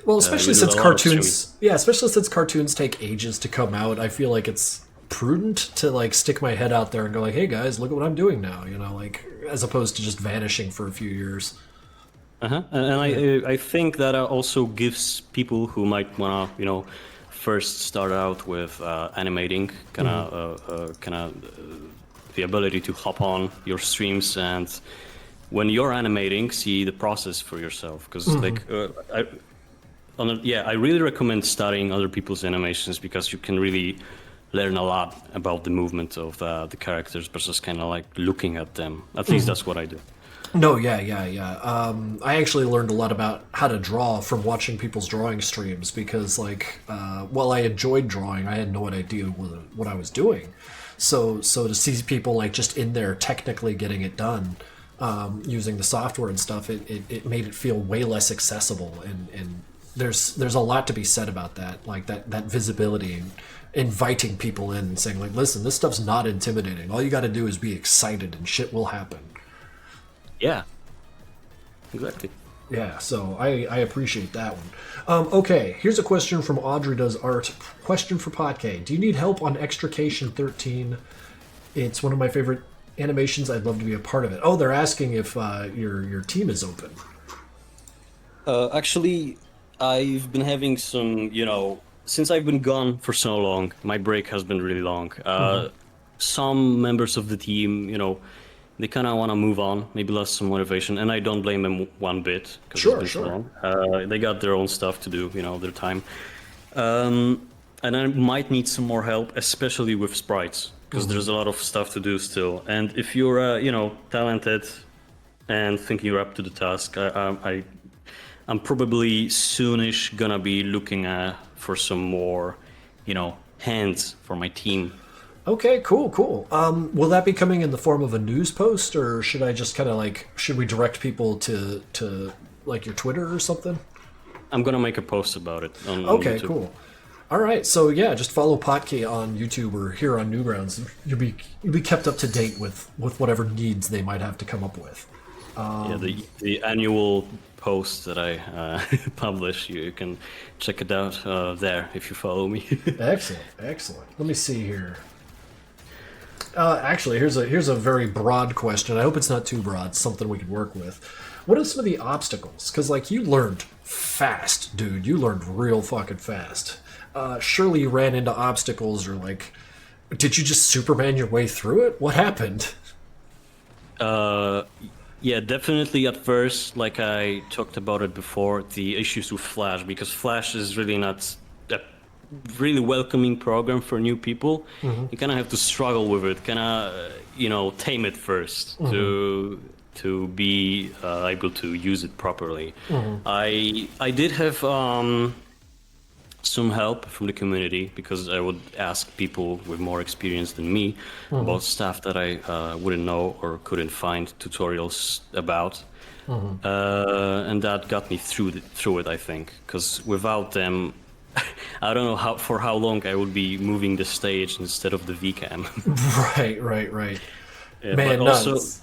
well, especially since cartoons take ages to come out. I feel like it's prudent to like stick my head out there and go like, "Hey guys, look at what I'm doing now," like as opposed to just vanishing for a few years. And I think that also gives people who might wanna, first start out with animating, kind of the ability to hop on your streams and when you're animating, see the process for yourself. Because I really recommend studying other people's animations, because you can really learn a lot about the movement of the characters versus kind of like looking at them. At least that's what I do. No, yeah. I actually learned a lot about how to draw from watching people's drawing streams, because, like, while I enjoyed drawing, I had no idea what I was doing. So to see people, like, just in there technically getting it done, using the software and stuff, it made it feel way less accessible. And there's a lot to be said about that, like, that visibility and inviting people in and saying, like, listen, this stuff's not intimidating. All you got to do is be excited and shit will happen. Yeah, exactly. Yeah, so I appreciate that one. Okay, here's a question from Audrey Does Art. Question for Podk. Do you need help on Extrication 13? It's one of my favorite animations. I'd love to be a part of it. Oh, they're asking if your team is open. Actually, I've been having some, since I've been gone for so long, my break has been really long. Some members of the team, they kind of want to move on, maybe lost some motivation, and I don't blame them one bit. Sure. They got their own stuff to do, their time. And I might need some more help, especially with sprites, because there's a lot of stuff to do still. And if you're, talented and think you're up to the task, I'm probably soonish gonna be looking for some more, hands for my team. Okay, cool. Will that be coming in the form of a news post, or should I just kind of should we direct people to like your Twitter or something? I'm gonna make a post about it on Okay, YouTube. cool. All right, so yeah, just follow Potk on YouTube or here on Newgrounds. You'll be kept up to date with whatever needs they might have to come up with. Yeah, the annual post that I publish, you can check it out there if you follow me. Excellent, excellent. Let me see here. Actually, here's a very broad question. I hope it's not too broad. Something we could work with. What are some of the obstacles? Because like you learned fast, dude. You learned real fucking fast. Surely you ran into obstacles, or like, did you just Superman your way through it? What happened? Yeah, definitely at first, like I talked about it before, the issues with Flash, because Flash is really not a really welcoming program for new people. You kind of have to struggle with it, kind of, tame it first to be able to use it properly. I did have some help from the community, because I would ask people with more experience than me about stuff that I wouldn't know or couldn't find tutorials about. And that got me through it, I think, because without them, I don't know for how long I would be moving the stage instead of the VCam. Right. Yeah, Man, but also, nuts.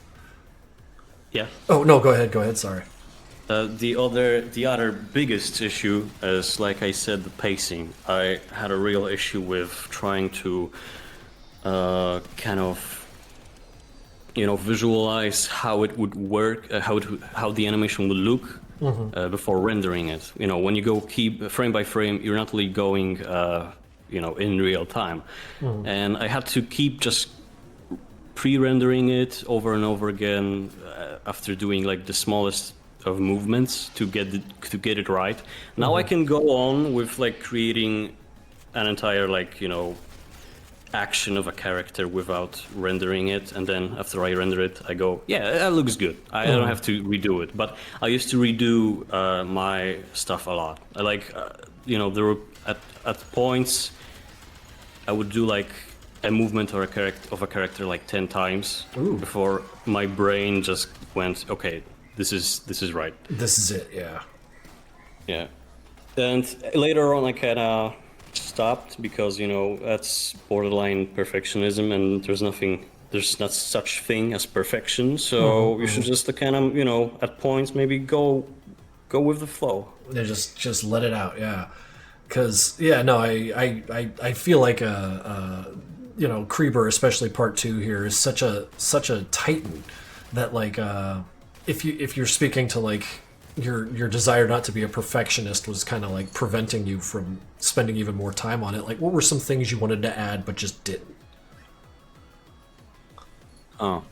yeah. Oh no, go ahead. Sorry. The other biggest issue is, like I said, the pacing. I had a real issue with trying to kind of, visualize how it would work, how the animation would look before rendering it. When you go keep frame by frame, you're not really going, in real time, and I had to keep just pre-rendering it over and over again after doing like the smallest of movements to get it right. Now I can go on with like creating an entire action of a character without rendering it, and then after I render it, I go, yeah, that looks good. I don't have to redo it. But I used to redo my stuff a lot. I there were at points I would do like a movement or a character like 10 times before my brain just went, okay, this is right. This is it, yeah. Yeah. And later on I kinda stopped, because that's borderline perfectionism, and there's not such thing as perfection, so you should just kind of at points maybe go with the flow. Yeah, just let it out, yeah. Because I feel like Kreber, especially part 2 here, is such a titan that like if you're speaking to like your desire not to be a perfectionist was kind of like preventing you from spending even more time on it. Like, what were some things you wanted to add but just didn't? Oh.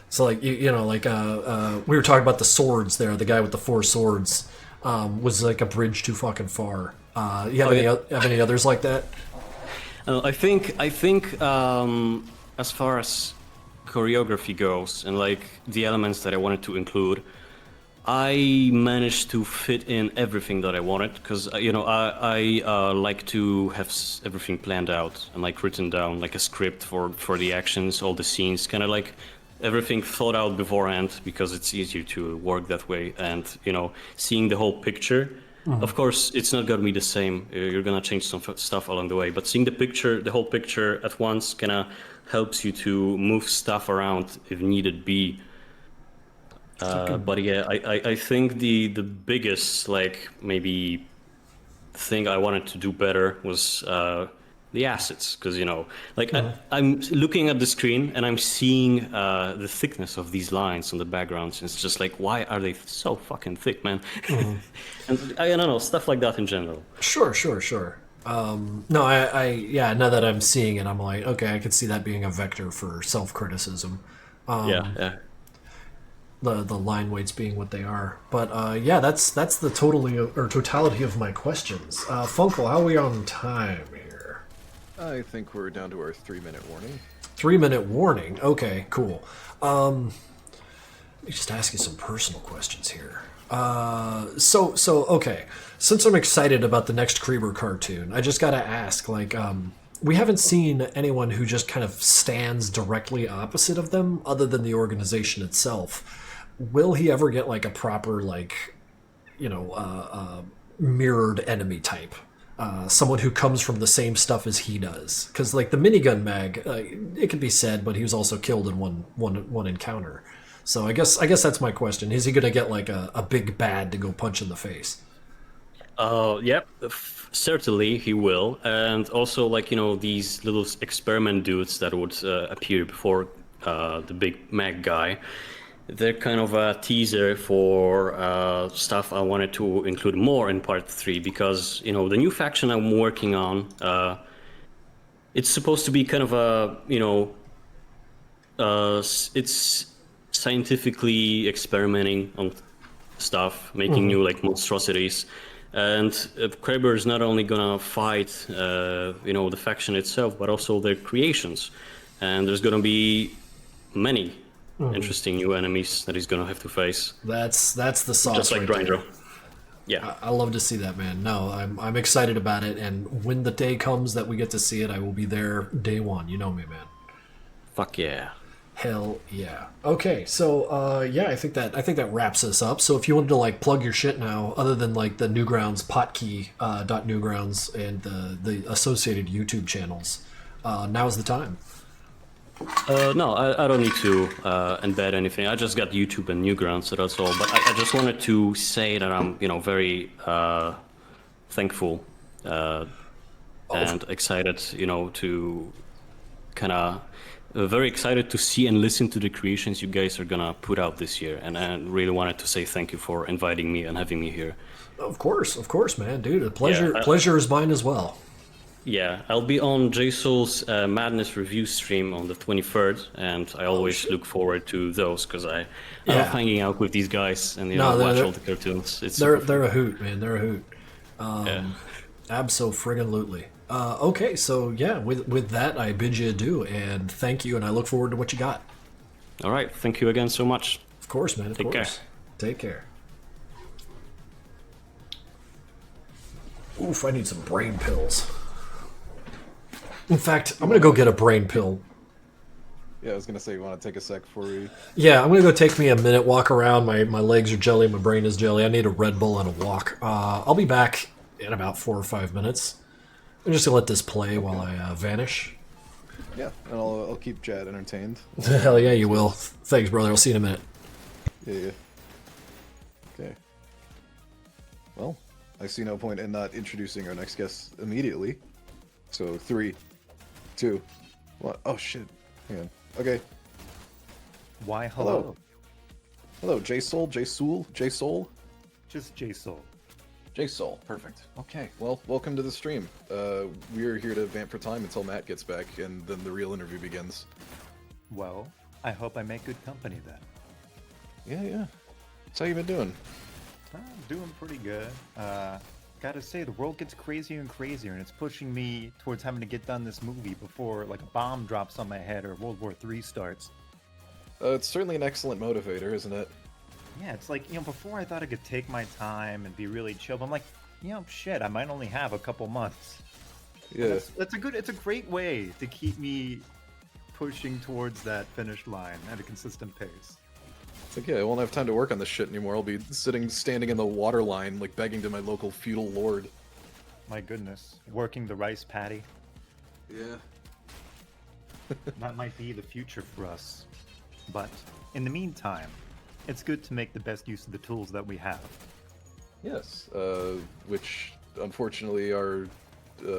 So like we were talking about the swords there. The guy with the 4 swords was like a bridge too fucking far. You have any others like that? I think as far as choreography goes and like the elements that I wanted to include, I managed to fit in everything that I wanted, because I like to have everything planned out and like written down, like a script for the actions, all the scenes, kind of like everything thought out beforehand, because it's easier to work that way. And seeing the whole picture, of course it's not gonna be the same, you're gonna change some stuff along the way, but seeing the whole picture at once kind of helps you to move stuff around if needed be. But yeah, I think the biggest like maybe thing I wanted to do better was the assets, because I'm looking at the screen and I'm seeing the thickness of these lines on the backgrounds, and it's just like, why are they so fucking thick, man? And I don't know, stuff like that in general. Sure. No, now that I'm seeing it, I'm like, okay, I could see that being a vector for self-criticism. Yeah. The line weights being what they are. But that's the totality of my questions. Funkel, how are we on time here? I think we're down to our 3-minute warning. 3-minute warning? Okay, cool. Let me just ask you some personal questions here. Okay. Since I'm excited about the next Kreber cartoon, I just gotta ask, like, we haven't seen anyone who just kind of stands directly opposite of them, other than the organization itself. Will he ever get like a proper, like, mirrored enemy type? Someone who comes from the same stuff as he does? Because like the minigun mag, it can be said, but he was also killed in one encounter. So I guess that's my question. Is he gonna get like a big bad to go punch in the face? Yep, certainly he will. And also, like, these little experiment dudes that would appear before the big Mac guy, they're kind of a teaser for stuff I wanted to include more in part 3, because, the new faction I'm working on, it's supposed to be kind of a, it's scientifically experimenting on stuff, making new like monstrosities. And Kraber is not only gonna fight, the faction itself, but also their creations. And there's gonna be many interesting new enemies that he's gonna have to face. That's the sauce. Just like right there. Grindro. Yeah. I love to see that, man. No, I'm excited about it, and when the day comes that we get to see it, I will be there day one. You know me, man. Fuck yeah. Hell yeah. Okay, so yeah, I think that wraps us up. So if you wanted to like plug your shit now, other than like the Newgrounds Potkey .newgrounds and the associated YouTube channels, now's the time. No, I don't need to embed anything. I just got YouTube and Newgrounds, so that's all. But I just wanted to say that I'm, very thankful and excited, to kind of very excited to see and listen to the creations you guys are gonna put out this year, and I really wanted to say thank you for inviting me and having me here. Of course, man, dude. A pleasure is mine as well. Yeah, I'll be on JSoul's Madness review stream on the 23rd, and I always look forward to those because I love hanging out with these guys and watch all the cartoons. They're a hoot, man. They're a hoot. Abso-friggin-lutely. Okay, so yeah, with that, I bid you adieu, and thank you, and I look forward to what you got. All right, thank you again so much. Of course, man. Take care. Take care. Oof, I need some brain pills. In fact, I'm gonna go get a brain pill. Yeah, I was gonna say, you want to take a sec before we... Yeah, I'm gonna go take me a minute, walk around. My legs are jelly, my brain is jelly. I need a Red Bull and a walk. I'll be back in about 4 or 5 minutes. I'm just gonna let this play while I vanish. Yeah, and I'll keep Jad entertained. Hell yeah, you will. Thanks, brother. I'll see you in a minute. Yeah. Okay. Well, I see no point in not introducing our next guest immediately. So 3, 2, 1. Oh shit. Hang on. Okay. Why hello? Hello, JSoul, JSoul? Just JSoul. JSoul, perfect. Okay, well, welcome to the stream. We're here to vamp for time until Matt gets back, and then the real interview begins. Well, I hope I make good company then. Yeah. So how you been doing? I'm doing pretty good. Gotta say, the world gets crazier and crazier, and it's pushing me towards having to get done this movie before, like, a bomb drops on my head or World War III starts. It's certainly an excellent motivator, isn't it? Yeah, it's like, before I thought I could take my time and be really chill, but I'm like, shit, I might only have a couple months. Yeah. It's a great way to keep me pushing towards that finish line at a consistent pace. It's like, yeah, I won't have time to work on this shit anymore. I'll be standing in the water line, like, begging to my local feudal lord. My goodness. Working the rice paddy. Yeah. That might be the future for us. But, in the meantime, it's good to make the best use of the tools that we have. Yes, which, unfortunately, are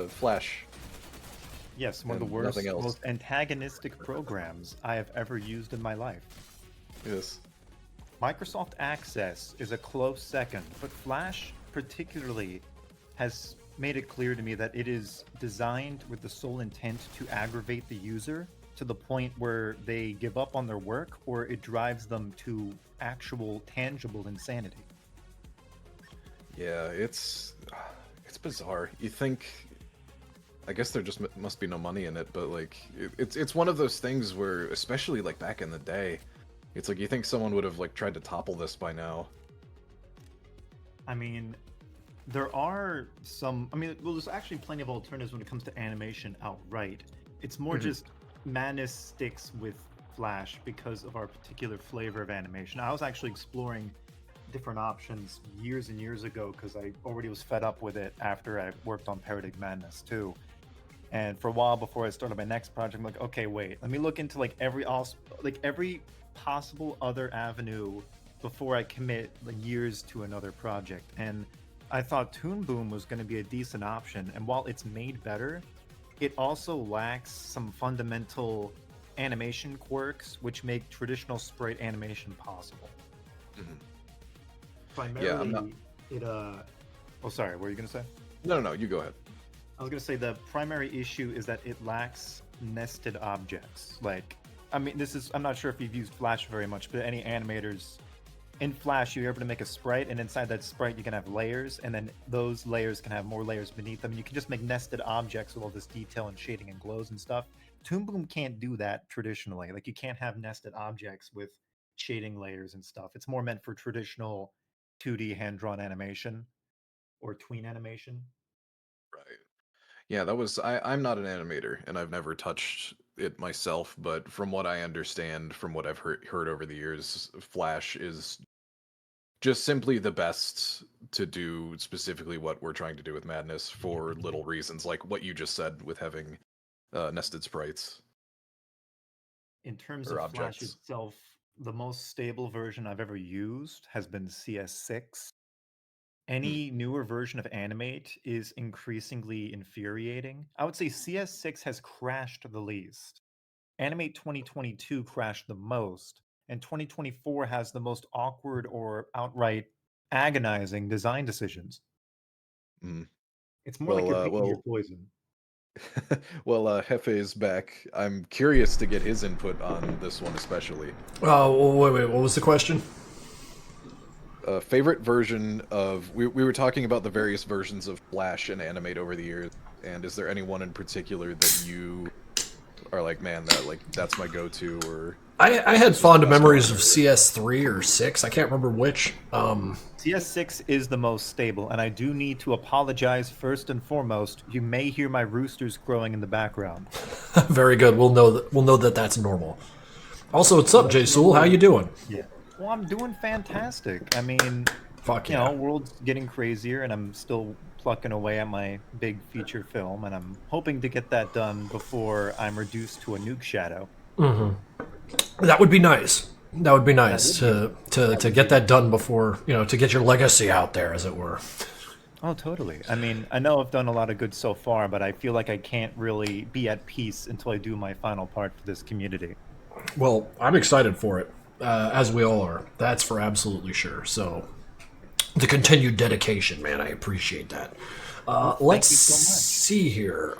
Flash. Yes, one of the worst, most antagonistic programs I have ever used in my life. Yes. Microsoft Access is a close second, but Flash particularly has made it clear to me that it is designed with the sole intent to aggravate the user to the point where they give up on their work or it drives them to actual tangible insanity. Yeah, it's bizarre. You think, I guess there just must be no money in it, but like it's one of those things where, especially like back in the day, it's like you think someone would have like tried to topple this by now. I mean, there are some. There's actually plenty of alternatives when it comes to animation outright. It's more just Madness sticks with Flash because of our particular flavor of animation. I was actually exploring different options years and years ago because I already was fed up with it after I worked on Paradigm Madness too. And for a while before I started my next project, I'm like, okay, wait, let me look into like every possible other avenue before I commit years to another project. And I thought Toon Boom was going to be a decent option. And while it's made better, it also lacks some fundamental animation quirks which make traditional sprite animation possible. Mm-hmm. Primarily, oh, sorry, what were you going to say? No, you go ahead. I was going to say the primary issue is that it lacks nested objects. Like, I mean, I'm not sure if you've used Flash very much, but any animators in Flash, you're able to make a sprite, and inside that sprite, you can have layers, and then those layers can have more layers beneath them. You can just make nested objects with all this detail and shading and glows and stuff. Toon Boom can't do that traditionally. Like, you can't have nested objects with shading layers and stuff. It's more meant for traditional 2D hand-drawn animation or tween animation. Right. Yeah, that was I'm not an animator and I've never touched it myself, but from what I understand, from what I've heard over the years, Flash is just simply the best to do specifically what we're trying to do with Madness for little reasons, like what you just said with having nested sprites. In terms Or of Flash objects. itself, the most stable version I've ever used has been CS6. Any newer version of Animate is increasingly infuriating. I would say CS6 has crashed the least. Animate 2022 crashed the most, and 2024 has the most awkward or outright agonizing design decisions. Mm. It's more like you're picking your poison. Well, Hefe is back. I'm curious to get his input on this one, especially. Wait, what was the question? Favorite version of... We were talking about the various versions of Flash and Animate over the years, and is there any one in particular that you are like, man, that's my go-to, or... I had fond memories of CS3 or 6. I can't remember which. CS6 is the most stable, and I do need to apologize first and foremost. You may hear my roosters crowing in the background. Very good. We'll know that that's normal. Also, what's up, Jay Sewell? How you doing? Yeah. Well, I'm doing fantastic. I mean, Fuck you yeah. know, world's getting crazier, and I'm still plucking away at my big feature film, and I'm hoping to get that done before I'm reduced to a nuke shadow. Mm-hmm. That would be nice. That would be nice to get that done before, to get your legacy out there, as it were. Oh, totally. I mean, I know I've done a lot of good so far, but I feel like I can't really be at peace until I do my final part for this community. Well, I'm excited for it, as we all are. That's for absolutely sure. So, the continued dedication, man, I appreciate that. Let's see here.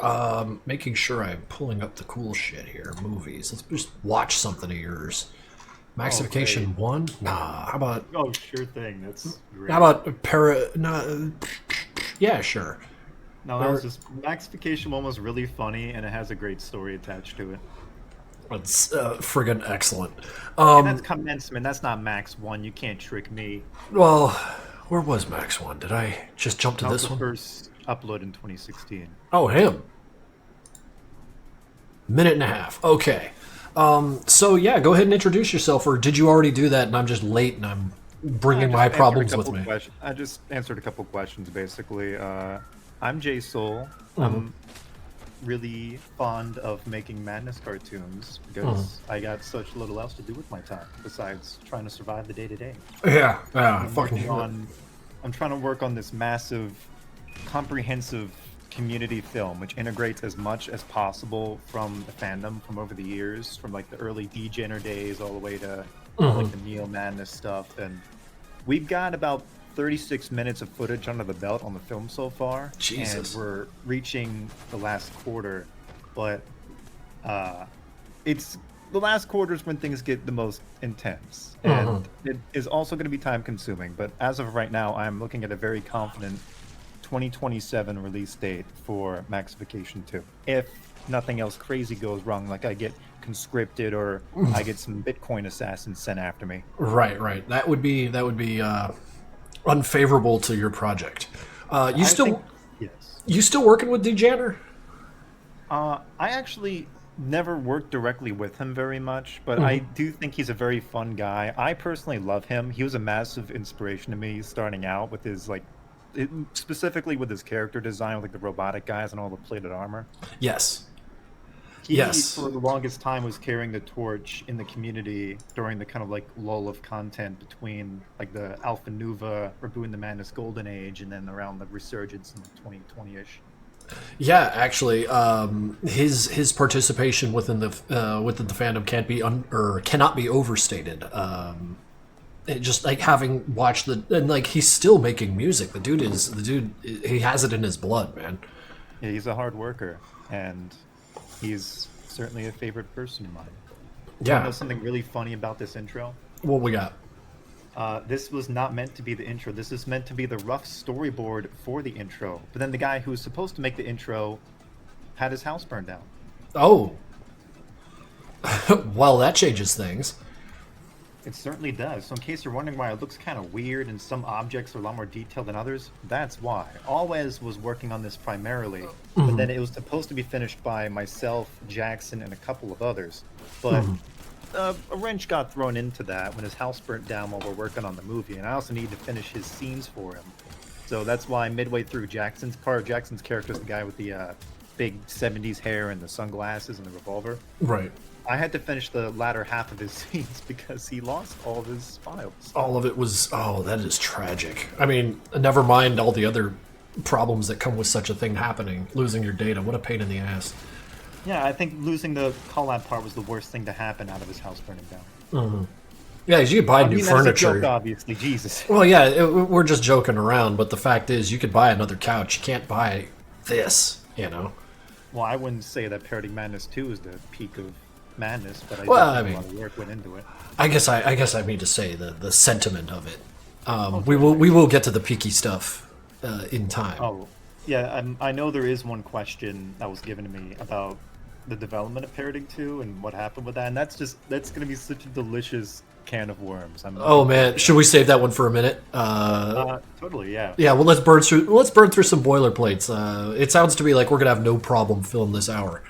Making sure I'm pulling up the cool shit here. Movies. Let's just watch something of yours. Maxification 1? Nah. How about... Oh, sure thing. That's great. How about yeah, sure. No, that was just... Maxification 1 was really funny, and it has a great story attached to it. It's friggin' excellent. And that's commencement. That's not Max 1. You can't trick me. Well, where was Max 1? Did I just jump to this one? First upload in 2016. Oh, him. Minute and a half. Okay. So yeah, go ahead and introduce yourself, or did you already do that and I'm just late and I'm bringing my problems with me? I just answered a couple questions, basically. I'm Jay Soul. Mm-hmm. I'm really fond of making Madness cartoons because I got such little else to do with my time besides trying to survive the day-to-day. Yeah, I'm trying to work on this massive, comprehensive community film which integrates as much as possible from the fandom from over the years, from like the early Degener days all the way to like the Neo Madness stuff. And we've got about 36 minutes of footage under the belt on the film so far. Jesus. And we're reaching the last quarter, but it's the last quarter is when things get the most intense, and it is also going to be time consuming. But as of right now, I'm looking at a very confident 2027 release date for Maxification 2. If nothing else crazy goes wrong, like I get conscripted or I get some Bitcoin assassins sent after me. Right. That would be unfavorable to your project. You still working with Degener? I actually never worked directly with him very much, but I do think he's a very fun guy. I personally love him. He was a massive inspiration to me starting out with his like specifically with his character design, with like the robotic guys and all the plated armor. Yes. He, Yes. for the longest time, was carrying the torch in the community during the kind of like lull of content between like the Alpha Nuva, Rebooting the Madness Golden Age, and then around the resurgence in the 2020-ish. Yeah, actually, his participation within the fandom cannot be overstated. It just like having watched and like he's still making music. The dude he has it in his blood, man. Yeah, he's a hard worker, and he's certainly a favorite person of mine. Yeah. You know something really funny about this intro? What we got? This was not meant to be the intro. This is meant to be the rough storyboard for the intro. But then the guy who was supposed to make the intro had his house burned down. Oh. Well, that changes things. It certainly does. So in case you're wondering why it looks kind of weird and some objects are a lot more detailed than others, that's why. Always was working on this primarily, but then it was supposed to be finished by myself, Jackson, and a couple of others. But a wrench got thrown into that when his house burnt down while we're working on the movie, and I also need to finish his scenes for him. So that's why midway through Jackson's character is the guy with the big 70s hair and the sunglasses and the revolver. Right. I had to finish the latter half of his scenes because he lost all of his files. All of it was, that is tragic. I mean, never mind all the other problems that come with such a thing happening. Losing your data, what a pain in the ass. Yeah, I think losing the collab part was the worst thing to happen out of his house burning down. Yeah, you could buy new That's furniture. a joke, obviously, Jesus. Well, yeah, we're just joking around, but the fact is, you could buy another couch. You can't buy this, you know? Well, I wouldn't say that Paradigm Madness 2 is the peak of madness, but I a mean, lot of work went into it. I guess I mean to say the sentiment of it. We will get to the peaky stuff in time. Oh, yeah, I know there is one question that was given to me about the development of Paradigm 2 and what happened with that, and that's going to be such a delicious can of worms. Oh man, should we save that one for a minute? Totally, yeah. Yeah, well, let's burn through some boilerplates. It sounds to me like we're gonna have no problem filling this hour.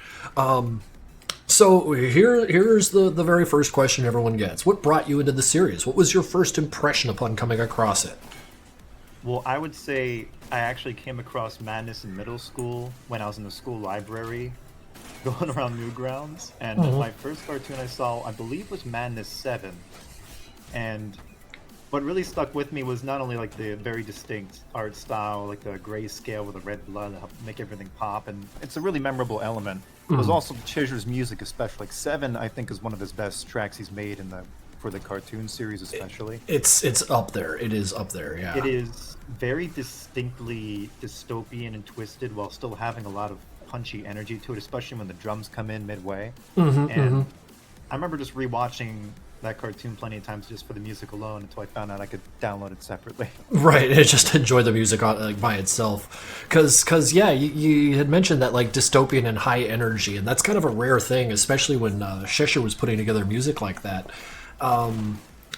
So here's the very first question everyone gets. What brought you into the series? What was your first impression upon coming across it? Well, I would say I actually came across Madness in middle school when I was in the school library going around Newgrounds, and my first cartoon I saw, I believe, was Madness 7. And what really stuck with me was not only like the very distinct art style, like the grayscale with the red blood to help make everything pop, and it's a really memorable element. It was also Chizer's music, especially. Like 7, I think, is one of his best tracks he's made for the cartoon series, especially. It's up there. It is up there. Yeah. It is very distinctly dystopian and twisted, while still having a lot of punchy energy to it, especially when the drums come in midway. I remember just rewatching that cartoon plenty of times just for the music alone until I found out I could download it separately. Right, and just enjoy the music by itself. Because yeah, you had mentioned that like dystopian and high energy, and that's kind of a rare thing, especially when Cheshire was putting together music like that.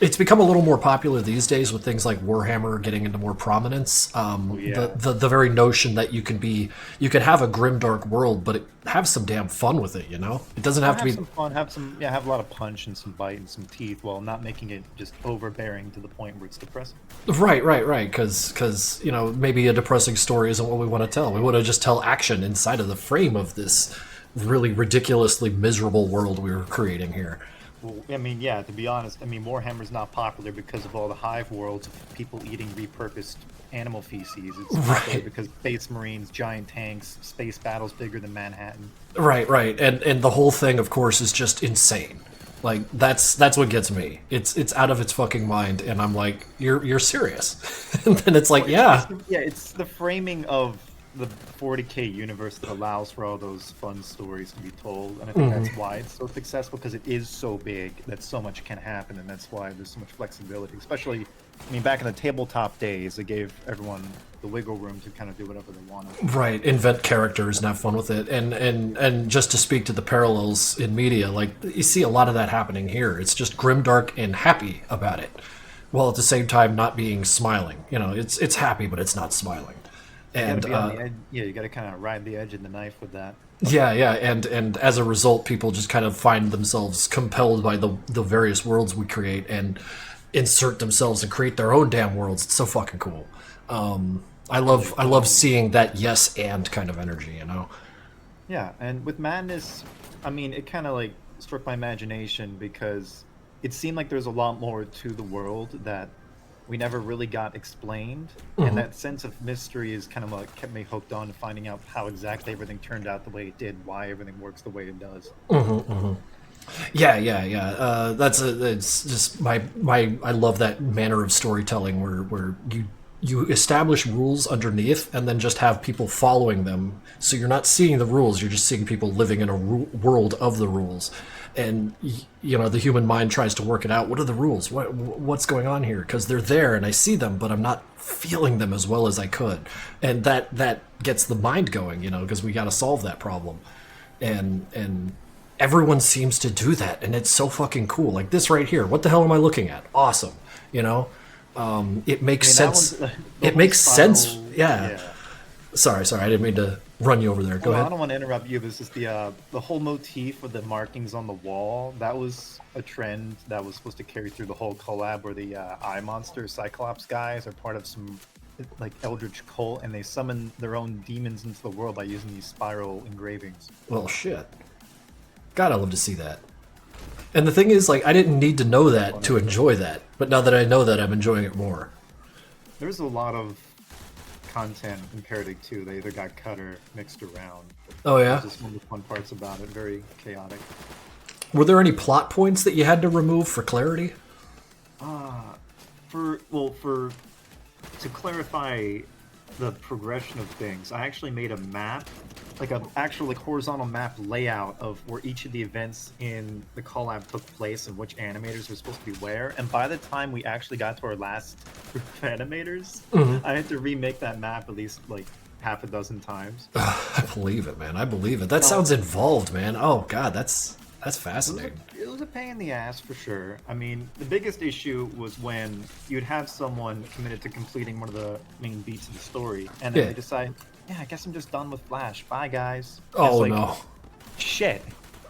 It's become a little more popular these days with things like Warhammer getting into more prominence. The very notion that you can have a grimdark world, but have some damn fun with it. You know, it doesn't have to be some fun. Have a lot of punch and some bite and some teeth, while not making it just overbearing to the point where it's depressing. Right. Because maybe a depressing story isn't what we want to tell. We want to just tell action inside of the frame of this really ridiculously miserable world we were creating here. Well, I mean, yeah, to be honest, Warhammer's not popular because of all the hive worlds of people eating repurposed animal feces. It's popular because Space Marines, giant tanks, space battles bigger than Manhattan. Right. And the whole thing, of course, is just insane. Like, that's what gets me. It's out of its fucking mind, and I'm like, you're serious? And then it's like, it's the framing of the 40K universe that allows for all those fun stories to be told, and I think that's why it's so successful, because it is so big that so much can happen, and that's why there's so much flexibility. Especially, back in the tabletop days, it gave everyone the wiggle room to kind of do whatever they wanted. Right, invent characters and have fun with it, and just to speak to the parallels in media, like you see a lot of that happening here. It's just grimdark and happy about it, while at the same time not being smiling. It's happy, but it's not smiling. And you gotta be on the edge. Yeah, you gotta kind of ride the edge of the knife with that. Yeah, and as a result, people just kind of find themselves compelled by the various worlds we create and insert themselves and create their own damn worlds. It's so fucking cool. I love seeing that yes and kind of energy, you know. Yeah, and with Madness, I mean, it kind of like struck my imagination because it seemed like there's a lot more to the world that we never really got explained, and that sense of mystery is kind of like kept me hooked on to finding out how exactly everything turned out the way it did, why everything works the way it does. Yeah. It's just my I love that manner of storytelling where you establish rules underneath and then just have people following them. So you're not seeing the rules; you're just seeing people living in a world of the rules. And you know, the human mind tries to work it out. What are the rules? What's going on here? Because they're there and I see them, but I'm not feeling them as well as I could. And that gets the mind going, you know, because we got to solve that problem. And everyone seems to do that, and it's so fucking cool. Like this right here. What the hell am I looking at? Awesome, you know. It makes sense. It makes sense. Yeah. Sorry, I didn't mean to run you over there. Go ahead. I don't want to interrupt you, but it's just the whole motif of the markings on the wall. That was a trend that was supposed to carry through the whole collab, where the eye monster Cyclops guys are part of some like eldritch cult, and they summon their own demons into the world by using these spiral engravings. Well, shit. God, I love to see that. And the thing is, like, I didn't need to know that to enjoy that, but now that I know that, I'm enjoying it more. There's a lot of content in Parody 2. They either got cut or mixed around. Oh, yeah? That's just one of the fun parts about it. Very chaotic. Were there any plot points that you had to remove for clarity? To clarify the progression of things, I actually made a map, like an actual like horizontal map layout of where each of the events in the collab took place and which animators were supposed to be where. And by the time we actually got to our last group of animators, I had to remake that map at least like half a dozen times. I believe it, man. I believe it. That sounds involved, man. Oh god, that's fascinating. It was a pain in the ass for sure. I mean, the biggest issue was when you'd have someone committed to completing one of the main beats of the story, and then they decide, yeah, I guess I'm just done with Flash. Bye, guys. Oh, like, no. Shit.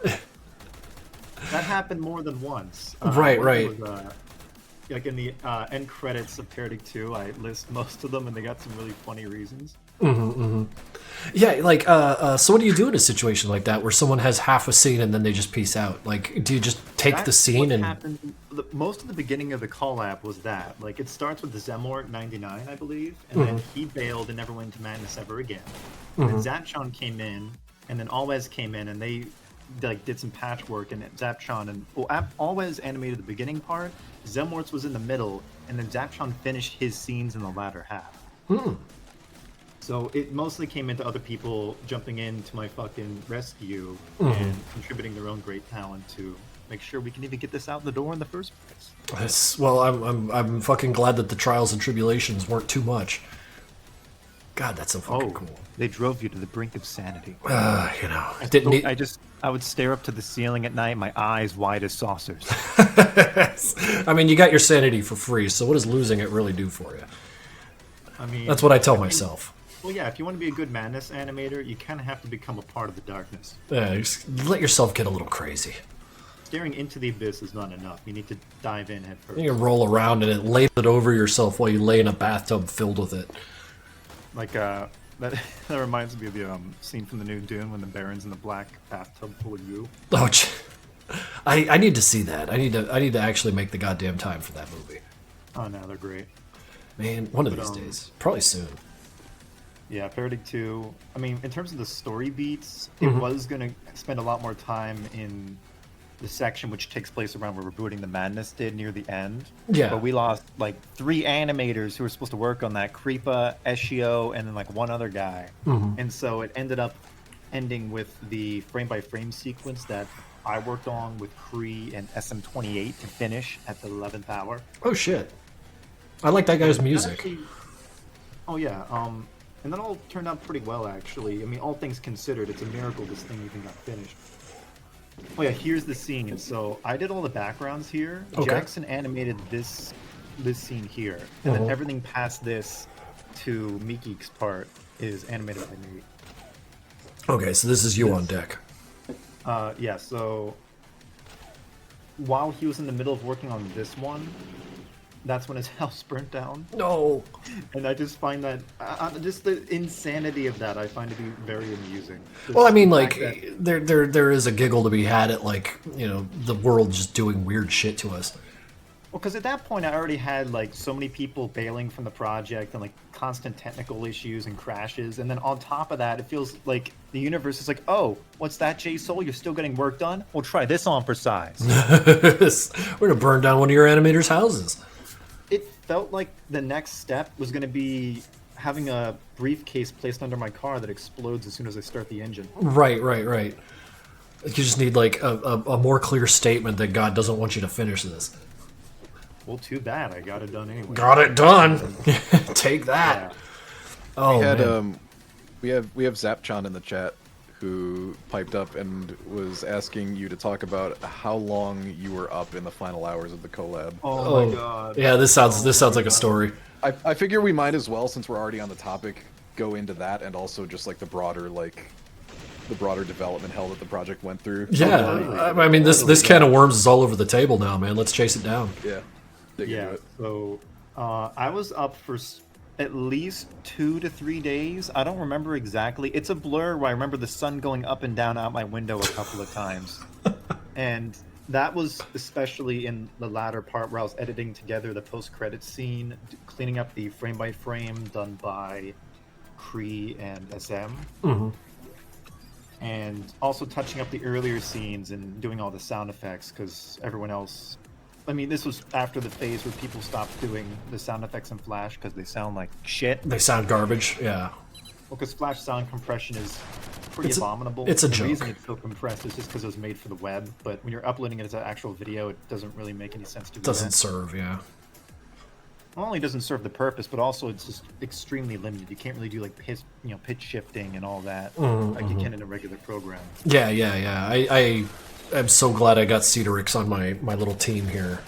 That happened more than once. Right. Was, like in the end credits of Parody 2, I list most of them, and they got some really funny reasons. Yeah, like, so what do you do in a situation like that where someone has half a scene and then they just peace out? Like, do you just take the scene and... Happened, most of the beginning of the collab was that. Like, it starts with the Zemort 99, I believe, and then he bailed and never went into Madness ever again. And then Zapchon came in, and then Alwez came in, and they like did some patchwork, and Zapchon and... Well, Alwez animated the beginning part, Zemort's was in the middle, and then Zapchon finished his scenes in the latter half. So it mostly came into other people jumping in to my fucking rescue and contributing their own great talent to make sure we can even get this out the door in the first place. Well, I'm fucking glad that the trials and tribulations weren't too much. God, that's so fucking cool. They drove you to the brink of sanity. You know, I would stare up to the ceiling at night, my eyes wide as saucers. I mean, you got your sanity for free, so what does losing it really do for you? I mean, that's what I tell myself. Well, yeah, if you want to be a good Madness animator, you kind of have to become a part of the darkness. Yeah, just let yourself get a little crazy. Staring into the abyss is not enough. You need to dive in head first. You can roll around and lay it over yourself while you lay in a bathtub filled with it. Like, that reminds me of the scene from the new Dune when the Baron's in the black bathtub full of goo. Oh, I need to see that. I need to actually make the goddamn time for that movie. Oh, no, they're great. Man, one of these days. Probably soon. Yeah, Parody 2. I mean, in terms of the story beats, it was going to spend a lot more time in the section which takes place around where Rebooting the Madness did near the end. Yeah. But we lost like 3 animators who were supposed to work on that. Creepa, Eshio, and then like one other guy. And so it ended up ending with the frame-by-frame sequence that I worked on with Kree and SM28 to finish at the 11th hour. Oh, shit. I like that guy's music. Actually, and that all turned out pretty well, actually. I mean, all things considered, it's a miracle this thing even got finished. Oh yeah, here's the scene. So I did all the backgrounds here. Okay. Jackson animated this scene here, and then everything past this to Miki's part is animated by me. Okay, so this is you on deck. Yeah. So while he was in the middle of working on this one, that's when his house burnt down. No. And I just find that just the insanity of that I find to be very amusing. Well, I mean, The like, fact that- there is a giggle to be had at, like, you know, the world just doing weird shit to us. Well, because at that point I already had like so many people bailing from the project and like constant technical issues and crashes, and then on top of that, it feels like the universe is like, oh, what's that, J Soul? You're still getting work done? Well, try this on for size. We're gonna burn down one of your animators' houses. It felt like the next step was going to be having a briefcase placed under my car that explodes as soon as I start the engine. Right. You just need, like, a more clear statement that God doesn't want you to finish this. Well, too bad. I got it done anyway. Got it done. Take that. Yeah. Oh, we had man. we have Zapchan in the chat who piped up and was asking you to talk about how long you were up in the final hours of the collab. Oh my god. Yeah, this sounds like a story. I figure we might as well, since we're already on the topic, go into that and also just like the broader development hell that the project went through. Yeah, I mean, this can of worms is all over the table now, man. Let's chase it down. Yeah. Dig into Yeah. it. So I was up for at least 2 to 3 days. I don't remember exactly. It's a blur where I remember the sun going up and down out my window a couple of times. And that was especially in the latter part where I was editing together the post-credits scene, cleaning up the frame-by-frame done by Cree and SM. Mm-hmm. And also touching up the earlier scenes and doing all the sound effects because everyone else... I mean, this was after the phase where people stopped doing the sound effects in Flash because they sound like shit. They sound garbage. Yeah. Well, because Flash sound compression is pretty abominable. it's a the joke. reason it's so compressed is just because it was made for the web. But when you're uploading it as an actual video, it doesn't really make any sense to do Doesn't that. serve. Yeah. Not only doesn't serve the purpose, but also it's just extremely limited. You can't really do like pitch shifting and all that like you can in a regular program. Yeah. I am so glad I got Cedrix on my little team here,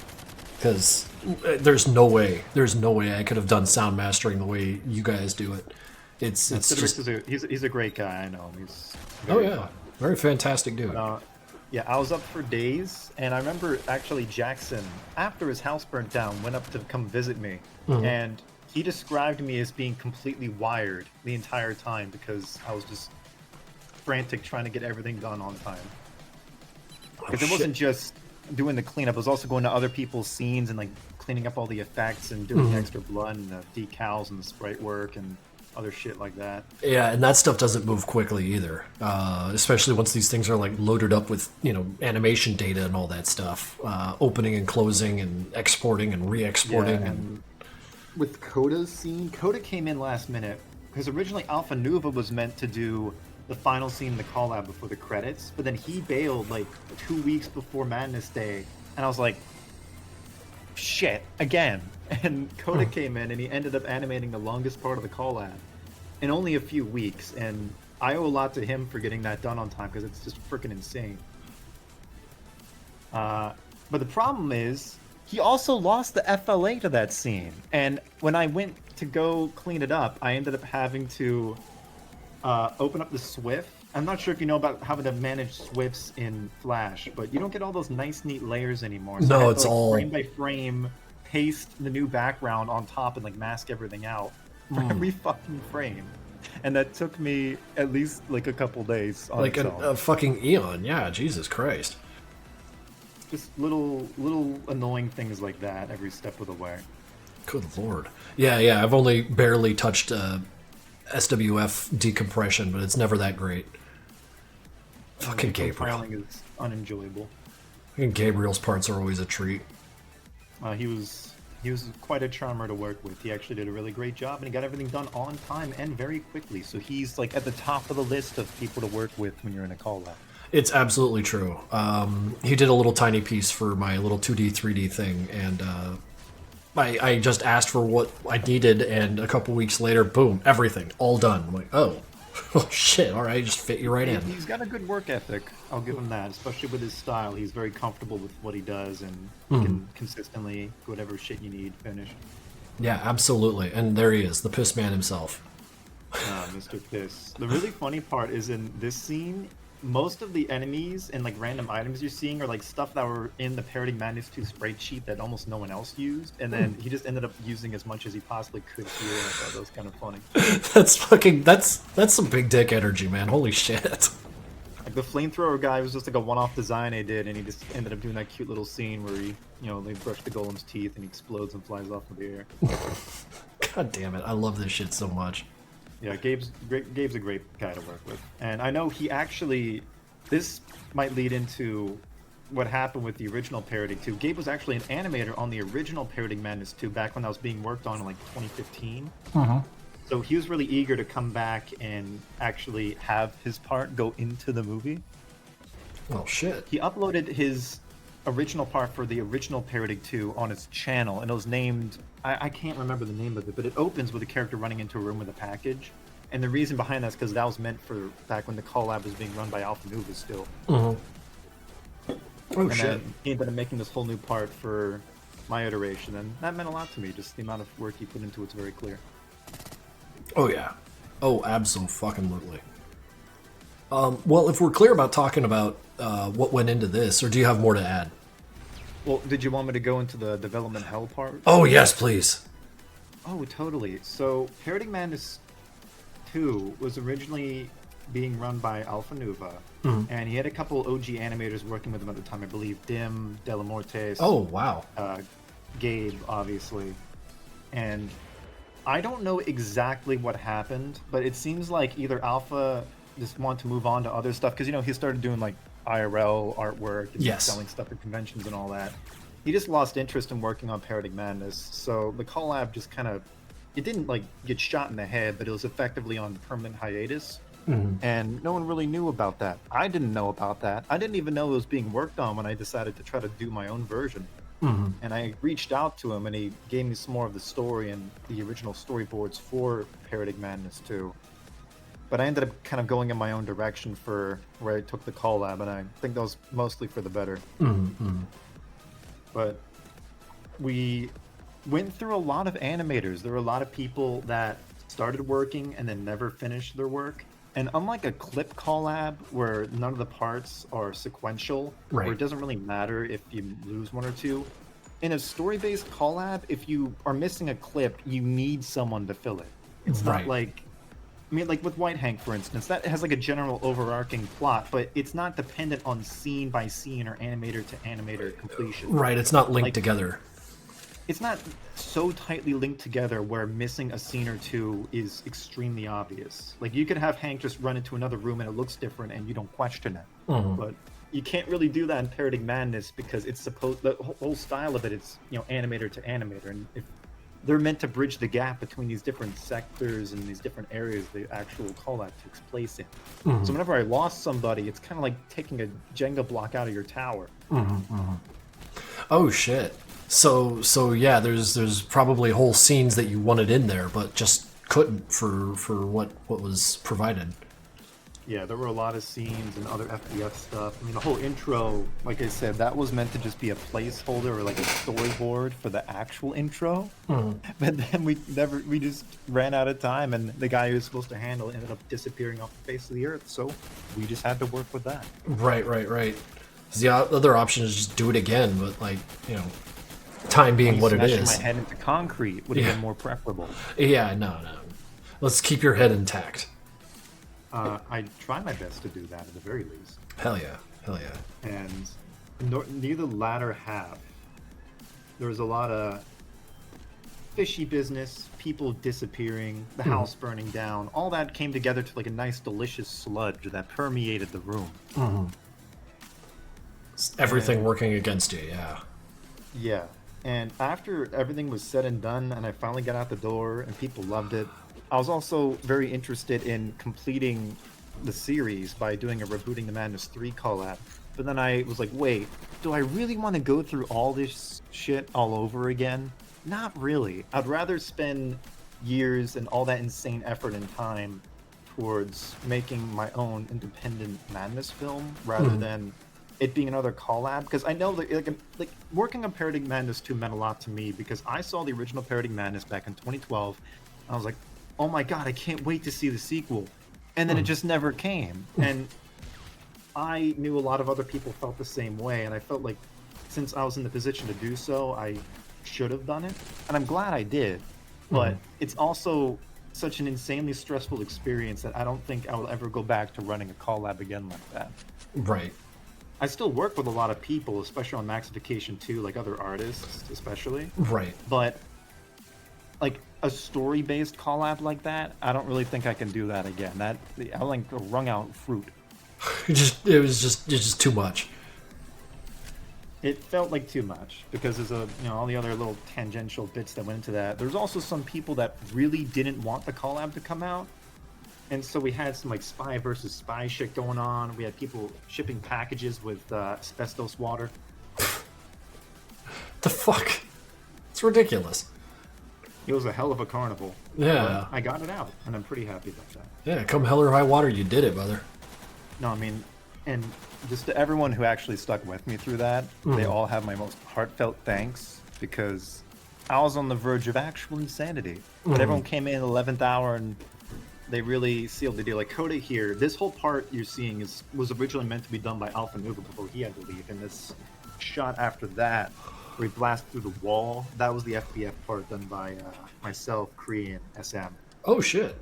because there's no way I could have done sound mastering the way you guys do it. It's Cedrix just he's a great guy. I know him. He's oh very yeah, fun. very fantastic dude. Yeah, I was up for days, and I remember actually Jackson, after his house burnt down, went up to come visit me, and he described me as being completely wired the entire time because I was just frantic trying to get everything done on time. Because it wasn't just doing the cleanup; it was also going to other people's scenes and like cleaning up all the effects and doing extra blood and the decals and the sprite work and other shit like that. Yeah, and that stuff doesn't move quickly either, especially once these things are like loaded up with animation data and all that stuff, opening and closing and exporting and re-exporting. Yeah, and with Coda's scene, Coda came in last minute because originally Alpha Nuva was meant to do the final scene in the collab before the credits, but then he bailed like 2 weeks before Madness Day, and I was like, shit, again. And Coda came in and he ended up animating the longest part of the collab in only a few weeks, and I owe a lot to him for getting that done on time because it's just freaking insane. But the problem is he also lost the FLA to that scene, and when I went to go clean it up, I ended up having to open up the Swift. I'm not sure if you know about how to manage Swifts in Flash, but you don't get all those nice, neat layers anymore. So I No, had it's to, all frame by frame, paste the new background on top and like mask everything out for every fucking frame, and that took me at least like a couple days. On like its own. a fucking eon. Yeah, Jesus Christ. Just little annoying things like that every step of the way. Good lord. Yeah. I've only barely touched SWF decompression, but it's never that great. Fucking Gabriel. Compiling is unenjoyable. Fucking Gabriel's parts are always a treat. He was quite a charmer to work with. He actually did a really great job, and he got everything done on time and very quickly. So he's like at the top of the list of people to work with when you're in a collab. It's absolutely true. He did a little tiny piece for my little 2D, 3D thing, and I just asked for what I needed, and a couple weeks later, boom, everything, all done. I'm like, oh shit, all right, just fit you right in. He's got a good work ethic. I'll give him that, especially with his style. He's very comfortable with what he does, and he can consistently whatever shit you need finished. Yeah, absolutely. And there he is, the piss man himself. Mr. Piss. The really funny part is in this scene, most of the enemies and like random items you're seeing are like stuff that were in the Parody Madness 2 sprite sheet that almost no one else used, and then he just ended up using as much as he possibly could here, and I thought that was kind of funny. That's some big dick energy, man. Holy shit. Like the flamethrower guy was just like a one-off design they did, and he just ended up doing that cute little scene where he, they brush the golem's teeth and he explodes and flies off in the air. God damn it, I love this shit so much. Yeah, Gabe's a great guy to work with, and I know he actually. This might lead into what happened with the original Parody 2. Gabe was actually an animator on the original Parody Madness 2 back when that was being worked on in like 2015. So he was really eager to come back and actually have his part go into the movie. Oh shit. He uploaded his original part for the original Parody 2 on his channel, and it was named, I can't remember the name of it, but it opens with a character running into a room with a package. And the reason behind that is because that was meant for back when the collab was being run by Alpha Nuva still. Oh and shit. Then he ended up making this whole new part for my iteration, and that meant a lot to me. Just the amount of work he put into it's very clear. Oh yeah. Oh, absolutely. Well, if we're clear about talking about what went into this, or do you have more to add? Well, did you want me to go into the development hell part? Oh yes, please. Oh, totally. So, Parody Madness 2 was originally being run by Alpha Nuva, and he had a couple OG animators working with him at the time. I believe Dim, Delamortes. Oh wow. Gabe, obviously, and I don't know exactly what happened, but it seems like either Alpha just wanted to move on to other stuff because he started doing like IRL artwork and selling stuff at conventions and all that. He just lost interest in working on Parody Madness, so the collab just kind of, it didn't like get shot in the head, but it was effectively on permanent hiatus, and no one really knew about that. I didn't know about that. I didn't even know it was being worked on when I decided to try to do my own version. And I reached out to him, and he gave me some more of the story and the original storyboards for Parody Madness 2. But I ended up kind of going in my own direction for where I took the collab, and I think that was mostly for the better. But we went through a lot of animators. There were a lot of people that started working and then never finished their work. And unlike a clip collab where none of the parts are sequential, where it doesn't really matter if you lose one or two, in a story-based collab, if you are missing a clip, you need someone to fill it. It's not like, like with White Hank, for instance, that has like a general overarching plot, but it's not dependent on scene by scene or animator to animator completion. Right, it's not linked together. It's not so tightly linked together where missing a scene or two is extremely obvious. Like you could have Hank just run into another room and it looks different and you don't question it. But you can't really do that in Parody Madness because it's the whole style of it is animator to animator, and if they're meant to bridge the gap between these different sectors and these different areas the actual call-out takes place in. So whenever I lost somebody, it's kind of like taking a Jenga block out of your tower. Oh shit. So yeah, there's probably whole scenes that you wanted in there, but just couldn't for what was provided. Yeah, there were a lot of scenes and other FBF stuff. I mean, the whole intro, like I said, that was meant to just be a placeholder or like a storyboard for the actual intro. But then we just ran out of time, and the guy who was supposed to handle it ended up disappearing off the face of the earth. So we just had to work with that. Right. The other option is just do it again, but like, time being what it is. Smashing my head into concrete would have been more preferable. Yeah, no. Let's keep your head intact. I try my best to do that at the very least. Hell yeah. And near the latter half, there was a lot of fishy business, people disappearing, the house burning down. All that came together to like a nice, delicious sludge that permeated the room. Everything working against you, yeah. Yeah. And after everything was said and done, and I finally got out the door, and people loved it, I was also very interested in completing the series by doing a Rebooting the Madness 3 collab. But then I was like, wait, do I really want to go through all this shit all over again? Not really. I'd rather spend years and all that insane effort and time towards making my own independent Madness film rather than it being another collab, because I know that like working on Parody Madness 2 meant a lot to me because I saw the original Parody Madness back in 2012. I was like, oh my god, I can't wait to see the sequel, and then it just never came. And I knew a lot of other people felt the same way, and I felt like since I was in the position to do so, I should have done it, and I'm glad I did. But it's also such an insanely stressful experience that I don't think I will ever go back to running a collab again like that. Right. I still work with a lot of people, especially on Maxification 2, like other artists, especially. Right. But like a story-based collab like that, I don't really think I can do that again. I like wrung out fruit. It was just too much. It felt like too much because there's all the other little tangential bits that went into that. There's also some people that really didn't want the collab to come out, and so we had some like spy versus spy shit going on. We had people shipping packages with asbestos water. The fuck? It's ridiculous. It was a hell of a carnival. Yeah. But I got it out, and I'm pretty happy about that. Yeah, come hell or high water, you did it, brother. No, I mean, and just to everyone who actually stuck with me through that, they all have my most heartfelt thanks, because I was on the verge of actual insanity. But everyone came in 11th hour and they really sealed the deal. Like Coda here, this whole part you're seeing was originally meant to be done by Alpha Nuva before he had to leave, and this shot after that, where he blasts through the wall, that was the FBF part done by myself, Kree, and SM. Oh shit.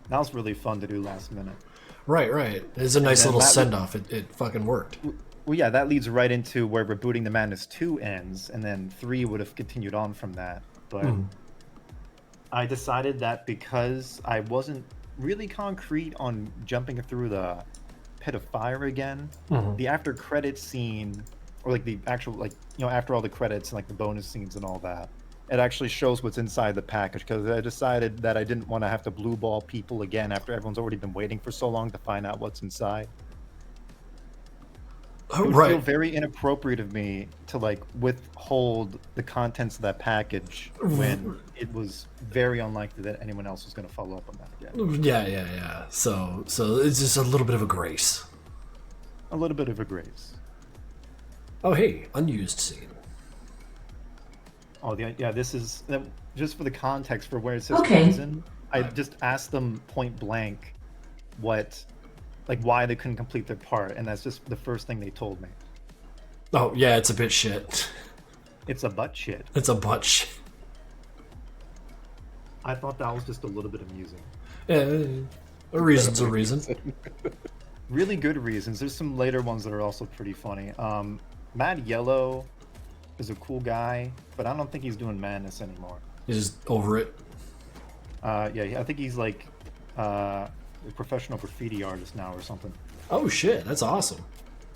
That was really fun to do last minute. Right. It's a nice little send-off. It fucking worked. Well, yeah, that leads right into where Rebooting the Madness 2 ends, and then 3 would have continued on from that. But I decided that because I wasn't really concrete on jumping through the pit of fire again, the after credits scene, or like the actual, like, after all the credits and like the bonus scenes and all that, it actually shows what's inside the package, because I decided that I didn't want to have to blue ball people again after everyone's already been waiting for so long to find out what's inside. It would feel very inappropriate of me to like withhold the contents of that package when it was very unlikely that anyone else was going to follow up on that again. Yeah. So it's just a little bit of a grace. A little bit of a grace. Oh hey, unused scene. Oh yeah, this is just for the context for where it says reason. I just asked them point blank why they couldn't complete their part, and that's just the first thing they told me. Oh yeah, it's a bit shit. It's a butt shit. It's a butt shit. I thought that was just a little bit amusing. Yeah, a reason's a reason. Really good reasons. There's some later ones that are also pretty funny. Mad Yellow is a cool guy, but I don't think he's doing Madness anymore. He's over it. Yeah, I think he's like a professional graffiti artist now or something. Oh shit, that's awesome.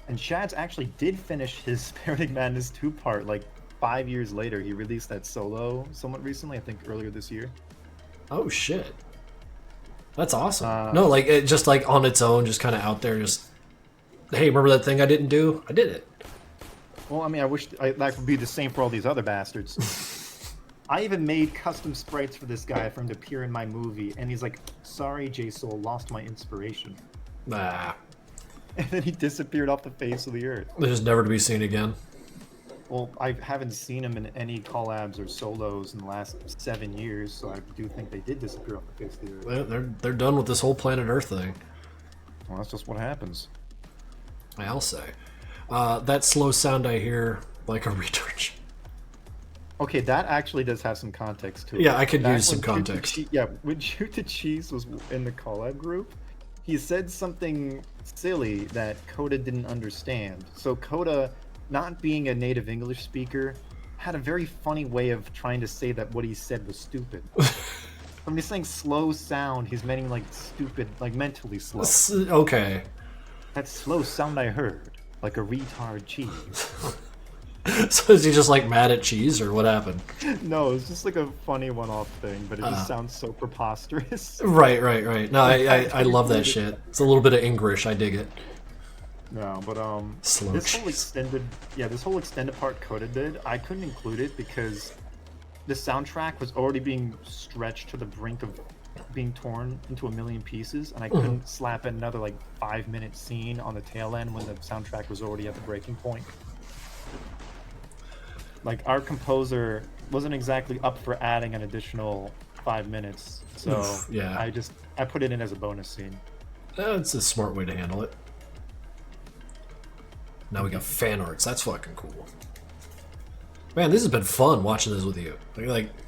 And Shads actually did finish his Parenting Madness 2 part like 5 years later. He released that solo somewhat recently, I think earlier this year. Oh shit. That's awesome. No, like it just like on its own, just kind of out there, just hey, remember that thing I didn't do? I did it. Well, I mean, I wish that would be the same for all these other bastards. I even made custom sprites for this guy for him to appear in my movie, and he's like, sorry, J-Soul, lost my inspiration. Nah. And then he disappeared off the face of the earth. They're just never to be seen again. Well, I haven't seen him in any collabs or solos in the last 7 years, so I do think they did disappear off the face of the earth. They're done with this whole planet Earth thing. Well, that's just what happens. I'll say. That slow sound I hear, like a retard. Okay, that actually does have some context to it. Yeah, I could use some context. When Shoot the Cheese was in the collab group, he said something silly that Coda didn't understand. So Coda, not being a native English speaker, had a very funny way of trying to say that what he said was stupid. When he's saying slow sound, he's meaning like stupid, like mentally slow. Okay. That slow sound I heard, like a retard cheese. So is he just like mad at cheese, or what happened? No, it's just like a funny one-off thing, but it just sounds so preposterous. Right. No, I love that shit. It's a little bit of English. I dig it. No, but Slow this whole extended part Coda did, I couldn't include it because the soundtrack was already being stretched to the brink of being torn into a million pieces, and I couldn't slap another like 5-minute scene on the tail end when the soundtrack was already at the breaking point. Like, our composer wasn't exactly up for adding an additional 5 minutes, so yeah. I put it in as a bonus scene. That's a smart way to handle it. Now we got fan arts. That's fucking cool. Man, this has been fun watching this with you.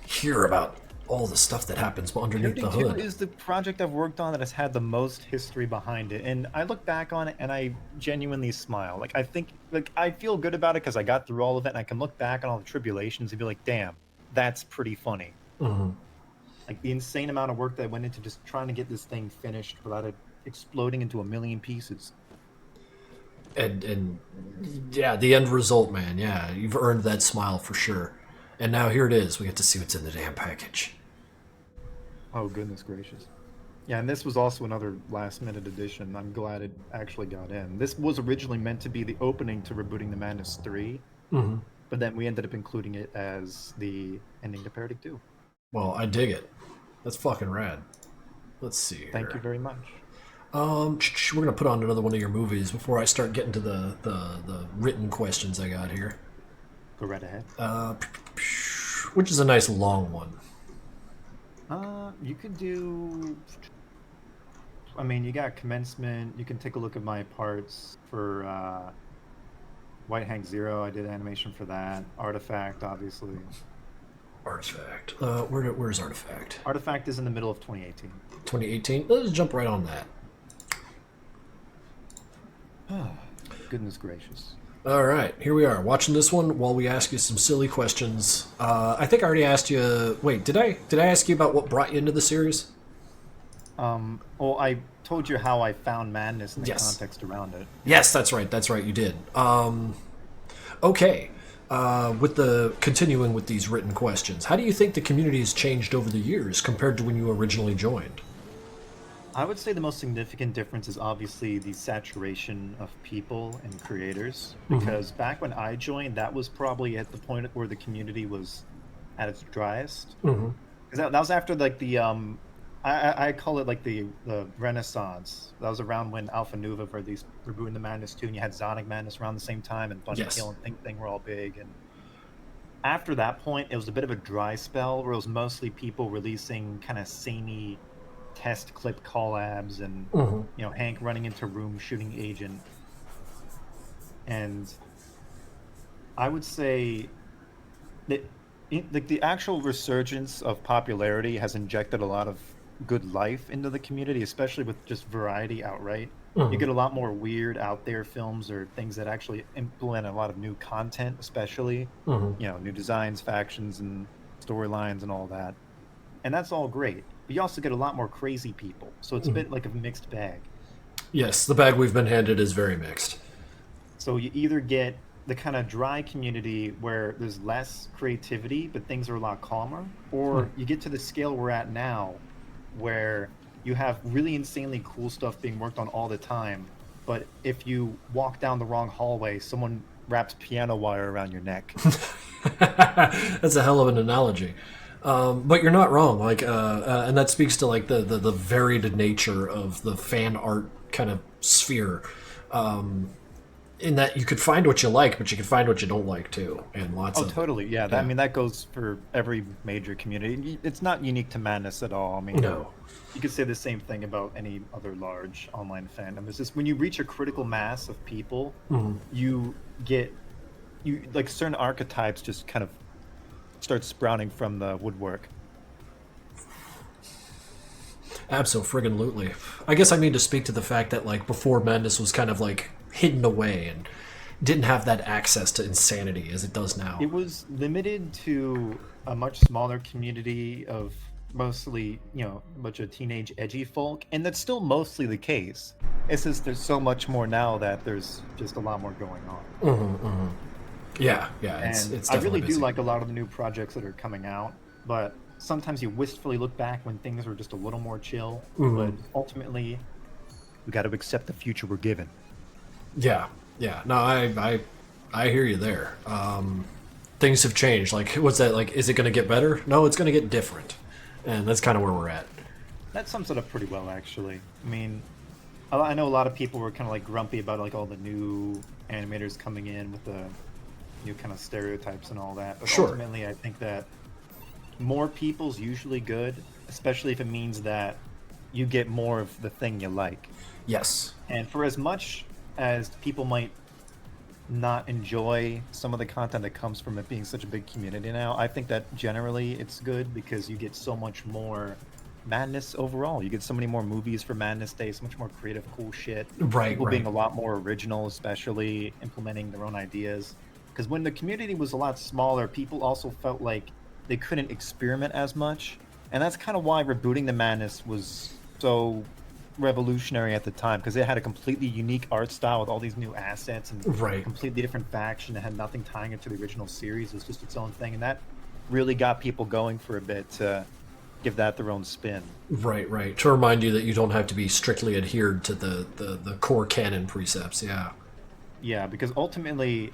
Hear about all the stuff that happens underneath the Prelude hood. 2 is the project I've worked on that has had the most history behind it, and I look back on it and I genuinely smile. I feel good about it because I got through all of it, and I can look back on all the tribulations and be like, damn, that's pretty funny. Mm-hmm. Like the insane amount of work that went into just trying to get this thing finished without it exploding into a million pieces. And yeah, the end result, man. Yeah, you've earned that smile for sure. And now here it is. We get to see what's in the damn package. Oh, goodness gracious. Yeah, and this was also another last-minute addition. I'm glad it actually got in. This was originally meant to be the opening to Rebooting the Madness 3, but then we ended up including it as the ending to Paradig 2. Well, I dig it. That's fucking rad. Let's see here. Thank you very much. We're gonna put on another one of your movies before I start getting to the written questions I got here. Go right ahead. Which is a nice long one. You could do... I mean, you got Commencement. You can take a look at my parts for White Hank Zero. I did animation for that. Artifact, obviously. Artifact. Where's Artifact? Artifact is in the middle of 2018. 2018? Let's jump right on that. Goodness gracious. All right, here we are, watching this one while we ask you some silly questions. I think I already asked you... Wait, did I ask you about what brought you into the series? Well, I told you how I found Madness and the Yes. context around it. Yes, that's right, you did. Okay, continuing with these written questions, how do you think the community has changed over the years compared to when you originally joined? I would say the most significant difference is obviously the saturation of people and creators. Because back when I joined, that was probably at the point where the community was at its driest. Because that was after the I call it like the Renaissance. That was around when Alpha Nuva released Rebooting the Madness 2, and you had Sonic Madness around the same time, and Bunny Kill and Think Thing were all big. And after that point, it was a bit of a dry spell where it was mostly people releasing kind of samey test clip collabs and Hank running into room shooting Agent. And I would say that the actual resurgence of popularity has injected a lot of good life into the community, especially with just variety outright. You get a lot more weird out there films or things that actually implement a lot of new content, especially new designs, factions, and storylines and all that. And that's all great. But you also get a lot more crazy people, so it's a bit like a mixed bag. Yes, the bag we've been handed is very mixed. So you either get the kind of dry community where there's less creativity, but things are a lot calmer, or you get to the scale we're at now, where you have really insanely cool stuff being worked on all the time, but if you walk down the wrong hallway, someone wraps piano wire around your neck. That's a hell of an analogy. But you're not wrong, and that speaks to the varied nature of the fan art kind of sphere, in that you could find what you like, but you could find what you don't like too, and lots of... Totally, yeah. I mean, that goes for every major community. It's not unique to Madness at all. I mean, no. You could say the same thing about any other large online fandom. It's just when you reach a critical mass of people, you certain archetypes just kind of start sprouting from the woodwork. Abso-friggin-lutely. I guess I mean to speak to the fact that before Madness was kind of hidden away and didn't have that access to insanity as it does now. It was limited to a much smaller community of mostly, a bunch of teenage edgy folk, and that's still mostly the case. It's just there's so much more now that there's just a lot more going on. Yeah, it's I really busy. do like a lot of the new projects that are coming out, but sometimes you wistfully look back when things were just a little more chill. But ultimately, we got to accept the future we're given. Yeah. No, I hear you there. Things have changed. What's that? Is it going to get better? No, it's going to get different, and that's kind of where we're at. That sums it up pretty well, actually. I mean, I know a lot of people were kind of grumpy about all the new animators coming in with the new kind of stereotypes and all that. But ultimately, I think that more people's usually good, especially if it means that you get more of the thing you like. Yes. And for as much as people might not enjoy some of the content that comes from it being such a big community now, I think that generally it's good because you get so much more madness overall. You get so many more movies for Madness Day, so much more creative, cool shit. Right, People right. being a lot more original, especially implementing their own ideas. Because when the community was a lot smaller, people also felt like they couldn't experiment as much. And that's kind of why rebooting the Madness was so revolutionary at the time, because it had a completely unique art style with all these new assets and Right. completely different faction. It had nothing tying it to the original series. It was just its own thing. And that really got people going for a bit to give that their own spin. Right, right. To remind you that you don't have to be strictly adhered to the core canon precepts, yeah. Yeah, because ultimately,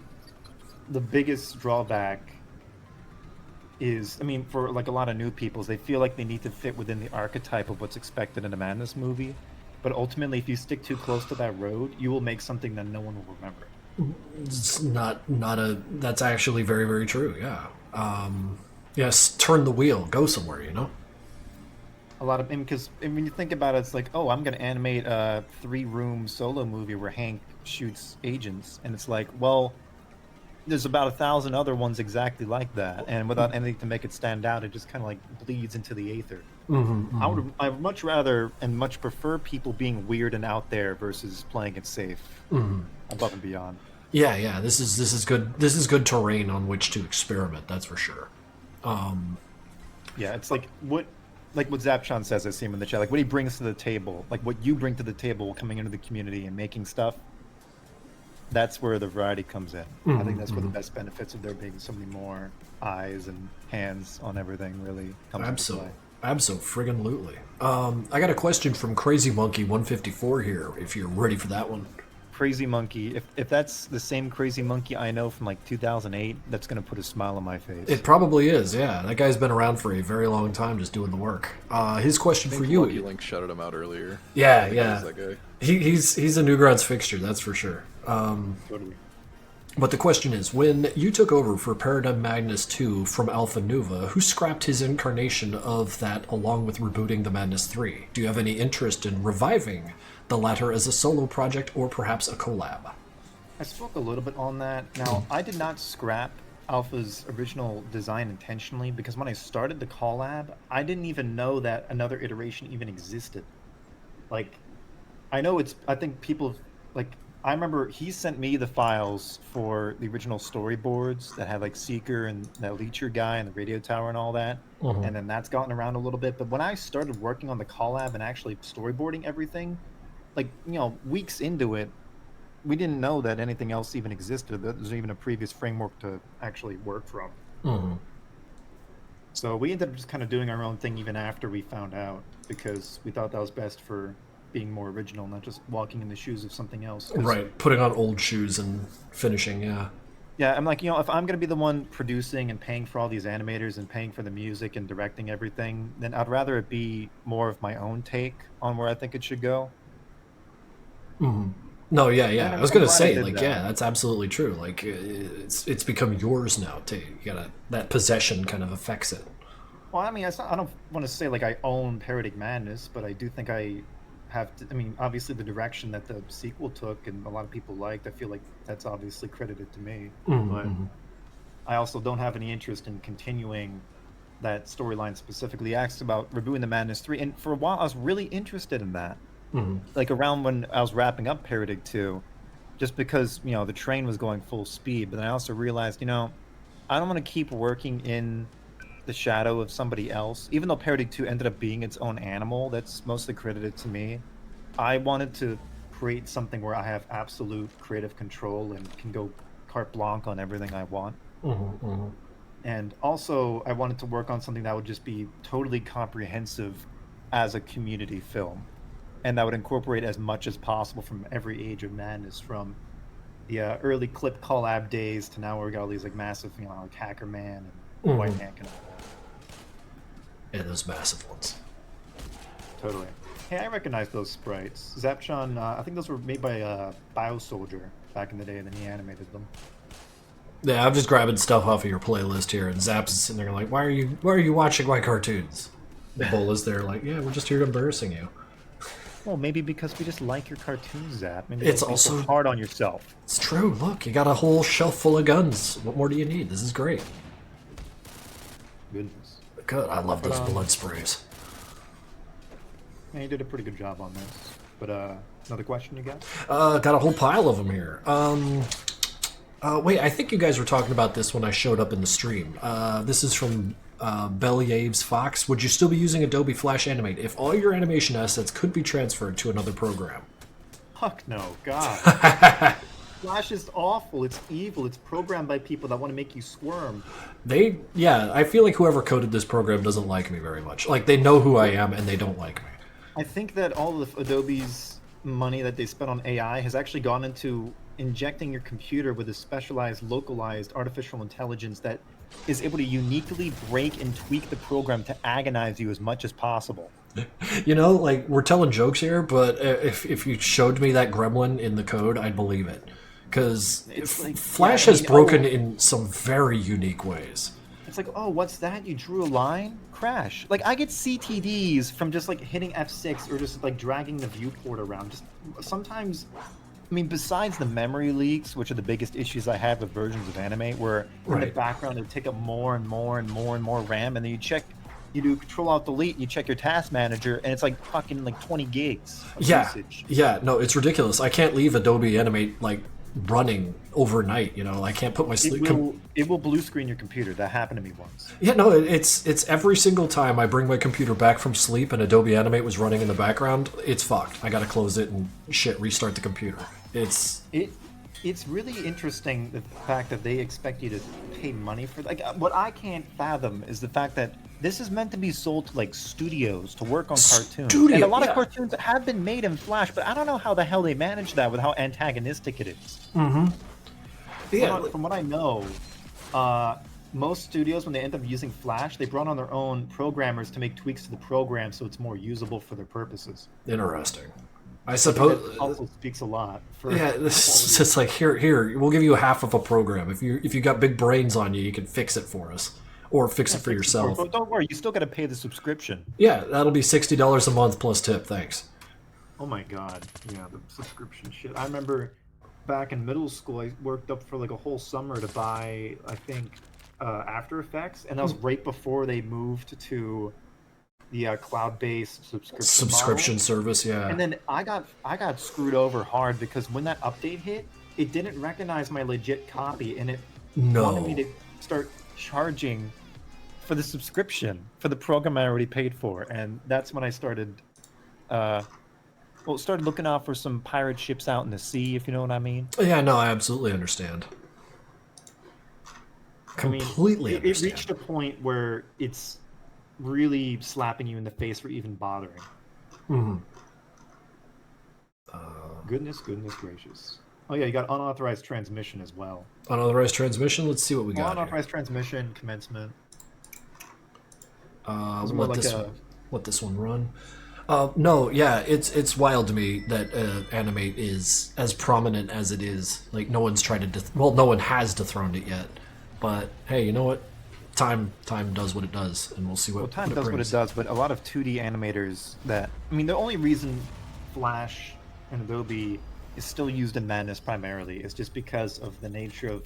the biggest drawback is, I mean, for like a lot of new peoples, they feel like they need to fit within the archetype of what's expected in a Madness movie. But ultimately, if you stick too close to that road, you will make something that no one will remember. It's that's actually very, very true, yeah. Yes, turn the wheel, go somewhere, you know? A lot of, because when you think about it, it's like, oh, I'm going to animate a 3-room solo movie where Hank shoots agents. And it's like, well, there's about 1,000 other ones exactly like that. And without anything to make it stand out, it just kind of like bleeds into the aether. I would much rather and much prefer people being weird and out there versus playing it safe, above and beyond. Yeah, yeah. This is good. This is good terrain on which to experiment. That's for sure. Yeah, it's like what Zapchan says. I see him in the chat. Like what he brings to the table, like what you bring to the table, coming into the community and making stuff. That's where the variety comes in. I think that's where the best benefits of there being so many more eyes and hands on everything really comes into play. Abso-friggin-lutely. I got a question from Crazy Monkey 154 here, if you're ready for that one. Crazy Monkey, if that's the same Crazy Monkey I know from like 2008, that's going to put a smile on my face. It probably is, yeah. That guy's been around for a very long time just doing the work. His question for you... Lucky Link shouted him out earlier. Yeah, yeah. That guy. He's a Newgrounds fixture, that's for sure. Totally. But the question is, when you took over for Paradigm Magnus 2 from Alpha Nuva, who scrapped his incarnation of that along with rebooting the Madness 3? Do you have any interest in reviving the latter as a solo project or perhaps a collab? I spoke a little bit on that. Now, I did not scrap Alpha's original design intentionally because when I started the collab, I didn't even know that another iteration even existed. Like, I think people, like, I remember he sent me the files for the original storyboards that had like Seeker and that Leecher guy and the radio tower and all that. And then that's gotten around a little bit. But when I started working on the collab and actually storyboarding everything, like, weeks into it, we didn't know that anything else even existed. That there's even a previous framework to actually work from. So we ended up just kind of doing our own thing even after we found out because we thought that was best for being more original, not just walking in the shoes of something else. Right, putting on old shoes and finishing, yeah. Yeah, I'm like, if I'm going to be the one producing and paying for all these animators and paying for the music and directing everything, then I'd rather it be more of my own take on where I think it should go. No, yeah. I was going to say, like, that. yeah, that's absolutely true. Like, it's become yours now. That possession kind of affects it. Well, I mean, I don't want to say, like, I own Paradigm Madness, but I do think I have to, I mean, obviously the direction that the sequel took and a lot of people liked, I feel like that's obviously credited to me. But I also don't have any interest in continuing that storyline specifically. He asked about rebooting the Madness 3, and for a while I was really interested in that. Like around when I was wrapping up Paradig 2, just because, the train was going full speed, but then I also realized, I don't want to keep working in the shadow of somebody else. Even though Paradig 2 ended up being its own animal, that's mostly credited to me. I wanted to create something where I have absolute creative control and can go carte blanche on everything I want. And also, I wanted to work on something that would just be totally comprehensive as a community film. And that would incorporate as much as possible from every age of Madness, from the early clip collab days to now where we got all these like massive, like Hacker Man and White Hank and all that. Yeah, those massive ones. Totally. Hey, I recognize those sprites. Zapchan, I think those were made by Biosoldier back in the day, and then he animated them. Yeah, I'm just grabbing stuff off of your playlist here, and Zap's is sitting there like, why are you watching my cartoons? The Bull is there like, yeah, we're just here embarrassing you. Well, maybe because we just like your cartoons, Zap. Maybe It's don't be so also- hard on yourself. It's true. Look, you got a whole shelf full of guns. What more do you need? This is great. Goodness. Good. I love those But, blood sprays. Yeah, you did a pretty good job on this. But another question you got? Got a whole pile of them here. Wait, I think you guys were talking about this when I showed up in the stream. This is from Belliaves Fox. Would you still be using Adobe Flash Animate if all your animation assets could be transferred to another program? Fuck no, God. Flash is awful. It's evil. It's programmed by people that want to make you squirm. Yeah, I feel like whoever coded this program doesn't like me very much. Like, they know who I am and they don't like me. I think that all of Adobe's money that they spent on AI has actually gone into injecting your computer with a specialized, localized artificial intelligence that is able to uniquely break and tweak the program to agonize you as much as possible. You know, like, we're telling jokes here, but if you showed me that gremlin in the code, I'd believe it. Because like, Flash yeah, I has mean, broken in some very unique ways. It's like, oh, what's that? You drew a line? Crash. Like, I get CTDs from just, like, hitting F6 or just, like, dragging the viewport around. Just sometimes... I mean, besides the memory leaks, which are the biggest issues I have with versions of Animate, where in the background they take up more and more and more and more RAM, and then you do Control-Alt-Delete, and you check your task manager, and it's like fucking like 20 gigs of usage. Yeah, no, it's ridiculous. I can't leave Adobe Animate, like, running overnight, you know? I can't put my It will blue screen your computer. That happened to me once. Yeah, no, it's every single time I bring my computer back from sleep and Adobe Animate was running in the background, it's fucked. I gotta close it and restart the computer. It's really interesting the fact that they expect you to pay money for. Like, what I can't fathom is the fact that this is meant to be sold to like studios to work on cartoons, and a lot of cartoons have been made in Flash, but I don't know how the hell they manage that with how antagonistic it is. Mm-hmm. Yeah, from what I know, most studios, when they end up using Flash, they brought on their own programmers to make tweaks to the program so it's more usable for their purposes. Interesting. I suppose that also speaks a lot. It's just like here, we'll give you half of a program. If you got big brains on you, you can fix it for us, or fix it for yourself. But don't worry, you still got to pay the subscription. Yeah, that'll be $60 a month plus tip. Thanks. Oh my god, yeah, the subscription shit. I remember back in middle school, I worked up for like a whole summer to buy, I think, After Effects, and that was right before they moved to the cloud-based subscription service. Yeah, and then I got screwed over hard because when that update hit, it didn't recognize my legit copy, and it wanted me to start charging for the subscription for the program I already paid for, and that's when I started started looking out for some pirate ships out in the sea, if you know what I mean. Yeah, no, I absolutely understand. Completely understand. It reached a point where it's really slapping you in the face for even bothering. Mm-hmm. Goodness gracious. Oh yeah, you got unauthorized transmission as well. Unauthorized transmission? Let's see what we got. Unauthorized transmission, commencement. Let this one run. No, yeah, it's wild to me that Animate is as prominent as it is. Like, no one's tried to no one has dethroned it yet. But hey, you know what? Time does what it does, and we'll see what. Well, time does what it does, but a lot of 2D animators the only reason Flash and Adobe is still used in Madness primarily is just because of the nature of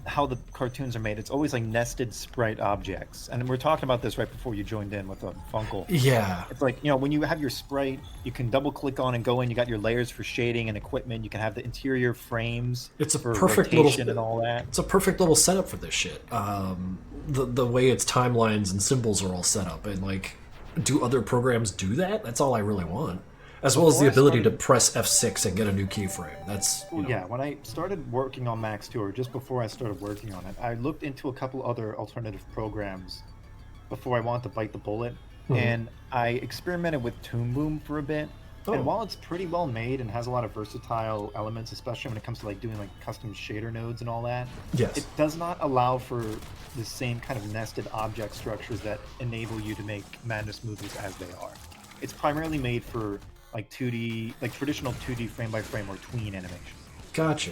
how the cartoons are made. It's always like nested sprite objects, and we're talking about this right before you joined in with Funkle. Yeah, it's like, when you have your sprite, you can double click on and go in. You got your layers for shading and equipment. You can have the interior frames. It's a for perfect rotation and all that. It's a perfect little setup for this shit. The way its timelines and symbols are all set up, and like, do other programs do that? That's all I really want. As well as the ability to press F6 and get a new keyframe. That's yeah. When I started working on Max Tour, just before I started working on it, I looked into a couple other alternative programs before I wanted to bite the bullet, and I experimented with Toon Boom for a bit. And while it's pretty well made and has a lot of versatile elements, especially when it comes to like doing like custom shader nodes and all that, it does not allow for the same kind of nested object structures that enable you to make Madness movies as they are. It's primarily made for like 2D, like traditional 2D frame by frame or tween animation. Gotcha.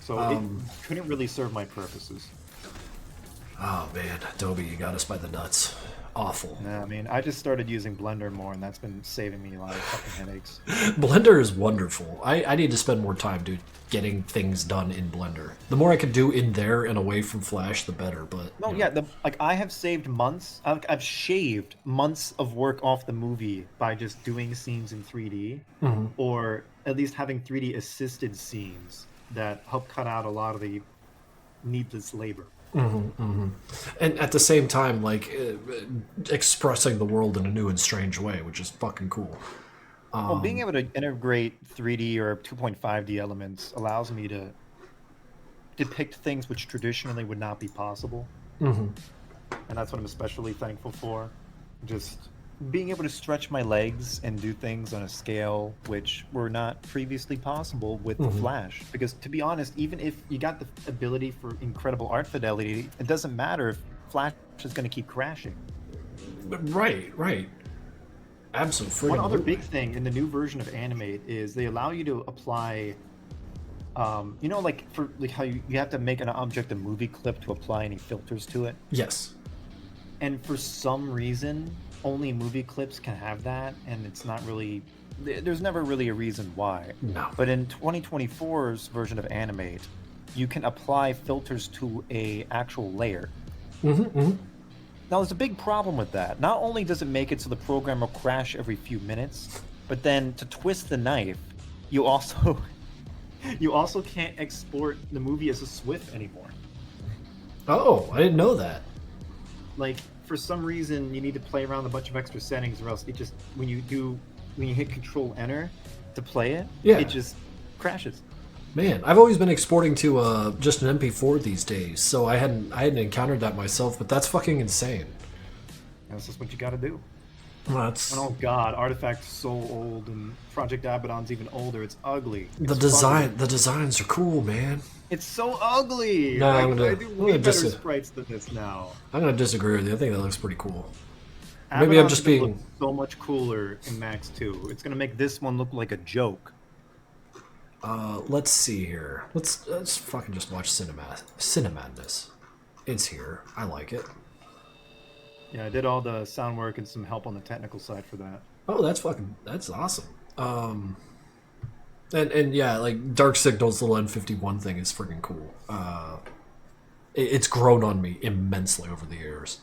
So it couldn't really serve my purposes. Oh man, Adobe, you got us by the nuts. Awful. No, I mean, I just started using Blender more, and that's been saving me a lot of fucking headaches. Blender is wonderful. I need to spend more time, dude, getting things done in Blender. The more I can do in there and away from Flash, the better. But no, yeah, I have saved months. I've shaved months of work off the movie by just doing scenes in 3D, or at least having 3D assisted scenes that help cut out a lot of the needless labor. And at the same time, like, expressing the world in a new and strange way, which is fucking cool. Well, being able to integrate 3D or 2.5D elements allows me to depict things which traditionally would not be possible. And that's what I'm especially thankful for. Just being able to stretch my legs and do things on a scale which were not previously possible with Flash. Because to be honest, even if you got the ability for incredible art fidelity, it doesn't matter if Flash is going to keep crashing. Right. Absolutely. One other big thing in the new version of Animate is they allow you to apply, you know, like for like how you have to make an object a movie clip to apply any filters to it. Yes. And for some reason, only movie clips can have that, and it's not really. There's never really a reason why. No. But in 2024's version of Animate, you can apply filters to a actual layer. Now, there's a big problem with that. Not only does it make it so the program will crash every few minutes, but then to twist the knife, you also can't export the movie as a SWIF anymore. Oh, I didn't know that. Like, for some reason, you need to play around with a bunch of extra settings, or else it just when you hit Control Enter to play it, it just crashes. Man, I've always been exporting to just an MP4 these days, so I hadn't encountered that myself, but that's fucking insane. That's just what you got to do. Well, that's... And oh god, Artifact's so old, and Project Abaddon's even older. It's ugly. The designs are cool, man. It's so ugly. No, I do way better sprites than this now. I'm gonna disagree with you. I think that looks pretty cool. Abaddon's Maybe I'm just being look so much cooler in Max 2. It's gonna make this one look like a joke. Let's see here. Let's fucking just watch Cinemadness. It's here. I like it. Yeah, I did all the sound work and some help on the technical side for that. Oh, that's awesome. And yeah, like Dark Signal's little N51 thing is freaking cool. It's grown on me immensely over the years.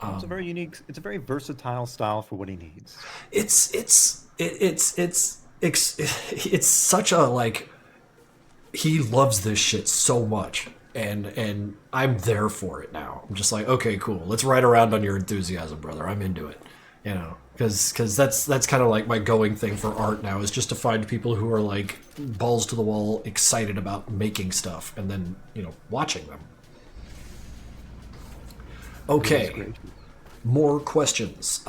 It's a very unique. It's a very versatile style for what he needs. It's such a, like, he loves this shit so much, and I'm there for it now. I'm just like, okay, cool, let's ride around on your enthusiasm, brother. I'm into it, you know, because that's kind of like my going thing for art now, is just to find people who are like balls to the wall, excited about making stuff, and then, you know, watching them. Okay, more questions.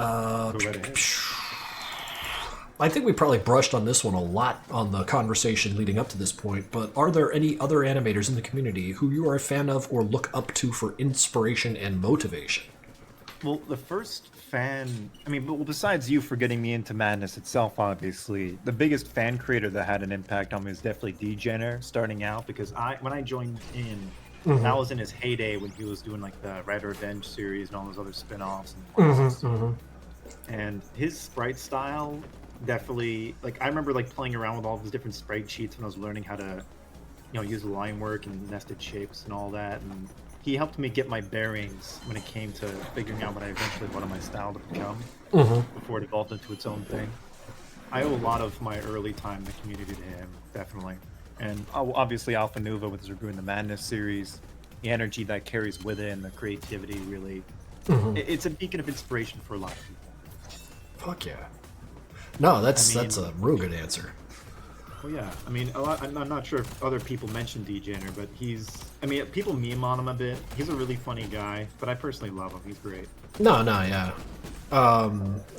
I think we probably brushed on this one a lot on the conversation leading up to this point, but are there any other animators in the community who you are a fan of or look up to for inspiration and motivation? Well, the first fan, besides you for getting me into Madness itself, obviously, the biggest fan creator that had an impact on me is definitely D-Jenner starting out, because when I joined in, that was in his heyday when he was doing like the Rider Revenge series and all those other spin-offs and and his sprite style definitely, like, I remember like playing around with all these different sprite sheets when I was learning how to, you know, use line work and nested shapes and all that, and he helped me get my bearings when it came to figuring out what I eventually wanted my style to become before it evolved into its own thing. I owe a lot of my early time in the community to him, definitely. And obviously Alpha Nuva with Zergu and the Madness series, the energy that carries with it and the creativity, really. It's a beacon of inspiration for a lot of people. Fuck yeah. No, that's a real good answer. Well, yeah. I mean, I'm not sure if other people mentioned D-Jenner, but people meme on him a bit. He's a really funny guy, but I personally love him. He's great. No, yeah.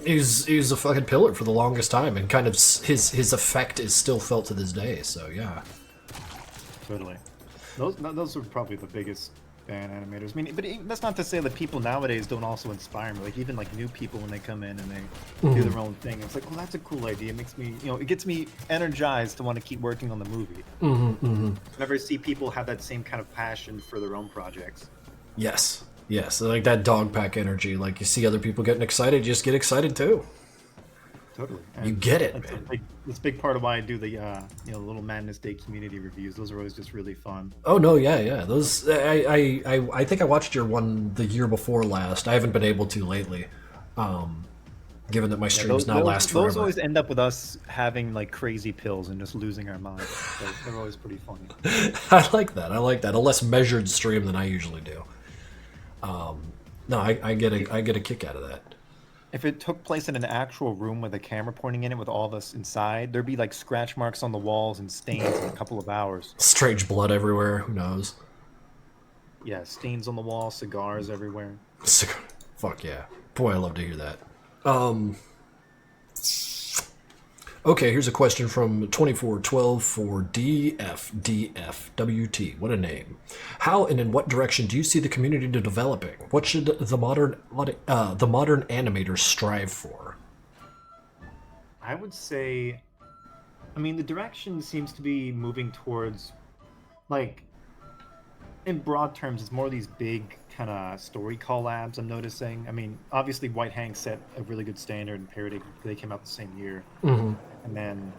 He's a fucking pillar for the longest time, and kind of his effect is still felt to this day, so yeah. Totally. Those are probably the biggest fan animators. I mean, but that's not to say that people nowadays don't also inspire me. Like, even like new people when they come in and they do their own thing, it's like, well, that's a cool idea. It makes me, you know, it gets me energized to want to keep working on the movie. Whenever I see people have that same kind of passion for their own projects. Yes. Yes, like that dog pack energy. Like you see other people getting excited, you just get excited too. Totally. You get it, That's man. it's a big part of why I do the little Madness Day community reviews. Those are always just really fun. Oh no, yeah. Those I think I watched your one the year before last. I haven't been able to lately, given that my streams now last those forever. always end up with us having like crazy pills and just losing our minds. So they're always pretty funny. I like that. A less measured stream than I usually do. No, I get a kick out of that. If it took place in an actual room with a camera pointing in it with all of us inside, there'd be like scratch marks on the walls and stains in a couple of hours. Strange blood everywhere. Who knows? Yeah, stains on the wall, cigars everywhere. Fuck yeah. Boy, I love to hear that. Okay, here's a question from 2412 for DFDFWT. What a name. How and in what direction do you see the community developing? What should the modern animators strive for? I would say, I mean, the direction seems to be moving towards, like, in broad terms, it's more of these big kind of story collabs I'm noticing. I mean, obviously White Hank set a really good standard and Parody, they came out the same year. Mm-hmm. And then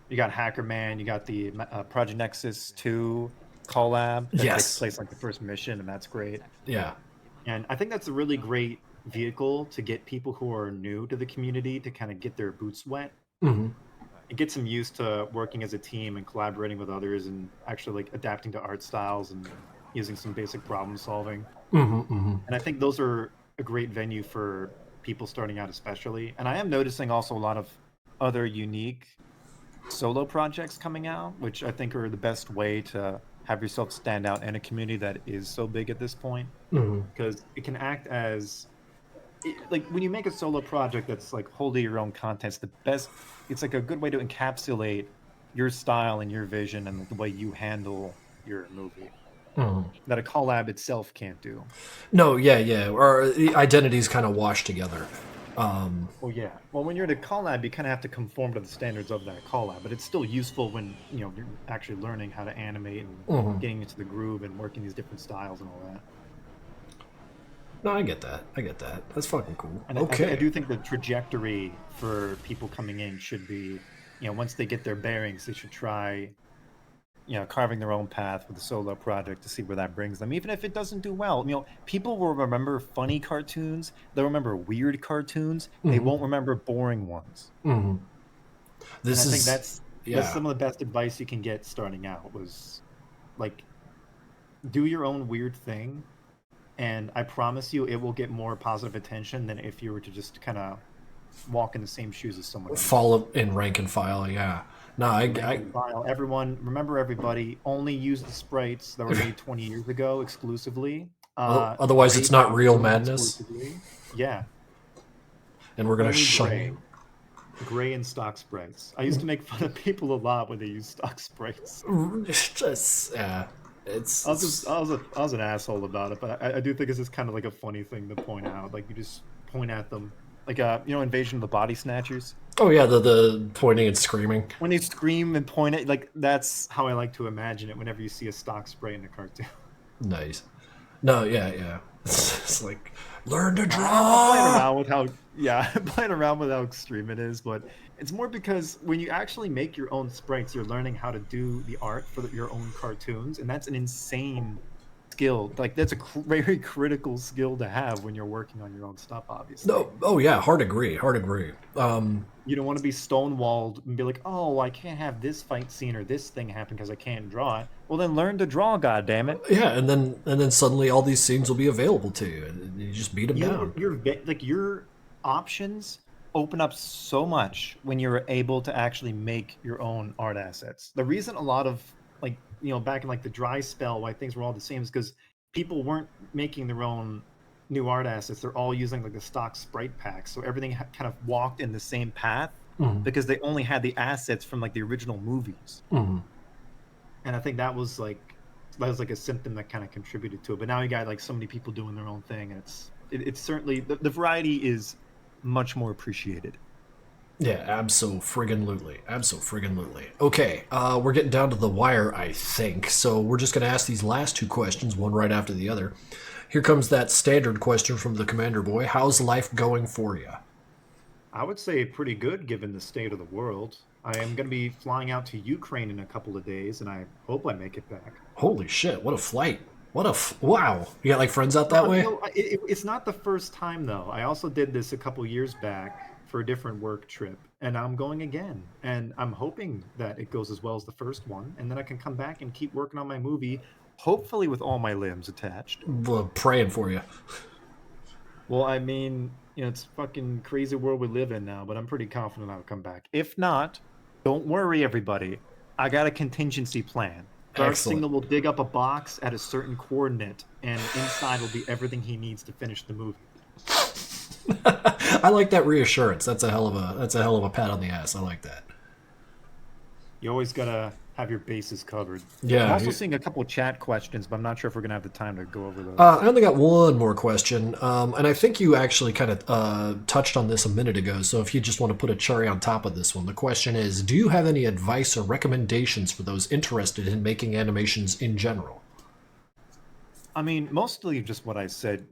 you got Hacker Man, you got the Project Nexus 2 collab that takes place like the first mission, and that's great. Yeah. And I think that's a really great vehicle to get people who are new to the community to kind of get their boots wet. Mm-hmm. It gets them used to working as a team and collaborating with others and actually like adapting to art styles and using some basic problem solving. Mm-hmm, mm-hmm. And I think those are a great venue for people starting out especially. And I am noticing also a lot of other unique solo projects coming out, which I think are the best way to have yourself stand out in a community that is so big at this point. Because it can act as like when you make a solo project that's like wholly your own content, it's like a good way to encapsulate your style and your vision and the way you handle your movie that a collab itself can't do. No, yeah. Or the identities kind of wash together. Well, yeah. Well, when you're in a collab, you kind of have to conform to the standards of that collab, but it's still useful when you're actually learning how to animate and getting into the groove and working these different styles and all that. No, I get that. That's fucking cool. And okay. I do think the trajectory for people coming in should be, once they get their bearings, they should try, carving their own path with a solo project to see where that brings them. Even if it doesn't do well, people will remember funny cartoons. They'll remember weird cartoons. They won't remember boring ones. I think that's some of the best advice you can get starting out was, like, do your own weird thing. And I promise you, it will get more positive attention than if you were to just kind of walk in the same shoes as someone else. Fall in rank and file, yeah. No, Everyone, remember everybody, only use the sprites that were made 20 years ago exclusively. Otherwise, it's not real madness. Yeah. And we're going to shun Gray and stock sprites. I used to make fun of people a lot when they use stock sprites. I was an asshole about it, but I do think it's just kind of like a funny thing to point out. Like, you just point at them. Like, Invasion of the Body Snatchers. Oh, yeah, the pointing and screaming. When they scream and point at, like, that's how I like to imagine it whenever you see a stock spray in a cartoon. Nice. No, yeah. It's like, learn to draw! Playing around with how extreme it is, but it's more because when you actually make your own sprites, you're learning how to do the art for your own cartoons, and that's an insane skill. Like, that's a very critical skill to have when you're working on your own stuff, obviously. No, oh yeah, hard agree. You don't want to be stonewalled and be like, oh, I can't have this fight scene or this thing happen because I can't draw it. Well, then learn to draw, goddammit. Yeah, and then suddenly all these scenes will be available to you, and you just beat them down. Your options open up so much when you're able to actually make your own art assets. The reason a lot of, like, back in like the dry spell, why things were all the same is because people weren't making their own new art assets. They're all using like the stock sprite packs, so everything kind of walked in the same path because they only had the assets from like the original movies. And I think that was like a symptom that kind of contributed to it. But now you got like so many people doing their own thing, and it's certainly the variety is much more appreciated. Yeah, abso-friggin-lutely. Abso-friggin-lutely. Okay, we're getting down to the wire, I think. So we're just going to ask these last two questions, one right after the other. Here comes that standard question from the Commander Boy. How's life going for you? I would say pretty good given the state of the world. I am going to be flying out to Ukraine in a couple of days, and I hope I make it back. Holy shit, what a flight. Wow. You got, like, friends out that way? No, it's not the first time, though. I also did this a couple years back for a different work trip, and I'm going again. And I'm hoping that it goes as well as the first one, and then I can come back and keep working on my movie, hopefully with all my limbs attached. Well, praying for you. Well, I mean, it's a fucking crazy world we live in now, but I'm pretty confident I'll come back. If not, don't worry, everybody. I got a contingency plan. Dark Signal will dig up a box at a certain coordinate, and inside will be everything he needs to finish the movie. I like that reassurance. That's a hell of a pat on the ass. I like that. You always gotta have your bases covered. Yeah. I'm also seeing a couple of chat questions, but I'm not sure if we're gonna have the time to go over those. I only got one more question, and I think you actually kind of touched on this a minute ago, so if you just want to put a cherry on top of this one, the question is, do you have any advice or recommendations for those interested in making animations in general? I mean, mostly just what I said.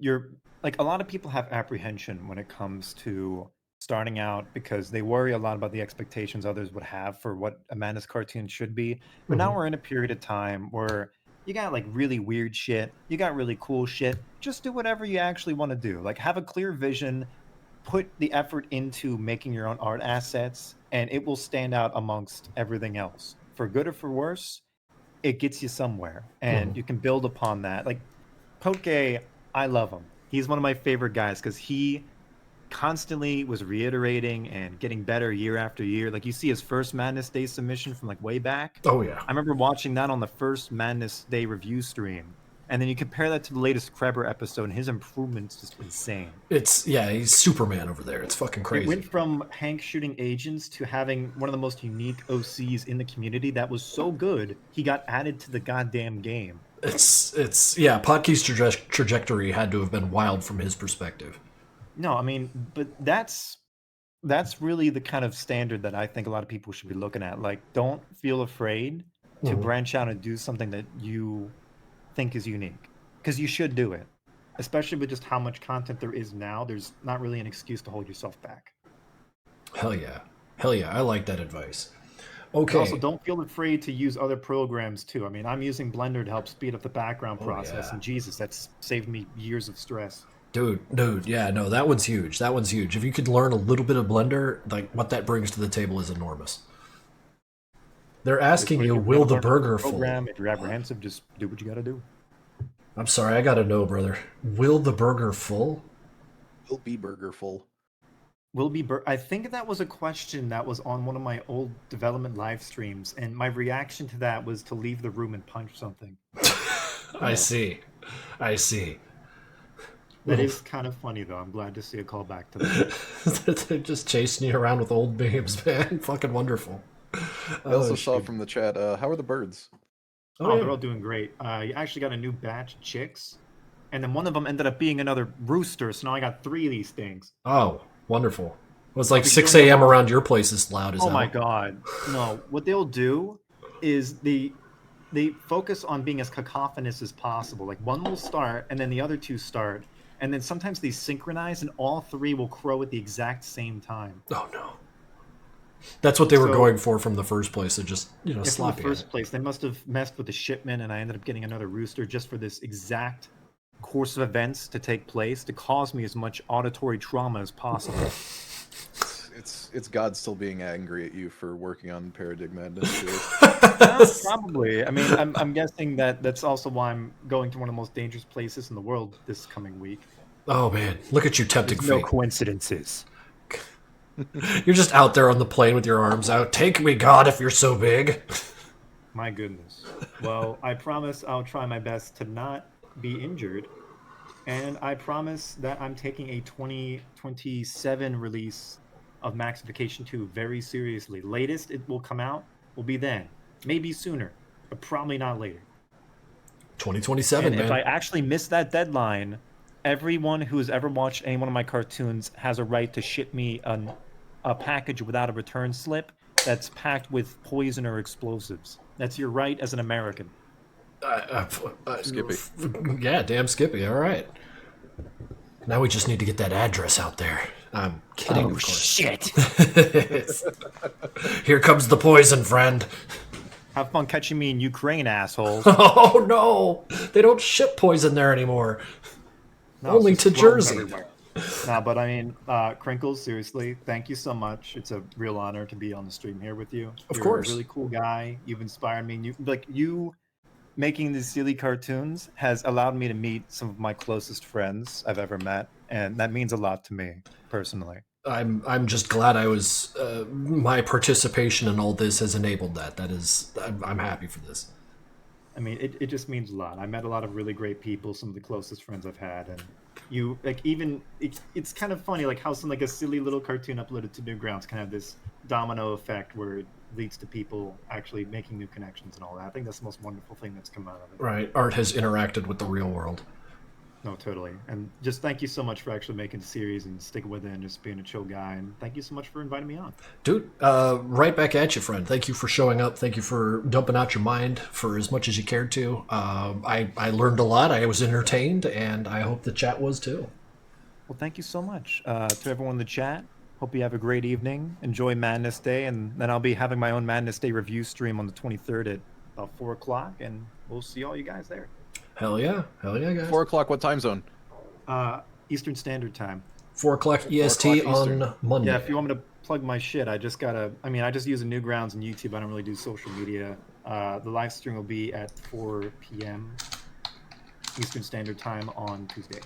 A lot of people have apprehension when it comes to starting out because they worry a lot about the expectations others would have for what Amanda's cartoon should be. But now we're in a period of time where you got like really weird shit, you got really cool shit. Just do whatever you actually want to do. Like, have a clear vision, put the effort into making your own art assets, and it will stand out amongst everything else. For good or for worse, it gets you somewhere, and you can build upon that. Like, Poke, I love him. He's one of my favorite guys because he constantly was reiterating and getting better year after year. Like, you see his first Madness Day submission from like way back. Oh yeah. I remember watching that on the first Madness Day review stream. And then you compare that to the latest Kreber episode, and his improvement's just insane. He's Superman over there. It's fucking crazy. It went from Hank shooting agents to having one of the most unique OCs in the community that was so good, he got added to the goddamn game. Podkey's trajectory had to have been wild from his perspective. No, I mean, but that's really the kind of standard that I think a lot of people should be looking at. Like, don't feel afraid to branch out and do something that you think is unique, because you should do it, especially with just how much content there is now. There's not really an excuse to hold yourself back. Hell yeah, I like that advice. Okay. Also, don't feel afraid to use other programs too. I mean, I'm using Blender to help speed up the background process, and Jesus, that's saved me years of stress. Dude, yeah, no, that one's huge. If you could learn a little bit of Blender, like, what that brings to the table is enormous. They're asking you, will the burger full? If you're apprehensive, just do what you gotta do. I'm sorry, I gotta know, brother. Will the burger full? Will be burger full. I think that was a question that was on one of my old development live streams, and my reaction to that was to leave the room and punch something. I see. That is kind of funny, though. I'm glad to see a callback to that. They're just chasing you around with old memes, man. Fucking wonderful. I also saw from the chat, how are the birds? They're all doing great. I actually got a new batch of chicks, and then one of them ended up being another rooster, so now I got 3 of these things. Oh, wonderful. It was like 6 a.m. around your place as loud as hell. Oh my god. No, what they'll do is they focus on being as cacophonous as possible. Like, one will start, and then the other 2 start, and then sometimes they synchronize, and all 3 will crow at the exact same time. Oh no. That's what they were going for from the first place. They're just, sloppy. From the first place, they must have messed with the shipment, and I ended up getting another rooster just for this exact course of events to take place to cause me as much auditory trauma as possible. It's God still being angry at you for working on Paradigm Madness too. Probably. I mean, I'm guessing that's also why I'm going to one of the most dangerous places in the world this coming week. Oh man, look at you tempting fate. No coincidences. You're just out there on the plane with your arms out. Take me, God, if you're so big. My goodness. Well, I promise I'll try my best to not be injured. And I promise that I'm taking a 2027 release of Maxification 2 very seriously. Latest it will come out will be then. Maybe sooner, but probably not later. 2027, and man. If I actually miss that deadline, everyone who has ever watched any one of my cartoons has a right to ship me a package without a return slip that's packed with poison or explosives. That's your right as an American. Skippy. Yeah, damn Skippy. All right. Now we just need to get that address out there. I'm kidding, of course. Shit! Here comes the poison, friend. Have fun catching me in Ukraine, assholes. Oh no! They don't ship poison there anymore. No, Only it's to just flowing Jersey. everywhere. No, but I mean, Krinkels, seriously, thank you so much. It's a real honor to be on the stream here with you. Of You're course. a really cool guy. You've inspired me. You making these silly cartoons has allowed me to meet some of my closest friends I've ever met, and that means a lot to me personally. I'm just glad I was my participation in all this has enabled that. That is, I'm happy for this. I mean, it just means a lot. I met a lot of really great people, some of the closest friends I've had, and you like even it's kind of funny like how some like a silly little cartoon uploaded to Newgrounds can have this domino effect where it leads to people actually making new connections and all that. I think that's the most wonderful thing that's come out of it. Right, art has interacted with the real world. No, totally. And just thank you so much for actually making the series and sticking with it and just being a chill guy. And thank you so much for inviting me on. Dude, right back at you, friend. Thank you for showing up. Thank you for dumping out your mind for as much as you cared to. I learned a lot. I was entertained, and I hope the chat was too. Well, thank you so much to everyone in the chat. Hope you have a great evening. Enjoy Madness Day, and then I'll be having my own Madness Day review stream on the 23rd at about 4 o'clock, and we'll see all you guys there. Hell yeah, guys. 4 o'clock. What time zone? Eastern Standard Time. 4 o'clock EST 4 o'clock on Monday. Yeah, if you want me to plug my shit, I just use a Newgrounds and YouTube. I don't really do social media. The live stream will be at 4 p.m. Eastern Standard Time on Tuesday.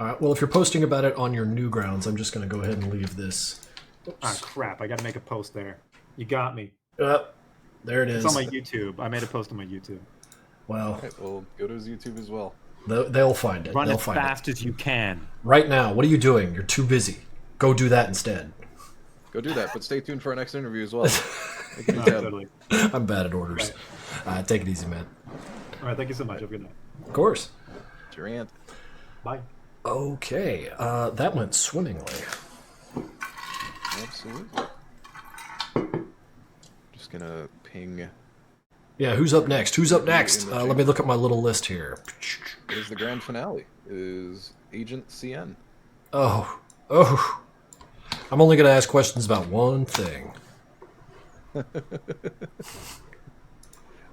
All right. Well, if you're posting about it on your Newgrounds, I'm just going to go ahead and leave this. Oops. Ah, crap! I got to make a post there. You got me. There it is. It's on my YouTube. I made a post on my YouTube. Well, Okay, well, go to his YouTube as well. they'll find it. Run They'll as find fast as you can. it. Right now, what are you doing? You're too busy. Go do that instead. Go do that, but stay tuned for our next interview as well. Make a new No, tab. totally. I'm bad at orders. Take it easy, man. All right, thank you so much. Have a good night. Of course. Durant. Bye. Okay, that went swimmingly. Absolutely. Just gonna ping. Yeah, who's up next? Who's up next? In the Let me look at my little list here. It is the grand finale. It is Agent CN. Oh. I'm only going to ask questions about one thing. How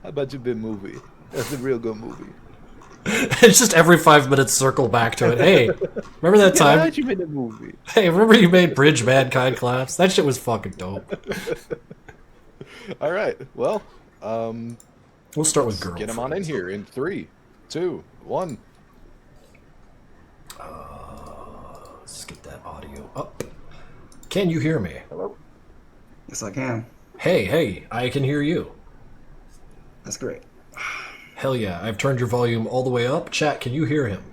about your big movie? That's a real good movie. It's just every 5 minutes circle back to it. Hey, remember that time? How you made a movie? Hey, remember you made Bridge Mankind collapse? That shit was fucking dope. All right. Well, We'll start with girl. get him on in here in 3, 2, 1. Let's get that audio up. Can you hear me? Hello? Yes, I can. Hey, I can hear you. That's great. Hell yeah, I've turned your volume all the way up. Chat, can you hear him?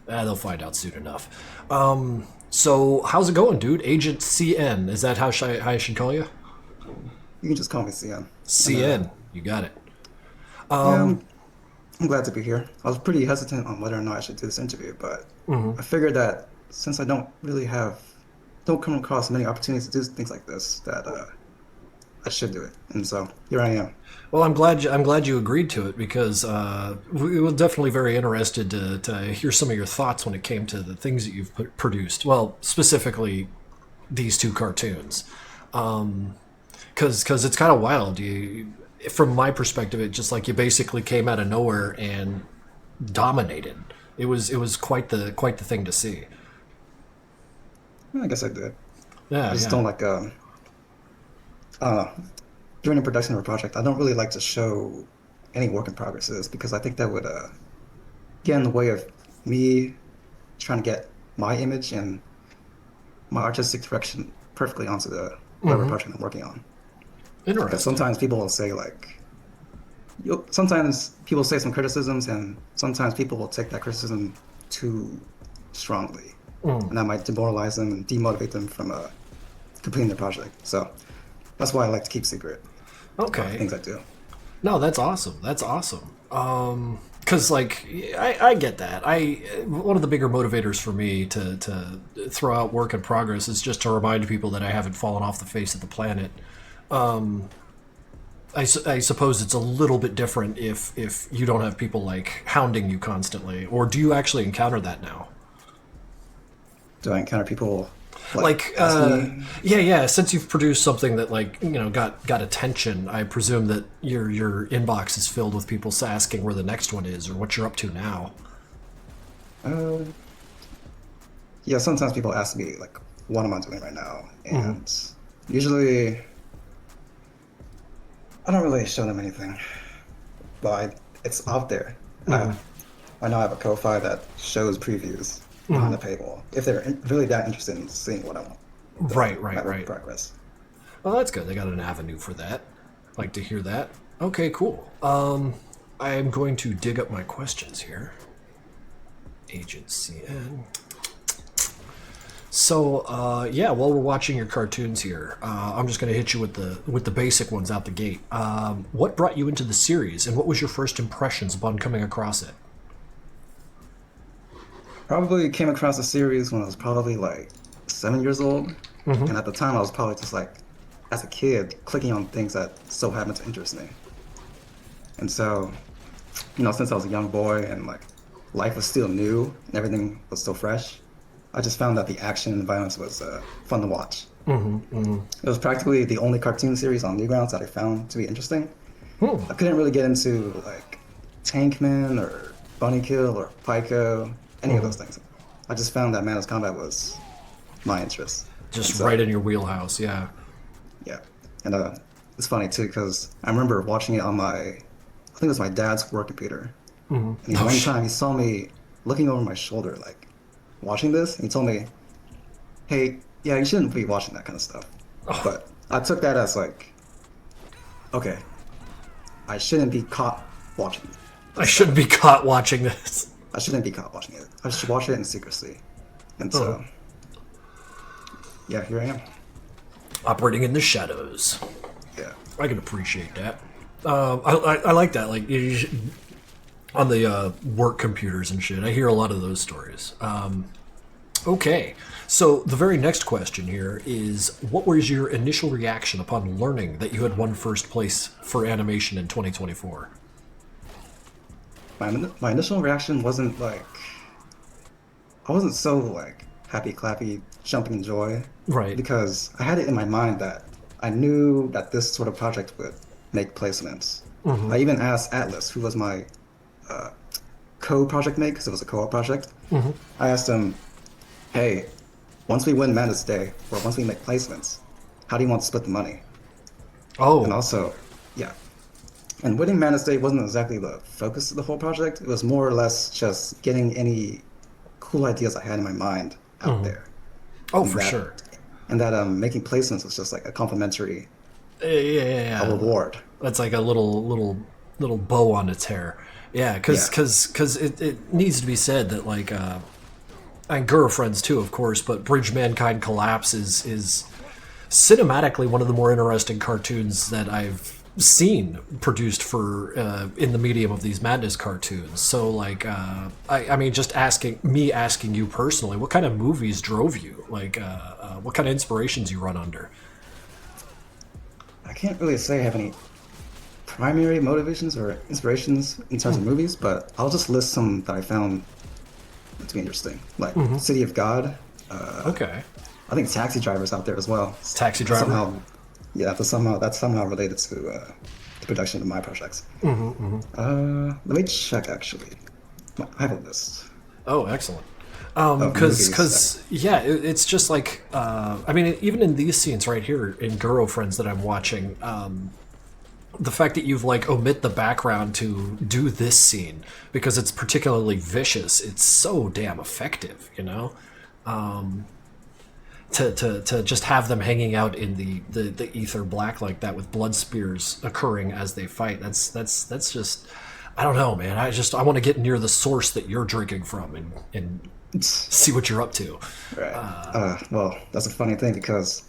They'll find out soon enough. So, how's it going, dude? Agent CN, is that how I should call you? You can just call me CN. CN, you got it. Yeah, I'm glad to be here. I was pretty hesitant on whether or not I should do this interview, but I figured that since I don't come across many opportunities to do things like this, that I should do it. And so here I am. Well, I'm glad you agreed to it because we were definitely very interested to hear some of your thoughts when it came to the things that you've produced. Well, specifically these two cartoons, because it's kind of wild. From my perspective, it just like you basically came out of nowhere and dominated. It was quite the thing to see. I guess I did. Yeah, I just don't like during the production of a project, I don't really like to show any work in progresses because I think that would get in the way of me trying to get my image and my artistic direction perfectly onto the whatever project I'm working on. Interesting. Because sometimes people will say sometimes people say some criticisms, and sometimes people will take that criticism too strongly, and that might demoralize them and demotivate them from completing their project. So that's why I like to keep secret. Okay. Things I do. No, that's awesome. That's awesome. Because, like, I get that. One of the bigger motivators for me to throw out work in progress is just to remind people that I haven't fallen off the face of the planet. I suppose it's a little bit different if you don't have people, like, hounding you constantly. Or do you actually encounter that now? Do I encounter people yeah. Since you've produced something that, like, you know, got attention, I presume that your inbox is filled with people asking where the next one is or what you're up to now. Yeah, sometimes people ask me, like, what am I doing right now? And usually I don't really show them anything, but it's out there. I know I have a Ko-Fi that shows previews behind the paywall if they're really that interested in seeing what I want. Right. Progress. Well, that's good. They got an avenue for that. Like to hear that. Okay, cool. I am going to dig up my questions here. Agent CN. So, yeah, while we're watching your cartoons here, I'm just going to hit you with the basic ones out the gate. What brought you into the series, and what was your first impressions upon coming across it? Probably came across the series when I was probably like 7 years old, and at the time I was probably just like, as a kid, clicking on things that so happened to interest me. And so, you know, since I was a young boy and like life was still new and everything was still fresh, I just found that the action and violence was fun to watch. It was practically the only cartoon series on Newgrounds that I found to be interesting. I couldn't really get into like Tankman or Bunny Kill or Pyko, any of those things. I just found that Manus Combat was my interest. Just right in your wheelhouse, yeah. Yeah, and it's funny too because I remember watching it on I think it was my dad's work computer. And one time he saw me looking over my shoulder, like watching this, and he told me, "Hey, yeah, you shouldn't be watching that kind of stuff." But I took that as like, okay, I shouldn't be caught watching it. I shouldn't be caught watching this. I shouldn't be caught watching it. I should watch it in secrecy. And so, yeah, here I am. Operating in the shadows. Yeah. I can appreciate that. I like that. Like, on the work computers and shit. I hear a lot of those stories. Okay. So the very next question here is, what was your initial reaction upon learning that you had won first place for animation in 2024? My initial reaction wasn't like, I wasn't so like happy clappy jumping in joy, right? Because I had it in my mind that I knew that this sort of project would make placements. I even asked Atlas, who was my co-project mate, because it was a co-op project. I asked him, hey, once we win Madness Day, or once we make placements, how do you want to split the money? And also, yeah. And winning Madness Day wasn't exactly the focus of the whole project. It was more or less just getting any cool ideas I had in my mind out there. Sure. And that making placements was just like a complimentary a reward. That's like a little bow on its hair. Yeah, because it needs to be said that, like, and Girlfriends too, of course, but Bridge Mankind Collapse is cinematically one of the more interesting cartoons that I've seen produced for in the medium of these Madness cartoons. So, like, I mean, just asking you personally, what kind of movies drove you? Like, what kind of inspirations you run under? I can't really say I have any primary motivations or inspirations in terms of movies, but I'll just list some that I found to be interesting, like City of God. Okay. I think Taxi Driver's out there as well. Taxi Driver. That's somehow related to the production of my projects. Let me check. Actually, I have a list. Oh, excellent. Because it's just like I mean, even in these scenes right here in Girlfriends that I'm watching, the fact that you've like omit the background to do this scene because it's particularly vicious, it's so damn effective, you know. To just have them hanging out in the ether black like that with blood spears occurring as they fight, that's just, I don't know, man. I want to get near the source that you're drinking from and see what you're up to. Right. Well, that's a funny thing because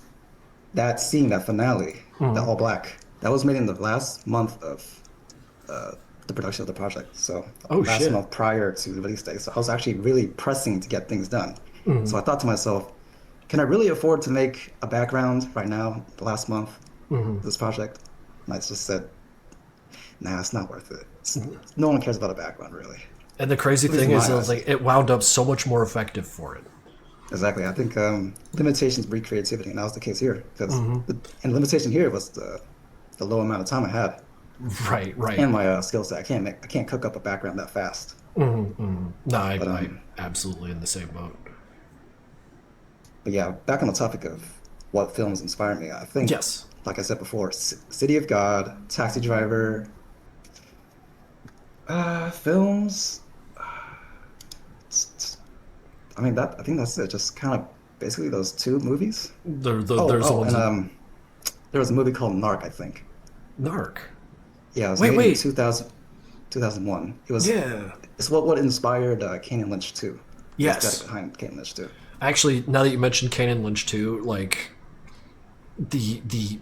that scene, that finale, the all black, that was made in the last month of the production of the project. So Oh, last shit. month prior to the release date, so I was actually really pressing to get things done. So I thought to myself, can I really afford to make a background right now, the last month, this project? And I just said, nah, it's not worth it. No one cares about a background, really. And the crazy At least thing in is, my it was eyes. like it wound up so much more effective for it. Exactly. I think limitations breed creativity, and that was the case here. Because and the limitation here was the low amount of time I had Right, right. and my skill set. I can't cook up a background that fast. No, But I'm absolutely in the same boat. But yeah, back on the topic of what films inspire me, I think, Yes. like I said before, City of God, Taxi Driver, films. I mean, that I think that's it. Just kind of basically those two movies. There's the ones And that... there was a movie called Narc, I think. Narc. Yeah, it was Wait, made in wait. 2001. It was Yeah. it's what inspired Kane and Lynch too. The aesthetic Yes. behind Kane and Lynch too. Actually, now that you mentioned Kane and Lynch too, like the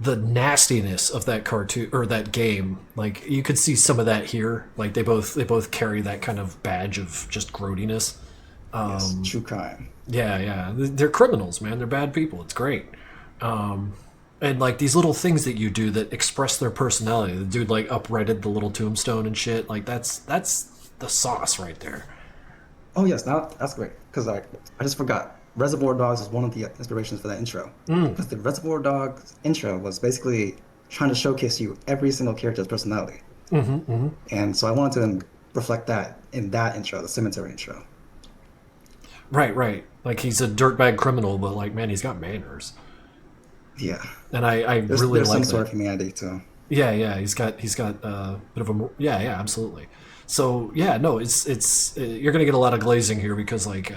nastiness of that cartoon or that game, like you could see some of that here. Like they both carry that kind of badge of just grody-ness. Yes, true crime. Yeah. They're criminals, man. They're bad people. It's great. And like these little things that you do that express their personality. The dude like uprighted the little tombstone and shit. Like that's the sauce right there. Oh yes, now that's great because I just forgot. Reservoir Dogs is one of the inspirations for that intro. Because the Reservoir Dogs intro was basically trying to showcase you every single character's personality. And so I wanted to reflect that in that intro, the cemetery intro. Right. Like he's a dirtbag criminal, but like man, he's got manners. Yeah. And I There's really some like sort that. of humanity to him. Yeah. He's got a bit of a yeah, absolutely. So yeah, no, it's you're gonna get a lot of glazing here because like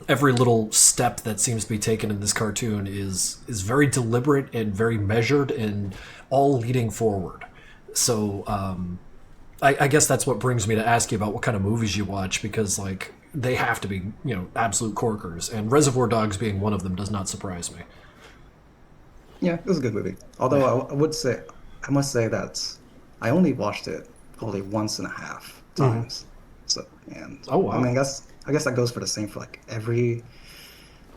every little step that seems to be taken in this cartoon is very deliberate and very measured and all leading forward. So I guess that's what brings me to ask you about what kind of movies you watch because like they have to be absolute corkers and Reservoir Dogs being one of them does not surprise me. Yeah, it was a good movie. Although I must say that I only watched it probably once and a half times. So, and Oh, wow. I mean, I guess that goes for the same for like every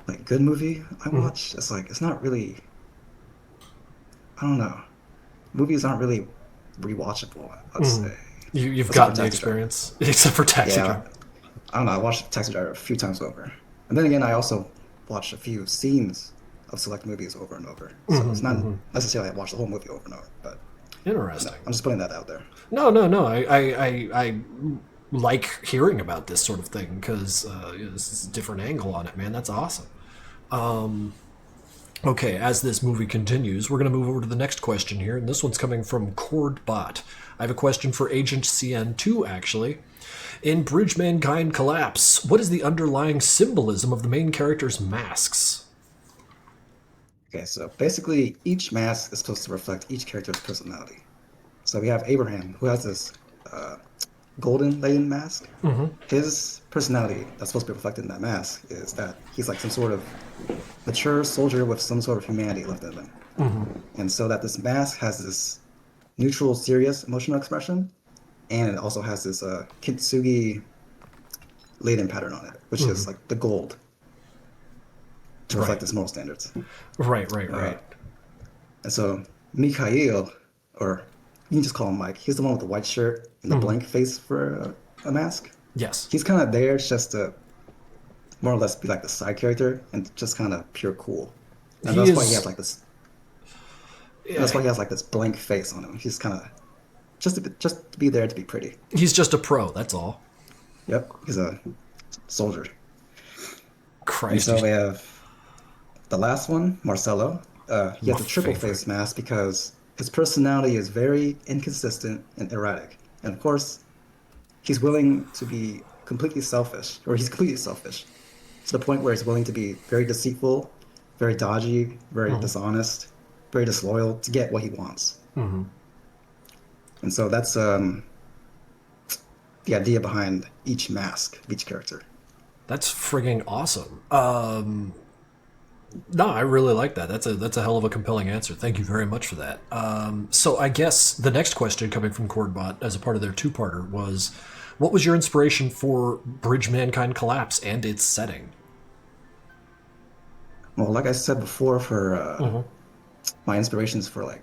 like good movie I watch. It's like it's not really. I don't know. Movies aren't really rewatchable. I'd say. You've Except gotten for the Taxi Driver. experience except for Taxi Yeah, Driver. I don't know. I watched Taxi Driver a few times over, and then again, I also watched a few scenes of select movies over and over. So it's not necessarily I watched the whole movie over and over, but Interesting. I'm just putting that out there. No. I like hearing about this sort of thing because this is a different angle on it, man. That's awesome. Okay, as this movie continues, we're going to move over to the next question here, and this one's coming from CordBot. I have a question for Agent CN2, actually. In Bridge Mankind Collapse, what is the underlying symbolism of the main character's masks? Okay, so basically each mask is supposed to reflect each character's personality. So we have Abraham, who has this golden laden mask. His personality that's supposed to be reflected in that mask is that he's like some sort of mature soldier with some sort of humanity left in him. And so that this mask has this neutral, serious emotional expression, and it also has this kintsugi laden pattern on it, which is like the gold to reflect his moral standards. Right. And so Mikhail, or you can just call him Mike, he's the one with the white shirt and the blank face for a mask. Yes. He's kind of there just to more or less be like the side character and just kind of pure cool. And that's why he has like this. That's why he has like this blank face on him. He's kind of just to be there to be pretty. He's just a pro, that's all. Yep, he's a soldier. Christ. And so we have the last one, Marcelo. He has My a triple favorite. face mask because his personality is very inconsistent and erratic. And of course, he's willing to be completely selfish, or he's completely selfish, to the point where he's willing to be very deceitful, very dodgy, very dishonest, very disloyal to get what he wants. And so that's the idea behind each mask of each character. That's frigging awesome. No, I really like that. That's a hell of a compelling answer. Thank you very much for that. So I guess the next question coming from Chordbot as a part of their two-parter was, what was your inspiration for Bridge Mankind Collapse and its setting? Well, like I said before, for my inspirations for like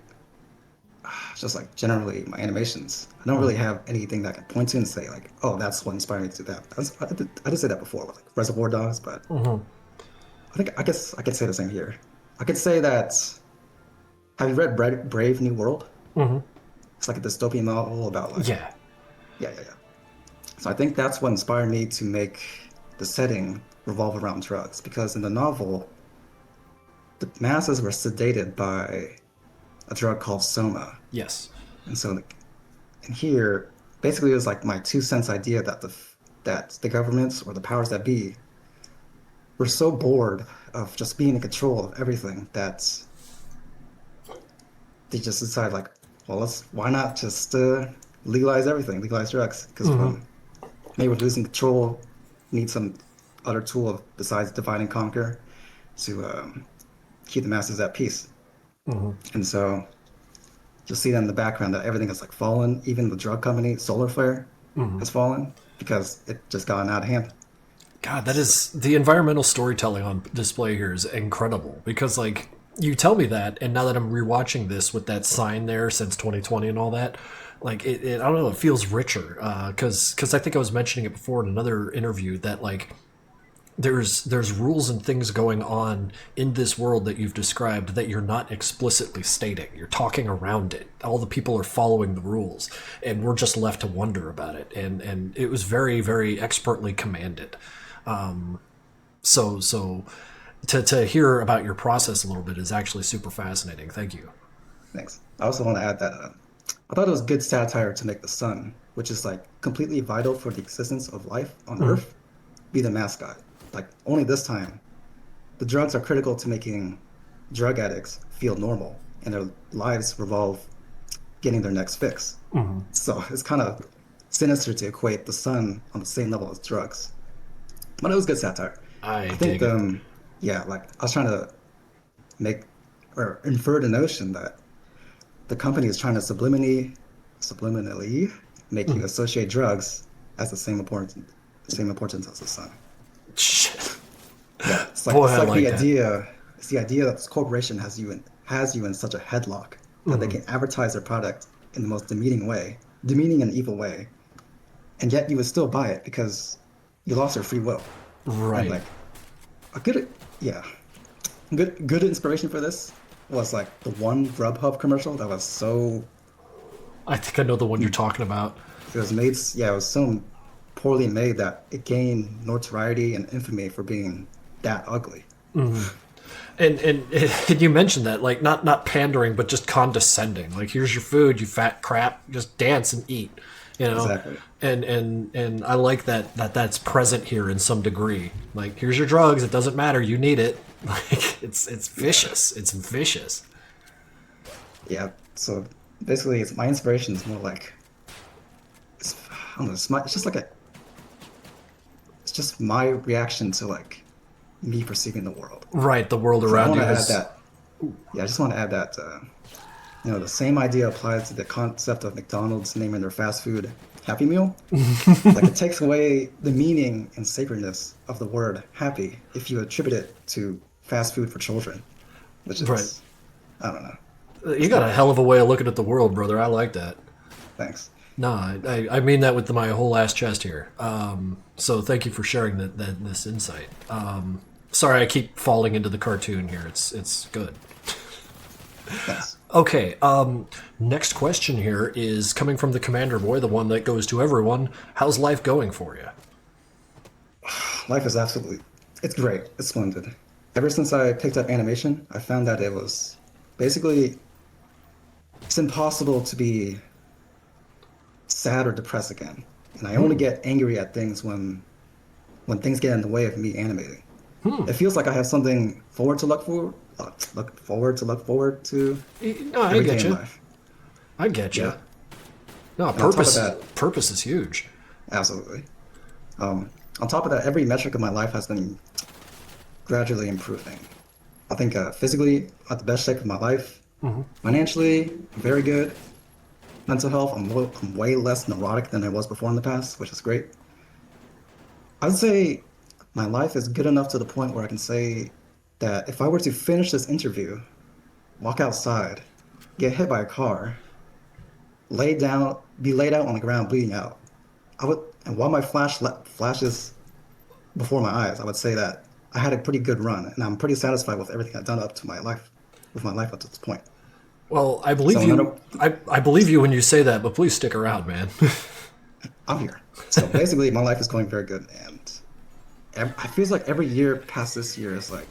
just like generally my animations, I don't really have anything that I can point to and say like, oh, that's what inspired me to do that. I did say that before with like Reservoir Dogs, but I guess I could say the same here. I could say that. Have you read Brave New World? It's like a dystopian novel about like Yeah. Yeah. So I think that's what inspired me to make the setting revolve around drugs, because in the novel, the masses were sedated by a drug called soma. Yes. And so, and here, basically, it was like my 2 cents idea that the governments or the powers that be were so bored of just being in control of everything that they just decided, like, well, why not just legalize everything, legalize drugs? Because maybe we're losing control, need some other tool besides divide and conquer to keep the masses at peace. And so you'll see that in the background that everything has like fallen. Even the drug company, Solar Flare, has fallen because it just gotten out of hand. God, that is the environmental storytelling on display here is incredible, because like you tell me that, and now that I'm rewatching this with that sign there since 2020 and all that, like it I don't know, it feels richer because I think I was mentioning it before in another interview that like there's rules and things going on in this world that you've described that you're not explicitly stating. You're talking around it. All the people are following the rules, and we're just left to wonder about it. And it was very, very expertly commanded. So to hear about your process a little bit is actually super fascinating. Thank you. Thanks. I also want to add that I thought it was good satire to make the sun, which is like completely vital for the existence of life on Earth, be the mascot. Like, only this time, the drugs are critical to making drug addicts feel normal, and their lives revolve getting their next fix. So it's kind of sinister to equate the sun on the same level as drugs. But it was good satire. I think, dig it. yeah, like, I was trying to make, or infer the notion that the company is trying to subliminally make you associate drugs as the same importance as the sun. Shit. Yeah, it's like, Boy, it's like the that. idea. It's the idea that this corporation has you in such a headlock that they can advertise their product in the most demeaning and evil way, and yet you would still buy it because you lost your free will. Right. And like good inspiration for this was like the one Grubhub commercial that was so. I think I know the one you're talking about. It was made. Yeah, it was so poorly made that it gained notoriety and infamy for being that ugly. And you mentioned that, like, not pandering, but just condescending. Like, here's your food, you fat crap, just dance and eat, you know. Exactly. And I like that's present here in some degree. Like, here's your drugs, it doesn't matter, you need it. Like, it's vicious. It's vicious. Yeah. So basically, my inspiration is more like, I don't know. It's just my reaction to like me perceiving the world. Right, the world around you. I just want to add that. The same idea applies to the concept of McDonald's naming their fast food Happy Meal. Like, it takes away the meaning and sacredness of the word happy if you attribute it to fast food for children, which is, right. I don't know. You got a hell of a way of looking at the world, brother. I like that. Thanks. No, I mean that with my whole ass chest here. So thank you for sharing this insight. Sorry, I keep falling into the cartoon here. It's good. Thanks. Okay. Next question here is coming from the Commander Boy, the one that goes to everyone. How's life going for you? Life is it's great. It's splendid. Ever since I picked up animation, I found that it's impossible to be sad or depressed again. And I only get angry at things when things get in the way of me animating. It feels like I have something to look forward to. No, I get you. I get you. Yeah. No, And purpose is huge. Absolutely. On top of that, every metric of my life has been gradually improving. I think physically, at the best shape of my life. Financially, very good. Mental health, I'm way less neurotic than I was before in the past, which is great. I'd say my life is good enough to the point where I can say that if I were to finish this interview, walk outside, get hit by a car, be laid out on the ground bleeding out, and while my flashes before my eyes, I would say that I had a pretty good run, and I'm pretty satisfied with everything I've done up to my life, with my life up to this point. Well, I believe So you. I believe you when you say that, but please stick around, man. I'm here. So basically, my life is going very good, and I feel like every year past this year is like,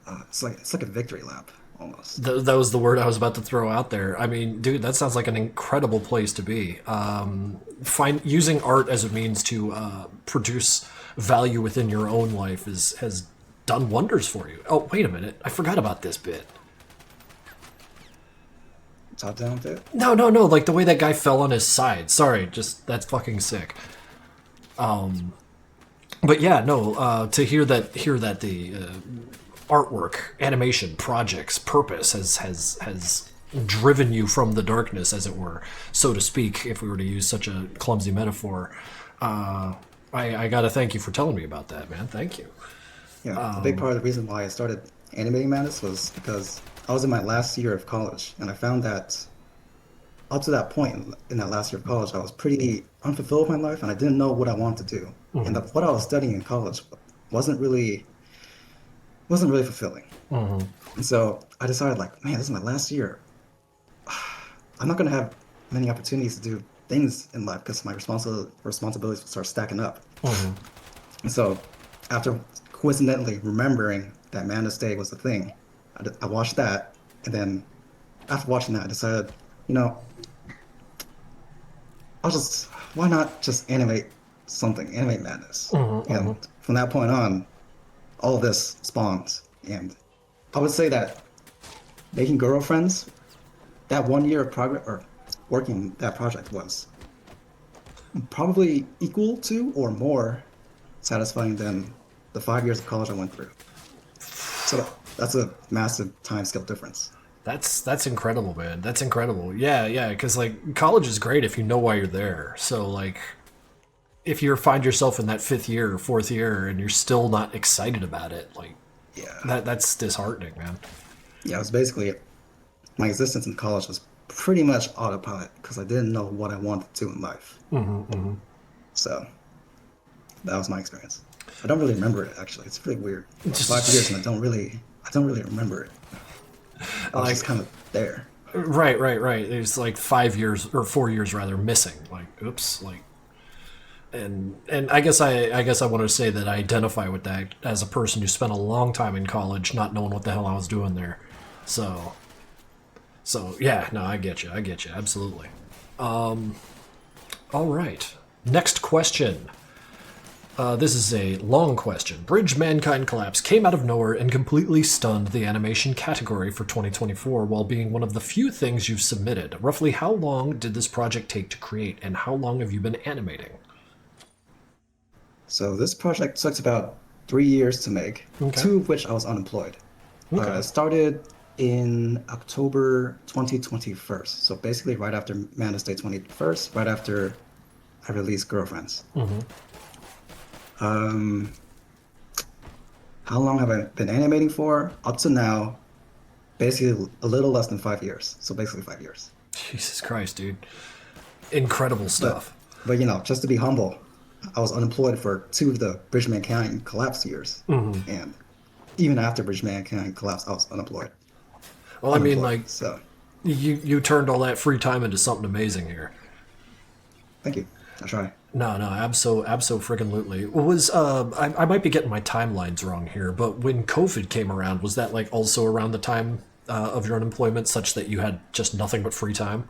it's like a victory lap almost. That was the word I was about to throw out there. I mean, dude, that sounds like an incredible place to be. Using art as a means to produce value within your own life has done wonders for you. Oh, wait a minute, I forgot about this bit. Top down bit? No, like the way that guy fell on his side. Sorry, just that's fucking sick. But yeah, no, to hear that the artwork, animation, projects, purpose has driven you from the darkness, as it were, so to speak, if we were to use such a clumsy metaphor. I gotta thank you for telling me about that, man. Thank you. Yeah, a big part of the reason why I started animating Madness was because I was in my last year of college, and I found that up to that point in that last year of college, I was pretty unfulfilled with my life, and I didn't know what I wanted to do. And what I was studying in college wasn't really fulfilling. And so I decided, like, man, this is my last year. I'm not gonna have many opportunities to do things in life because my responsibilities start stacking up. And so after coincidentally remembering that Madness Day was a thing, I watched that, and then after watching that, I decided, why not just animate Madness? And from that point on, all of this spawns. And I would say that making girlfriends, that 1 year of progress, or working that project was probably equal to or more satisfying than the 5 years of college I went through. So that's a massive time scale difference. That's incredible, man. That's incredible. Yeah, because like college is great if you know why you're there. So like, if you find yourself in that 5th year or 4th year and you're still not excited about it, like, that's disheartening, man. Yeah, it was basically my existence in college was pretty much autopilot because I didn't know what I wanted to do in life. So that was my experience. I don't really remember it actually. It's really weird. 5 years and I don't really remember it. I was just kind of there. Right. There's like 5 years or 4 years rather missing. Like, oops, like, and I guess I want to say that I identify with that as a person who spent a long time in college not knowing what the hell I was doing there. So yeah, no, I get you, absolutely. All right, next question. This is a long question. Bridge Mankind Collapse came out of nowhere and completely stunned the animation category for 2024 while being one of the few things you've submitted. Roughly how long did this project take to create, and how long have you been animating? So this project took about 3 years to make, 2 of which I was unemployed. I started in October 2021, so basically right after Madness Day 21st, right after I released Girlfriends. How long have I been animating for? Up to now, basically a little less than 5 years. So basically 5 years. Jesus Christ, dude. Incredible stuff. But just to be humble, I was unemployed for 2 of the Bridge Mankind Collapse years. And even after Bridge Mankind Collapse, I was unemployed. Well, I mean, like, so you turned all that free time into something amazing here. Thank you. I try. No, abso friggin' lutely. Was I might be getting my timelines wrong here, but when COVID came around, was that like also around the time of your unemployment, such that you had just nothing but free time?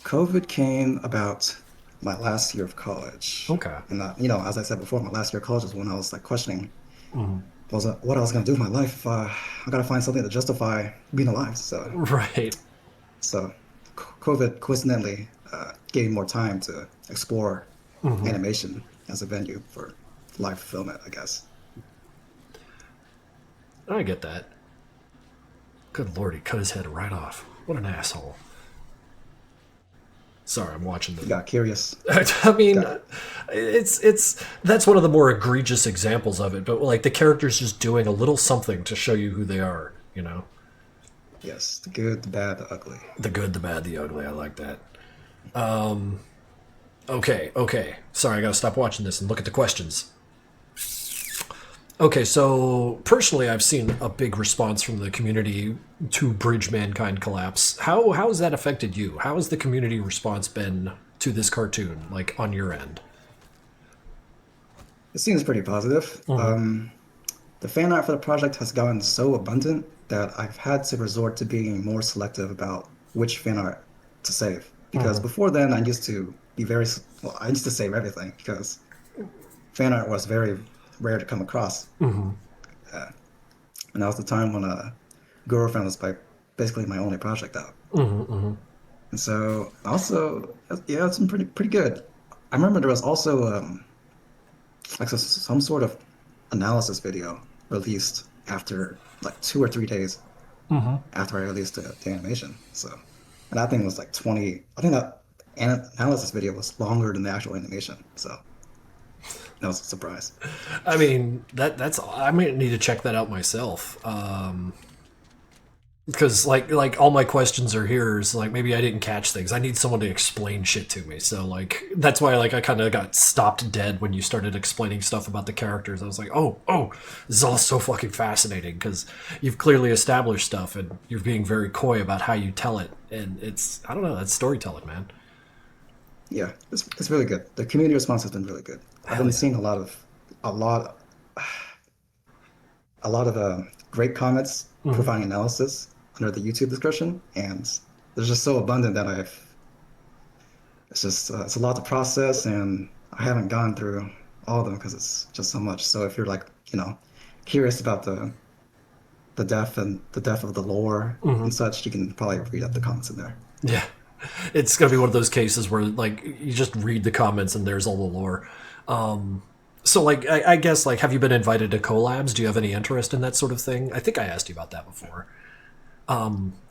COVID came about my last year of college. Okay. And as I said before, my last year of college is when I was like questioning what I was gonna do with my life. I gotta find something to justify being alive. So right. So COVID coincidentally gave me more time to explore animation as a venue for life fulfillment, I guess. I get that. Good lord, he cut his head right off. What an asshole. Sorry, I'm watching You got curious. I mean, it's that's one of the more egregious examples of it. But like the character's just doing a little something to show you who they are. You know. Yes, the good, the bad, the ugly. The good, the bad, the ugly. I like that. Okay. Sorry, I gotta stop watching this and look at the questions. Okay, so personally, I've seen a big response from the community to Bridge Mankind Collapse. How has that affected you? How has the community response been to this cartoon, like on your end? It seems pretty positive. The fan art for the project has gotten so abundant that I've had to resort to being more selective about which fan art to save. Because before then, I used to be I used to save everything because fan art was very rare to come across. And that was the time when Girlfriend was basically my only project out. And so also, yeah, it's been pretty good. I remember there was also like some sort of analysis video released after like 2 or 3 days after I released the animation. So, and that thing was like 20. I think that analysis video was longer than the actual animation. So that was a surprise. I mean, that's I might need to check that out myself. Because like all my questions are here is like maybe I didn't catch things. I need someone to explain shit to me. So like that's why like I kind of got stopped dead when you started explaining stuff about the characters. I was like, oh, this is all so fucking fascinating because you've clearly established stuff and you're being very coy about how you tell it. And it's I don't know, that's storytelling, man. Yeah, it's really good. The community response has been really good. I've been seeing a lot of great comments providing analysis under the YouTube description, and they're just so abundant that it's a lot to process, and I haven't gone through all of them because it's just so much. So if you're like, curious about the depth of the lore and such, you can probably read up the comments in there. Yeah. It's going to be one of those cases where like you just read the comments and there's all the lore. So like I guess like have you been invited to collabs? Do you have any interest in that sort of thing? I think I asked you about that before.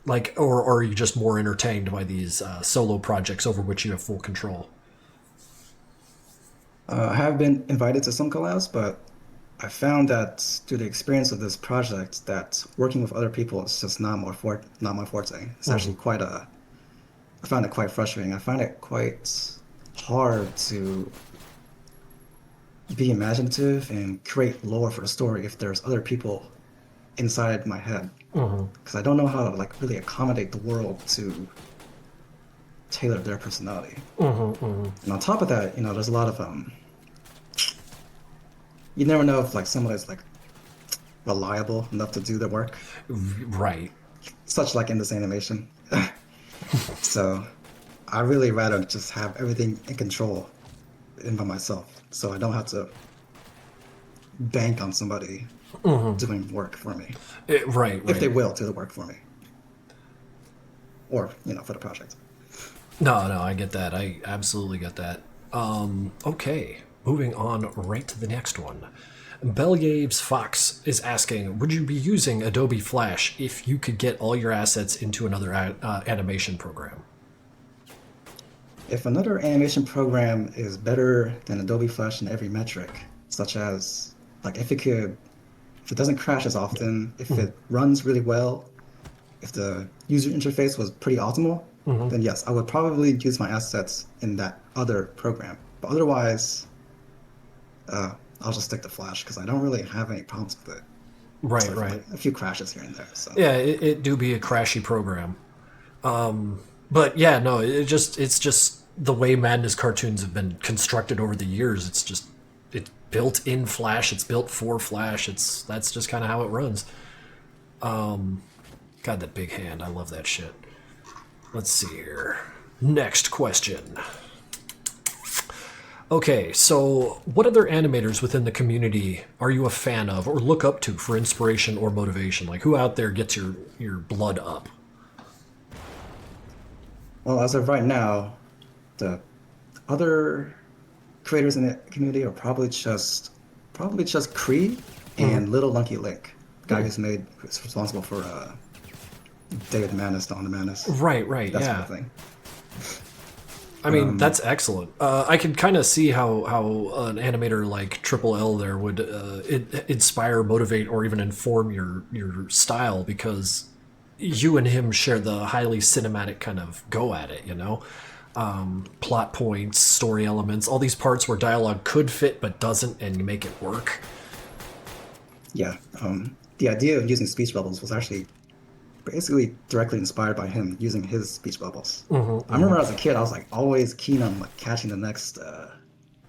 Like or are you just more entertained by these solo projects over which you have full control? I have been invited to some collabs, but I found that through the experience of this project that working with other people is just not my forte. It's actually I found it quite frustrating. I find it quite hard to be imaginative and create lore for the story if there's other people inside my head. Because I don't know how to like really accommodate the world to tailor their personality. And on top of that, there's a lot of you never know if like someone is like reliable enough to do their work. Right. Such like in this animation. So I really rather just have everything in control and by myself, so I don't have to bank on somebody doing work for me. Right. If they will do the work for me. Or, for the project. No, I get that. I absolutely get that. Okay, moving on right to the next one. Belgabe's Fox is asking, would you be using Adobe Flash if you could get all your assets into another animation program? If another animation program is better than Adobe Flash in every metric, such as, like, if it doesn't crash as often, if it runs really well, if the user interface was pretty optimal, then yes, I would probably use my assets in that other program. But otherwise, I'll just stick to Flash because I don't really have any problems with it. Right. Like a few crashes here and there. So. Yeah, it do be a crashy program. But yeah, no, it's just the way Madness cartoons have been constructed over the years. It's built in Flash. It's built for Flash. That's just kind of how it runs. God, that big hand. I love that shit. Let's see here. Next question. Okay, so what other animators within the community are you a fan of or look up to for inspiration or motivation? Like, who out there gets your blood up? Well, as of right now, the other creators in the community are probably just Kree and Little Lucky Link. guy who's responsible for Day of the Madness, Dawn of the Madness. Right, that yeah. sort of thing. I mean, that's excellent. I can kind of see how an animator like Triple L there would inspire, motivate, or even inform your style, because you and him share the highly cinematic kind of go at it, you know? Plot points, story elements, all these parts where dialogue could fit but doesn't, and you make it work. Yeah, the idea of using speech bubbles was actually basically directly inspired by him using his speech bubbles. I remember as a kid, I was like always keen on like catching the next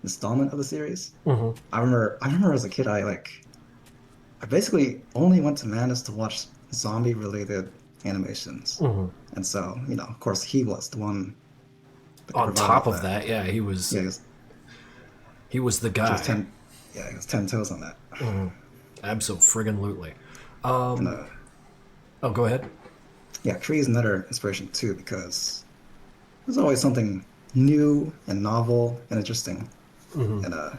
installment of the series. I remember as a kid, I basically only went to Madness to watch zombie-related animations, and so of course, he was the one. On top of that, yeah, he was. Yeah, he was the guy. He was 10 toes on that. Abso-friggin-lutely. Oh, go ahead. Yeah, Kree is another inspiration too, because there's always something new and novel and interesting. And I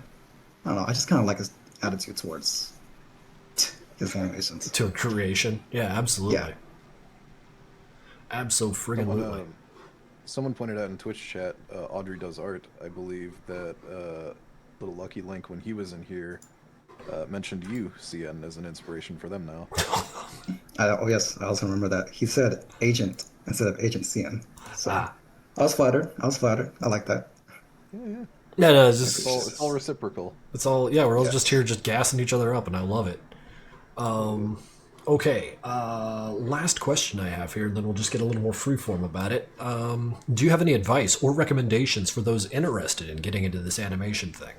don't know, I just kind of like his attitude towards his animations. To creation. Yeah, absolutely. Yeah. Abso-friggin-lutely. Someone pointed out in Twitch chat, Audrey Does Art, I believe, that Little Lucky Link, when he was in here, mentioned you, CN, as an inspiration for them now. Oh yes, I also remember that. He said agent instead of Agent CN. So I was flattered. I like that. Yeah. Yeah, no, it's all reciprocal. It's all, yeah, we're all just here just gassing each other up, and I love it. Okay, last question I have here, and then we'll just get a little more freeform about it. Do you have any advice or recommendations for those interested in getting into this animation thing?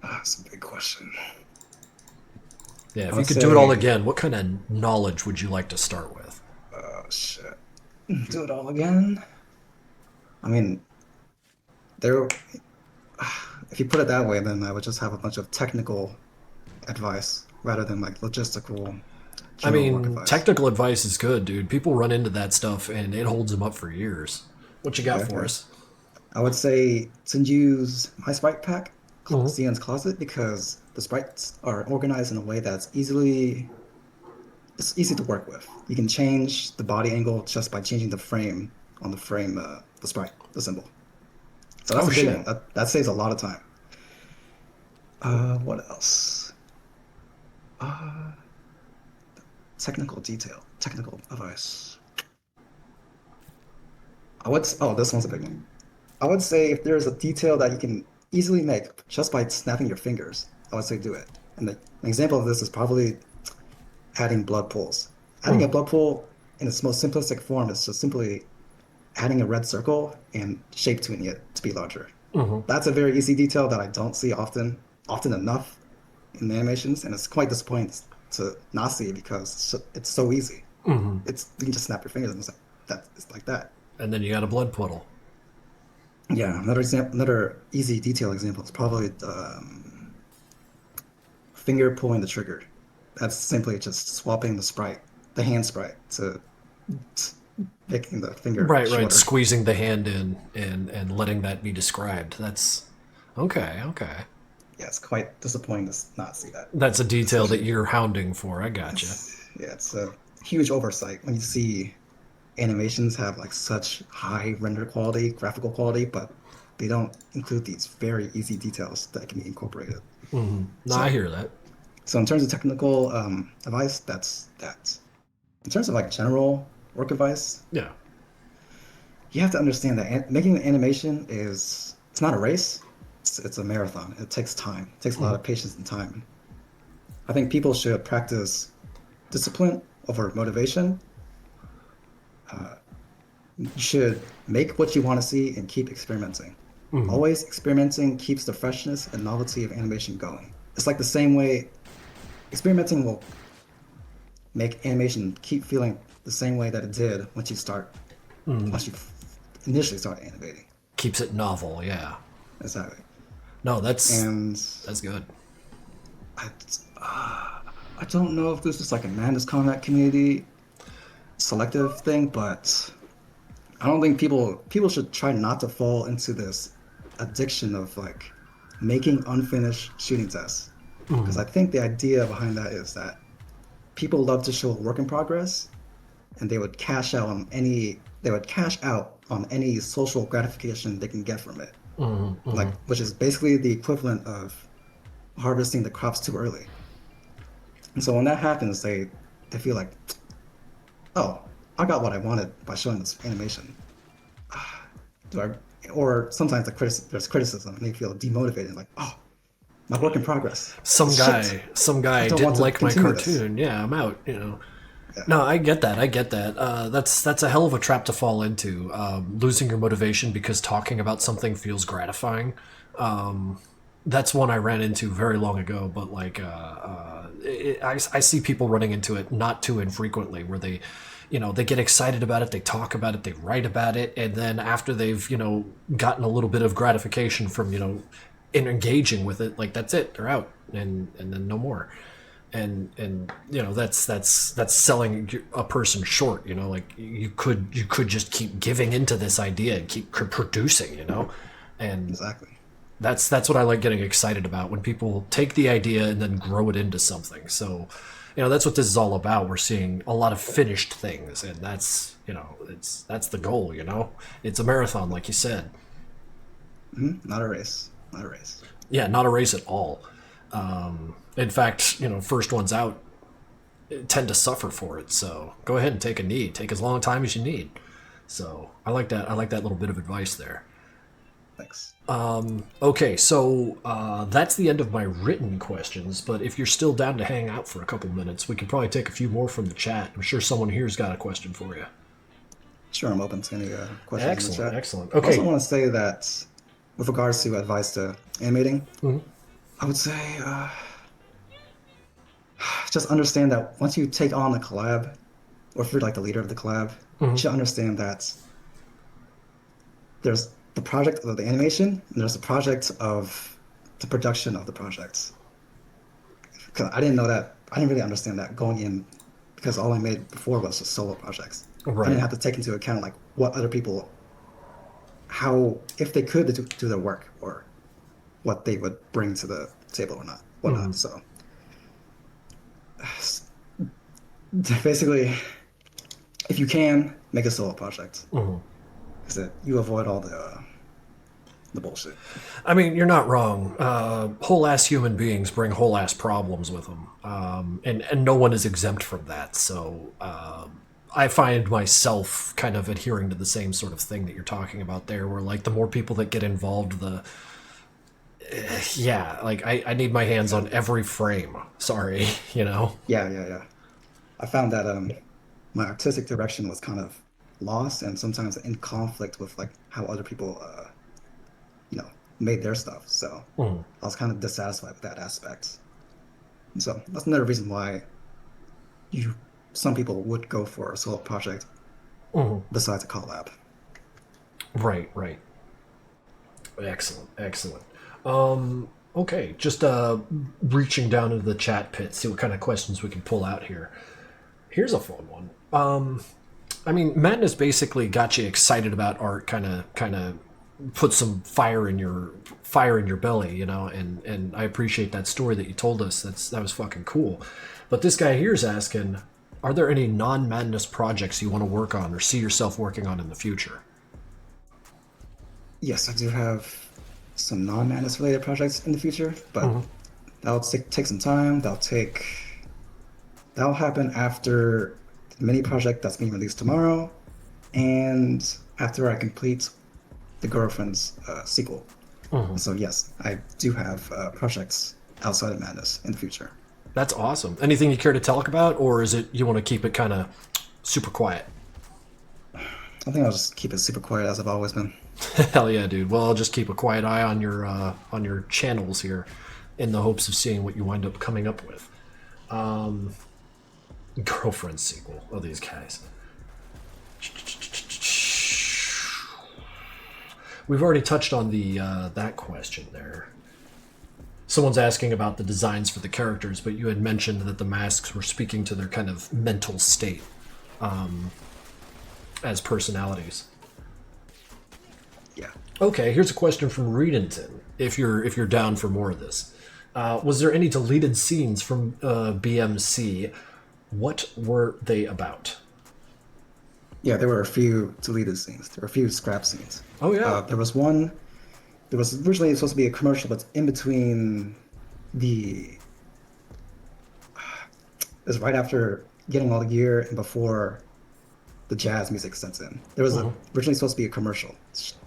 That's a big question. Yeah, if you could do it all again, what kind of knowledge would you like to start with? Oh, shit. Do it all again? I mean, if you put it that way, then I would just have a bunch of technical advice rather than like logistical. I mean, technical advice is good, dude. People run into that stuff and it holds them up for years. What you got for us? I would say to use my sprite pack, CN's Closet, because the sprites are organized in a way that's easy to work with. You can change the body angle just by changing the frame on the frame, the sprite, the symbol. So that's a big one. That saves a lot of time. What else? Technical advice. This one's a big one. I would say if there's a detail that you can easily make just by snapping your fingers, I would say do it. And an example of this is probably adding blood pools. Adding a blood pool in its most simplistic form is just simply adding a red circle and shape tuning it to be larger. That's a very easy detail that I don't see often enough in animations, and it's quite disappointing to not see because it's so easy. You can just snap your fingers and it's like that. And then you got a blood puddle. Yeah, another easy detail example is probably finger pulling the trigger. That's simply just swapping the hand sprite to making the finger shorter. Squeezing the hand in and letting that be described. That's okay. Yeah, it's quite disappointing to not see that. That's a detail that you're hounding for. I gotcha. It's a huge oversight when you see animations have like such high render quality, graphical quality, but they don't include these very easy details that can be incorporated. I hear that. So in terms of technical advice, that's that. In terms of like general work advice, yeah, you have to understand that making an animation it's not a race. It's a marathon. It takes time. It takes a lot of patience and time. I think people should practice discipline over motivation. You should make what you want to see and keep experimenting. Always experimenting keeps the freshness and novelty of animation going. It's like the same way experimenting will make animation keep feeling the same way that it did once you initially start animating. Keeps it novel, yeah. Exactly. No, that's good. I don't know if this is like a Madness combat community selective thing, but I don't think people should try not to fall into this addiction of like making unfinished shooting tests. Because I think the idea behind that is that people love to show a work in progress, and they would cash out on any social gratification they can get from it. Like, which is basically the equivalent of harvesting the crops too early. And so when that happens, they feel like, oh, I got what I wanted by showing this animation. Or sometimes there's criticism, and they feel demotivated, like, oh, my work in progress. Some Shit. guy don't didn't want to like my continue this. cartoon. Yeah, I'm out. Yeah. No, I get that. That's a hell of a trap to fall into. Losing your motivation because talking about something feels gratifying. That's one I ran into very long ago, but like I see people running into it not too infrequently, where they get excited about it, they talk about it, they write about it, and then after they've gotten a little bit of gratification from in engaging with it, like that's it, they're out, and then no more. And that's selling a person short. Like you could just keep giving into this idea and keep producing, and Exactly. that's what I like getting excited about, when people take the idea and then grow it into something. So that's what this is all about. We're seeing a lot of finished things, and that's that's the goal. It's a marathon, like you said. Not a race. Yeah, not a race at all. In fact, first ones out tend to suffer for it. So go ahead and take a knee. Take as long a time as you need. So I like that. I like that little bit of advice there. Thanks. Okay, so that's the end of my written questions. But if you're still down to hang out for a couple minutes, we can probably take a few more from the chat. I'm sure someone here's got a question for you. Sure, I'm open to any questions. Excellent, in the chat. excellent. I Okay. also want to say that with regards to advice to animating, I would say just understand that once you take on a collab, or if you're like the leader of the collab, you should understand that there's the project of the animation, and there's the project of the production of the projects. Because I didn't know that. I didn't really understand that going in, because all I made before was just solo projects. Right. I didn't have to take into account like what other people, if they could do their work, or what they would bring to the table or not, whatnot. So basically, if you can, make a solo project, because you avoid all the bullshit. I mean, you're not wrong. Whole ass human beings bring whole ass problems with them, and no one is exempt from that. So I find myself kind of adhering to the same sort of thing that you're talking about there, where like the more people that get involved, I need my hands on every frame. Sorry, Yeah. I found that my artistic direction was kind of lost, and sometimes in conflict with like how other people made their stuff. So I was kind of dissatisfied with that aspect. And so that's another reason why some people would go for a solo project besides a collab. Right. Excellent. Okay, just reaching down into the chat pit, see what kind of questions we can pull out here. Here's a fun one. I mean, Madness basically got you excited about art, kind of put some fire in your belly, and I appreciate that story that you told us. That was fucking cool. But this guy here is asking, are there any non-Madness projects you want to work on or see yourself working on in the future? Yes, I do have some non-Madness related projects in the future, but that'll take some time. That'll happen after the mini project that's being released tomorrow, and after I complete the Girlfriend's sequel. So yes, I do have projects outside of Madness in the future. That's awesome. Anything you care to talk about, or is it you want to keep it kind of super quiet? I think I'll just keep it super quiet as I've always been. Hell yeah, dude. Well, I'll just keep a quiet eye on your channels here, in the hopes of seeing what you wind up coming up with. Girlfriend sequel. Oh, these guys. We've already touched on the that question there. Someone's asking about the designs for the characters, but you had mentioned that the masks were speaking to their kind of mental state as personalities. Yeah. Okay, here's a question from Redenton. If you're down for more of this, Was there any deleted scenes from BMC? What were they about? Yeah, there were a few deleted scenes. There were a few scrap scenes. Oh yeah. There was one. There was originally supposed to be a commercial, but in between the. It was right after getting all the gear and before the jazz music sets in. There was originally supposed to be a commercial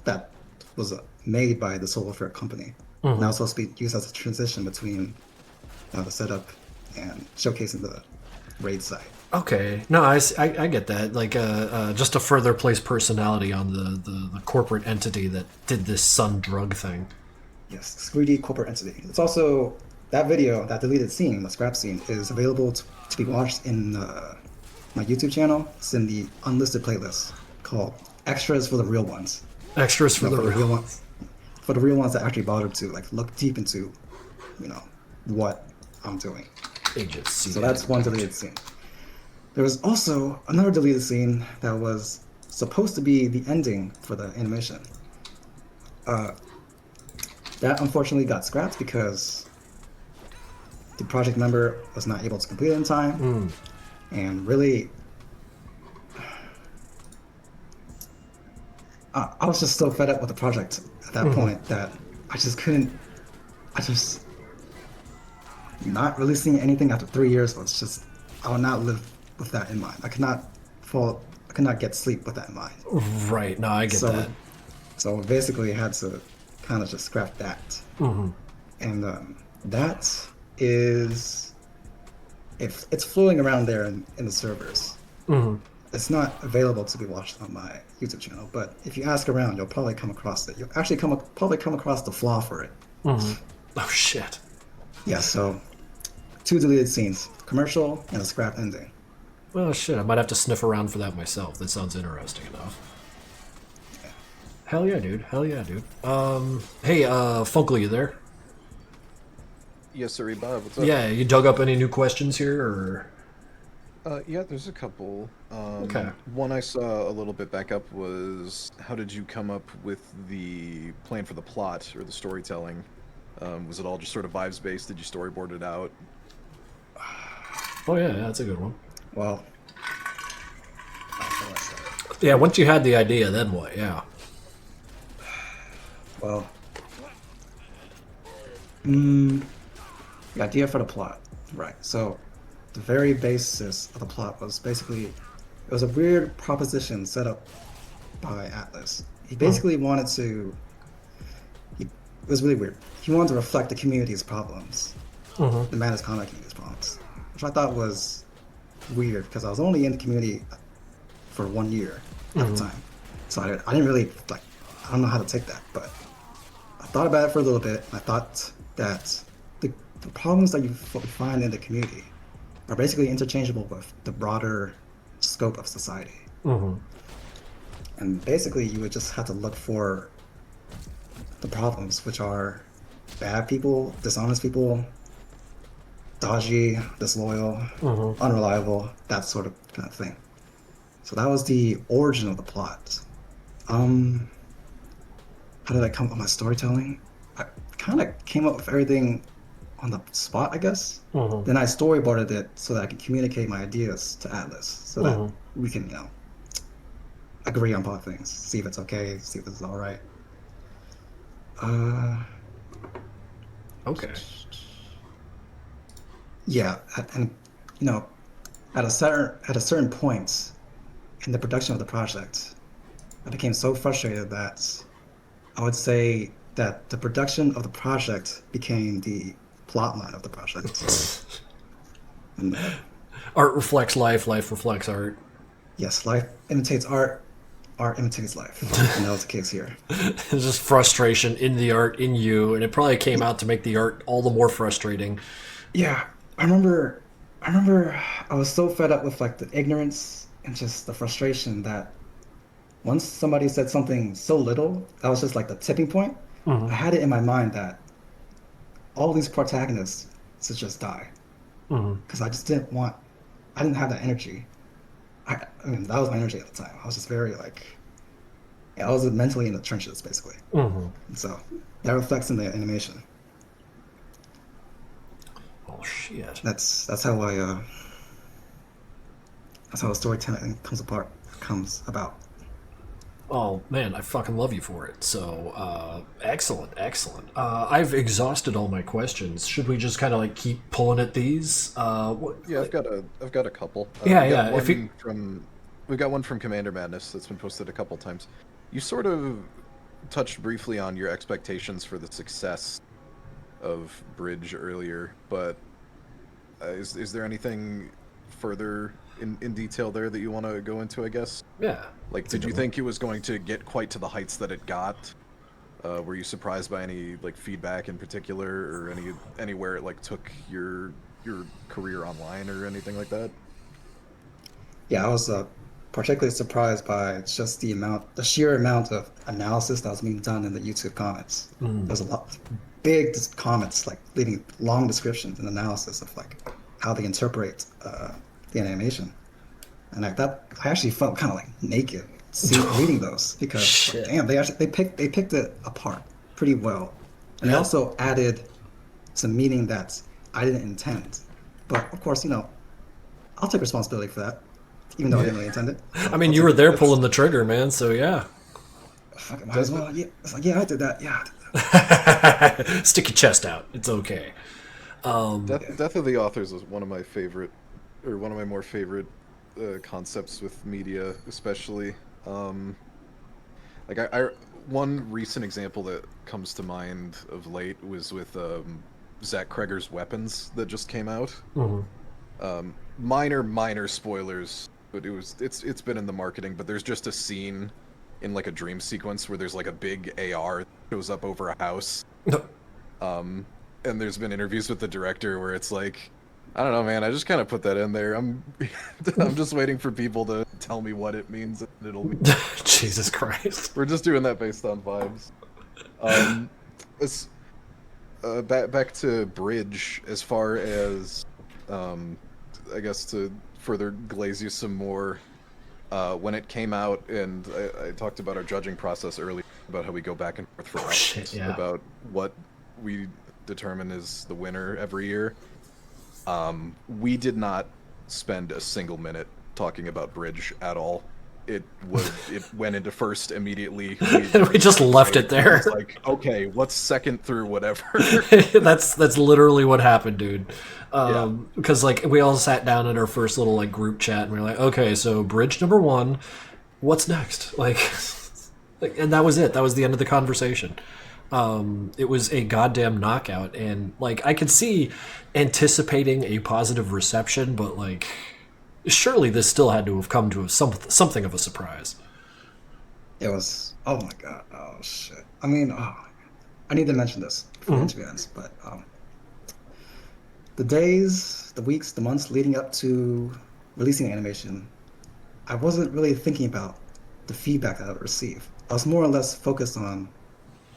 that was made by the Solo Fair company. Now it's supposed to be used as a transition between the setup and showcasing the raid site. Okay, no, I get that. Like, just to further place personality on the corporate entity that did this Sun Drug thing. Yes, 3D corporate entity. It's also that video, that deleted scene, the scrap scene, is available to be watched in my YouTube channel. It's in the unlisted playlist called "Extras for the Real Ones." Extras for the real ones. For the real ones that actually bothered to like look deep into, what I'm doing. Agency. So that's one deleted scene. There was also another deleted scene that was supposed to be the ending for the animation. That unfortunately got scrapped because the project member was not able to complete it in time. And really, I was just so fed up with the project at that point that I just not releasing anything after 3 years was just, I would not live with that in mind. I could not get sleep with that in mind. Right, no, I get that. So basically I had to kind of just scrap that. And that is, if it's floating around there in the servers. It's not available to be watched on my YouTube channel, but if you ask around, you'll probably come across it. You'll actually probably come across the flaw for it. Oh shit. Yeah, so 2 deleted scenes, commercial and a scrap ending. Well, shit, I might have to sniff around for that myself. That sounds interesting enough. Yeah. Hell yeah, dude. Hell yeah, dude. Hey, Funkle, you there? Yes, sir, Bob. What's up? Yeah, you dug up any new questions here, or? Yeah, there's a couple. Okay. One I saw a little bit back up was, how did you come up with the plan for the plot or the storytelling? Was it all just sort of vibes based? Did you storyboard it out? Oh yeah, that's a good one. Well, yeah, once you had the idea, then what? Yeah. Well, the idea for the plot, right? So, the very basis of the plot was basically, it was a weird proposition set up by Atlas. He basically wanted to. It was really weird. He wanted to reflect the community's problems, the Madness Comic community's problems, which I thought was weird because I was only in the community for 1 year at the time, so I didn't really like. I don't know how to take that, but I thought about it for a little bit. And I thought that the problems that you find in the community are basically interchangeable with the broader scope of society. And basically, you would just have to look for the problems, which are bad people, dishonest people, dodgy, disloyal, unreliable, that sort of kind of thing. So that was the origin of the plot. How did I come up with my storytelling? I kind of came up with everything on the spot, I guess. Then I storyboarded it so that I could communicate my ideas to Atlas, so that we can, agree on both things. See if it's okay, see if it's all right. Okay. Yeah, and at a certain point in the production of the project, I became so frustrated that I would say that the production of the project became the plotline of the project. And, art reflects life, life reflects art. Yes, life imitates art, art imitates life. And that was the case here. There's just frustration in the art, in you, and it probably came out to make the art all the more frustrating. Yeah, I remember I was so fed up with like the ignorance and just the frustration that once somebody said something so little, that was just like the tipping point. I had it in my mind that all these protagonists should just die. Because I didn't have that energy. I mean, that was my energy at the time. I was just very I was mentally in the trenches, basically. And so that reflects in the animation. Shit. That's how that's how storytelling comes about. Oh man, I fucking love you for it. So, excellent, excellent. I've exhausted all my questions. Should we just kind of like keep pulling at these? Yeah, I've got a couple. Yeah, we got yeah, One if you- we've got one from Commander Madness that's been posted a couple times. You sort of touched briefly on your expectations for the success of Bridge earlier, but is there anything further in detail there that you want to go into, I guess? Yeah. Like, did you think it was going to get quite to the heights that it got? Were you surprised by any like feedback in particular, or anywhere it like took your career online or anything like that? Yeah, I was particularly surprised by just the sheer amount of analysis that was being done in the YouTube comments. There's a lot big comments, like leaving long descriptions and analysis of like how they interpret the animation, and I actually felt kind of like naked reading those, because like, damn, they picked it apart pretty well, and they also added some meaning that I didn't intend. But of course, I'll take responsibility for that, even though I didn't really intend it. I mean, you were there pulling the trigger, man. So yeah. Fuck it, might as well. Yeah, it's like, yeah, I did that. Yeah. I did that. Stick your chest out. It's okay. Death of the Authors is one of my favorite, or one of my more favorite concepts with media, especially. Like one recent example that comes to mind of late was with Zach Kreger's Weapons that just came out. Minor spoilers, but it's been in the marketing. But there's just a scene in like a dream sequence where there's like a big AR that shows up over a house. And there's been interviews with the director where it's like, I don't know, man, I just kind of put that in there. I'm just waiting for people to tell me what it means, and it'll mean. Jesus Christ. We're just doing that based on vibes. Back to Bridge, as far as I guess to further glaze you some more, when it came out, and I talked about our judging process earlier, about how we go back and forth for hours about what we determine is the winner every year. We did not spend a single minute talking about Bridge at all. It went into first immediately. We just left it there. It's like, okay, what's second through whatever? That's literally what happened, dude. Because like we all sat down in our first little like group chat, and we were like, okay, so Bridge number 1, what's next? Like, and that was it. That was the end of the conversation. It was a goddamn knockout, and like I could see anticipating a positive reception, but like surely this still had to have come to something of a surprise. It was, oh my god, oh shit. I mean, I need to mention this before the interview ends, but the days, the weeks, the months leading up to releasing the animation, I wasn't really thinking about the feedback that I would receive. I was more or less focused on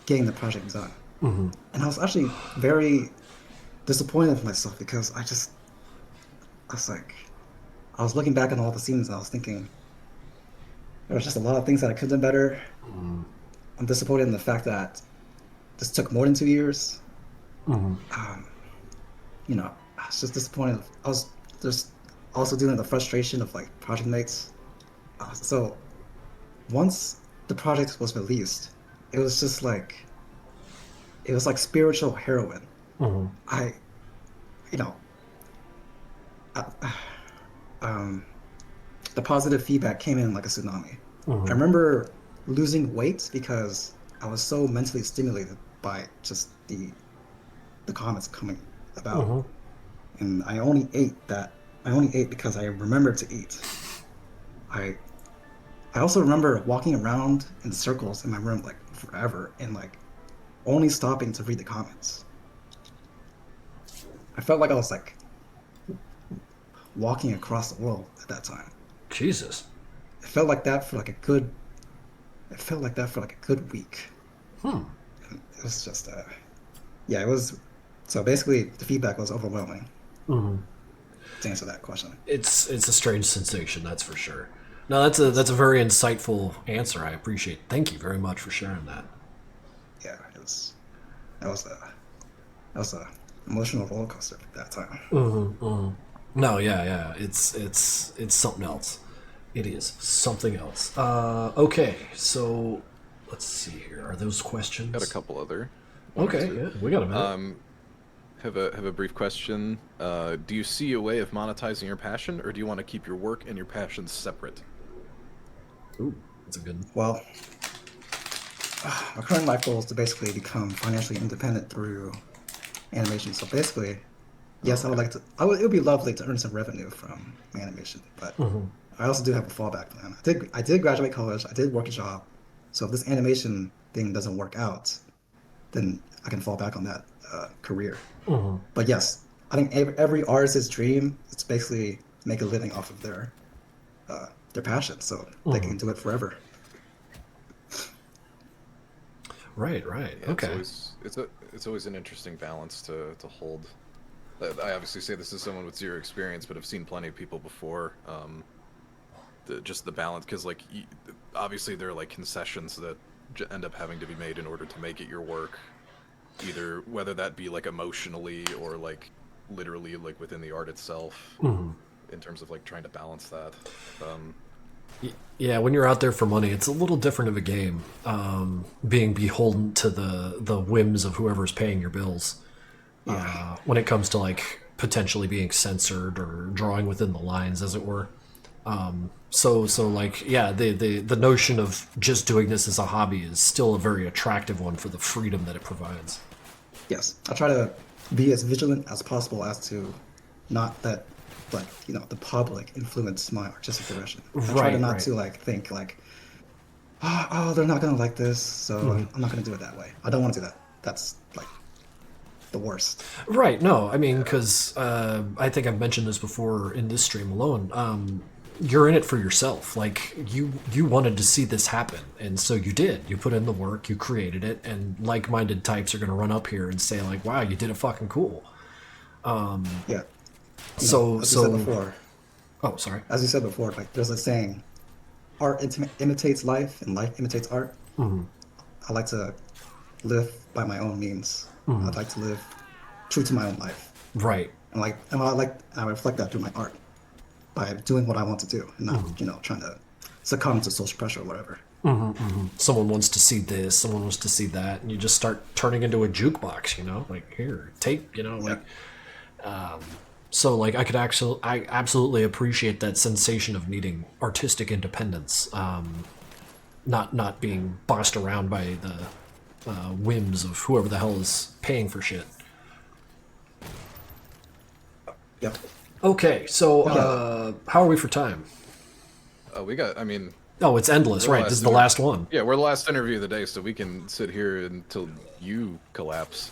getting the project done. And I was actually very disappointed with myself, because I was looking back on all the scenes, and I was thinking there was just a lot of things that I could have done better. I'm disappointed in the fact that this took more than 2 years. I was just disappointed. I was just also dealing with the frustration of like project mates. So once the project was released, it was just like, it was like spiritual heroin. The positive feedback came in like a tsunami. I remember losing weight because I was so mentally stimulated by just the comments coming about. And I only ate because I remembered to eat. I also remember walking around in circles in my room like forever, and like only stopping to read the comments. I felt like I was like walking across the world at that time. Jesus. It felt like that for like a good week. It was just it was, so basically the feedback was overwhelming. To answer that question. It's a strange sensation, that's for sure. No, that's a very insightful answer. I appreciate it. Thank you very much for sharing that. Yeah, that was emotional roller coaster at that time. No, yeah. It's something else. It is something else. Okay, so let's see here. Are those questions? Got a couple other. Okay, yeah, we got a minute. Have a brief question. Do you see a way of monetizing your passion, or do you want to keep your work and your passions separate? Ooh, that's a good. Well, my current life goal is to basically become financially independent through animation. So basically, yes, I would like to. It would be lovely to earn some revenue from animation, but I also do have a fallback plan. I did graduate college. I did work a job. So if this animation thing doesn't work out, then I can fall back on that career. But yes, I think every artist's dream is basically make a living off of their passion, so they can do it forever. Right. Yeah, Okay. It's always an interesting balance to hold. I obviously say this as someone with zero experience, but I've seen plenty of people before. Just the balance, because like obviously there are like concessions that end up having to be made in order to make it your work, either whether that be like emotionally or like literally like within the art itself, in terms of like trying to balance that. Yeah, when you're out there for money, it's a little different of a game. Being beholden to the whims of whoever's paying your bills. When it comes to like potentially being censored or drawing within the lines, as it were. So like, yeah, the notion of just doing this as a hobby is still a very attractive one for the freedom that it provides. Yes, I try to be as vigilant as possible as to not let, like, the public influence my artistic direction. I try to not to like think like, oh, they're not gonna like this, so I'm not gonna do it that way. I don't want to do that. That's like the worst. Right. No, I mean, because I think I've mentioned this before in this stream alone. You're in it for yourself. Like you wanted to see this happen, and so you did. You put in the work, you created it, and like-minded types are going to run up here and say like, "Wow, you did it fucking cool." Yeah. As you said before. Oh, sorry. As you said before, like there's a saying, art imitates life, and life imitates art. I like to live by my own means. I'd like to live true to my own life. Right. And I reflect that through my art by doing what I want to do, and not trying to succumb to social pressure or whatever. Someone wants to see this, someone wants to see that, and you just start turning into a jukebox. Like here, take. So like I absolutely appreciate that sensation of needing artistic independence, not being bossed around by the whims of whoever the hell is paying for shit. Yep. Okay, so how are we for time? Oh, it's endless, right? This is the last one. Yeah, we're the last interview of the day, so we can sit here until you collapse.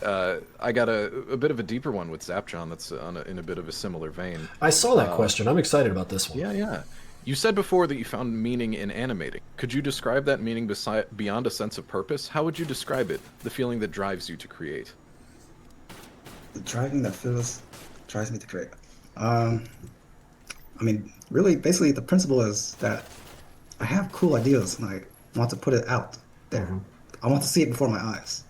I got a bit of a deeper one with Zapjohn that's in a bit of a similar vein. I saw that question. I'm excited about this one. Yeah. You said before that you found meaning in animating. Could you describe that meaning beyond a sense of purpose? How would you describe it? The feeling that drives you to create. The driving that drives me to create. Really, basically, the principle is that I have cool ideas and I want to put it out there. I want to see it before my eyes.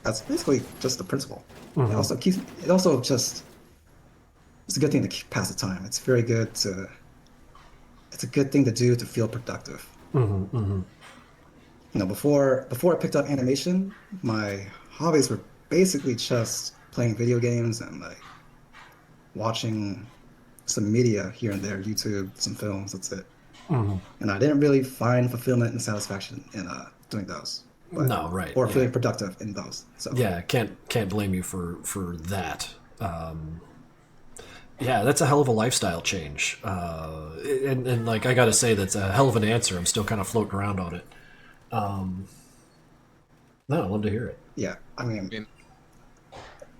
That's basically just the principle. It also it's a good thing to pass the time. It's very good to. It's a good thing to do to feel productive. Before I picked up animation, my hobbies were basically just playing video games and like watching some media here and there, YouTube, some films. That's it. And I didn't really find fulfillment and satisfaction in doing those. Or feeling productive in those. So yeah, can't blame you for that. Yeah, that's a hell of a lifestyle change. And like I gotta say, that's a hell of an answer. I'm still kind of floating around on it. No, I'd love to hear it. Yeah,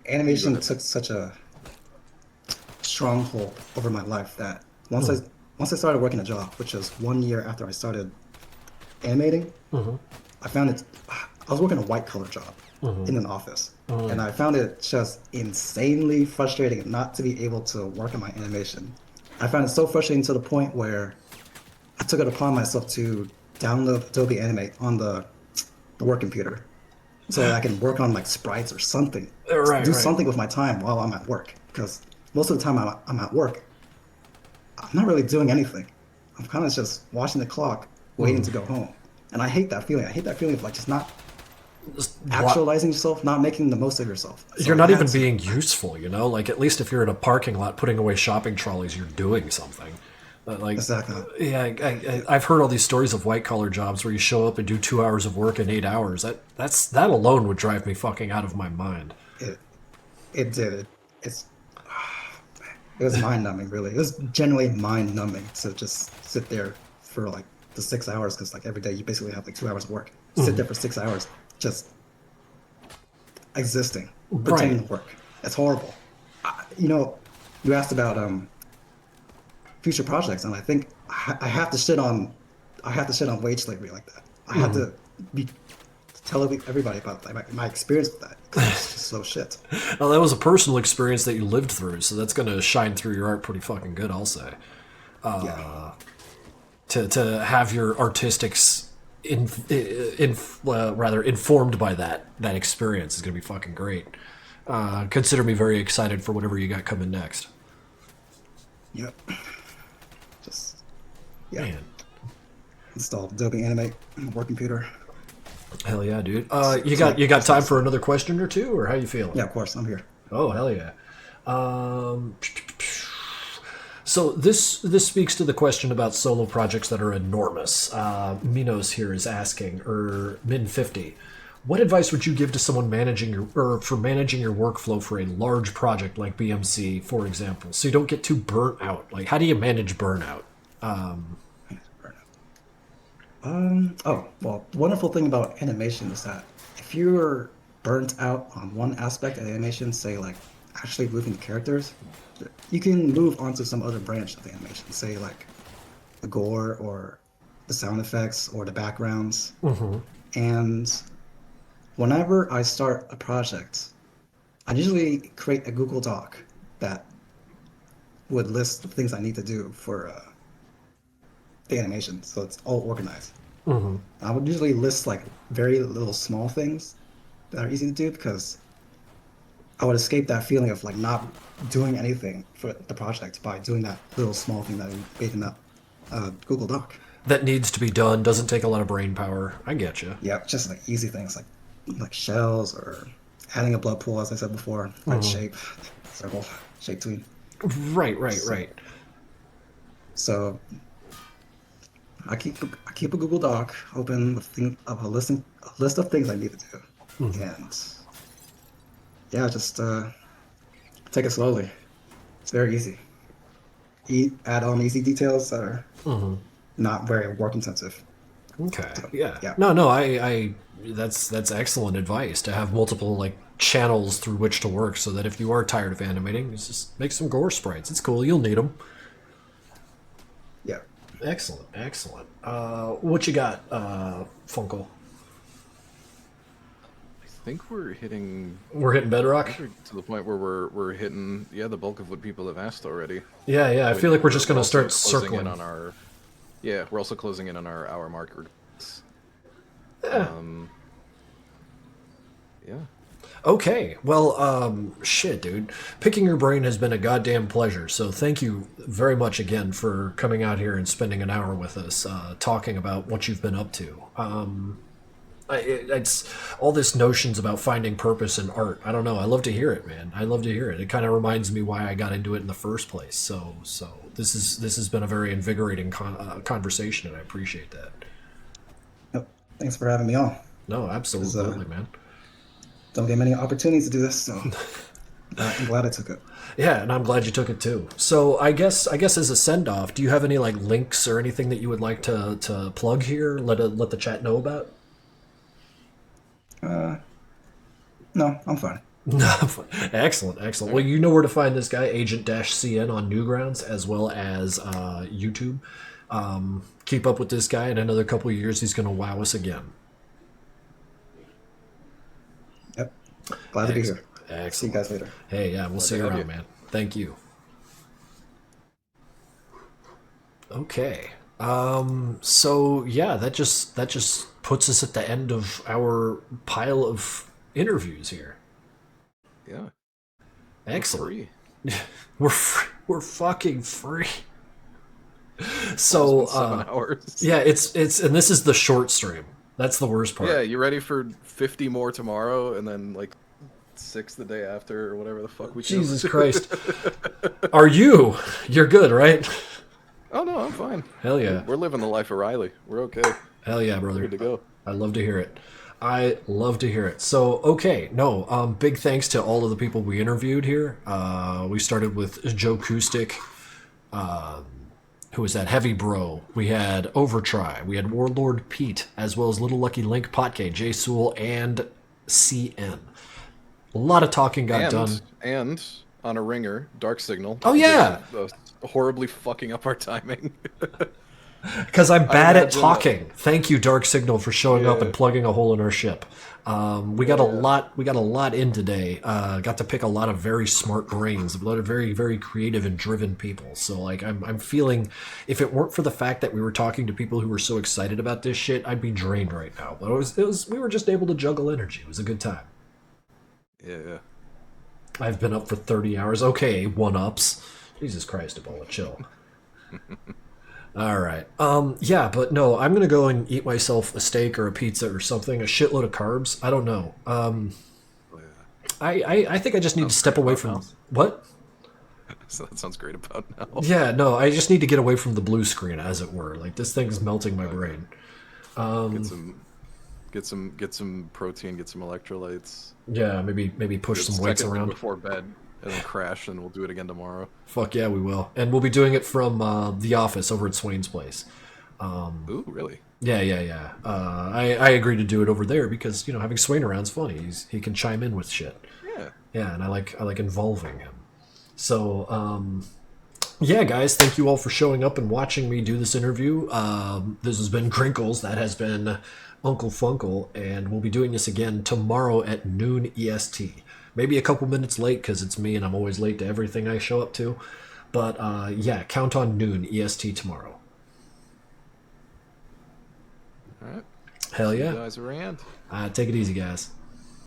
animation took such a stronghold over my life that once I started working a job, which was 1 year after I started animating, I found it. I was working a white collar job in an office, and I found it just insanely frustrating not to be able to work on my animation. I found it so frustrating to the point where I took it upon myself to download Adobe Animate on the work computer, so that I can work on like sprites or something. Right, Do right. something with my time while I'm at work, because most of the time I'm at work, I'm not really doing anything. I'm kind of just watching the clock, waiting to go home, and I hate that feeling. I hate that feeling of like just not actualizing yourself, not making the most of yourself. So You're not even being useful, you know? Like, at least if you're in a parking lot putting away shopping trolleys, you're doing something. Like, exactly. Yeah, I've heard all these stories of white-collar jobs where you show up and do 2 hours of work in 8 hours. That alone would drive me fucking out of my mind. It did. It was mind-numbing, really. It was generally mind-numbing to just sit there for like the 6 hours, because like every day you basically have like 2 hours of work. Sit there for 6 hours, just existing, pretending to work. It's horrible. You asked about future projects, and I think I have to shit on wage slavery like that. I have to tell everybody about my experience with that, because it's just so shit. Well, that was a personal experience that you lived through, so that's going to shine through your art pretty fucking good, I'll say. To have your artistics rather informed by that experience is going to be fucking great. Consider me very excited for whatever you got coming next. Yep. Man. Installed Adobe Animate on the work computer. Hell yeah, dude. You got time for another question or two, or how you feeling? Yeah, of course, I'm here. Oh, hell yeah. So this speaks to the question about solo projects that are enormous. Minos here is asking, or Min50, what advice would you give to someone managing your workflow for a large project like BMC, for example, so you don't get too burnt out? Like, how do you manage burnout? Well, the wonderful thing about animation is that if you're burnt out on one aspect of animation, say like actually moving the characters, you can move on to some other branch of the animation, say like the gore or the sound effects or the backgrounds. And whenever I start a project, I usually create a Google Doc that would list the things I need to do for the animation, so it's all organized. I would usually list like very little small things that are easy to do, because I would escape that feeling of like not doing anything for the project by doing that little small thing that I made in that Google Doc. That needs to be done, doesn't take a lot of brain power. I get you. Yeah, just like easy things like shells or adding a blood pool, as I said before, like shape, circle, shape tween. Right. So I keep a Google Doc open with a list of things I need to do, and yeah, just take it slowly. It's very easy. Add on easy details that are not very work intensive. Okay. So, yeah. No. I that's excellent advice, to have multiple like channels through which to work, so that if you are tired of animating, just make some gore sprites. It's cool. You'll need them. Yeah. Excellent. What you got, Funkel? I think we're hitting Bedrock to the point where we're hitting the bulk of what people have asked already. Yeah. I feel like we're just gonna start circling on our. Yeah, we're also closing in on our hour marker. Yeah. Yeah. Okay, well, shit, dude. Picking your brain has been a goddamn pleasure, so thank you very much again for coming out here and spending an hour with us, talking about what you've been up to. It's all this notions about finding purpose in art. I don't know. I love to hear it, man. I love to hear it. It kind of reminds me why I got into it in the first place. So this has been a very invigorating conversation, and I appreciate that. Yep. Thanks for having me on. No, absolutely, man. Don't get many opportunities to do this, so I'm glad I took it. Yeah, and I'm glad you took it too. So I guess as a send off, do you have any like links or anything that you would like to plug here? Let the chat know about. No, I'm fine. Excellent. Well, you know where to find this guy, Agent-CN on Newgrounds, as well as YouTube. Keep up with this guy. In another couple of years, he's going to wow us again. Yep. Glad to be here. Excellent. See you guys later. Hey, yeah, we'll see you around, man. Thank you. Okay. So yeah, that just puts us at the end of our pile of interviews here. Yeah. Excellent. Free. We're fucking free. So 7 hours. Yeah, it's and this is the short stream. That's the worst part. Yeah, you ready for 50 more tomorrow, and then like 6 the day after, or whatever the fuck we can. Jesus Christ. Are you? You're good, right? Oh no, I'm fine. Hell yeah. We're living the life of Riley. We're okay. Hell yeah, brother. Good to go. I love to hear it. I love to hear it. So, okay, no, big thanks to all of the people we interviewed here. We started with Joe Acoustic. Who was that? Heavy Bro. We had Overtry. We had Warlord Pete, as well as Little Lucky Link, Potke, J Sewell, and CN. A lot of talking got done. And on a ringer, Dark Signal. Oh, yeah. Horribly fucking up our timing. Because I'm bad at talking. Thank you, Dark Signal, for showing up and plugging a hole in our ship. We got a lot in today. Got to pick a lot of very smart brains, a lot of very, very creative and driven people. So like I'm feeling, if it weren't for the fact that we were talking to people who were so excited about this shit, I'd be drained right now. But we were just able to juggle energy. It was a good time. Yeah. I've been up for 30 hours. Okay, 1-ups. Jesus Christ, Ebola, chill. All right. Yeah, but no, I'm going to go and eat myself a steak or a pizza or something, a shitload of carbs. I don't know. I think I just need to step away from... What? So that sounds great about now. Yeah, no, I just need to get away from the blue screen, as it were. Like, this thing's melting my brain. Get some protein, get some electrolytes. Yeah, maybe push some weights around before bed, and then crash, and we'll do it again tomorrow. Fuck yeah, we will, and we'll be doing it from the office over at Swain's place. Ooh, really? Yeah. I agreed to do it over there because having Swain around's funny. He can chime in with shit. Yeah, and I like involving him. So yeah, guys, thank you all for showing up and watching me do this interview. This has been Krinkels. That has been Uncle Funkle, and we'll be doing this again tomorrow at noon EST. Maybe a couple minutes late because it's me and I'm always late to everything I show up to. But yeah, count on noon EST tomorrow. All right. Hell yeah. See you guys around. Take it easy, guys.